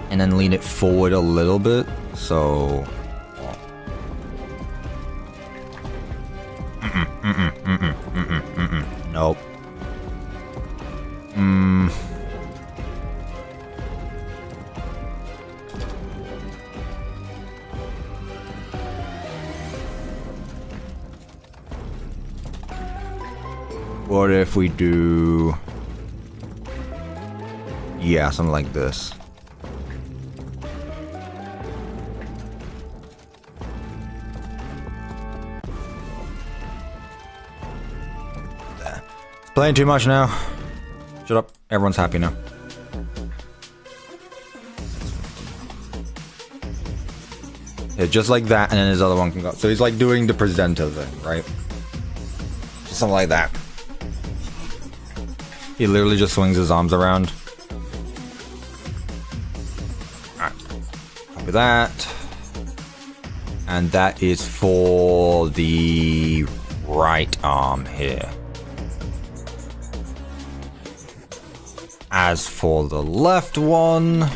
And then lean it forward a little bit, so... Nope. What if we do... Yeah, something like this. It's playing too much now. Shut up. Everyone's happy now. Yeah, just like that, and then his other one can go. So he's like doing the presenter thing, right? Just something like that. He literally just swings his arms around. Alright. Copy that. And that is for the right arm here. As for the left one...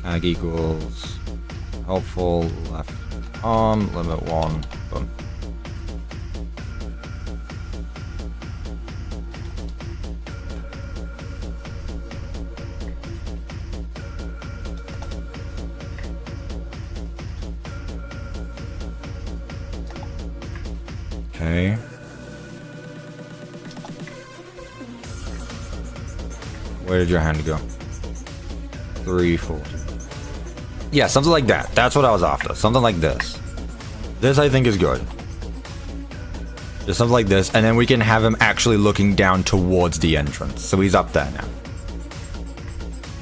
Tag equals helpful left arm, limit 1, boom. Okay. Where did your hand go? 3, 4. Yeah, something like that. That's what I was after. Something like this. This, I think, is good. Just something like this, and then we can have him actually looking down towards the entrance. So he's up there now.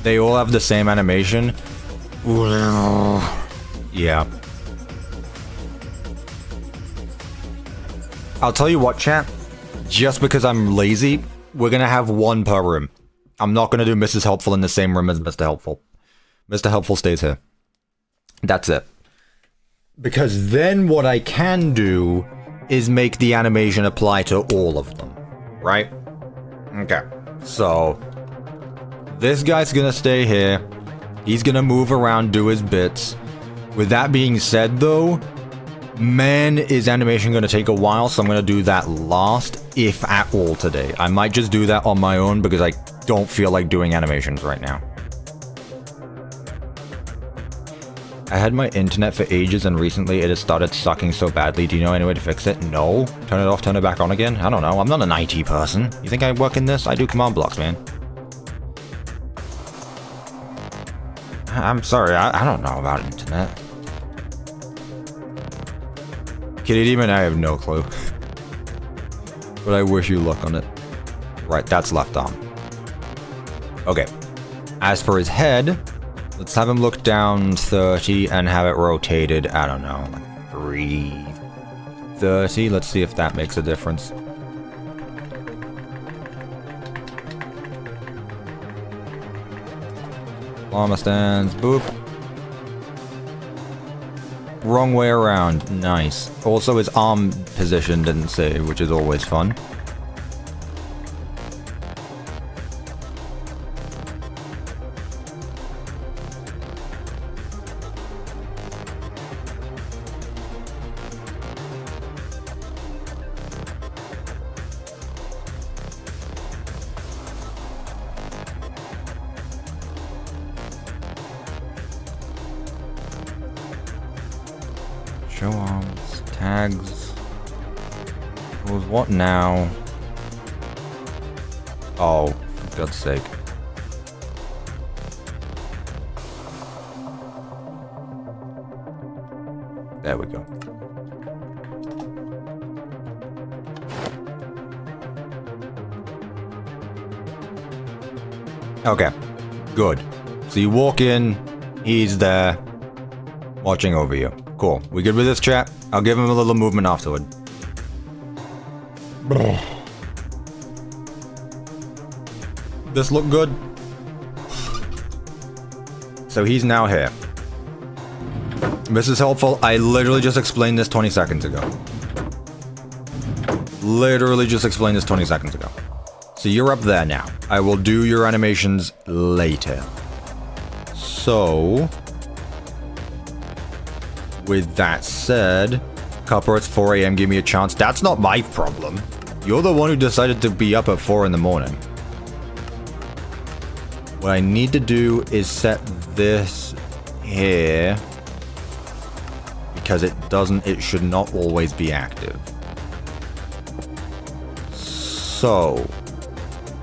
They all have the same animation. Yeah. I'll tell you what, chat. Just because I'm lazy, we're gonna have one per room. I'm not gonna do Mrs. Helpful in the same room as Mr. Helpful. Mr. Helpful stays here. That's it. Because then what I can do is make the animation apply to all of them. Right? Okay. So, this guy's gonna stay here. He's gonna move around, do his bits. With that being said, though, man, is animation gonna take a while, so I'm gonna do that last, if at all, today. I might just do that on my own because I don't feel like doing animations right now. I had my internet for ages and recently it has started sucking so badly. Do you know any way to fix it? No. Turn it off, turn it back on again? I don't know. I'm not an IT person. You think I work in this? I do command blocks, man. I'm sorry. I don't know about internet. Kitty Demon, I have no clue. But I wish you luck on it. Right, that's left arm. Okay. As for his head... Let's have him look down 30 and have it rotated, I don't know, like 330. Let's see if that makes a difference. Llama stands, boop. Wrong way around, nice. Also his arm position didn't save, which is always fun. Show arms, tags. What now? Oh, for God's sake. There we go. Okay, good. So you walk in, he's there, watching over you. Cool. We good with this, chat? I'll give him a little movement afterward. This look good? So he's now here. This is helpful. I literally just explained this 20 seconds ago. Literally just explained this 20 seconds ago. So you're up there now. I will do your animations later. So... with that said, Cuppa, it's 4 AM, give me a chance. That's not my problem. You're the one who decided to be up at 4 in the morning. What I need to do is set this here because it should not always be active. So,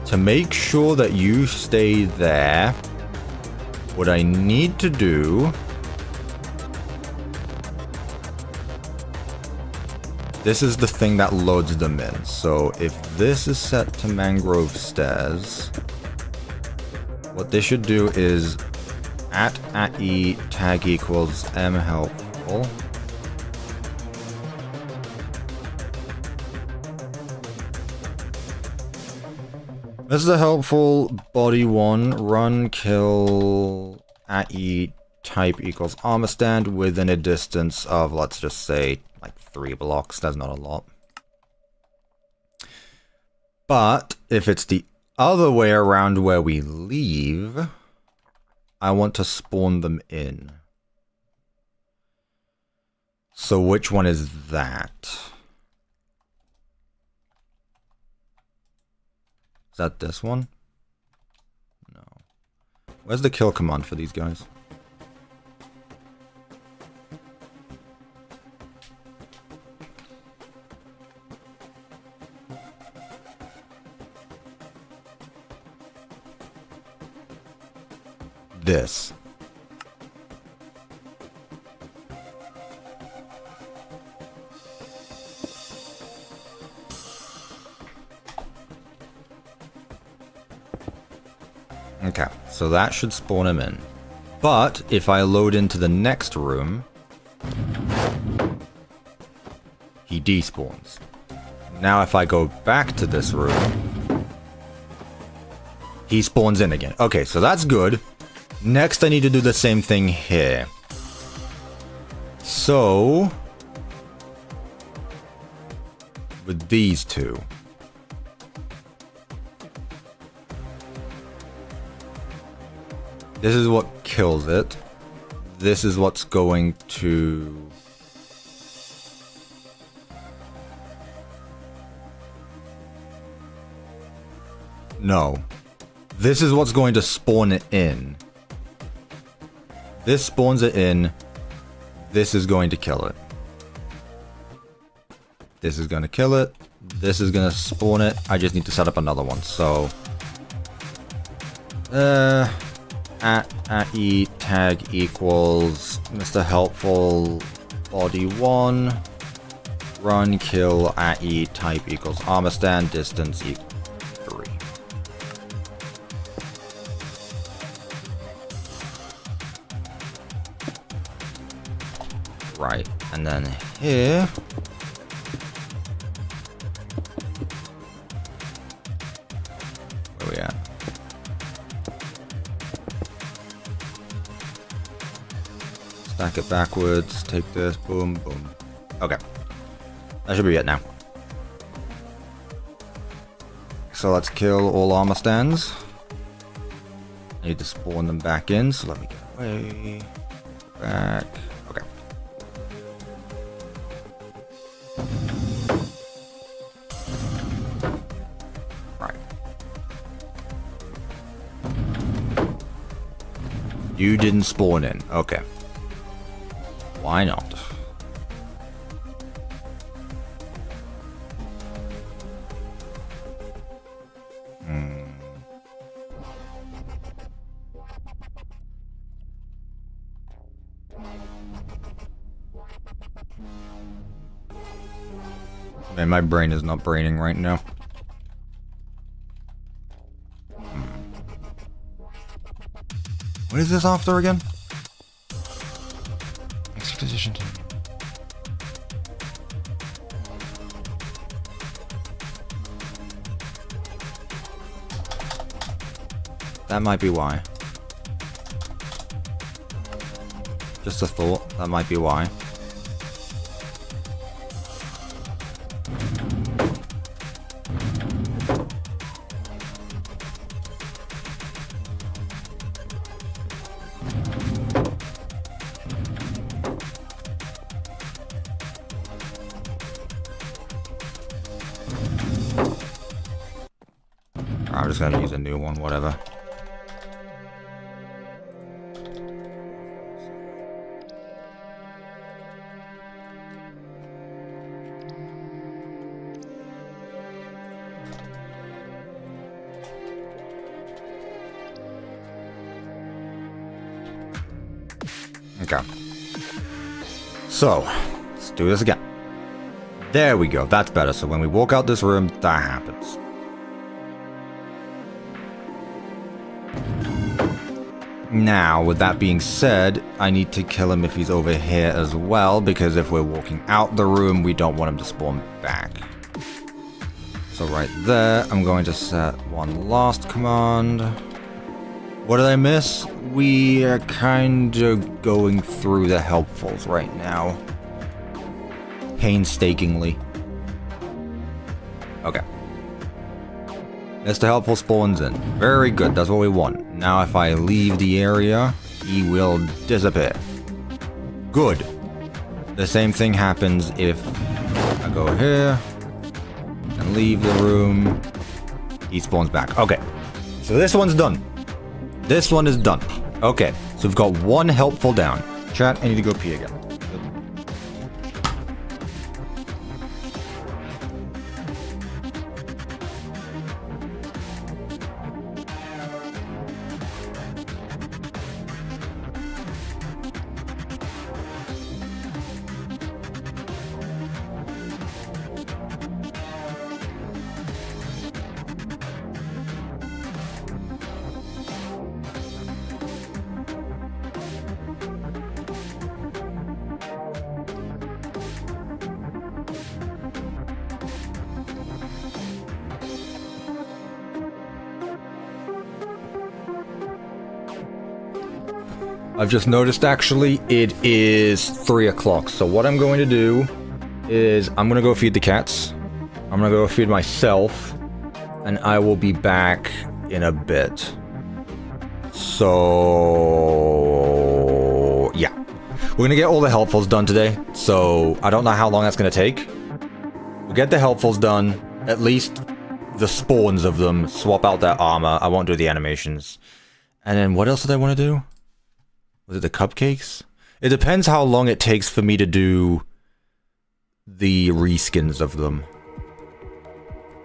to make sure that you stay there, what I need to do... This is the thing that loads them in. So if this is set to mangrove stairs, what this should do is @e tag equals m helpful. This is a helpful body 1, run, kill, @e type equals armor stand within a distance of, let's just say, like 3 blocks. That's not a lot. But if it's the other way around where we leave, I want to spawn them in. So which one is that? Is that this one? No. Where's the kill command for these guys? This. Okay, so that should spawn him in. But if I load into the next room, he despawns. Now if I go back to this room, he spawns in again. Okay, so that's good. Next, I need to do the same thing here. So, with these two. This is what kills it. This is what's going to... No. This is what's going to spawn it in. This spawns it in. This is going to kill it. This is going to kill it. This is going to spawn it. I just need to set up another one. So, @e tag equals Mr. Helpful body 1 run kill @e type equals armor stand distance equals 3. Right, and then here where we at? Stack it backwards, take this, boom, boom. Okay. That should be it now. So let's kill all armor stands. I need to spawn them back in, so let me get away. Back. Okay. Right. You didn't spawn in. Okay. Why not? Man, my brain is not braining right now. What is this after again? Exposition. That might be why. Just a thought. That might be why. I'm just gonna use a new one, whatever. Okay. So, let's do this again. There we go, that's better. So when we walk out this room, that happens. Now, with that being said, I need to kill him if he's over here as well, because if we're walking out the room, we don't want him to spawn back. So right there, I'm going to set one last command. What did I miss? We are kind of going through the helpfuls right now. Painstakingly. Okay. Mr. Helpful spawns in. Very good, that's what we want. Now if I leave the area, he will disappear. Good. The same thing happens if I go here and leave the room. He spawns back. Okay. So this one's done. This one is done. Okay. So we've got one helpful down. Chat, I need to go pee again. I've just noticed actually it is 3 o'clock. So what I'm going to do is I'm going to go feed the cats. I'm going to go feed myself. And I will be back in a bit. So yeah. We're going to get all the helpfuls done today. So I don't know how long that's going to take. We'll get the helpfuls done. At least the spawns of them. Swap out their armor. I won't do the animations. And then what else did I want to do? Was it the cupcakes? It depends how long it takes for me to do the reskins of them.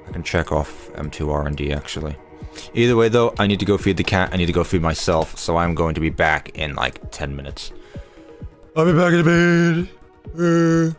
I can check off M2RND actually. Either way though, I need to go feed the cat, I need to go feed myself, so I'm going to be back in like 10 minutes. I'll be back in bed.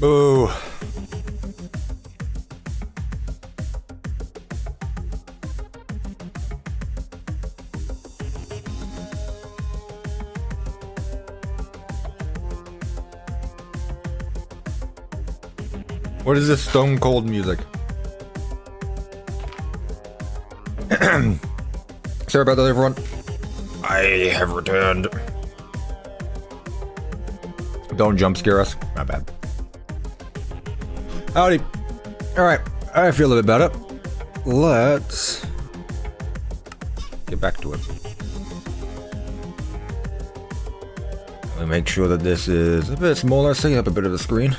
Boo. What is this stone cold music? Sorry about that, everyone. I have returned. Don't jump scare us. My bad. Howdy. Alright, I feel a bit better. Let's get back to it. Let me make sure that this is a bit smaller, setting up a bit of the screen.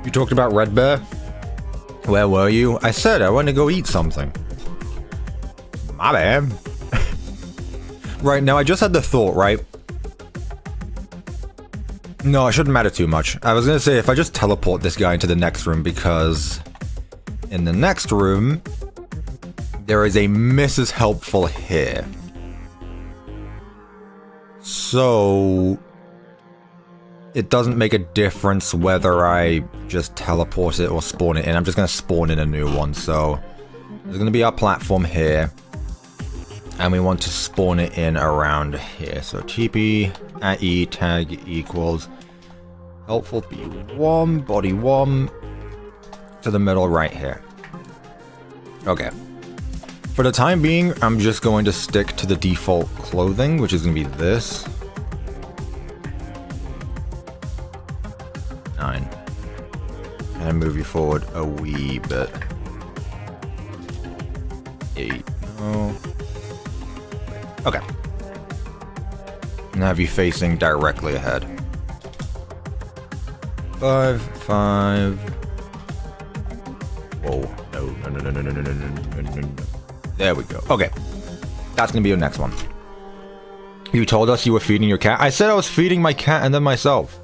You talked about Red Bear? Where were you? I said I wanted to go eat something. My bad. Right, now I just had the thought, right? No, it shouldn't matter too much. I was gonna say if I just teleport this guy into the next room, because in the next room there is a Mrs. Helpful here. So it doesn't make a difference whether I just teleport it or spawn it in. I'm just gonna spawn in a new one. So there's gonna be our platform here, and we want to spawn it in around here. So TP at E tag equals helpful B1 body 1 to the middle right here. Okay. For the time being, I'm just going to stick to the default clothing, which is going to be this. 9. And move you forward a wee bit. 8. Oh. Okay. And have you facing directly ahead. 5, 5. Whoa. No. There we go. Okay. That's gonna be your next one. You told us you were feeding your cat? I said I was feeding my cat and then myself.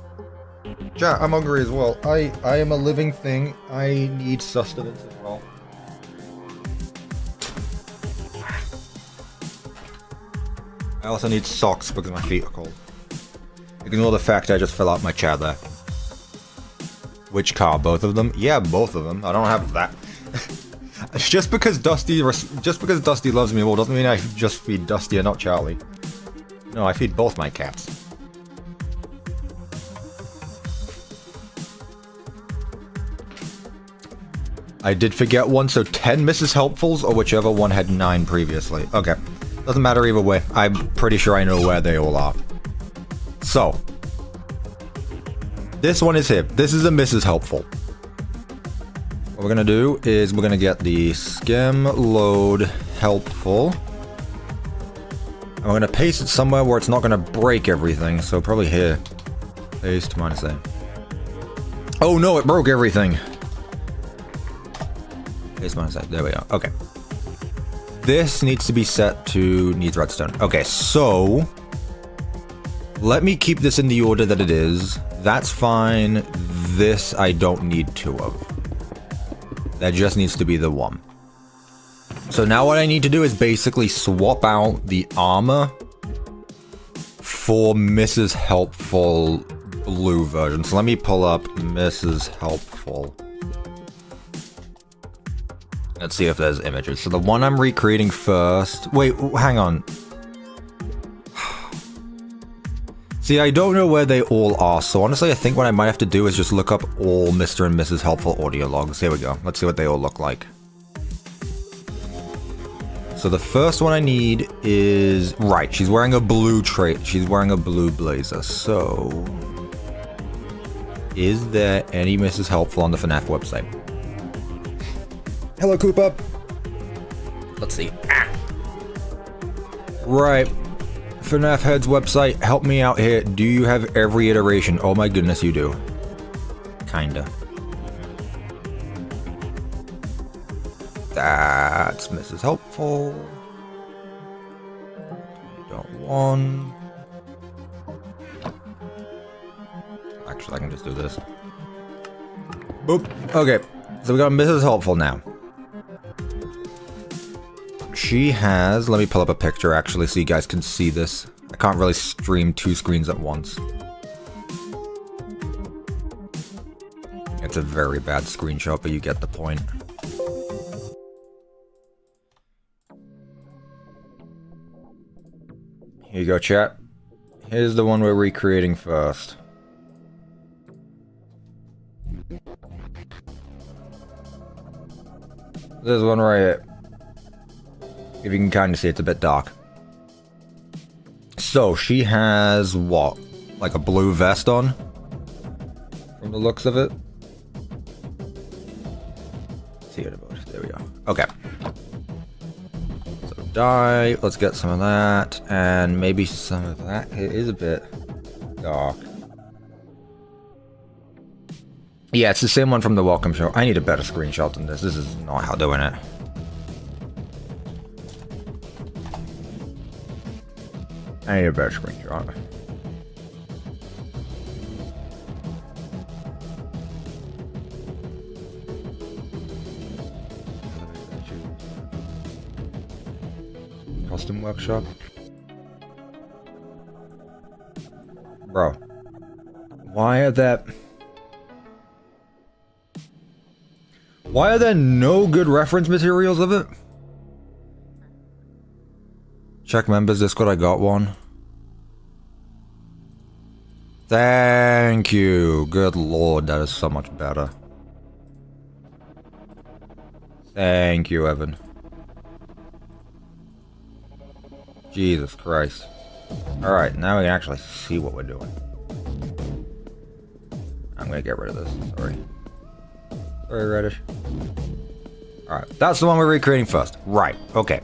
Chat, I'm hungry as well. I am a living thing. I need sustenance as well. I also need socks because my feet are cold. Ignore the fact I just fell out my chair there. Which car? Both of them? Yeah, both of them. I don't have that. just because Dusty loves me more doesn't mean I just feed Dusty and not Charlie. No, I feed both my cats. I did forget one, so 10 Mrs. Helpfuls, or whichever one had 9 previously. Okay. Doesn't matter either way. I'm pretty sure I know where they all are. So. This one is here. This is a Mrs. Helpful. What we're gonna do is we're gonna get the skim load helpful. And we're gonna paste it somewhere where it's not gonna break everything. So probably here. Paste -A. Oh no, it broke everything. Paste -A. There we go. Okay. This needs to be set to needs redstone. Okay, so let me keep this in the order that it is. That's fine. This I don't need 2 of. That just needs to be the 1. So now what I need to do is basically swap out the armor for Mrs. Helpful blue version. So let me pull up Mrs. Helpful. Let's see if there's images. So the one I'm recreating first... Wait, hang on. See, I don't know where they all are, so honestly I think what I might have to do is just look up all Mr. and Mrs. Helpful audio logs. Here we go. Let's see what they all look like. So the first one I need is... Right, she's wearing a blue she's wearing a blue blazer, so... Is there any Mrs. Helpful on the FNAF website? Hello, Koopa! Let's see. Ah. Right. FNAF Head's website, help me out here. Do you have every iteration? Oh my goodness, you do. Kinda. That's Mrs. Helpful. Don't want. Actually, I can just do this. Boop. Okay, so we got Mrs. Helpful now. She has, let me pull up a picture actually so you guys can see this. I can't really stream 2 screens at once. It's a very bad screenshot, but you get the point. Here you go, chat. Here's the one we're recreating first. There's one right here. If you can kind of see, it's a bit dark. So, she has what? Like a blue vest on? From the looks of it? See it about. There we go. Okay. So, dye. Let's get some of that. And maybe some of that. It is a bit dark. Yeah, it's the same one from the welcome show. I need a better screenshot than this. This is not how doing it. I need a better screenshot. Custom workshop. Bro. Why are there no good reference materials of it? Check members Discord, I got one. Thank you. Good lord, that is so much better. Thank you, Evan. Jesus Christ. Alright, now we can actually see what we're doing. I'm gonna get rid of this, sorry. Sorry, Reddish. Alright, that's the one we're recreating first. Right, okay.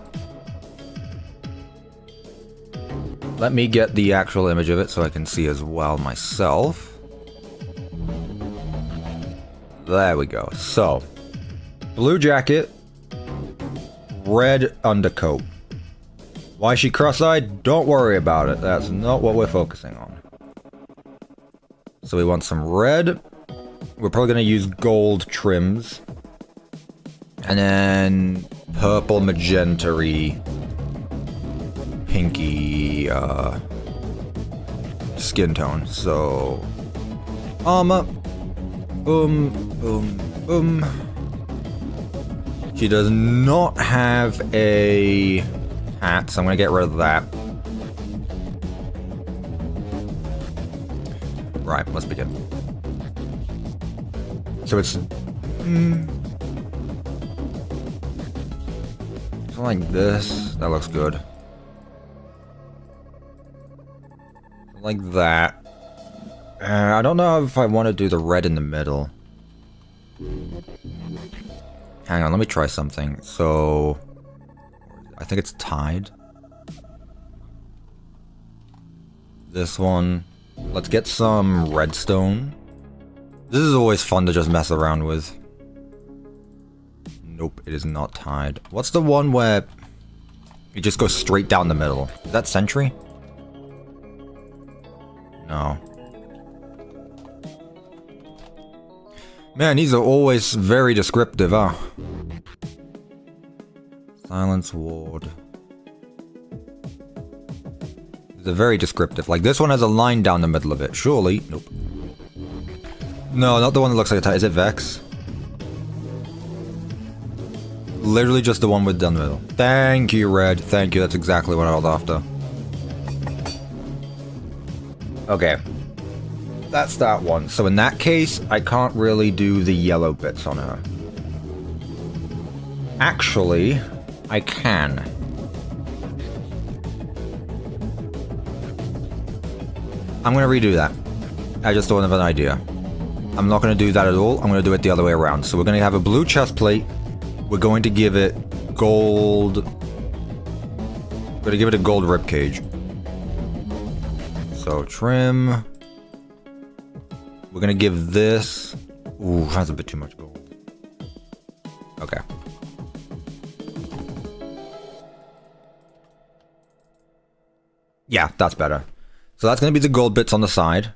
Let me get the actual image of it so I can see as well myself. There we go. So, blue jacket, red undercoat. Why is she cross-eyed? Don't worry about it. That's not what we're focusing on. So we want some red. We're probably going to use gold trims. And then purple, magenta-y, pinky skin tone. So armor, Boom, boom, boom. She does not have a hat, so I'm gonna get rid of that. Right, let's begin. So it's something like this. That looks good. Like that. I don't know if I want to do the red in the middle. Hang on, let me try something. So, I think it's tied. This one. Let's get some redstone. This is always fun to just mess around with. Nope, it is not tied. What's the one where you just go straight down the middle? Is that sentry? No. Man, these are always very descriptive, huh? Silence ward. They're very descriptive. Like, this one has a line down the middle of it. Surely. Nope. No, not the one that looks like a tie. Is it Vex? Literally just the one with down the middle. Thank you, Red. Thank you. That's exactly what I was after. Okay. That's that one. So in that case, I can't really do the yellow bits on her. Actually, I can. I'm gonna redo that. I just thought of an idea. I'm not gonna do that at all. I'm gonna do it the other way around. So we're gonna have a blue chest plate. We're going to give it gold. We're gonna give it a gold ribcage. So trim. We're gonna give this. Ooh, that's a bit too much gold. Okay. Yeah, that's better. So that's gonna be the gold bits on the side.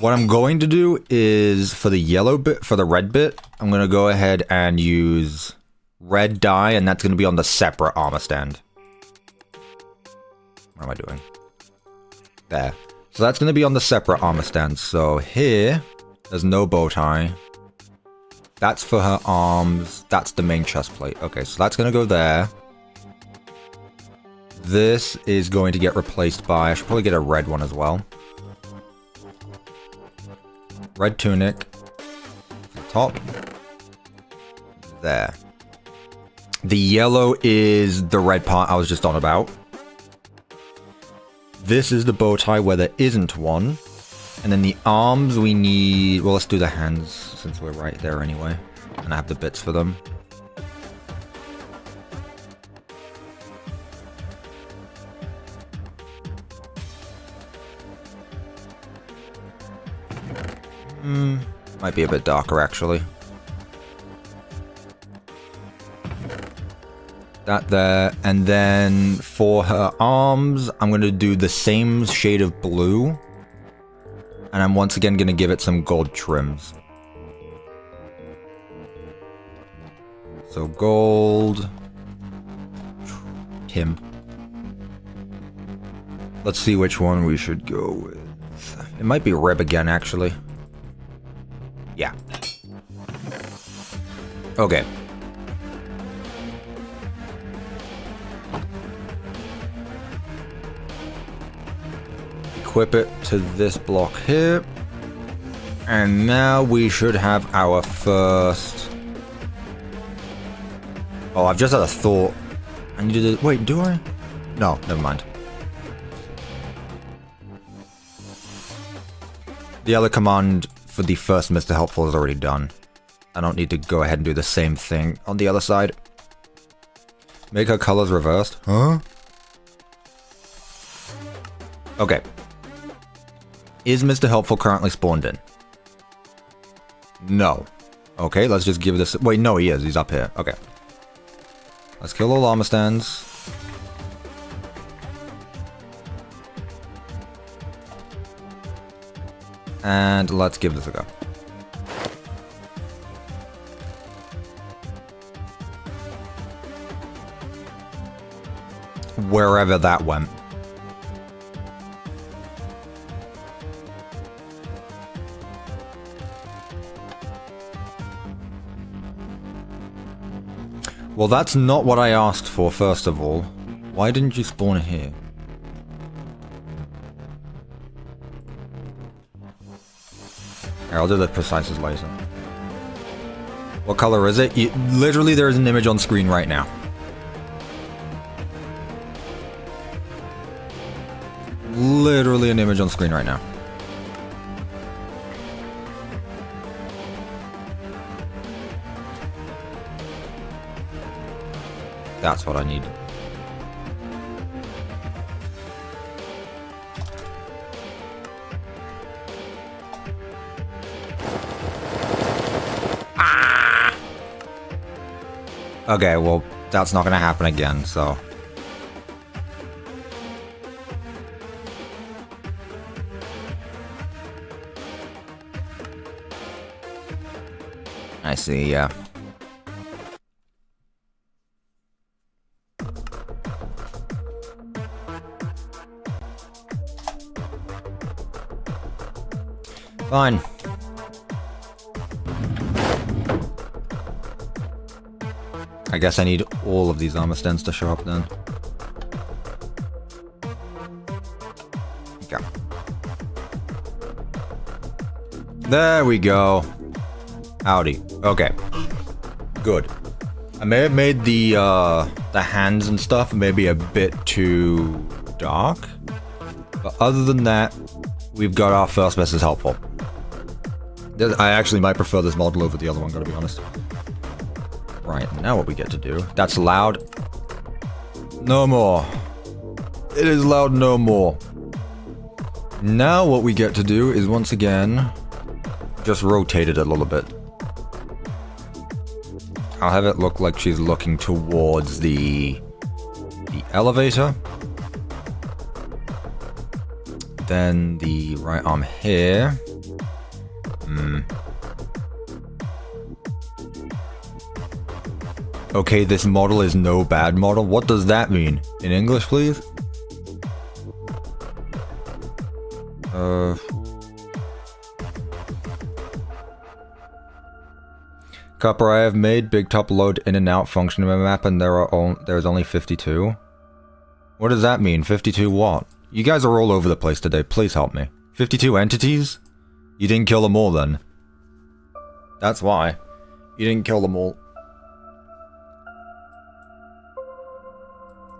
What I'm going to do is for the yellow bit, for the red bit, I'm gonna go ahead and use red dye, and that's gonna be on the separate armor stand. What am I doing? There. So that's gonna be on the separate armor stand. So here, there's no bow tie. That's for her arms. That's the main chest plate. Okay, so that's gonna go there. This is going to get replaced by, I should probably get a red one as well. Red tunic. Top. There. The yellow is the red part I was just on about. This is the bow tie where there isn't one. And then the arms we need, well, let's do the hands since we're right there anyway. And I have the bits for them. Might be a bit darker, actually. That there. And then for her arms, I'm going to do the same shade of blue. And I'm once again going to give it some gold trims. So gold. Him. Let's see which one we should go with. It might be Rib again, actually. Yeah. Okay. Equip it to this block here. And now we should have our first... Oh, I've just had a thought. I need to... Wait, do I? No, never mind. The other command for the first Mr. Helpful is already done. I don't need to go ahead and do the same thing on the other side. Make her colors reversed. Huh? Okay. Is Mr. Helpful currently spawned in? No. Okay, let's just give this... Wait, no, he is. He's up here. Okay. Let's kill all armor stands. And let's give this a go. Wherever that went. Well, that's not what I asked for, first of all. Why didn't you spawn here? Here, I'll do the precise laser. What color is it? Literally, there is an image on screen right now. Literally an image on screen right now. That's what I need. Ah! Okay, well, that's not gonna happen again, so... I see, yeah. Fine. I guess I need all of these armor stands to show up then. Okay. There we go. Howdy. Okay. Good. I may have made the hands and stuff maybe a bit too dark. But other than that, we've got our first best is helpful. I actually might prefer this model over the other one, gotta be honest. Right, now what we get to do. That's loud. No more. It is loud no more. Now what we get to do is once again just rotate it a little bit. I'll have it look like she's looking towards the elevator. Then the right arm here. Okay, this model is no bad model. What does that mean? In English, please? Cuppa, I have made big top load in and out function in my map, and there's only 52. What does that mean? 52 what? You guys are all over the place today. Please help me. 52 entities? You didn't kill them all then. That's why. You didn't kill them all.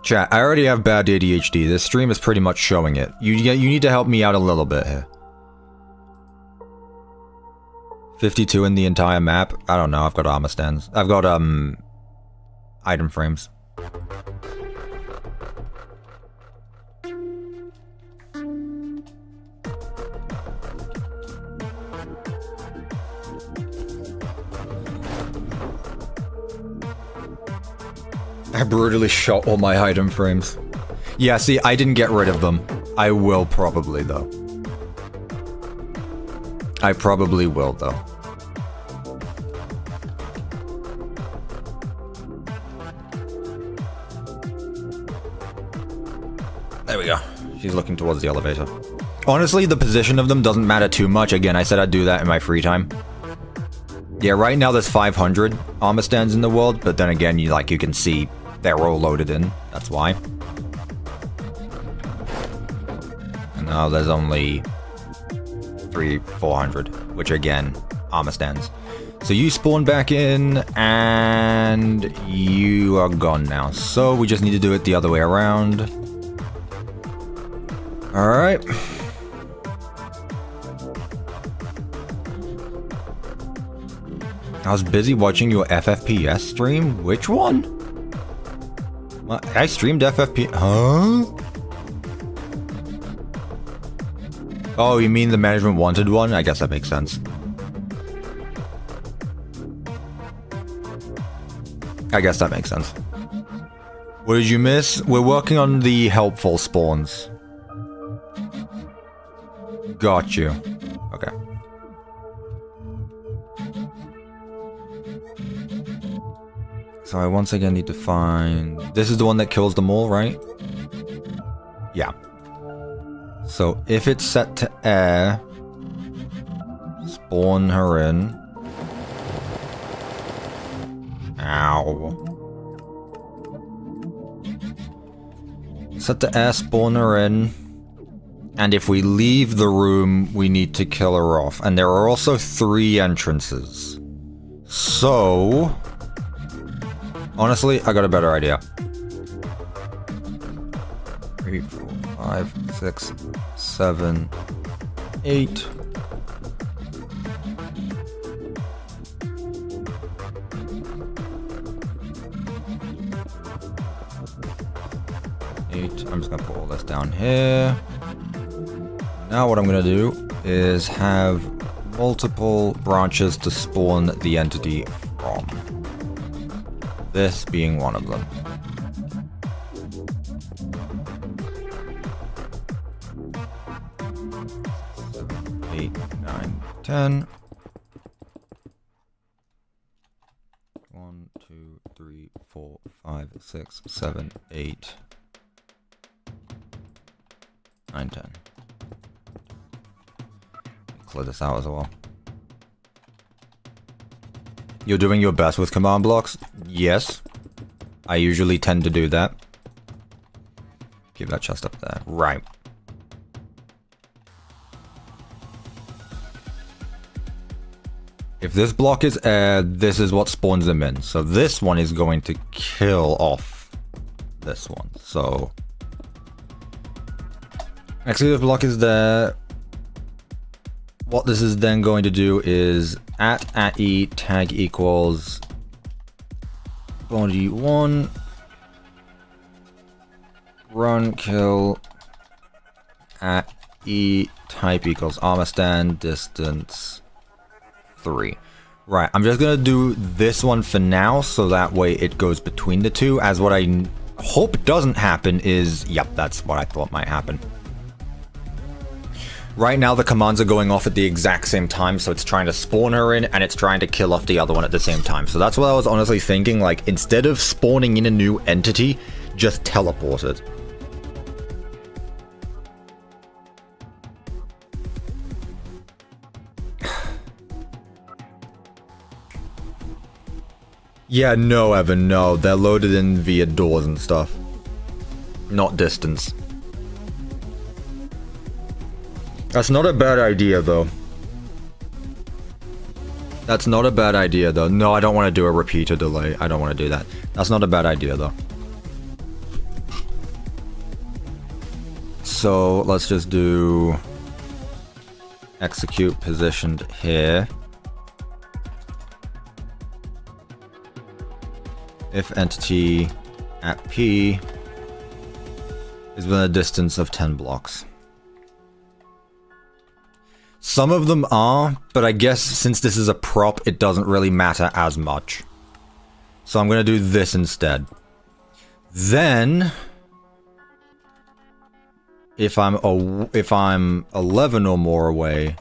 Chat, I already have bad ADHD. This stream is pretty much showing it. You need to help me out a little bit here. 52 in the entire map? I don't know, I've got armor stands. I've got, item frames. I brutally shot all my item frames. Yeah, see, I didn't get rid of them. I will probably, though. I probably will, though. There we go. She's looking towards the elevator. Honestly, the position of them doesn't matter too much. Again, I said I'd do that in my free time. Yeah, right now there's 500 armor stands in the world, but then again, you can see they're all loaded in. That's why. And now there's only 400, which again, armor stands. So you spawn back in, and you are gone now. So we just need to do it the other way around. Alright. I was busy watching your FFPS stream? Which one? What? I streamed FFP... Huh? Oh, you mean the management wanted one? I guess that makes sense. I guess that makes sense. What did you miss? We're working on the helpful spawns. Got you. Okay. So I once again need to find... This is the one that kills them all, right? Yeah. So if it's set to air, spawn her in. Ow. Set the air spawner in. And if we leave the room, we need to kill her off. And there are also 3 entrances. So... honestly, I got a better idea. 3, 4, 5, 6, 7, 8. I'm just gonna put all this down here. Now what I'm gonna do is have multiple branches to spawn the entity from. This being one of them. Seven, 8, 9, 10. 1, 2, 3, 4, 5, 6, 7, 8. 9, 10. Clear this out as well. You're doing your best with command blocks? Yes. I usually tend to do that. Keep that chest up there. Right. If this block is air, this is what spawns them in. So this one is going to kill off this one. So... actually, the block is there. What this is then going to do is @e tag equals body 1 run kill @e type equals armor stand distance 3. Right, I'm just gonna do this one for now, so that way it goes between the two. As what I hope doesn't happen is, yep, that's what I thought might happen. Right now the commands are going off at the exact same time, so it's trying to spawn her in and it's trying to kill off the other one at the same time. So that's what I was honestly thinking, like, instead of spawning in a new entity, just teleport it. Yeah, no, Evan, no. They're loaded in via doors and stuff. Not distance. That's not a bad idea, though. That's not a bad idea, though. No, I don't want to do a repeater delay. I don't want to do that. That's not a bad idea, though. So, let's just do... execute positioned here. If entity @p is within a distance of 10 blocks. Some of them are, but I guess since this is a prop, it doesn't really matter as much. So I'm going to do this instead. Then, if I'm 11 or more away,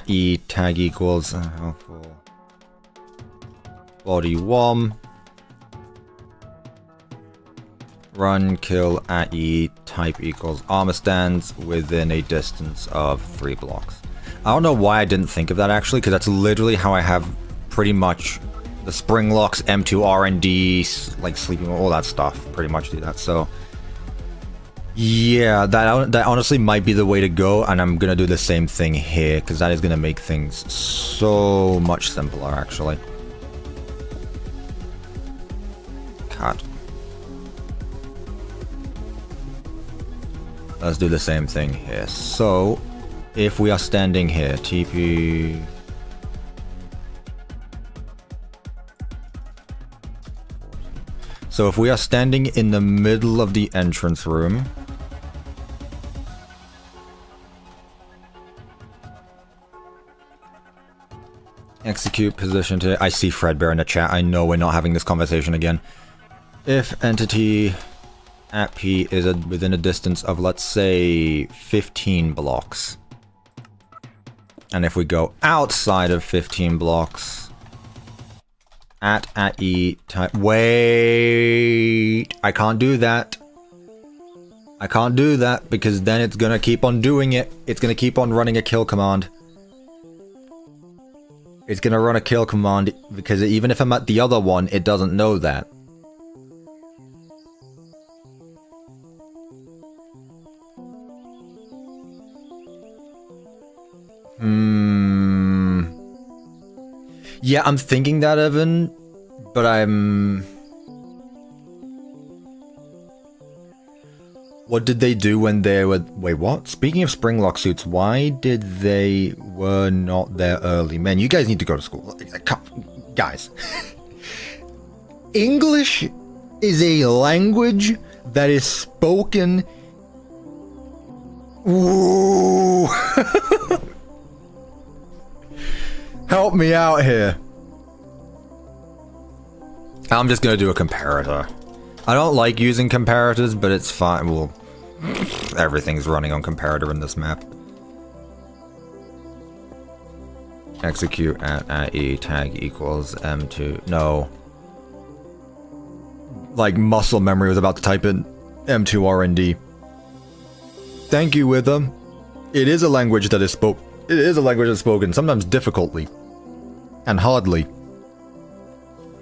@e tag equals body 1 run kill @e type equals armor stands within a distance of 3 blocks. I don't know why I didn't think of that actually, because that's literally how I have pretty much the spring locks, M2RND, like sleeping, all that stuff. Pretty much do that. So yeah, that honestly might be the way to go, and I'm gonna do the same thing here because that is gonna make things so much simpler actually. Cut. Let's do the same thing here. So, if we are standing here, TP... So if we are standing in the middle of the entrance room... Execute position to... I see Fredbear in the chat. I know we're not having this conversation again. If entity... @p is within a distance of, let's say, 15 blocks. And if we go outside of 15 blocks, @e type... Wait! I can't do that. I can't do that because then it's gonna keep on doing it. It's gonna keep on running a kill command. It's gonna run a kill command because even if I'm at the other one, it doesn't know that. Yeah, I'm thinking that, Evan, but I'm... What did they do when they were... Wait, what? Speaking of Springlock suits, why did they were not there early? Man, you guys need to go to school. Guys. English is a language that is spoken... Ooh. Help me out here. I'm just gonna do a comparator. I don't like using comparators, but it's fine. Well, everything's running on comparator in this map. Execute at E tag equals M2. No. Like muscle memory was about to type in M2RND. Thank you, Wither. It is a language that is spoken. It is a language that's spoken, sometimes difficultly. And hardly.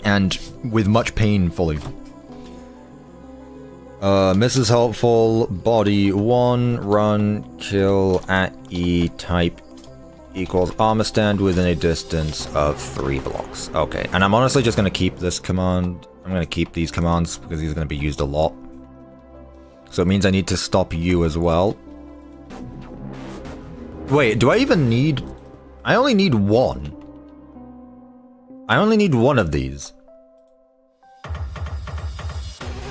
And with much painfully. Mrs. Helpful, body 1, run, kill, at E, type, equals armor stand within a distance of 3 blocks. Okay, and I'm honestly just going to keep this command. I'm going to keep these commands because these are going to be used a lot. So it means I need to stop you as well. Wait, do I even need... I only need one. I only need one of these.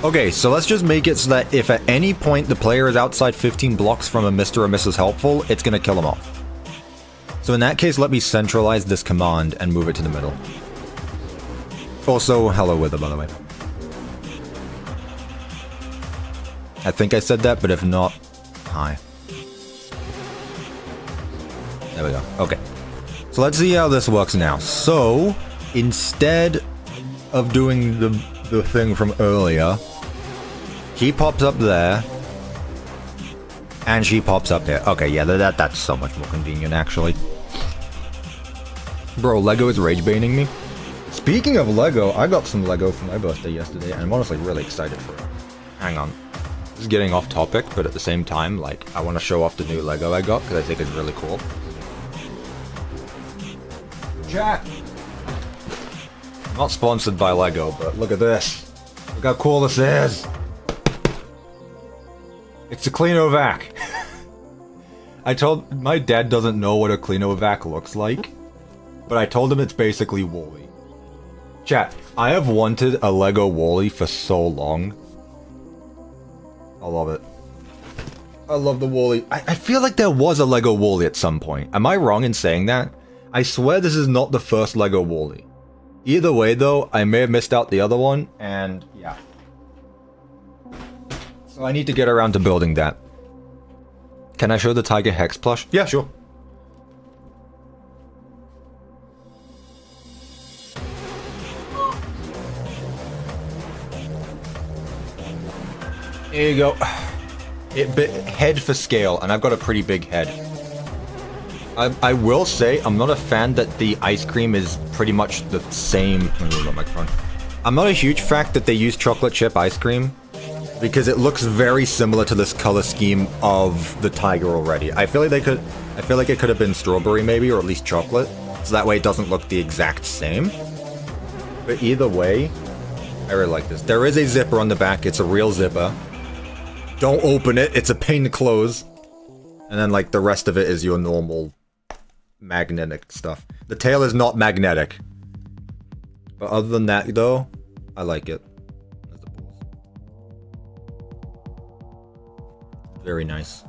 Okay, so let's just make it so that if at any point the player is outside 15 blocks from a Mr. or Mrs. Helpful, it's gonna kill them off. So in that case, let me centralize this command and move it to the middle. Also, hello Wither, by the way. I think I said that, but if not, hi. There we go. Okay. So let's see how this works now. So, instead of doing the thing from earlier, he pops up there, and she pops up here. Okay, yeah, that's so much more convenient, actually. Bro, Lego is rage-baiting me. Speaking of Lego, I got some Lego for my birthday yesterday, and I'm honestly really excited for it. Hang on. This is getting off topic, but at the same time, like, I want to show off the new Lego I got, because I think it's really cool. Chat! I'm not sponsored by Lego, but look at this. Look how cool this is. It's a Cleanovac. I told... My dad doesn't know what a Cleanovac looks like, but I told him it's basically Wall-E. Chat, I have wanted a Lego Wall-E for so long. I love it. I love the Wall-E. I feel like there was a Lego Wall-E at some point. Am I wrong in saying that? I swear this is not the first Lego Wall-E. Either way, though, I may have missed out the other one, and yeah. So I need to get around to building that. Can I show the Tiger Hex plush? Yeah, sure. Here you go. Head for scale, and I've got a pretty big head. I will say, I'm not a fan that the ice cream is pretty much the same... I'm not a huge fan that they use chocolate chip ice cream, because it looks very similar to this color scheme of the tiger already. I feel like it could have been strawberry maybe, or at least chocolate, so that way it doesn't look the exact same. But either way, I really like this. There is a zipper on the back, it's a real zipper. Don't open it, it's a pain to close. And then like the rest of it is your normal magnetic stuff. The tail is not magnetic. But other than that though, I like it. Very nice.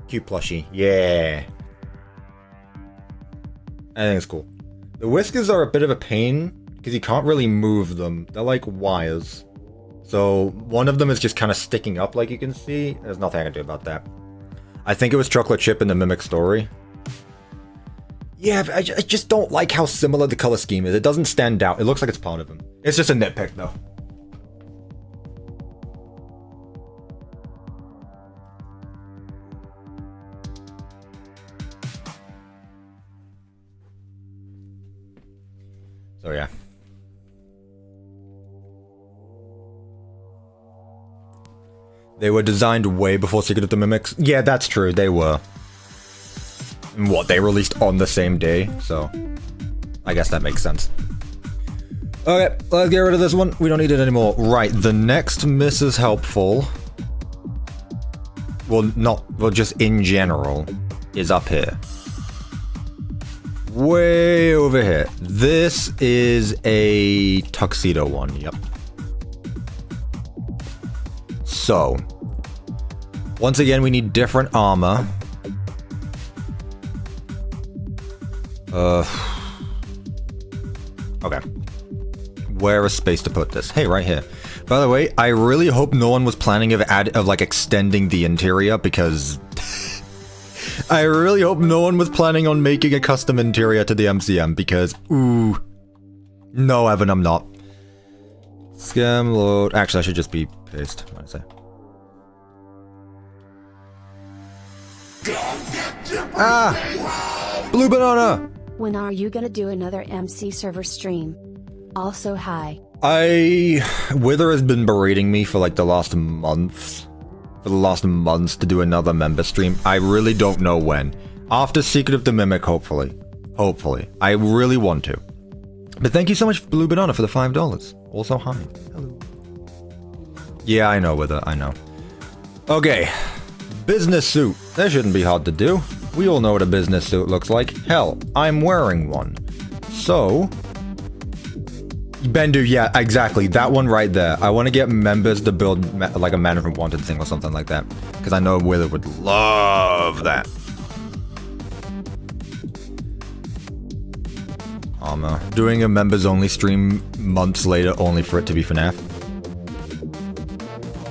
Cute plushie. Yeah. I think it's cool. The whiskers are a bit of a pain because you can't really move them. They're like wires. So one of them is just kind of sticking up like you can see. There's nothing I can do about that. I think it was chocolate chip in the Mimic story. Yeah, I just don't like how similar the color scheme is. It doesn't stand out. It looks like it's part of him. It's just a nitpick though. So yeah. They were designed way before Secret of the Mimics. Yeah, that's true. They were. What, they released on the same day, so I guess that makes sense. Okay, let's get rid of this one. We don't need it anymore. Right, the next Mrs. Helpful, well, just in general, is up here. Way over here. This is a tuxedo one, yep. So, once again, we need different armor. Okay. Where is space to put this? Hey, right here. By the way, I really hope no one was planning of like extending the interior, because I really hope no one was planning on making a custom interior to the MCM, because ooh, no, Evan, I'm not. Scam load. Actually, I should just be paste. What did I say? Ah, blue banana. When are you gonna do another MC server stream? Also, hi. Wither has been berating me for like the last month. For the last months to do another member stream. I really don't know when. After Secret of the Mimic, hopefully. Hopefully. I really want to. But thank you so much, Blue Banana, for the $5. Also, hi. Hello. Yeah, I know, Wither. I know. Okay. Business suit. That shouldn't be hard to do. We all know what a business suit looks like. Hell, I'm wearing one. So... Bendu, yeah, exactly. That one right there. I want to get members to build like a Man from Wanted thing or something like that. Because I know Wither would love that. Armor. Doing a members only stream months later only for it to be FNAF.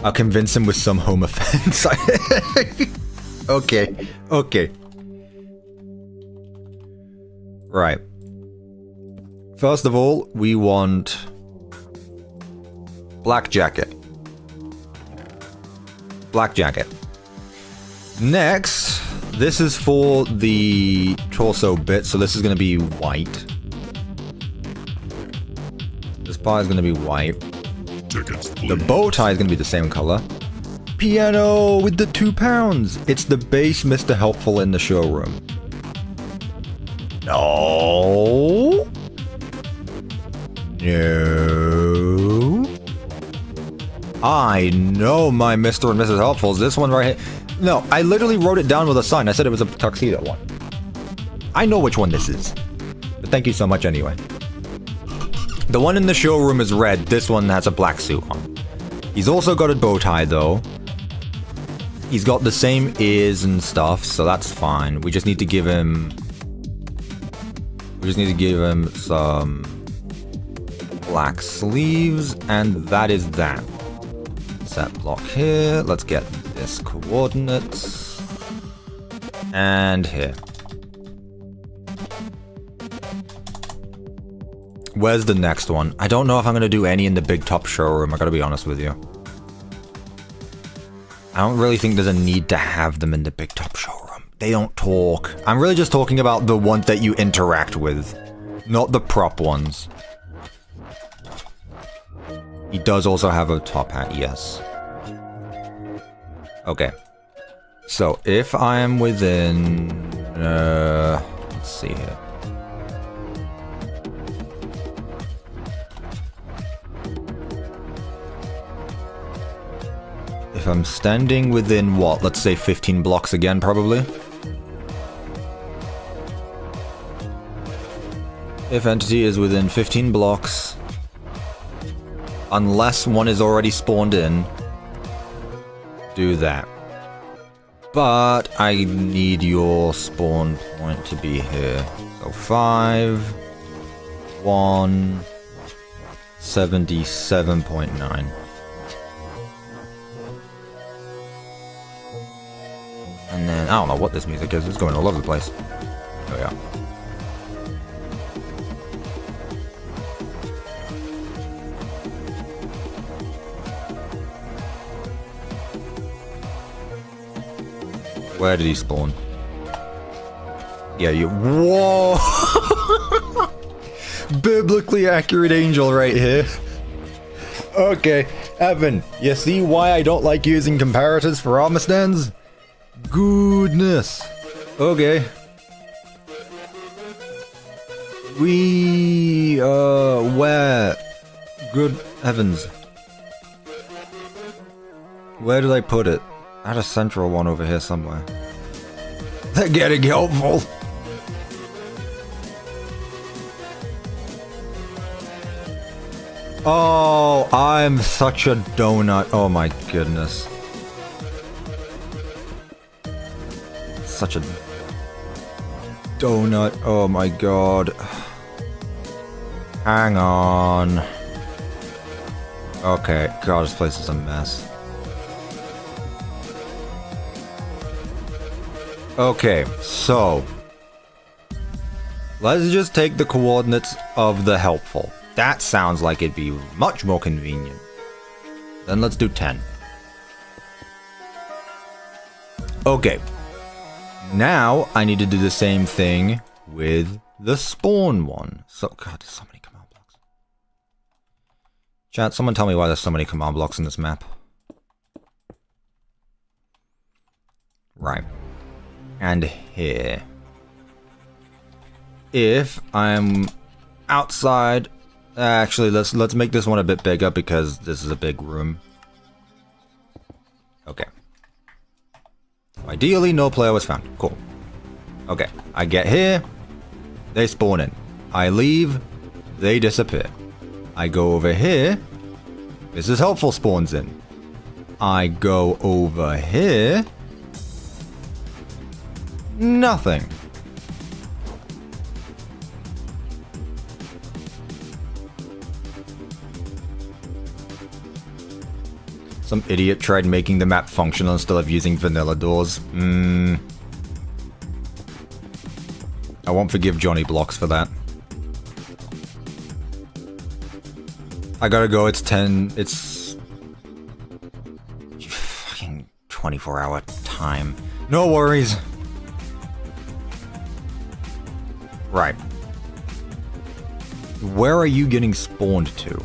I'll convince him with some home offense. Okay. Okay. Right. First of all, we want black jacket. Black jacket. Next, this is for the torso bit, so this is going to be white. This part is going to be white. The bow tie is going to be the same color. Piano with the £2. It's the base Mr. Helpful in the showroom. No. No. I know my Mr. and Mrs. Helpfuls. This one right here. No, I literally wrote it down with a sign. I said it was a tuxedo one. I know which one this is. But thank you so much anyway. The one in the showroom is red. This one has a black suit on. He's also got a bow tie though. He's got the same ears and stuff, so that's fine. We just need to give him... some... black sleeves, and that is that. Set block here. Let's get this coordinates. And here. Where's the next one? I don't know if I'm going to do any in the big top showroom, I gotta be honest with you. I don't really think there's a need to have them in the big top showroom. They don't talk. I'm really just talking about the ones that you interact with, not the prop ones. He does also have a top hat, yes. Okay. So, if I am within... let's see here. If I'm standing within what? Let's say 15 blocks again, probably. If entity is within 15 blocks... unless one is already spawned in, do that. But I need your spawn point to be here. So 5, 1, 77.9. And then, I don't know what this music is, it's going all over the place. There we are. Where did he spawn? Yeah, you... Whoa! Biblically accurate angel right here. Okay, Evan, you see why I don't like using comparators for armor stands? Goodness. Okay. Where? Good heavens. Where did I put it? I had a central one over here somewhere. They're getting helpful. Oh, I'm such a donut. Oh my goodness. Such a donut. Oh my god. Hang on. Okay, god, this place is a mess. Okay, so let's just take the coordinates of the helpful. That sounds like it'd be much more convenient. Then let's do 10. Okay. Now I need to do the same thing with the spawn one. So, god, there's so many command blocks. Chat, someone tell me why there's so many command blocks in this map. Right. And here. If I'm outside, actually let's make this one a bit bigger because this is a big room. Okay. Ideally, no player was found. Cool. Okay, I get here, they spawn in. I leave, they disappear. I go over here, this is helpful spawns in. I go over here, nothing. Some idiot tried making the map functional instead of using vanilla doors. I won't forgive Johnny Blocks for that. I gotta go, it's 10, it's... fucking 24-hour time. No worries. Right. Where are you getting spawned to?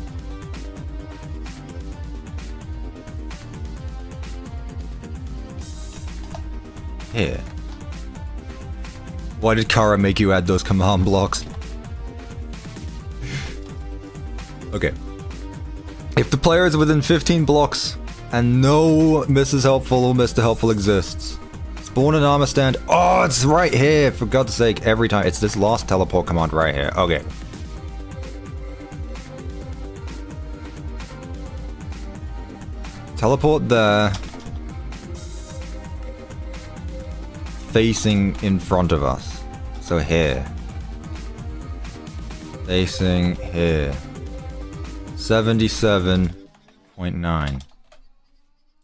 Here. Why did Kara make you add those command blocks? Okay. If the player is within 15 blocks and no Mrs. Helpful or Mr. Helpful exists, spawn an armor stand. Oh, it's right here. For God's sake, every time. It's this last teleport command right here. Okay. Teleport there. Facing in front of us. So here. Facing here. 77.9.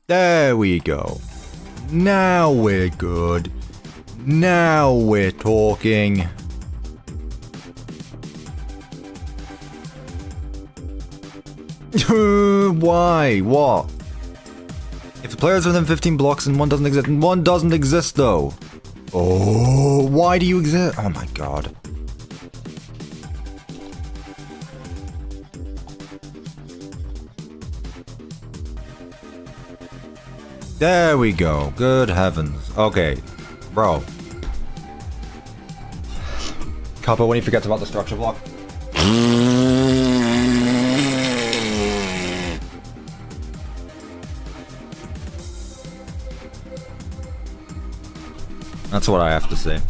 There we go. Now we're good. Now we're talking. Why? What? If the player's within 15 blocks and one doesn't exist, and one doesn't exist though. Oh, why do you exist? Oh my god. There we go. Good heavens. Okay. Bro. Cuppa, when he forgets about the structure block. That's what I have to say.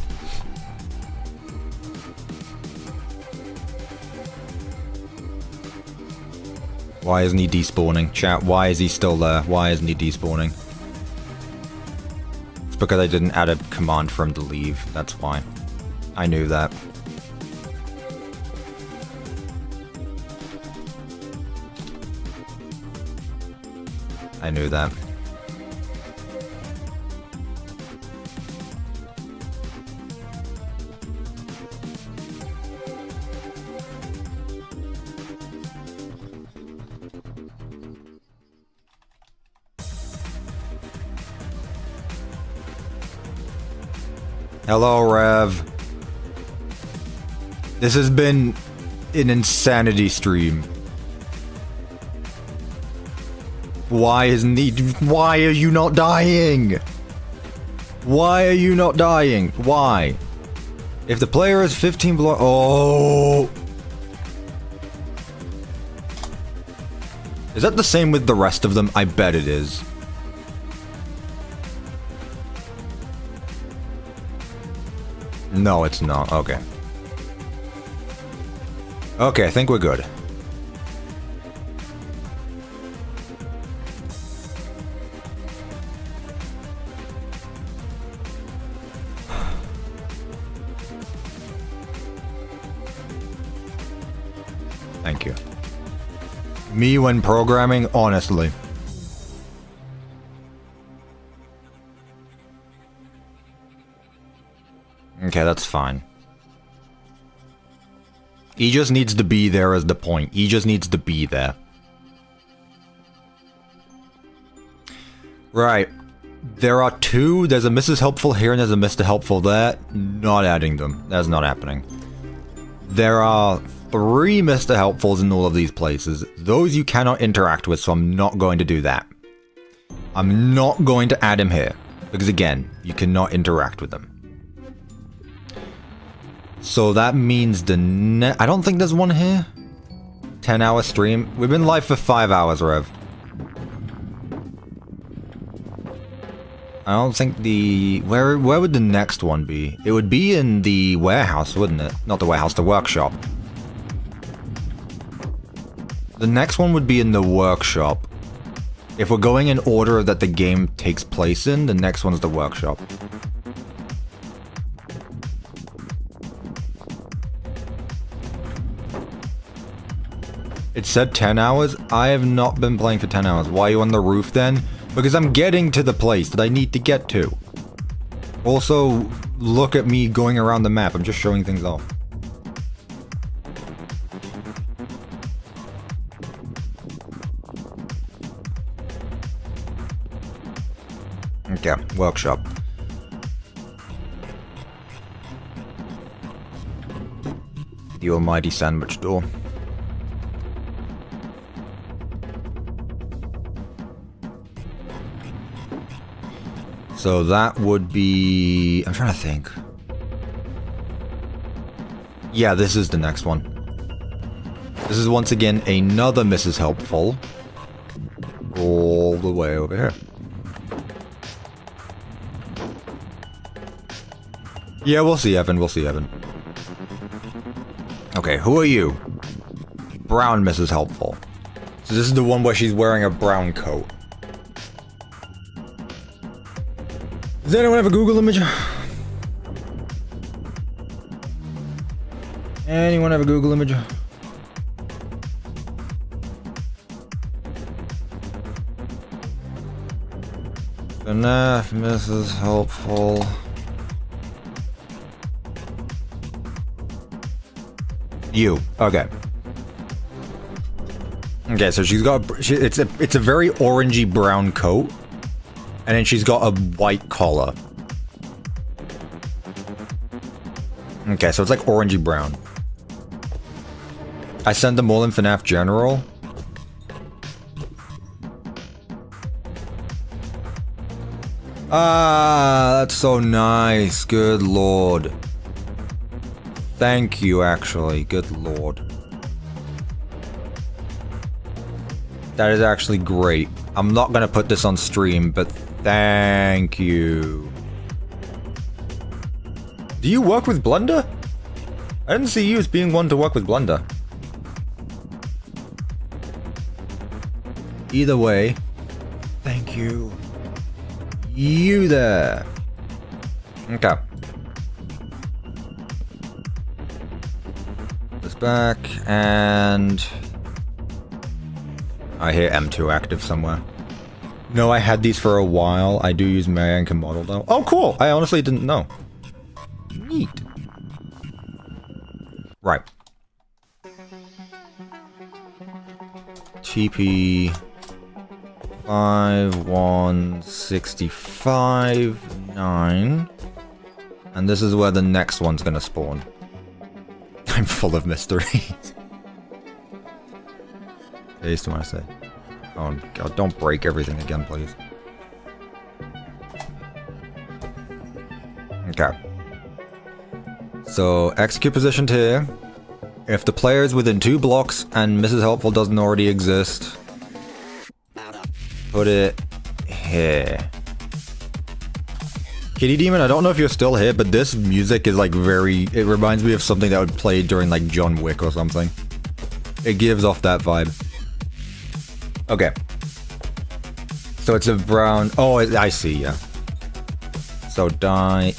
Why isn't he despawning? Chat, why is he still there? Why isn't he despawning? It's because I didn't add a command for him to leave. That's why. I knew that. I knew that. Hello, Rev. This has been an insanity stream. Why isn't he? Why are you not dying? Why are you not dying? Why? If the player is 15 below... Oh! Is that the same with the rest of them? I bet it is. No, it's not. Okay. Okay, I think we're good. Thank you. Me when programming, honestly. Okay, that's fine. He just needs to be there as the point. He just needs to be there. Right. There are two. There's a Mrs. Helpful here and there's a Mr. Helpful there. Not adding them. That's not happening. There are 3 Mr. Helpfuls in all of these places. Those you cannot interact with, so I'm not going to do that. I'm not going to add him here. Because again, you cannot interact with them. So that means the I don't think there's one here. 10-hour stream. We've been live for 5 hours, Rev. I don't think the... Where would the next one be? It would be in the warehouse, wouldn't it? Not the warehouse, the workshop. The next one would be in the workshop. If we're going in order that the game takes place in, the next one's the workshop. It said 10 hours? I have not been playing for 10 hours. Why are you on the roof then? Because I'm getting to the place that I need to get to. Also, look at me going around the map. I'm just showing things off. Okay, workshop. The almighty sandwich door. So that would be... I'm trying to think. Yeah, this is the next one. This is once again another Mrs. Helpful. All the way over here. Yeah, we'll see, Evan. We'll see, Evan. Okay, who are you? Brown Mrs. Helpful. So this is the one where she's wearing a brown coat. Does anyone have a Google image? Anyone have a Google image? FNAF, Mrs. Helpful. You. Okay. Okay, so she's got... it's a very orangey brown coat. And then she's got a white collar. Okay, so it's like orangey brown. I sent them all in FNAF General. Ah, that's so nice. Good lord. Thank you, actually. Good lord. That is actually great. I'm not gonna put this on stream, but thank you. Do you work with Blender? I didn't see you as being one to work with Blender. Either way, thank you. You there. Okay. This back, and... I hear M2 active somewhere. No, I had these for a while. I do use Marianka model though. Oh, cool! I honestly didn't know. Neat. Right. TP 5165.9. And this is where the next one's gonna spawn. I'm full of mysteries. Paste when I say. Oh god, don't break everything again, please. Okay. So execute positioned here. If the player is within 2 blocks and Mrs. Helpful doesn't already exist, put it here. Kitty Demon, I don't know if you're still here, but this music is like it reminds me of something that would play during like John Wick or something. It gives off that vibe. Okay. So it's a brown, oh, I see, yeah. So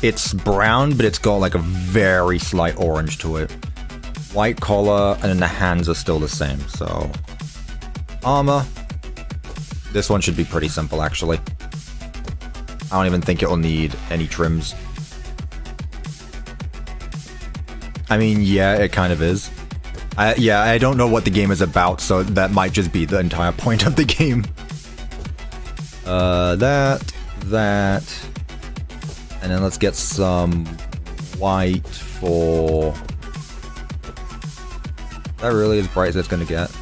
it's brown, but it's got like a very slight orange to it. White collar, and then the hands are still the same, so... Armor. This one should be pretty simple, actually. I don't even think it'll need any trims. I mean, yeah, it kind of is. Yeah, I don't know what the game is about, so that might just be the entire point of the game. That. And then let's get some white for... Is that really as bright as it's gonna get?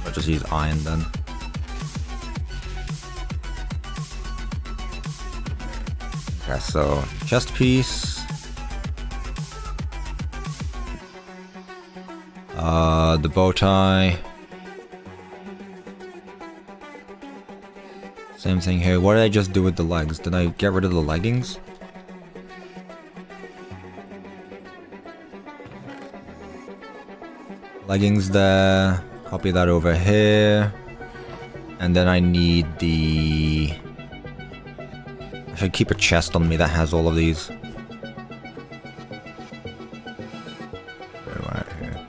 I'll just use iron then. Okay, so chest piece. The bow tie. Same thing here. What did I just do with the legs? Did I get rid of the leggings? Leggings there. Copy that over here. And then I need the... I should keep a chest on me that has all of these. Right here.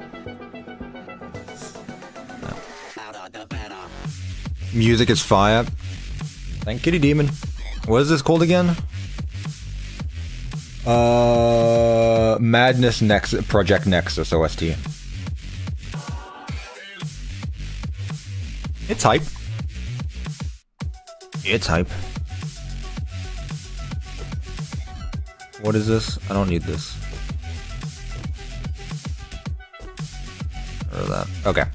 No. Music is fire. Thank Kitty Demon. What is this called again? Madness Nexus, Project Nexus OST. It's hype. It's hype. What is this? I don't need this. Or that. Okay.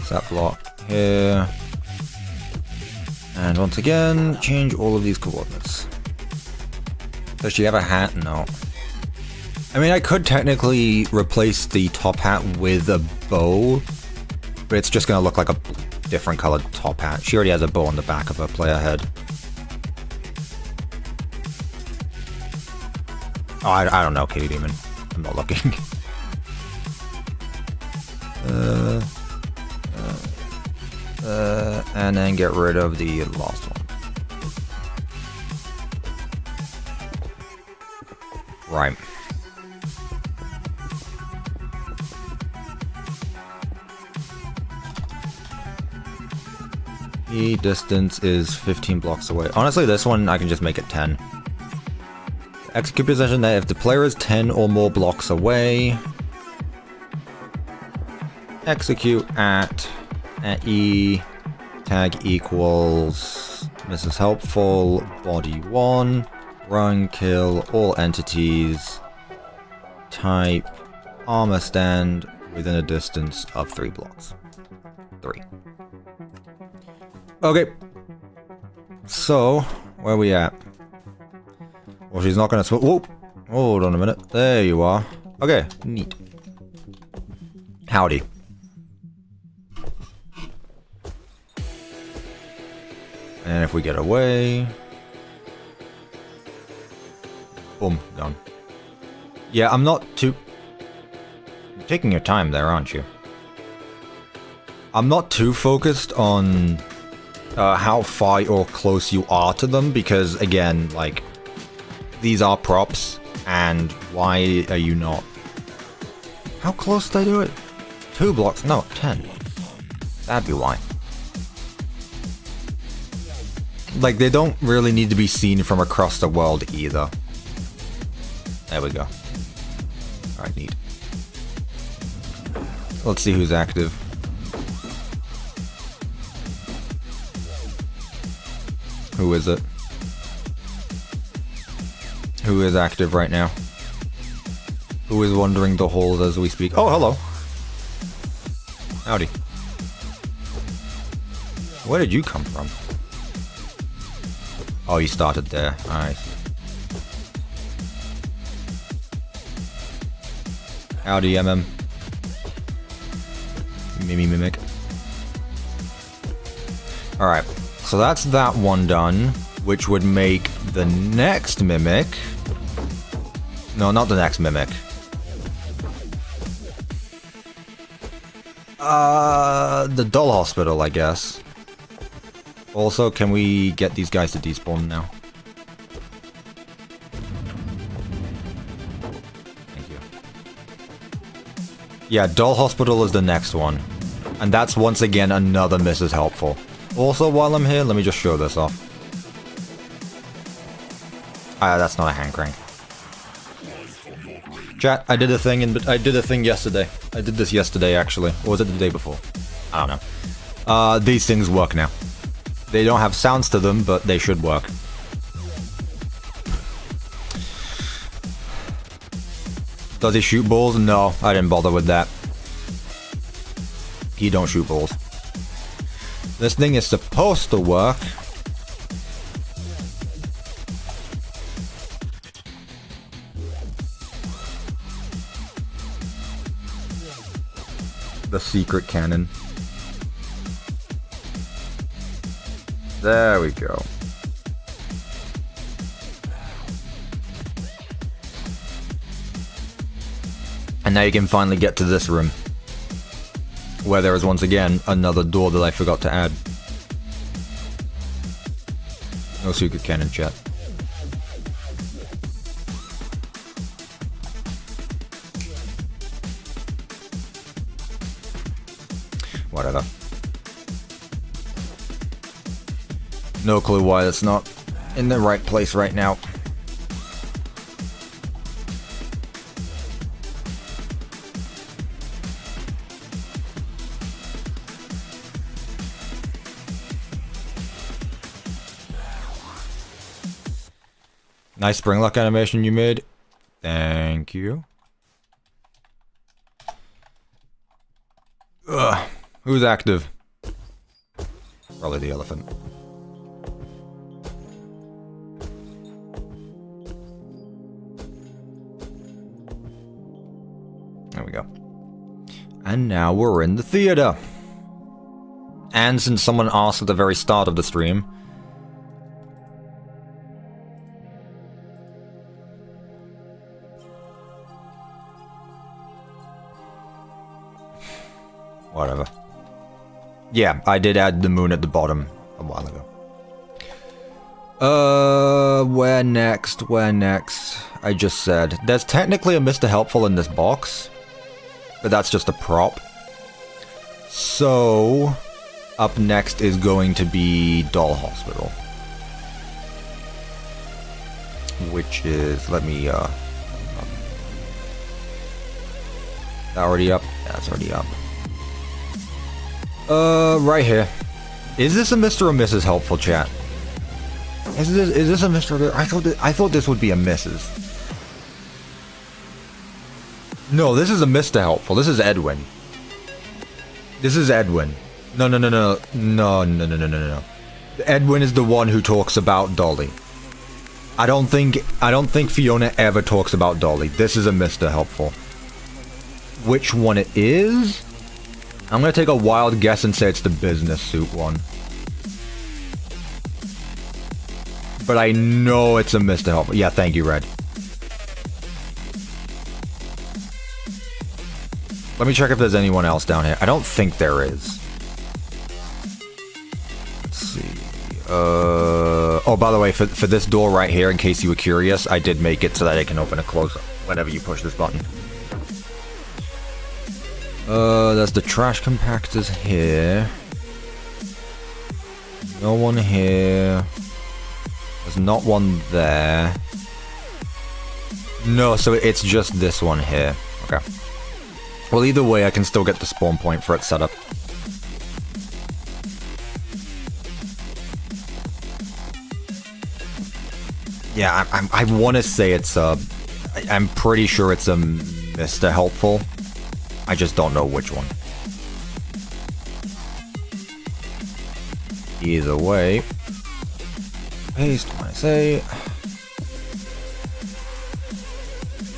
Set block here. And once again, change all of these coordinates. Does she have a hat? No. I mean, I could technically replace the top hat with a bow, but it's just going to look like a different colored top hat. She already has a bow on the back of her player head. Oh, I don't know, Kitty Demon. I'm not looking. And then get rid of the last one. Right. The distance is 15 blocks away. Honestly, this one, I can just make it 10. Execute position there. If the player is 10 or more blocks away, execute at E, tag equals Mrs. Helpful, body 1, run, kill, all entities, type, armor stand, within a distance of 3 blocks. 3. Okay. So, where are we at? Well, she's not gonna whoa! Hold on a minute. There you are. Okay, neat. Howdy. And if we get away... Boom, done. Yeah, I'm not too... You're taking your time there, aren't you? I'm not too focused on how far or close you are to them, because, again, like, these are props, and why are you not? How close did I do it? 2 blocks? No, 10. That'd be why. Like, they don't really need to be seen from across the world either. There we go. Alright, neat. Let's see who's active. Who is it? Who is active right now? Who is wandering the halls as we speak? Oh, hello. Howdy. Where did you come from? Oh, you started there. Alright. Howdy, Mimic. Alright, so that's that one done, which would make the next Mimic... No, not the next Mimic. The Doll Hospital, I guess. Also, can we get these guys to despawn now? Thank you. Yeah, Doll Hospital is the next one. And that's once again another Mrs. Helpful. Also, while I'm here, let me just show this off. Ah, that's not a hand crank. Chat, I did a thing yesterday. I did this yesterday, actually. Or was it the day before? I don't know. These things work now. They don't have sounds to them, but they should work. Does he shoot balls? No, I didn't bother with that. He don't shoot balls. This thing is supposed to work. The secret cannon. There we go. And now you can finally get to this room, where there is once again another door that I forgot to add. No secret cannon, chat. Whatever. No clue why it's not in the right place right now. Nice spring lock animation you made. Thank you. Ugh. Who's active? Probably the elephant. There we go. And now we're in the theater. And since someone asked at the very start of the stream, whatever. Yeah, I did add the moon at the bottom a while ago. Where next? Where next? I just said. There's technically a Mr. Helpful in this box, but that's just a prop. So, up next is going to be Doll Hospital. Which is, let me, that already up? Yeah, it's already up. Right here. Is this a Mr. or Mrs. Helpful, chat? Is this a Mr. I thought this would be a Mrs. No, this is a Mr. Helpful. This is Edwin. This is Edwin. No. Edwin is the one who talks about Dolly. I don't think Fiona ever talks about Dolly. This is a Mr. Helpful. Which one it is? I'm gonna take a wild guess and say it's the business suit one. But I know it's a Mr. Helpful. Yeah, thank you, Red. Let me check if there's anyone else down here. I don't think there is. Let's see. Oh, by the way, for this door right here, in case you were curious, I did make it so that it can open and close whenever you push this button. There's the trash compactors here. No one here. There's not one there. No, so it's just this one here. Okay. Well, either way, I can still get the spawn point for its setup. Yeah, I want to say it's a... I'm pretty sure it's a Mr. Helpful. I just don't know which one. Either way. Paste when I say...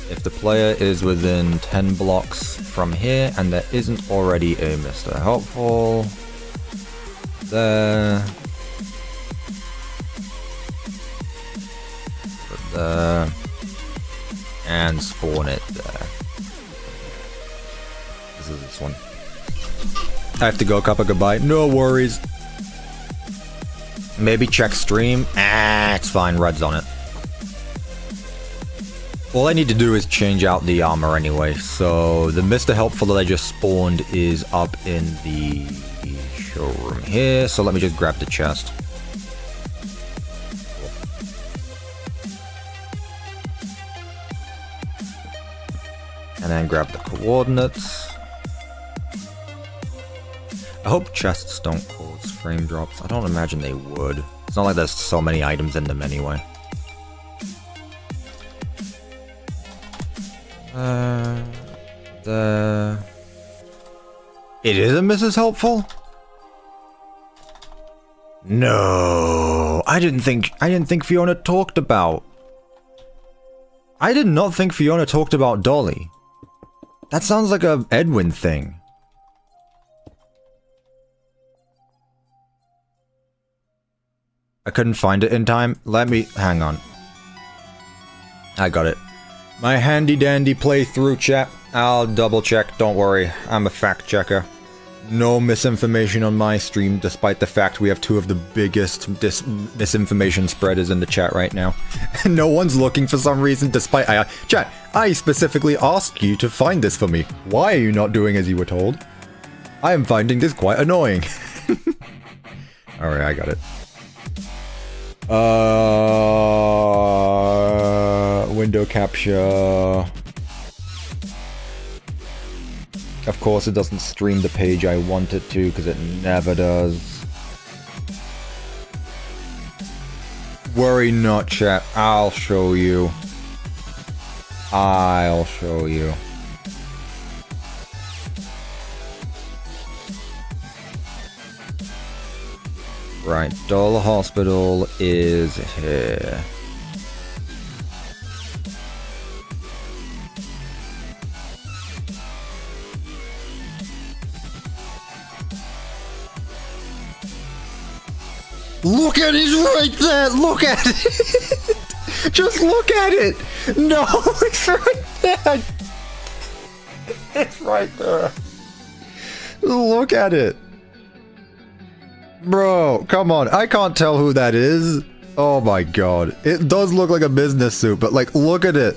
If the player is within 10 blocks from here and there isn't already a Mr. Helpful, there, put there, and spawn it there. This is this one. I have to go, Cuppa, goodbye. No worries. Maybe check stream. It's fine, red's on it. All I need to do is change out the armor anyway, so the Mr. Helpful that I just spawned is up in the showroom here, so let me just grab the chest. And then grab the coordinates. I hope chests don't cause frame drops. I don't imagine they would. It's not like there's so many items in them anyway. It is a Mrs. Helpful? No, I didn't think Fiona talked about. I did not think Fiona talked about Dollie. That sounds like a Edwin thing. I couldn't find it in time. Let me hang on. I got it. My handy dandy playthrough, chat. I'll double check, don't worry. I'm a fact checker. No misinformation on my stream, despite the fact we have two of the biggest misinformation spreaders in the chat right now. No one's looking for some reason, despite chat, I specifically asked you to find this for me. Why are you not doing as you were told? I am finding this quite annoying. Alright, I got it. Window capture. Of course it doesn't stream the page I want it to, because it never does. Worry not, chat. I'll show you. I'll show you. Right, Doll Hospital is here. Look at it right there! Look at it! Just look at it! No, it's right there! It's right there. Look at it. Bro, come on. I can't tell who that is. Oh my god. It does look like a business suit, but like, look at it.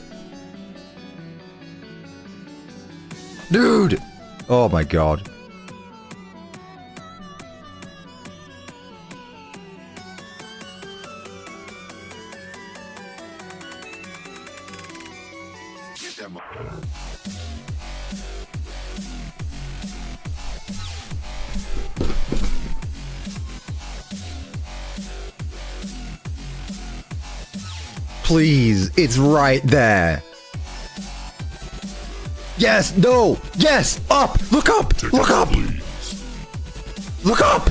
Dude! Oh my god. Please, it's right there. Yes, no, yes, up, look up, look up. Look up.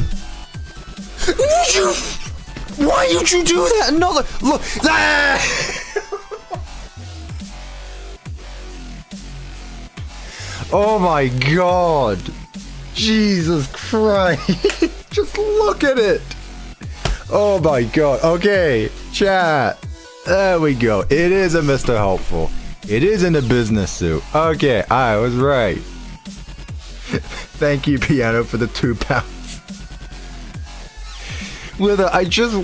Why did you do that? No, look, ah! Oh my god. Jesus Christ. Just look at it. Oh my god. Okay, chat. There we go. It is a Mr. Helpful. It is in a business suit. Okay, I was right. Thank you, Piano, for the £2. Wither, I just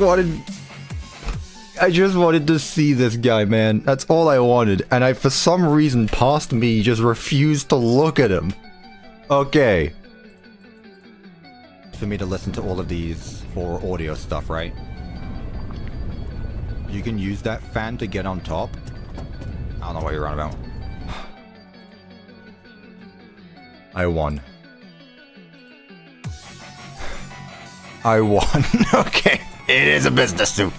wanted to see this guy, man. That's all I wanted. And I, for some reason, past me, just refused to look at him. Okay. For me to listen to all of these for audio stuff, right? You can use that fan to get on top. I don't know what you're on about. I won. I won. Okay. It is a business suit.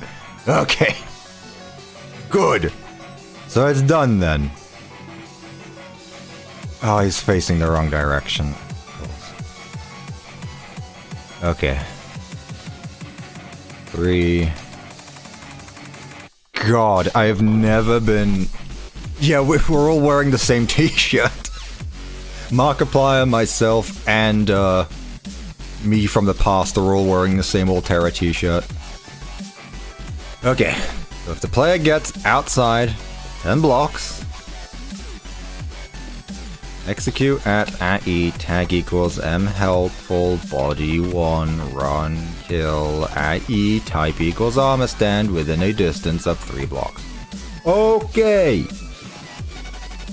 Okay. Good. So it's done then. Oh, he's facing the wrong direction. Okay. 3. God, I have never been Yeah, we're all wearing the same t-shirt. Markiplier, myself, and me from the past are all wearing the same Altera t-shirt. Okay, so if the player gets outside 10 blocks, execute at E, tag equals M helpful, body 1, run, kill, at E, type equals armor stand within a distance of 3 blocks. Okay!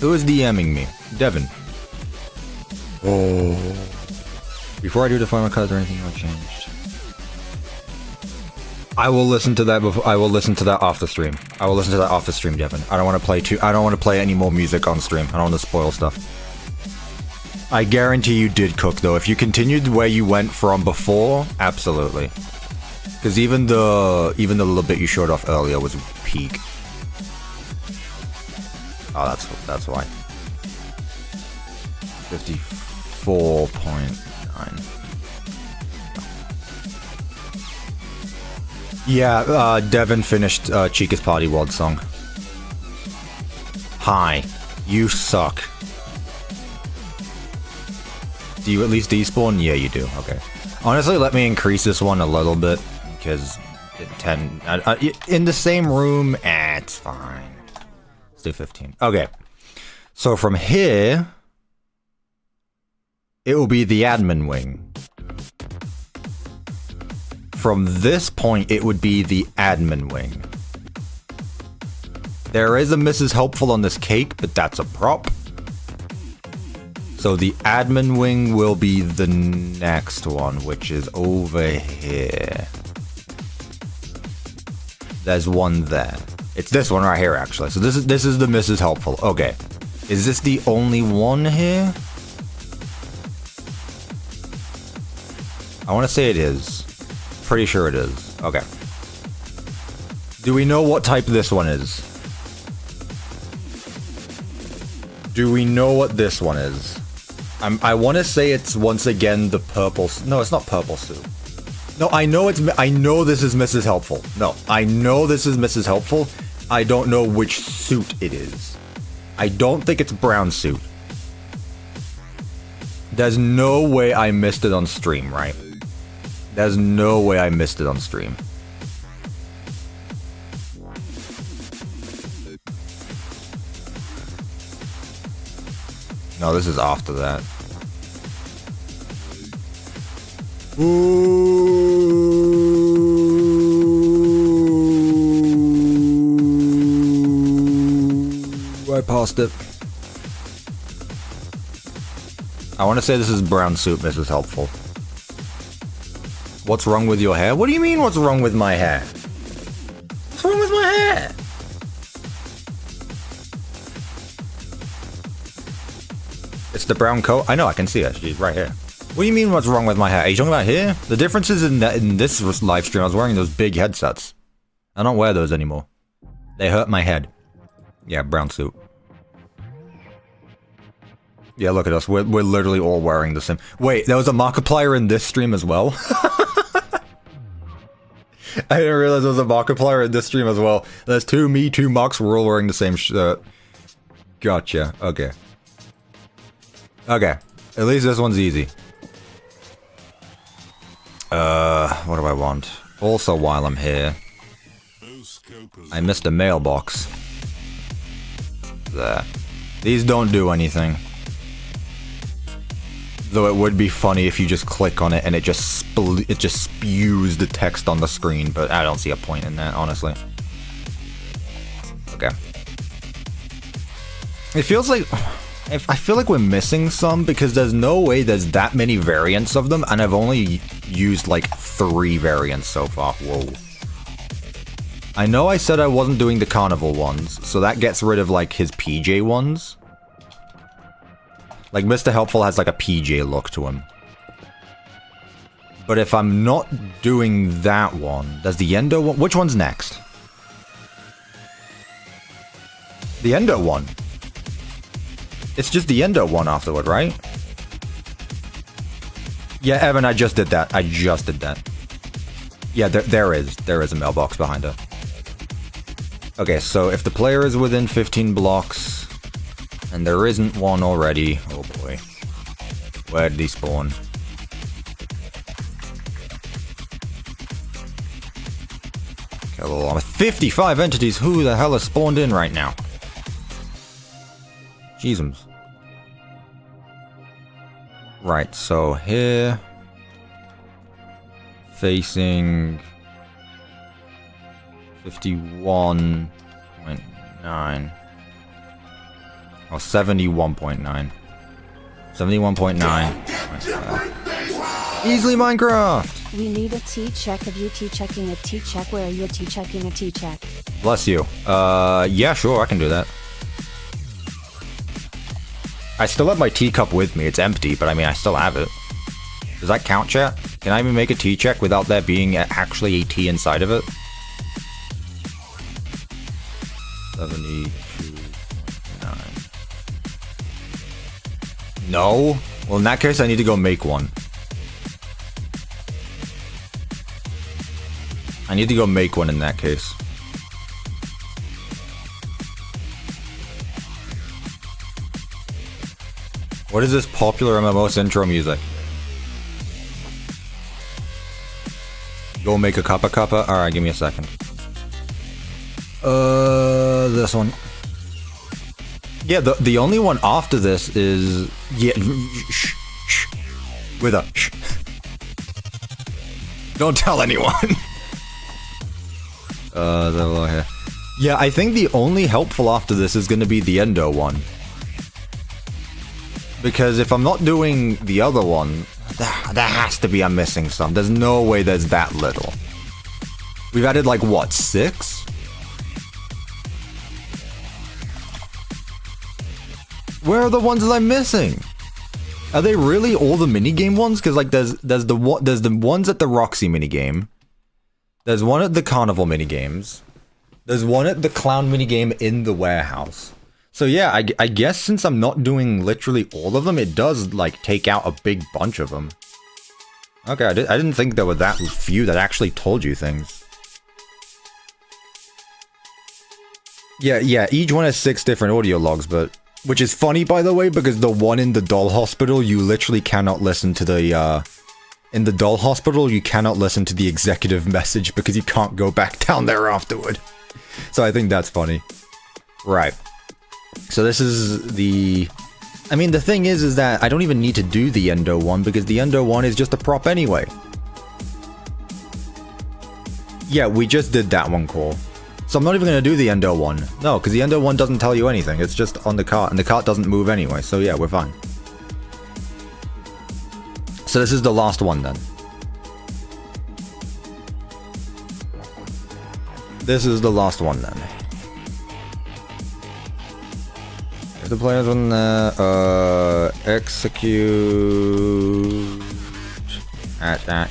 Who is DMing me? Devin. Oh. Before I do the final cut, is there anything I changed? I will listen to that before. I will listen to that off the stream. I will listen to that off the stream, Devin. I don't want to play any more music on stream. I don't want to spoil stuff. I guarantee you did cook though. If you continued where you went from before, absolutely. Because even the little bit you showed off earlier was peak. Oh, that's why. 54.9. Yeah, Devin finished Chica's Party World song. Hi, you suck. Do you at least despawn? Yeah, you do. Okay. Honestly, let me increase this one a little bit because 10 in the same room. It's fine. Let's do 15. Okay. So from here, it will be the admin wing. From this point, it would be the admin wing. There is a Mrs. Helpful on this cake, but that's a prop. So the admin wing will be the next one, which is over here. There's one there. It's this one right here, actually. So this is the Mrs. Helpful. Okay. Is this the only one here? I want to say it is. Pretty sure it is. Okay. Do we know what type this one is? Do we know what this one is? I want to say it's once again the purple. No, it's not purple suit. No, I know this is Mrs. Helpful. No, I know this is Mrs. Helpful. I don't know which suit it is. I don't think it's brown suit. There's no way I missed it on stream, right? There's no way I missed it on stream. No, this is after that. Ooh, I paused it. I want to say this is brown suit, Mrs. Helpful. What's wrong with your hair? What do you mean, what's wrong with my hair? What's wrong with my hair? It's the brown coat. I know, I can see her. She's right here. What do you mean, what's wrong with my hair? Are you talking about here? The difference is in this live stream, I was wearing those big headsets. I don't wear those anymore. They hurt my head. Yeah, brown suit. Yeah, look at us. We're literally all wearing the same. Wait, there was a Markiplier in this stream as well? I didn't realize there was a Markiplier in this stream as well. There's two Marks. We're all wearing the same shirt. Gotcha. Okay. Okay. At least this one's easy. What do I want? Also, while I'm here, I missed a mailbox. There. These don't do anything. Though it would be funny if you just click on it and it just spews the text on the screen, but I don't see a point in that, honestly. Okay. It feels like... I feel like we're missing some because there's no way there's that many variants of them, and I've only used like 3 variants so far. Whoa. I know I said I wasn't doing the carnival ones, so that gets rid of like his PJ ones. Like Mr. Helpful has like a PJ look to him. But if I'm not doing that one, there's the Endo one. Which one's next? The Endo one. It's just the Endo one afterward, right? Yeah, Evan, I just did that. I just did that. Yeah, there is a mailbox behind her. Okay, so if the player is within 15 blocks, and there isn't one already, oh boy. Where did he spawn? Okay, well, 55 entities, who the hell has spawned in right now? Jeezums. Right, so here... Facing... 51.9. Oh, 71.9. 71.9. Easily Minecraft! We need a T-check of you T-checking a T-check. Where are you T-checking a T-check? Bless you. Yeah, sure, I can do that. I still have my teacup with me. It's empty, but I mean, I still have it. Does that count, chat? Can I even make a tea check without there being actually a tea inside of it? 72.9. No? Well, in that case, I need to go make one. I need to go make one in that case. What is this popular MMO's intro music? Go make a cuppa cuppa? Alright, give me a second. This one. Yeah, the only one after this is... Yeah, shh, shh. With a shh. Don't tell anyone. Here. Yeah, I think the only helpful after this is gonna be the Endo one. Because if I'm not doing the other one, there has to be I'm missing some. There's no way there's that little. We've added like, what, 6? Where are the ones that I'm missing? Are they really all the minigame ones? Because like there's the ones at the Roxy minigame. There's one at the Carnival minigames. There's one at the Clown minigame in the warehouse. So yeah, I guess since I'm not doing literally all of them, it does, like, take out a big bunch of them. Okay, I didn't think there were that few that actually told you things. Yeah, each one has 6 different audio logs, but... Which is funny, by the way, because the one in the doll hospital, you literally cannot listen to the, In the doll hospital, you cannot listen to the executive message because you can't go back down there afterward. So I think that's funny. Right. So this is the... I mean, the thing is that I don't even need to do the Endo one, because the Endo one is just a prop anyway. Yeah, we just did that one call. So I'm not even going to do the Endo one. No, because the Endo one doesn't tell you anything. It's just on the cart, and the cart doesn't move anyway. So yeah, we're fine. So this is the last one then. This is the last one then. If the players on execute at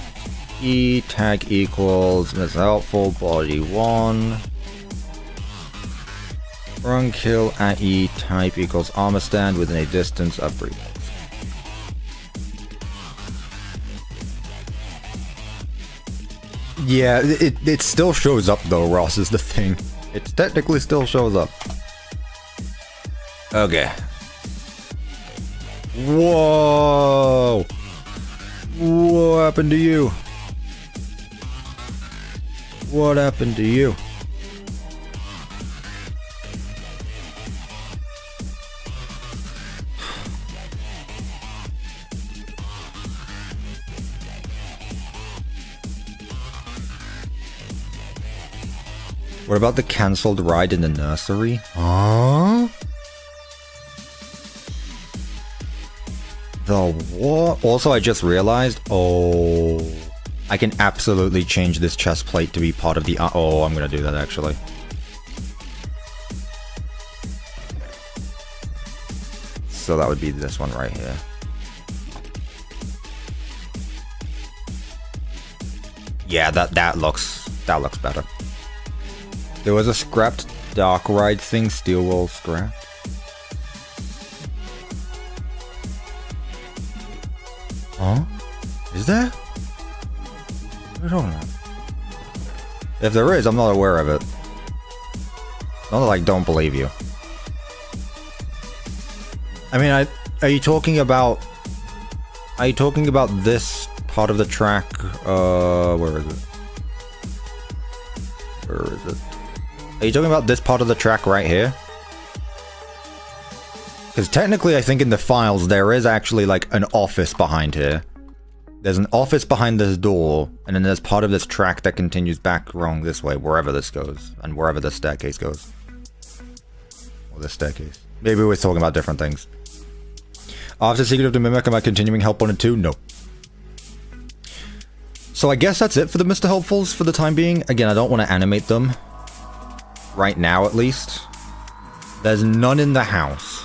E tag equals Miss Helpful Body 1. Run kill at E type equals armor stand within a distance of 3 blocks. Yeah, it still shows up though, Ross, is the thing. It technically still shows up. Okay. Whoa! What happened to you? What happened to you? What about the cancelled ride in the nursery? Huh? The what? Also, I just realized, oh, I can absolutely change this chest plate to be part of the, oh, I'm gonna do that actually. So that would be this one right here. Yeah, that looks better. There was a scrapped dark ride thing, steel wool scrap. Huh? Is there? What are you talking about? If there is, I'm not aware of it. Not that I don't believe you. I mean, are you talking about... Are you talking about this part of the track? Where is it? Where is it? Are you talking about this part of the track right here? Because technically, I think in the files, there is actually, like, an office behind here. There's an office behind this door, and then there's part of this track that continues back wrong this way, wherever this goes, and wherever the staircase goes. Or the staircase. Maybe we're talking about different things. After Secret of the Mimic, am I continuing Help 1 and 2? No. So I guess that's it for the Mr. Helpfuls for the time being. Again, I don't want to animate them. Right now, at least. There's none in the house.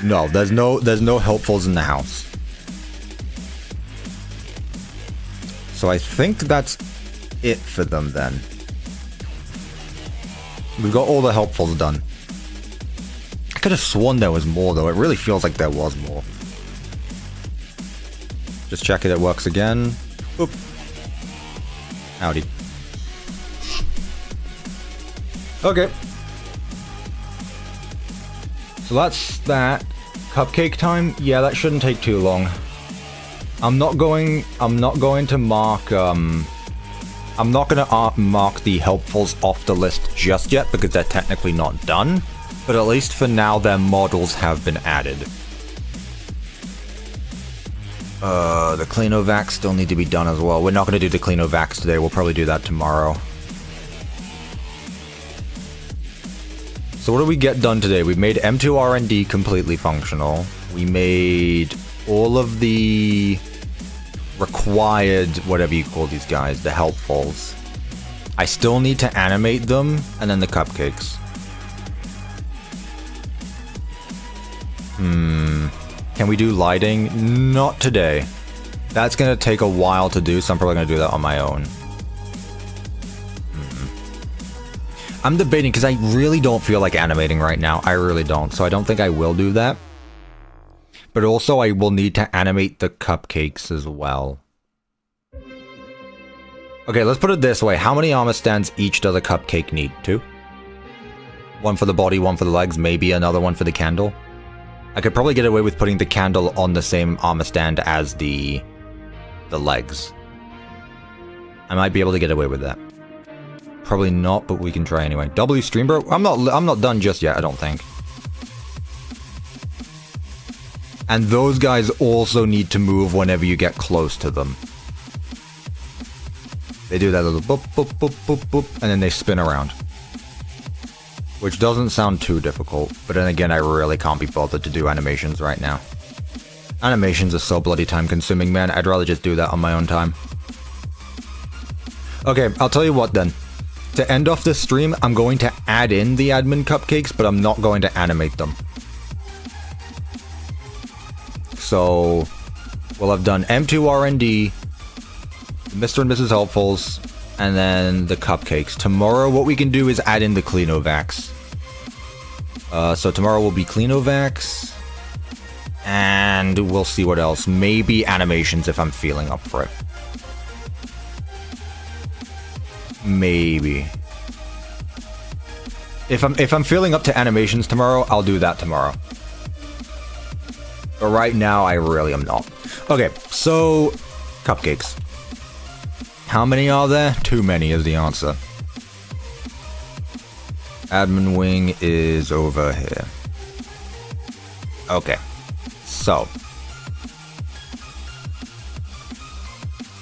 No, there's no helpfuls in the house. So I think that's it for them then. We've got all the helpfuls done. I could have sworn there was more though. It really feels like there was more. Just check it works again. Oop. Howdy. Okay. So that's that. Cupcake time? Yeah, that shouldn't take too long. I'm not going to mark I'm not gonna mark the helpfuls off the list just yet because they're technically not done, but at least for now their models have been added. The Cleanovacs still need to be done as well. We're not gonna do the Cleanovacs today, we'll probably do that tomorrow. So what did we get done today? We made M2RND completely functional. We made all of the required, whatever you call these guys, the helpfuls. I still need to animate them, and then the cupcakes. Can we do lighting? Not today. That's gonna take a while to do, so I'm probably gonna do that on my own. I'm debating, because I really don't feel like animating right now. I really don't, so I don't think I will do that. But also, I will need to animate the cupcakes as well. Okay, let's put it this way. How many armor stands each does a cupcake need? 2? One for the body, one for the legs, maybe another one for the candle. I could probably get away with putting the candle on the same armor stand as the legs. I might be able to get away with that. Probably not, but we can try anyway. W stream bro? I'm not done just yet, I don't think. And those guys also need to move whenever you get close to them. They do that little boop, boop, boop, boop, boop, and then they spin around. Which doesn't sound too difficult, but then again, I really can't be bothered to do animations right now. Animations are so bloody time consuming, man. I'd rather just do that on my own time. Okay, I'll tell you what then. To end off this stream, I'm going to add in the admin cupcakes, but I'm not going to animate them. So, we'll have done M2RND, Mr. and Mrs. Helpfuls, and then the cupcakes. Tomorrow, what we can do is add in the Cleanovacs. So tomorrow will be Cleanovacs, and we'll see what else. Maybe animations if I'm feeling up for it. Maybe. If I'm feeling up to animations tomorrow, I'll do that tomorrow. But right now, I really am not. Okay, so cupcakes. How many are there? Too many is the answer. Admin wing is over here. Okay, so.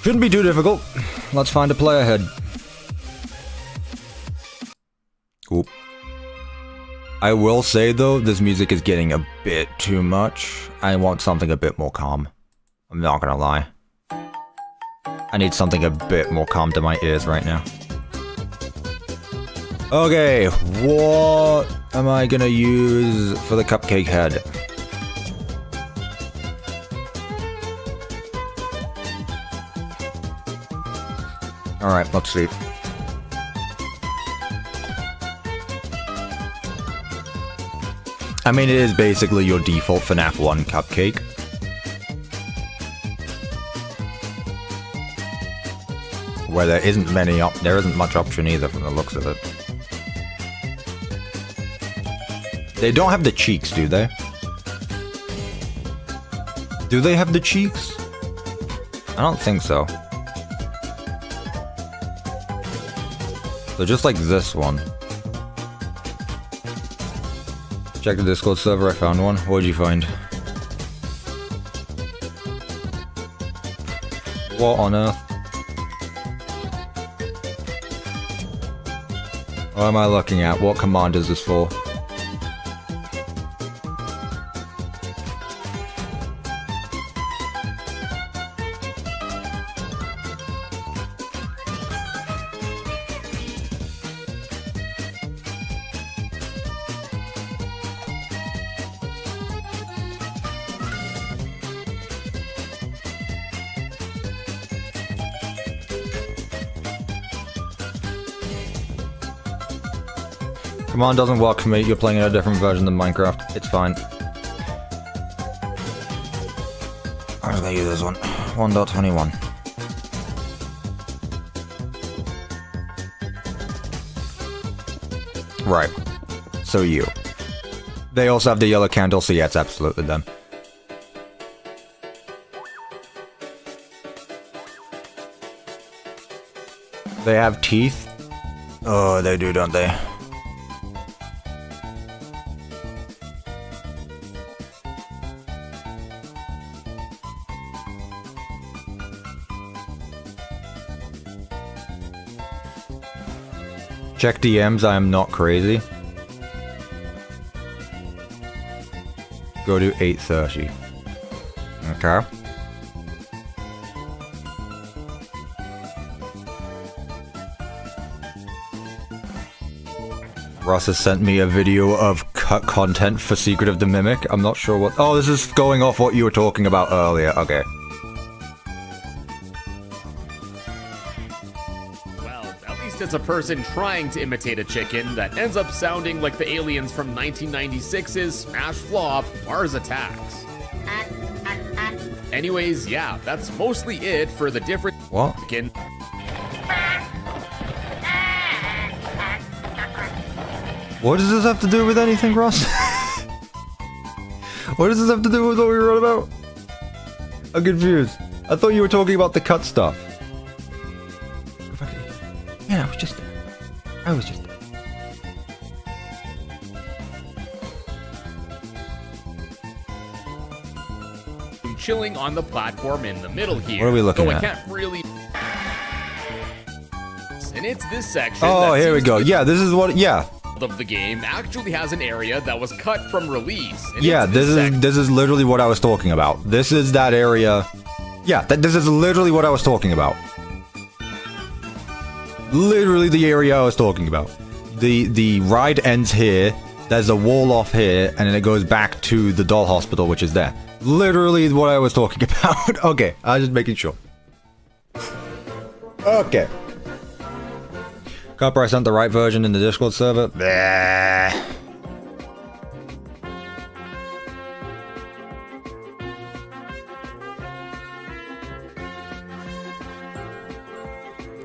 Shouldn't be too difficult. Let's find a player head. Oop. I will say though, this music is getting a bit too much. I want something a bit more calm. I'm not gonna lie. I need something a bit more calm to my ears right now. Okay, what am I gonna use for the cupcake head? Alright, let's see. I mean, it is basically your default FNAF 1 cupcake. Where there isn't much option either from the looks of it. They don't have the cheeks, do they? Do they have the cheeks? I don't think so. They're just like this one. Check the Discord server, I found one. What'd you find? What on earth? What am I looking at? What command is this for? Command doesn't work for me, you're playing in a different version than Minecraft. It's fine. How do they use this one? 1.21. Right. So you. They also have the yellow candle, so yeah, it's absolutely them. They have teeth? Oh, they do, don't they? Check DMs, I am not crazy. Go to 8:30. Okay. Ross has sent me a video of cut content for Secret of the Mimic. I'm not sure what... Oh, this is going off what you were talking about earlier. Okay. It's a person trying to imitate a chicken that ends up sounding like the aliens from 1996's smash flop Mars Attacks. Anyways, yeah, that's mostly it for the different What? chicken. What does this have to do with anything, Ross? What does this have to do with what we wrote about? I'm confused. I thought you were talking about the cut stuff. Yeah, I was just there. I was just there. Chilling on the platform in the middle here. What are we looking Though at? I can't really... And it's this section Oh, that here we seems go. to be Yeah, this is what... Yeah. of the game actually has an area that was cut from release. And Yeah, it's this is literally what I was talking about. This is that area... Yeah, this is literally what I was talking about. Literally the area I was talking about. The ride ends here, there's a wall off here, and then it goes back to the doll hospital, which is there. Literally what I was talking about. Okay, I was just making sure. Okay. Cuppa, I sent the right version in the Discord server. Bleh.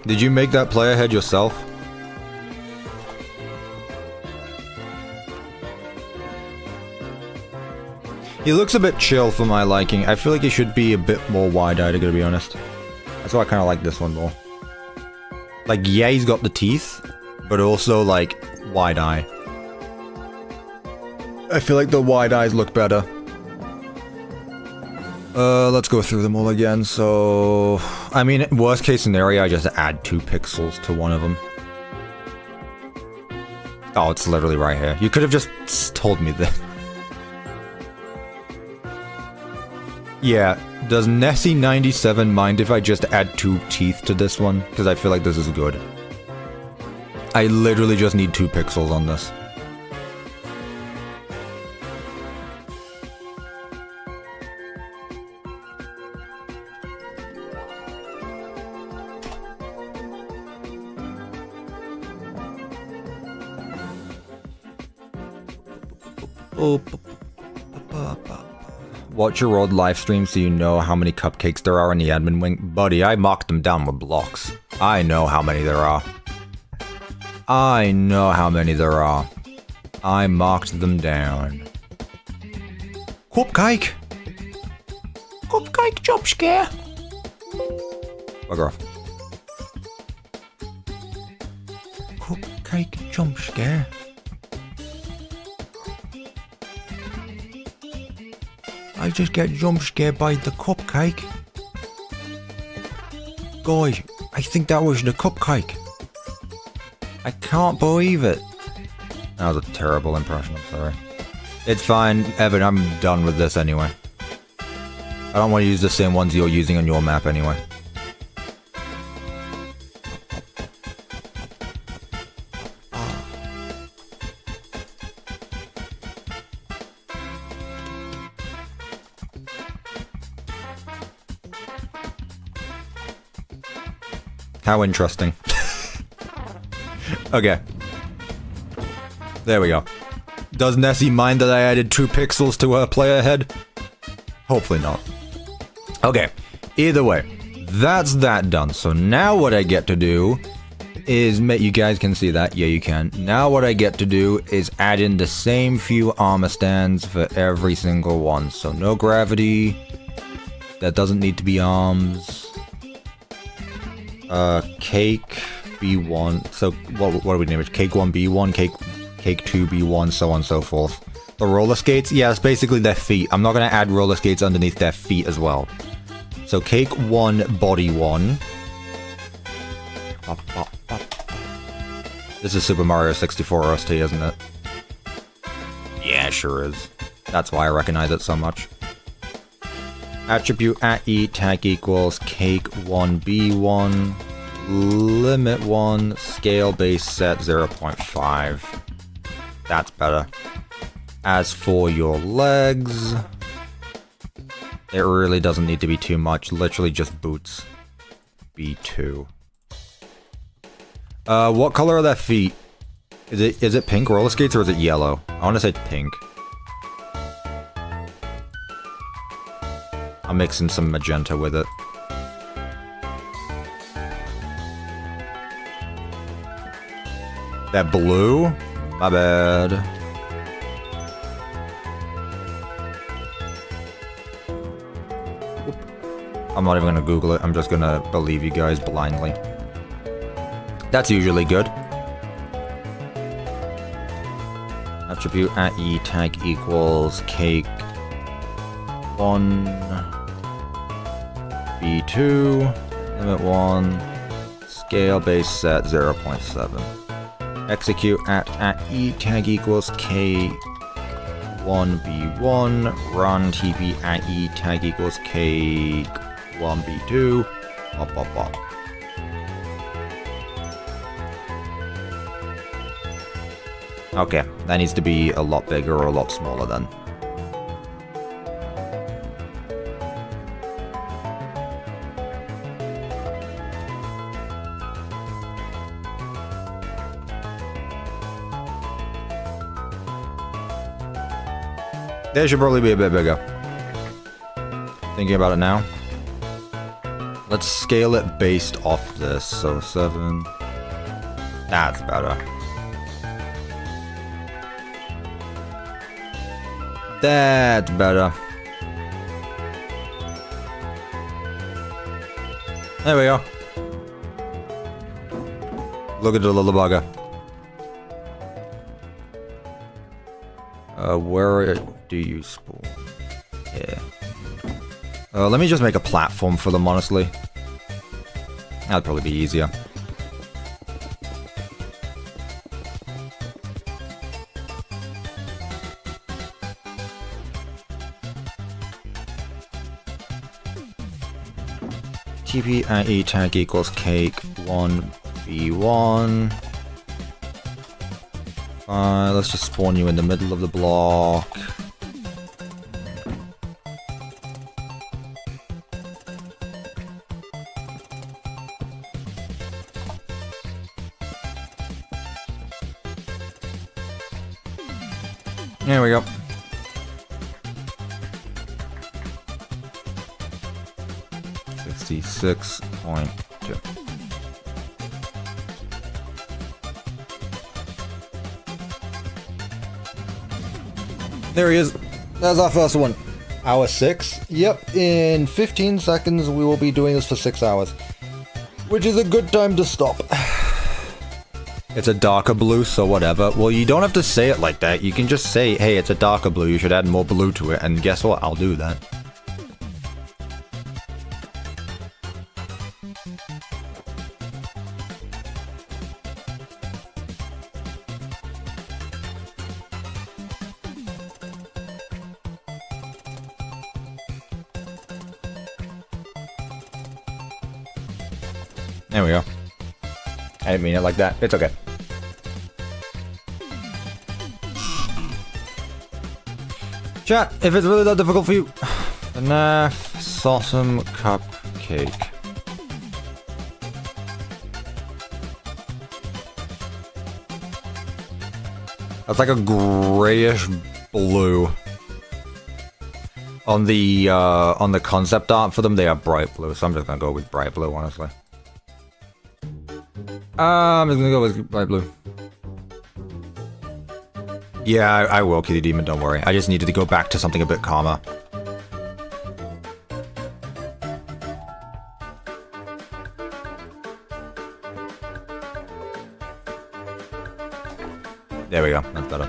Did you make that player head yourself? He looks a bit chill for my liking. I feel like he should be a bit more wide-eyed, I gotta be honest. That's why I kind of like this one more. Like, yeah, he's got the teeth, but also, like, wide eye. I feel like the wide eyes look better. Let's go through them all again. So, I mean, worst case scenario, I just add 2 pixels to one of them. Oh, it's literally right here. You could have just told me that. Yeah, does Nessie97 mind if I just add 2 teeth to this one? Because I feel like this is good. I literally just need 2 pixels on this. Watch your old live stream so you know how many cupcakes there are in the admin wing. Buddy, I mocked them down with blocks. I know how many there are. I know how many there are. I marked them down. Cupcake! Cupcake jump scare. Bugger off. Cupcake jump scare. I just get jump scared by the cupcake. Guys, I think that was the cupcake. I can't believe it. That was a terrible impression, I'm sorry. It's fine, Evan, I'm done with this anyway. I don't want to use the same ones you're using on your map anyway. How interesting. Okay. There we go. Does Nessie mind that I added 2 pixels to her player head? Hopefully not. Okay. Either way, that's that done. So now what I get to do is you guys can see that. Yeah, you can. Now what I get to do is add in the same few armor stands for every single one. So no gravity. That doesn't need to be arms. Cake B1. So what do we name it? Cake 1 B1, cake 2 B1, so on and so forth. The roller skates, yeah, it's basically their feet. I'm not gonna add roller skates underneath their feet as well. So cake 1 body 1. This is Super Mario 64 OST, isn't it? Yeah, sure is. That's why I recognize it so much. Attribute @e tag equals cake 1 B1 limit 1 scale base set 0.5. That's better. As for your legs, it really doesn't need to be too much. Literally just boots. B2. What color are their feet? Is it pink roller skates or is it yellow? I want to say pink. I'm mixing some magenta with it. That blue? My bad. Oop. I'm not even gonna Google it. I'm just gonna believe you guys blindly. That's usually good. Attribute @e tag equals cake 1 B2 limit 1 scale base set 0.7. Execute @e tag equals cake 1 B1 run tp @e tag equals cake 1 B2 pop. Okay, that needs to be a lot bigger or a lot smaller then. They should probably be a bit bigger. Thinking about it now. Let's scale it based off this. So 7. That's better. That's better. There we go. Look at the little bugger. Where do you spawn? Yeah. Let me just make a platform for them, honestly. That'd probably be easier. TP @e tag equals cake 1 B1. Let's just spawn you in the middle of the block. There we go. .2. There he is. That's our first one. Hour 6. Yep, in 15 seconds we will be doing this for 6 hours. Which is a good time to stop. It's a darker blue, so whatever. Well, you don't have to say it like that. You can just say, hey, it's a darker blue, you should add more blue to it. And guess what? I'll do that. There we go. I didn't mean it like that. It's okay. Chat, if it's really that difficult for you, FNAF Sauceum Cupcake. That's like a grayish blue. On the concept art for them, they are bright blue, so I'm just gonna go with bright blue, honestly. I'm just gonna go with bright blue. Yeah, I will, Kitty Demon, don't worry. I just needed to go back to something a bit calmer. There we go, that's better.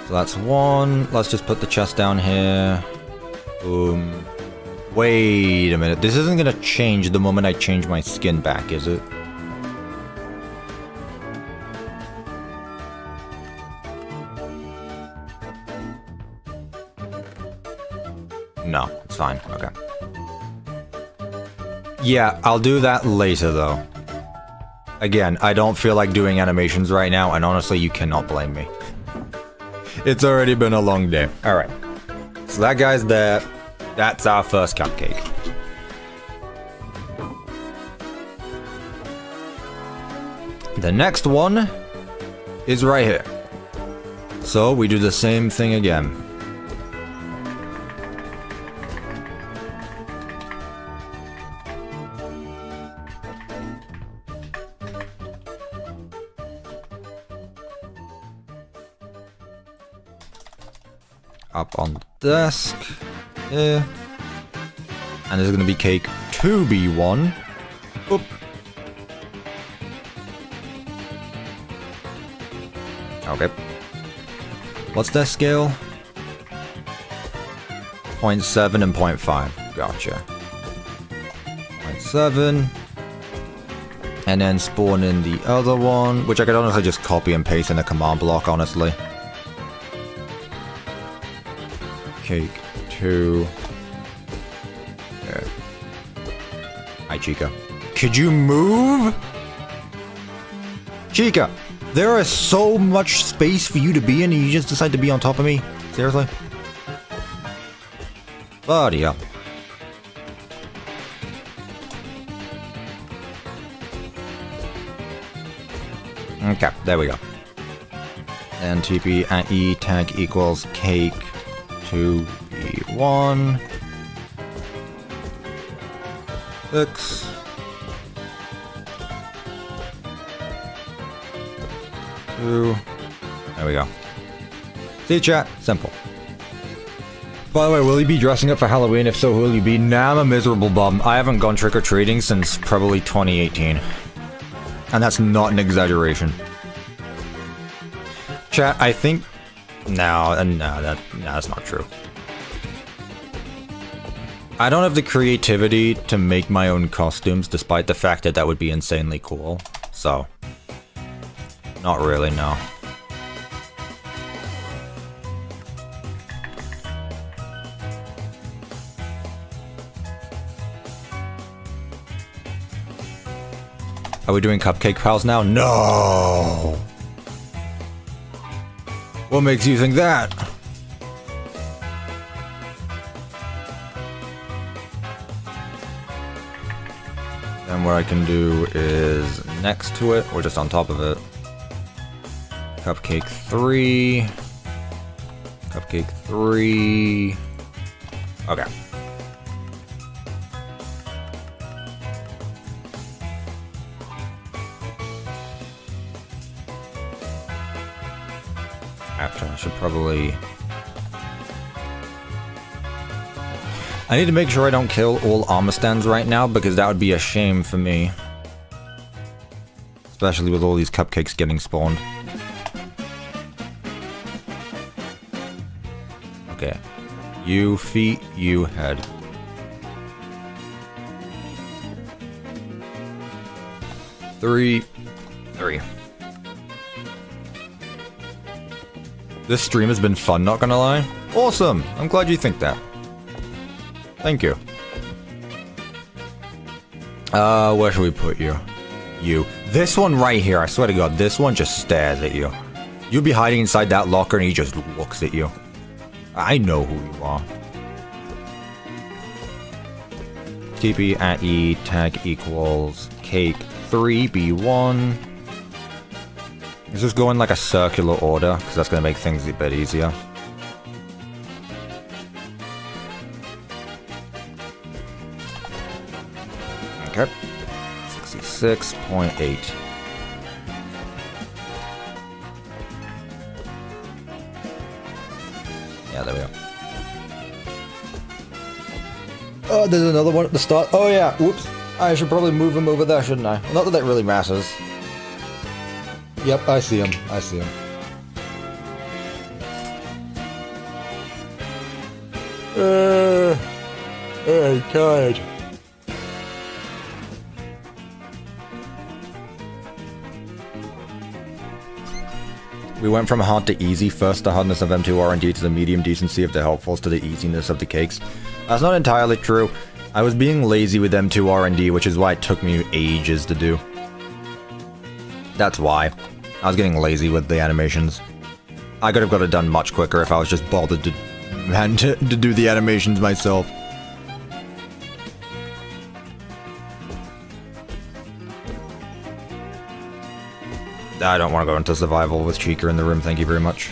So that's one. Let's just put the chest down here. Boom. Wait a minute, this isn't gonna change the moment I change my skin back, is it? No, it's fine, okay. Yeah, I'll do that later though. Again, I don't feel like doing animations right now, and honestly, you cannot blame me. It's already been a long day. Alright, so that guy's there. That's our first cupcake. The next one is right here. So we do the same thing again. Up on the desk. Here. And this is going to be cake 2B1. Oop. Okay. What's their scale? 0.7 and 0.5. Gotcha. 0.7. And then spawn in the other one, which I could honestly just copy and paste in the command block, honestly. Cake 2. There. Hi, Chica. Could you move? Chica, there is so much space for you to be in and you just decide to be on top of me? Seriously? Bloody hell. Okay, there we go. And TP at E tag equals cake 2B1. 6. There we go. See, chat? Simple. By the way, will you be dressing up for Halloween? If so, who will you be? Nah, I'm a miserable bum. I haven't gone trick-or-treating since probably 2018. And that's not an exaggeration. Chat, I think... No, that's not true. I don't have the creativity to make my own costumes, despite the fact that that would be insanely cool. So... not really, no. Are we doing Cupcake Pals now? No! What makes you think that? Then what I can do is next to it, or just on top of it. Cupcake 3. Cupcake 3. Okay. Actually, I should probably... I need to make sure I don't kill all armor stands right now, because that would be a shame for me. Especially with all these cupcakes getting spawned. Okay. You feet, you head. Three. This stream has been fun, not gonna lie. Awesome! I'm glad you think that. Thank you. Where should we put you? You. This one right here, I swear to God, this one just stares at you. You'll be hiding inside that locker and he just looks at you. I know who you are. TP at E, tag equals cake 3B1. Let's just go in like a circular order, because that's going to make things a bit easier. Okay. 66.8. Yeah, there we go. Oh, there's another one at the start. Oh yeah, whoops. I should probably move him over there, shouldn't I? Not that that really matters. Yep, I see him. I see him. I'm tired. We went from hard to easy, first the hardness of M2RND to the medium decency of the helpfuls to the easiness of the cakes. That's not entirely true. I was being lazy with M2RND, which is why it took me ages to do. That's why. I was getting lazy with the animations. I could have got it done much quicker if I was just bothered to do the animations myself. I don't want to go into survival with Chica in the room, thank you very much.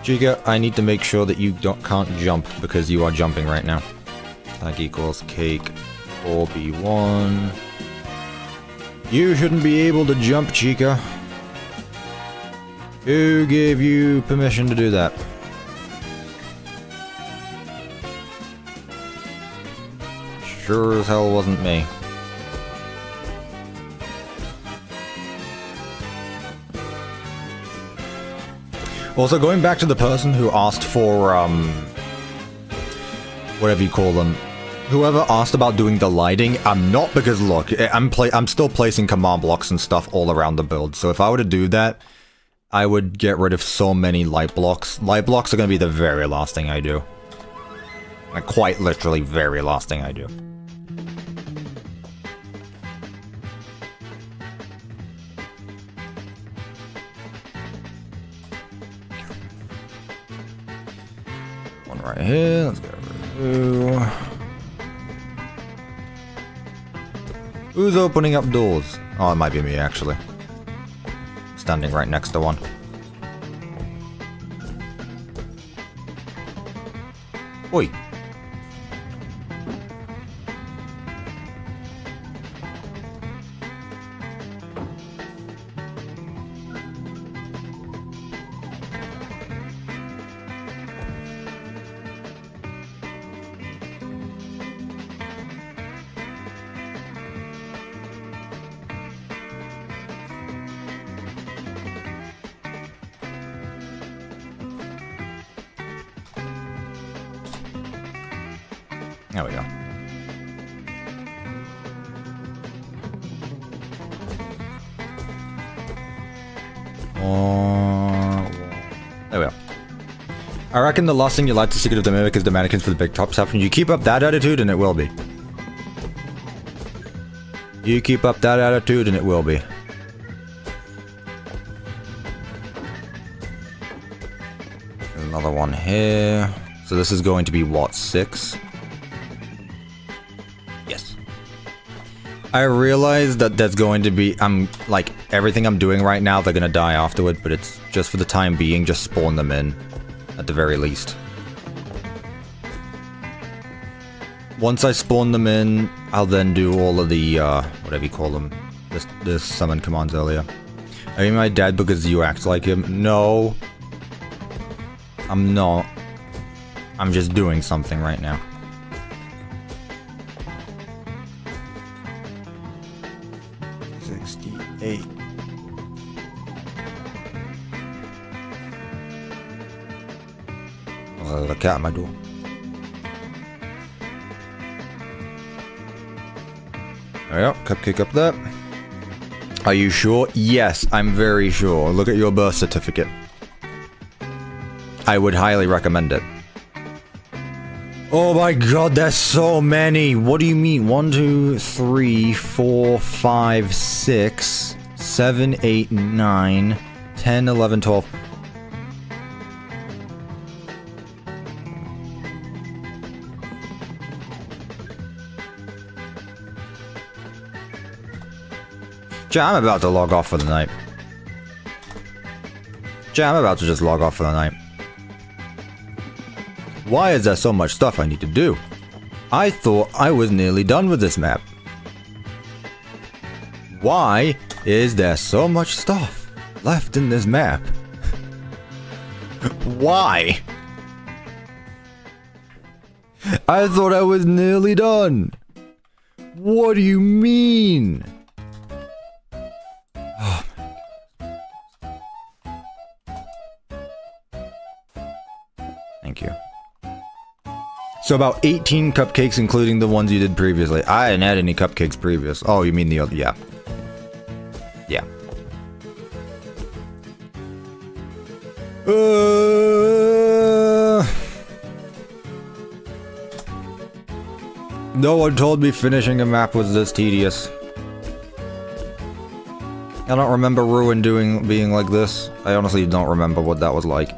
Chica, I need to make sure that you can't jump because you are jumping right now. Tag equals cake 4B1. You shouldn't be able to jump, Chica. Who gave you permission to do that? Sure as hell wasn't me. Also, going back to the person who asked for, whatever you call them, whoever asked about doing the lighting, I'm not, because look, I'm still placing command blocks and stuff all around the build, so if I were to do that, I would get rid of so many light blocks. Light blocks are going to be the very last thing I do. Like, quite literally very last thing I do. One right here, let's get rid of who's opening up doors? Oh, it might be me, actually. Standing right next to one. Oi. There we go. There we go. I reckon the last thing you like to secret of the mimic is the mannequins for the big top stuff, and you keep up that attitude and it will be. You keep up that attitude and it will be. Another one here. So this is going to be what, 6? Yes. I realize that there's going to be, like, everything I'm doing right now, they're gonna die afterward, but it's just for the time being, just spawn them in, at the very least. Once I spawn them in, I'll then do all of the, whatever you call them, this summon commands earlier. Are you my dad because you act like him? No. I'm not. I'm just doing something right now. $68. Oh, the cat at my door. There we go, cupcake up there. Are you sure? Yes, I'm very sure. Look at your birth certificate. I would highly recommend it. Oh my god, there's so many! What do you mean? 1, 2, 3, 4, 5, 6, 7, 8, 9, 10, 11, 12. Chat, I'm about to log off for the night. Chat, I'm about to just log off for the night. Why is there so much stuff I need to do? I thought I was nearly done with this map. Why is there so much stuff left in this map? Why? I thought I was nearly done. What do you mean? Thank you. So about 18 cupcakes, including the ones you did previously. I didn't add any cupcakes previous. Oh, you mean the other? Yeah. Yeah. No one told me finishing a map was this tedious. I don't remember Ruin being like this. I honestly don't remember what that was like.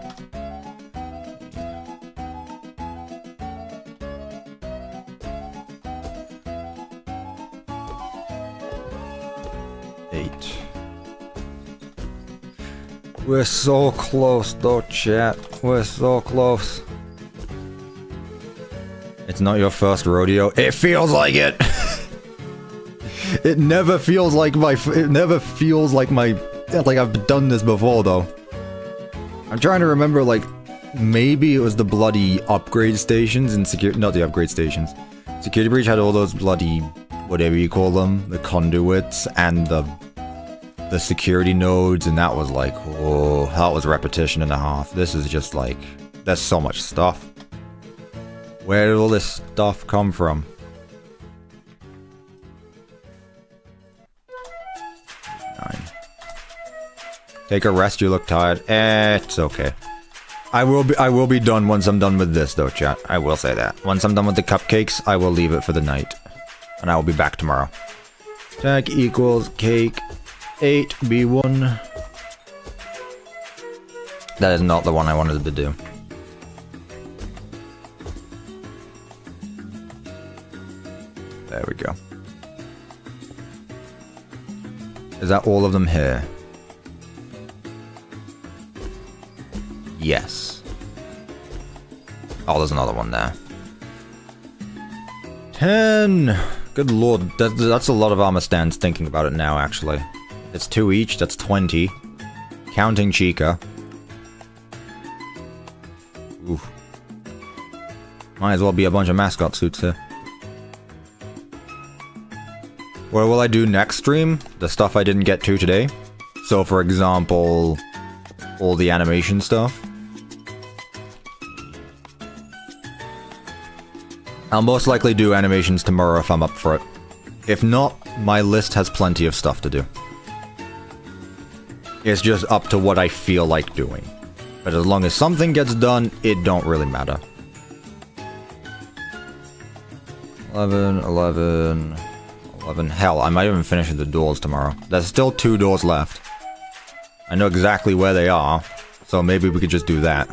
We're so close though, chat. We're so close. It's not your first rodeo. It feels like it. It never feels like my. It never feels like my. Like I've done this before though. I'm trying to remember. Like maybe it was the bloody upgrade stations in security. Not the upgrade stations. Security Breach had all those bloody whatever you call them, the conduits and the security nodes, and that was like, oh, that was repetition and a half. This is just like, there's so much stuff. Where did all this stuff come from? 9. Take a rest, you look tired. It's okay. I will be done once I'm done with this though, chat. I will say that. Once I'm done with the cupcakes, I will leave it for the night. And I will be back tomorrow. Tag equals cake 8B1. That is not the one I wanted to do. There we go. Is that all of them here? Yes. Oh, there's another one there. 10! Good lord, that's a lot of armor stands thinking about it now, actually. It's 2 each, that's 20. Counting Chica. Oof. Might as well be a bunch of mascot suits here. What will I do next stream? The stuff I didn't get to today. So, for example, all the animation stuff. I'll most likely do animations tomorrow if I'm up for it. If not, my list has plenty of stuff to do. It's just up to what I feel like doing. But as long as something gets done, it don't really matter. 11, 11, 11. Hell, I might even finish the doors tomorrow. There's still 2 doors left. I know exactly where they are, so maybe we could just do that.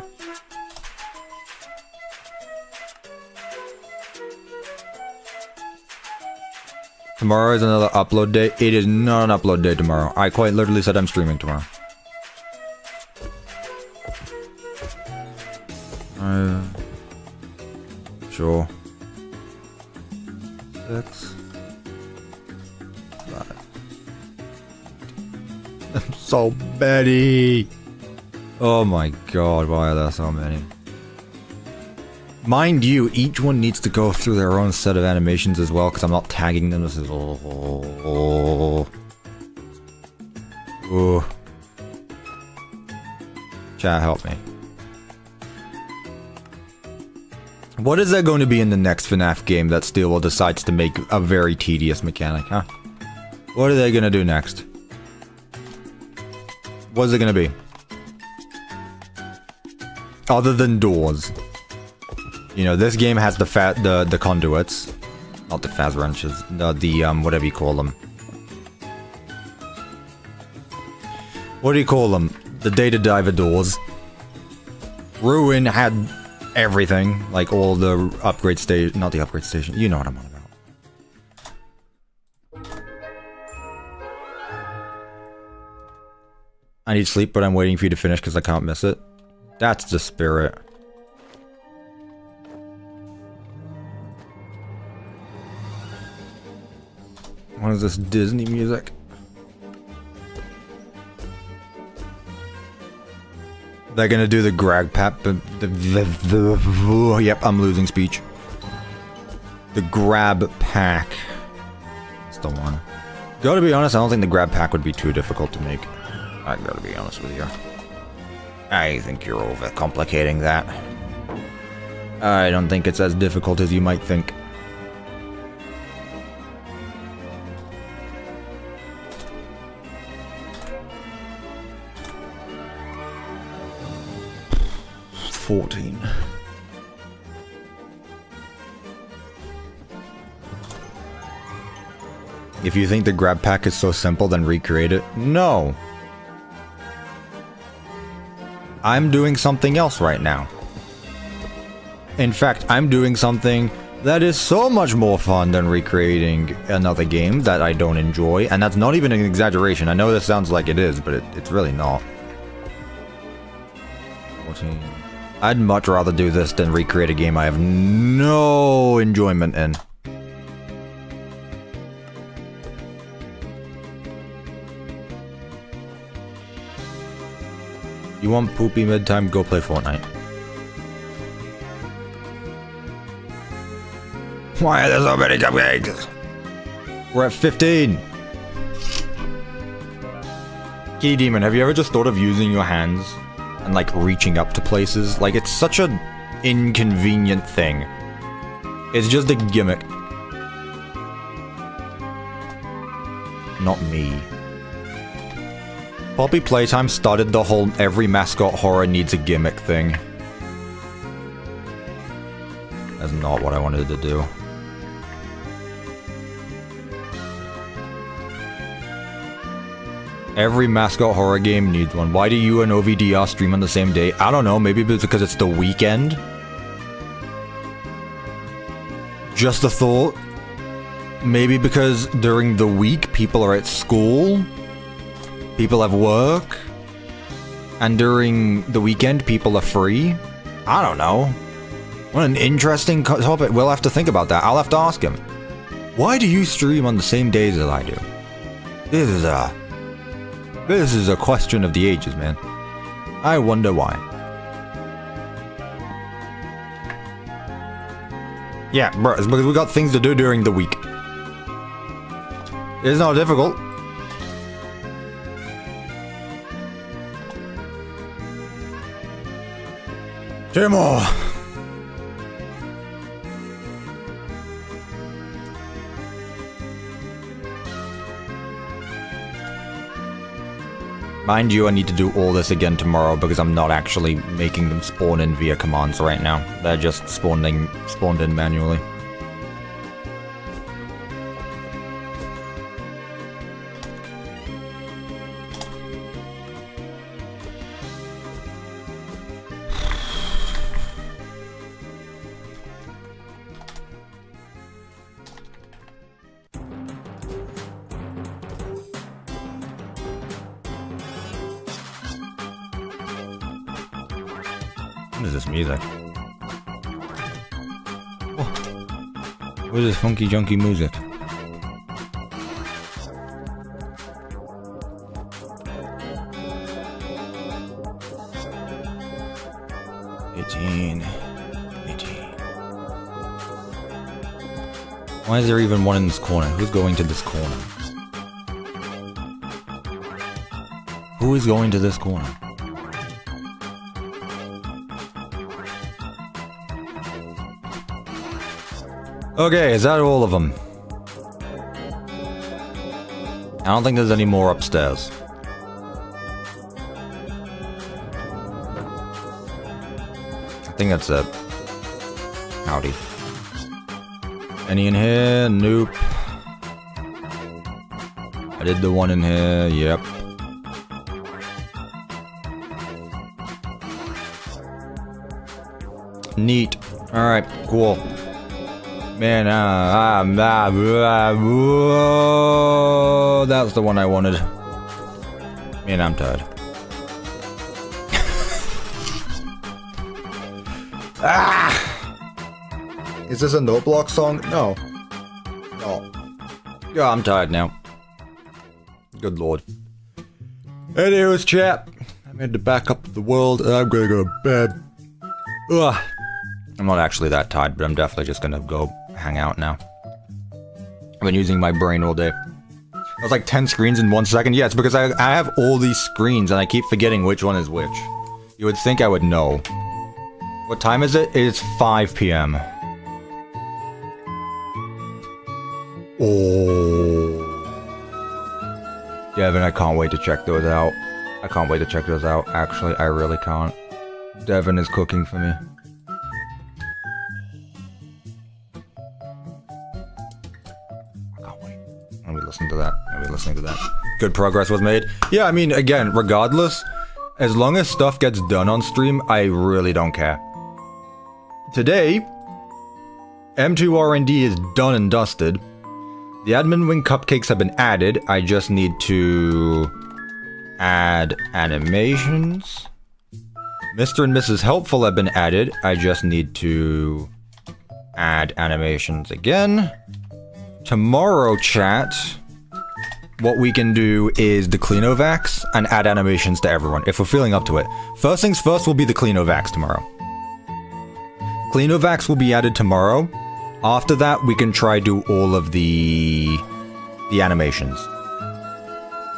Tomorrow is another upload day. It is not an upload day tomorrow. I quite literally said I'm streaming tomorrow. Sure. 6, 5. So many! Oh my god, why are there so many? Mind you, each one needs to go through their own set of animations as well, because I'm not tagging them. This is... Oh. Chat, help me. What is there going to be in the next FNAF game that Steel will decides to make a very tedious mechanic, huh? What are they going to do next? What is it going to be? Other than doors. You know, this game has the conduits. Not the Faz wrenches. The whatever you call them. What do you call them? The data diver doors. Ruin had everything. Like all the upgrade station. Not the upgrade station. You know what I'm on about. I need sleep, but I'm waiting for you to finish because I can't miss it. That's the spirit. What is this Disney music? They're gonna do the grab pack. Yep, I'm losing speech. The grab pack. Still one. Gotta be honest, I don't think the grab pack would be too difficult to make. I gotta be honest with you. I think you're overcomplicating that. I don't think it's as difficult as you might think. If you think the grab pack is so simple, then recreate it. No. I'm doing something else right now. In fact, I'm doing something that is so much more fun than recreating another game that I don't enjoy, and that's not even an exaggeration. I know this sounds like it is, but it's really not. 14. I'd much rather do this than recreate a game I have no enjoyment in. You want poopy mid-time? Go play Fortnite. Why are there so many cupcakes? We're at 15. Kitty Demon, have you ever just thought of using your hands and like reaching up to places? Like, it's such an inconvenient thing. It's just a gimmick. Not me. Poppy Playtime started the whole every mascot horror needs a gimmick thing. That's not what I wanted to do. Every mascot horror game needs one. Why do you and OVDR stream on the same day? I don't know, maybe it's because it's the weekend? Just a thought. Maybe because during the week people are at school? People have work? And during the weekend people are free? I don't know. What an interesting topic. We'll have to think about that. I'll have to ask him. Why do you stream on the same days as I do? This is a question of the ages, man. I wonder why. Yeah, bro, it's because we got things to do during the week. It's not difficult. Two more. Mind you, I need to do all this again tomorrow because I'm not actually making them spawn in via commands right now. They're just spawned in manually. What is this music? Oh. What is this funky junky music? Why is there even one in this corner? Who's going to this corner? Who is going to this corner? Okay, is that all of them? I don't think there's any more upstairs. I think that's it. Howdy. Any in here? Nope. I did the one in here, yep. Neat. Alright, cool. Man, that's the one I wanted. Man, I'm tired. Is this a No Block song? No. No. Yeah, I'm tired now. Good lord. Anyways, chat. I made to back up the world and I'm gonna go to bed. Ugh. I'm not actually that tired, but I'm definitely just gonna go hang out now. I've been using my brain all day. I was like 10 screens in 1 second. Yeah, it's because I have all these screens and I keep forgetting which one is which. You would think I would know. What time is it? It is 5 p.m. Oh. Devin, I can't wait to check those out. I can't wait to check those out. Actually, I really can't. Devin is cooking for me. I can't wait. I'll be listening to that. I'll be listening to that. Good progress was made. Yeah, I mean, again, regardless, as long as stuff gets done on stream, I really don't care. Today, M2RND is done and dusted. The admin wing cupcakes have been added. I just need to add animations. Mr. and Mrs. Helpful have been added. I just need to add animations again. Tomorrow, chat, what we can do is the Cleanovacs and add animations to everyone, if we're feeling up to it. First things first will be the Cleanovacs tomorrow. Cleanovacs will be added tomorrow. After that, we can try do all of the animations.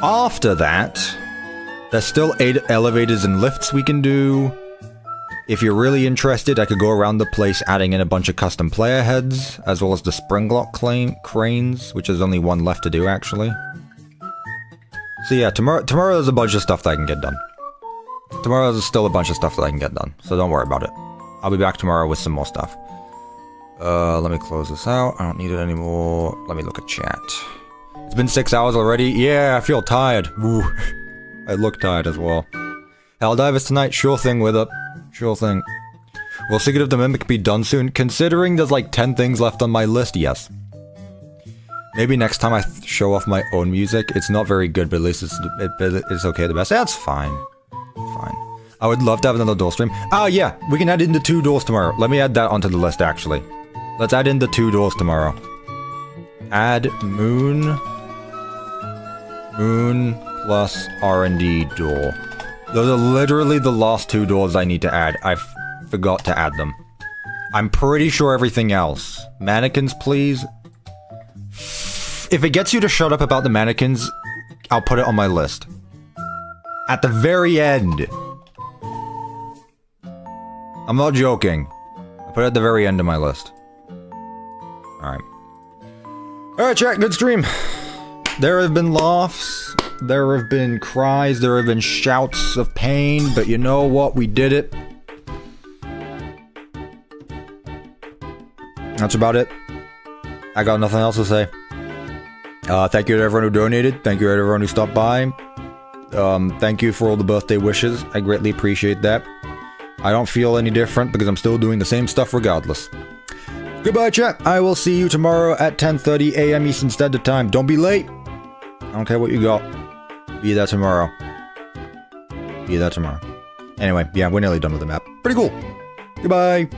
After that, there's still 8 elevators and lifts we can do. If you're really interested, I could go around the place adding in a bunch of custom player heads, as well as the spring lock cranes, which is only one left to do, actually. So yeah, tomorrow there's a bunch of stuff that I can get done. Tomorrow there's still a bunch of stuff that I can get done, so don't worry about it. I'll be back tomorrow with some more stuff. Let me close this out. I don't need it anymore. Let me look at chat. It's been 6 hours already. Yeah, I feel tired. Woo. I look tired as well. Helldivers tonight? Sure thing with it. Sure thing. Will Secret of the Mimic be done soon? Considering there's like 10 things left on my list, yes. Maybe next time I show off my own music. It's not very good, but at least it's okay the best. That's fine. Fine. I would love to have another door stream. Oh yeah, we can add in the 2 doors tomorrow. Let me add that onto the list, actually. Let's add in the 2 doors tomorrow. Add moon plus R&D door. Those are literally the last 2 doors I need to add. I forgot to add them. I'm pretty sure everything else. Mannequins, please. If it gets you to shut up about the mannequins, I'll put it on my list. At the very end. I'm not joking. I put it at the very end of my list. Alright. Alright, chat, good stream. There have been laughs. There have been cries. There have been shouts of pain. But you know what? We did it. That's about it. I got nothing else to say. Thank you to everyone who donated. Thank you to everyone who stopped by. Thank you for all the birthday wishes. I greatly appreciate that. I don't feel any different because I'm still doing the same stuff regardless. Goodbye, chat. I will see you tomorrow at 10:30 a.m. Eastern Standard Time. Don't be late. I don't care what you got. Be there tomorrow. Be there tomorrow. Anyway, yeah, we're nearly done with the map. Pretty cool. Goodbye.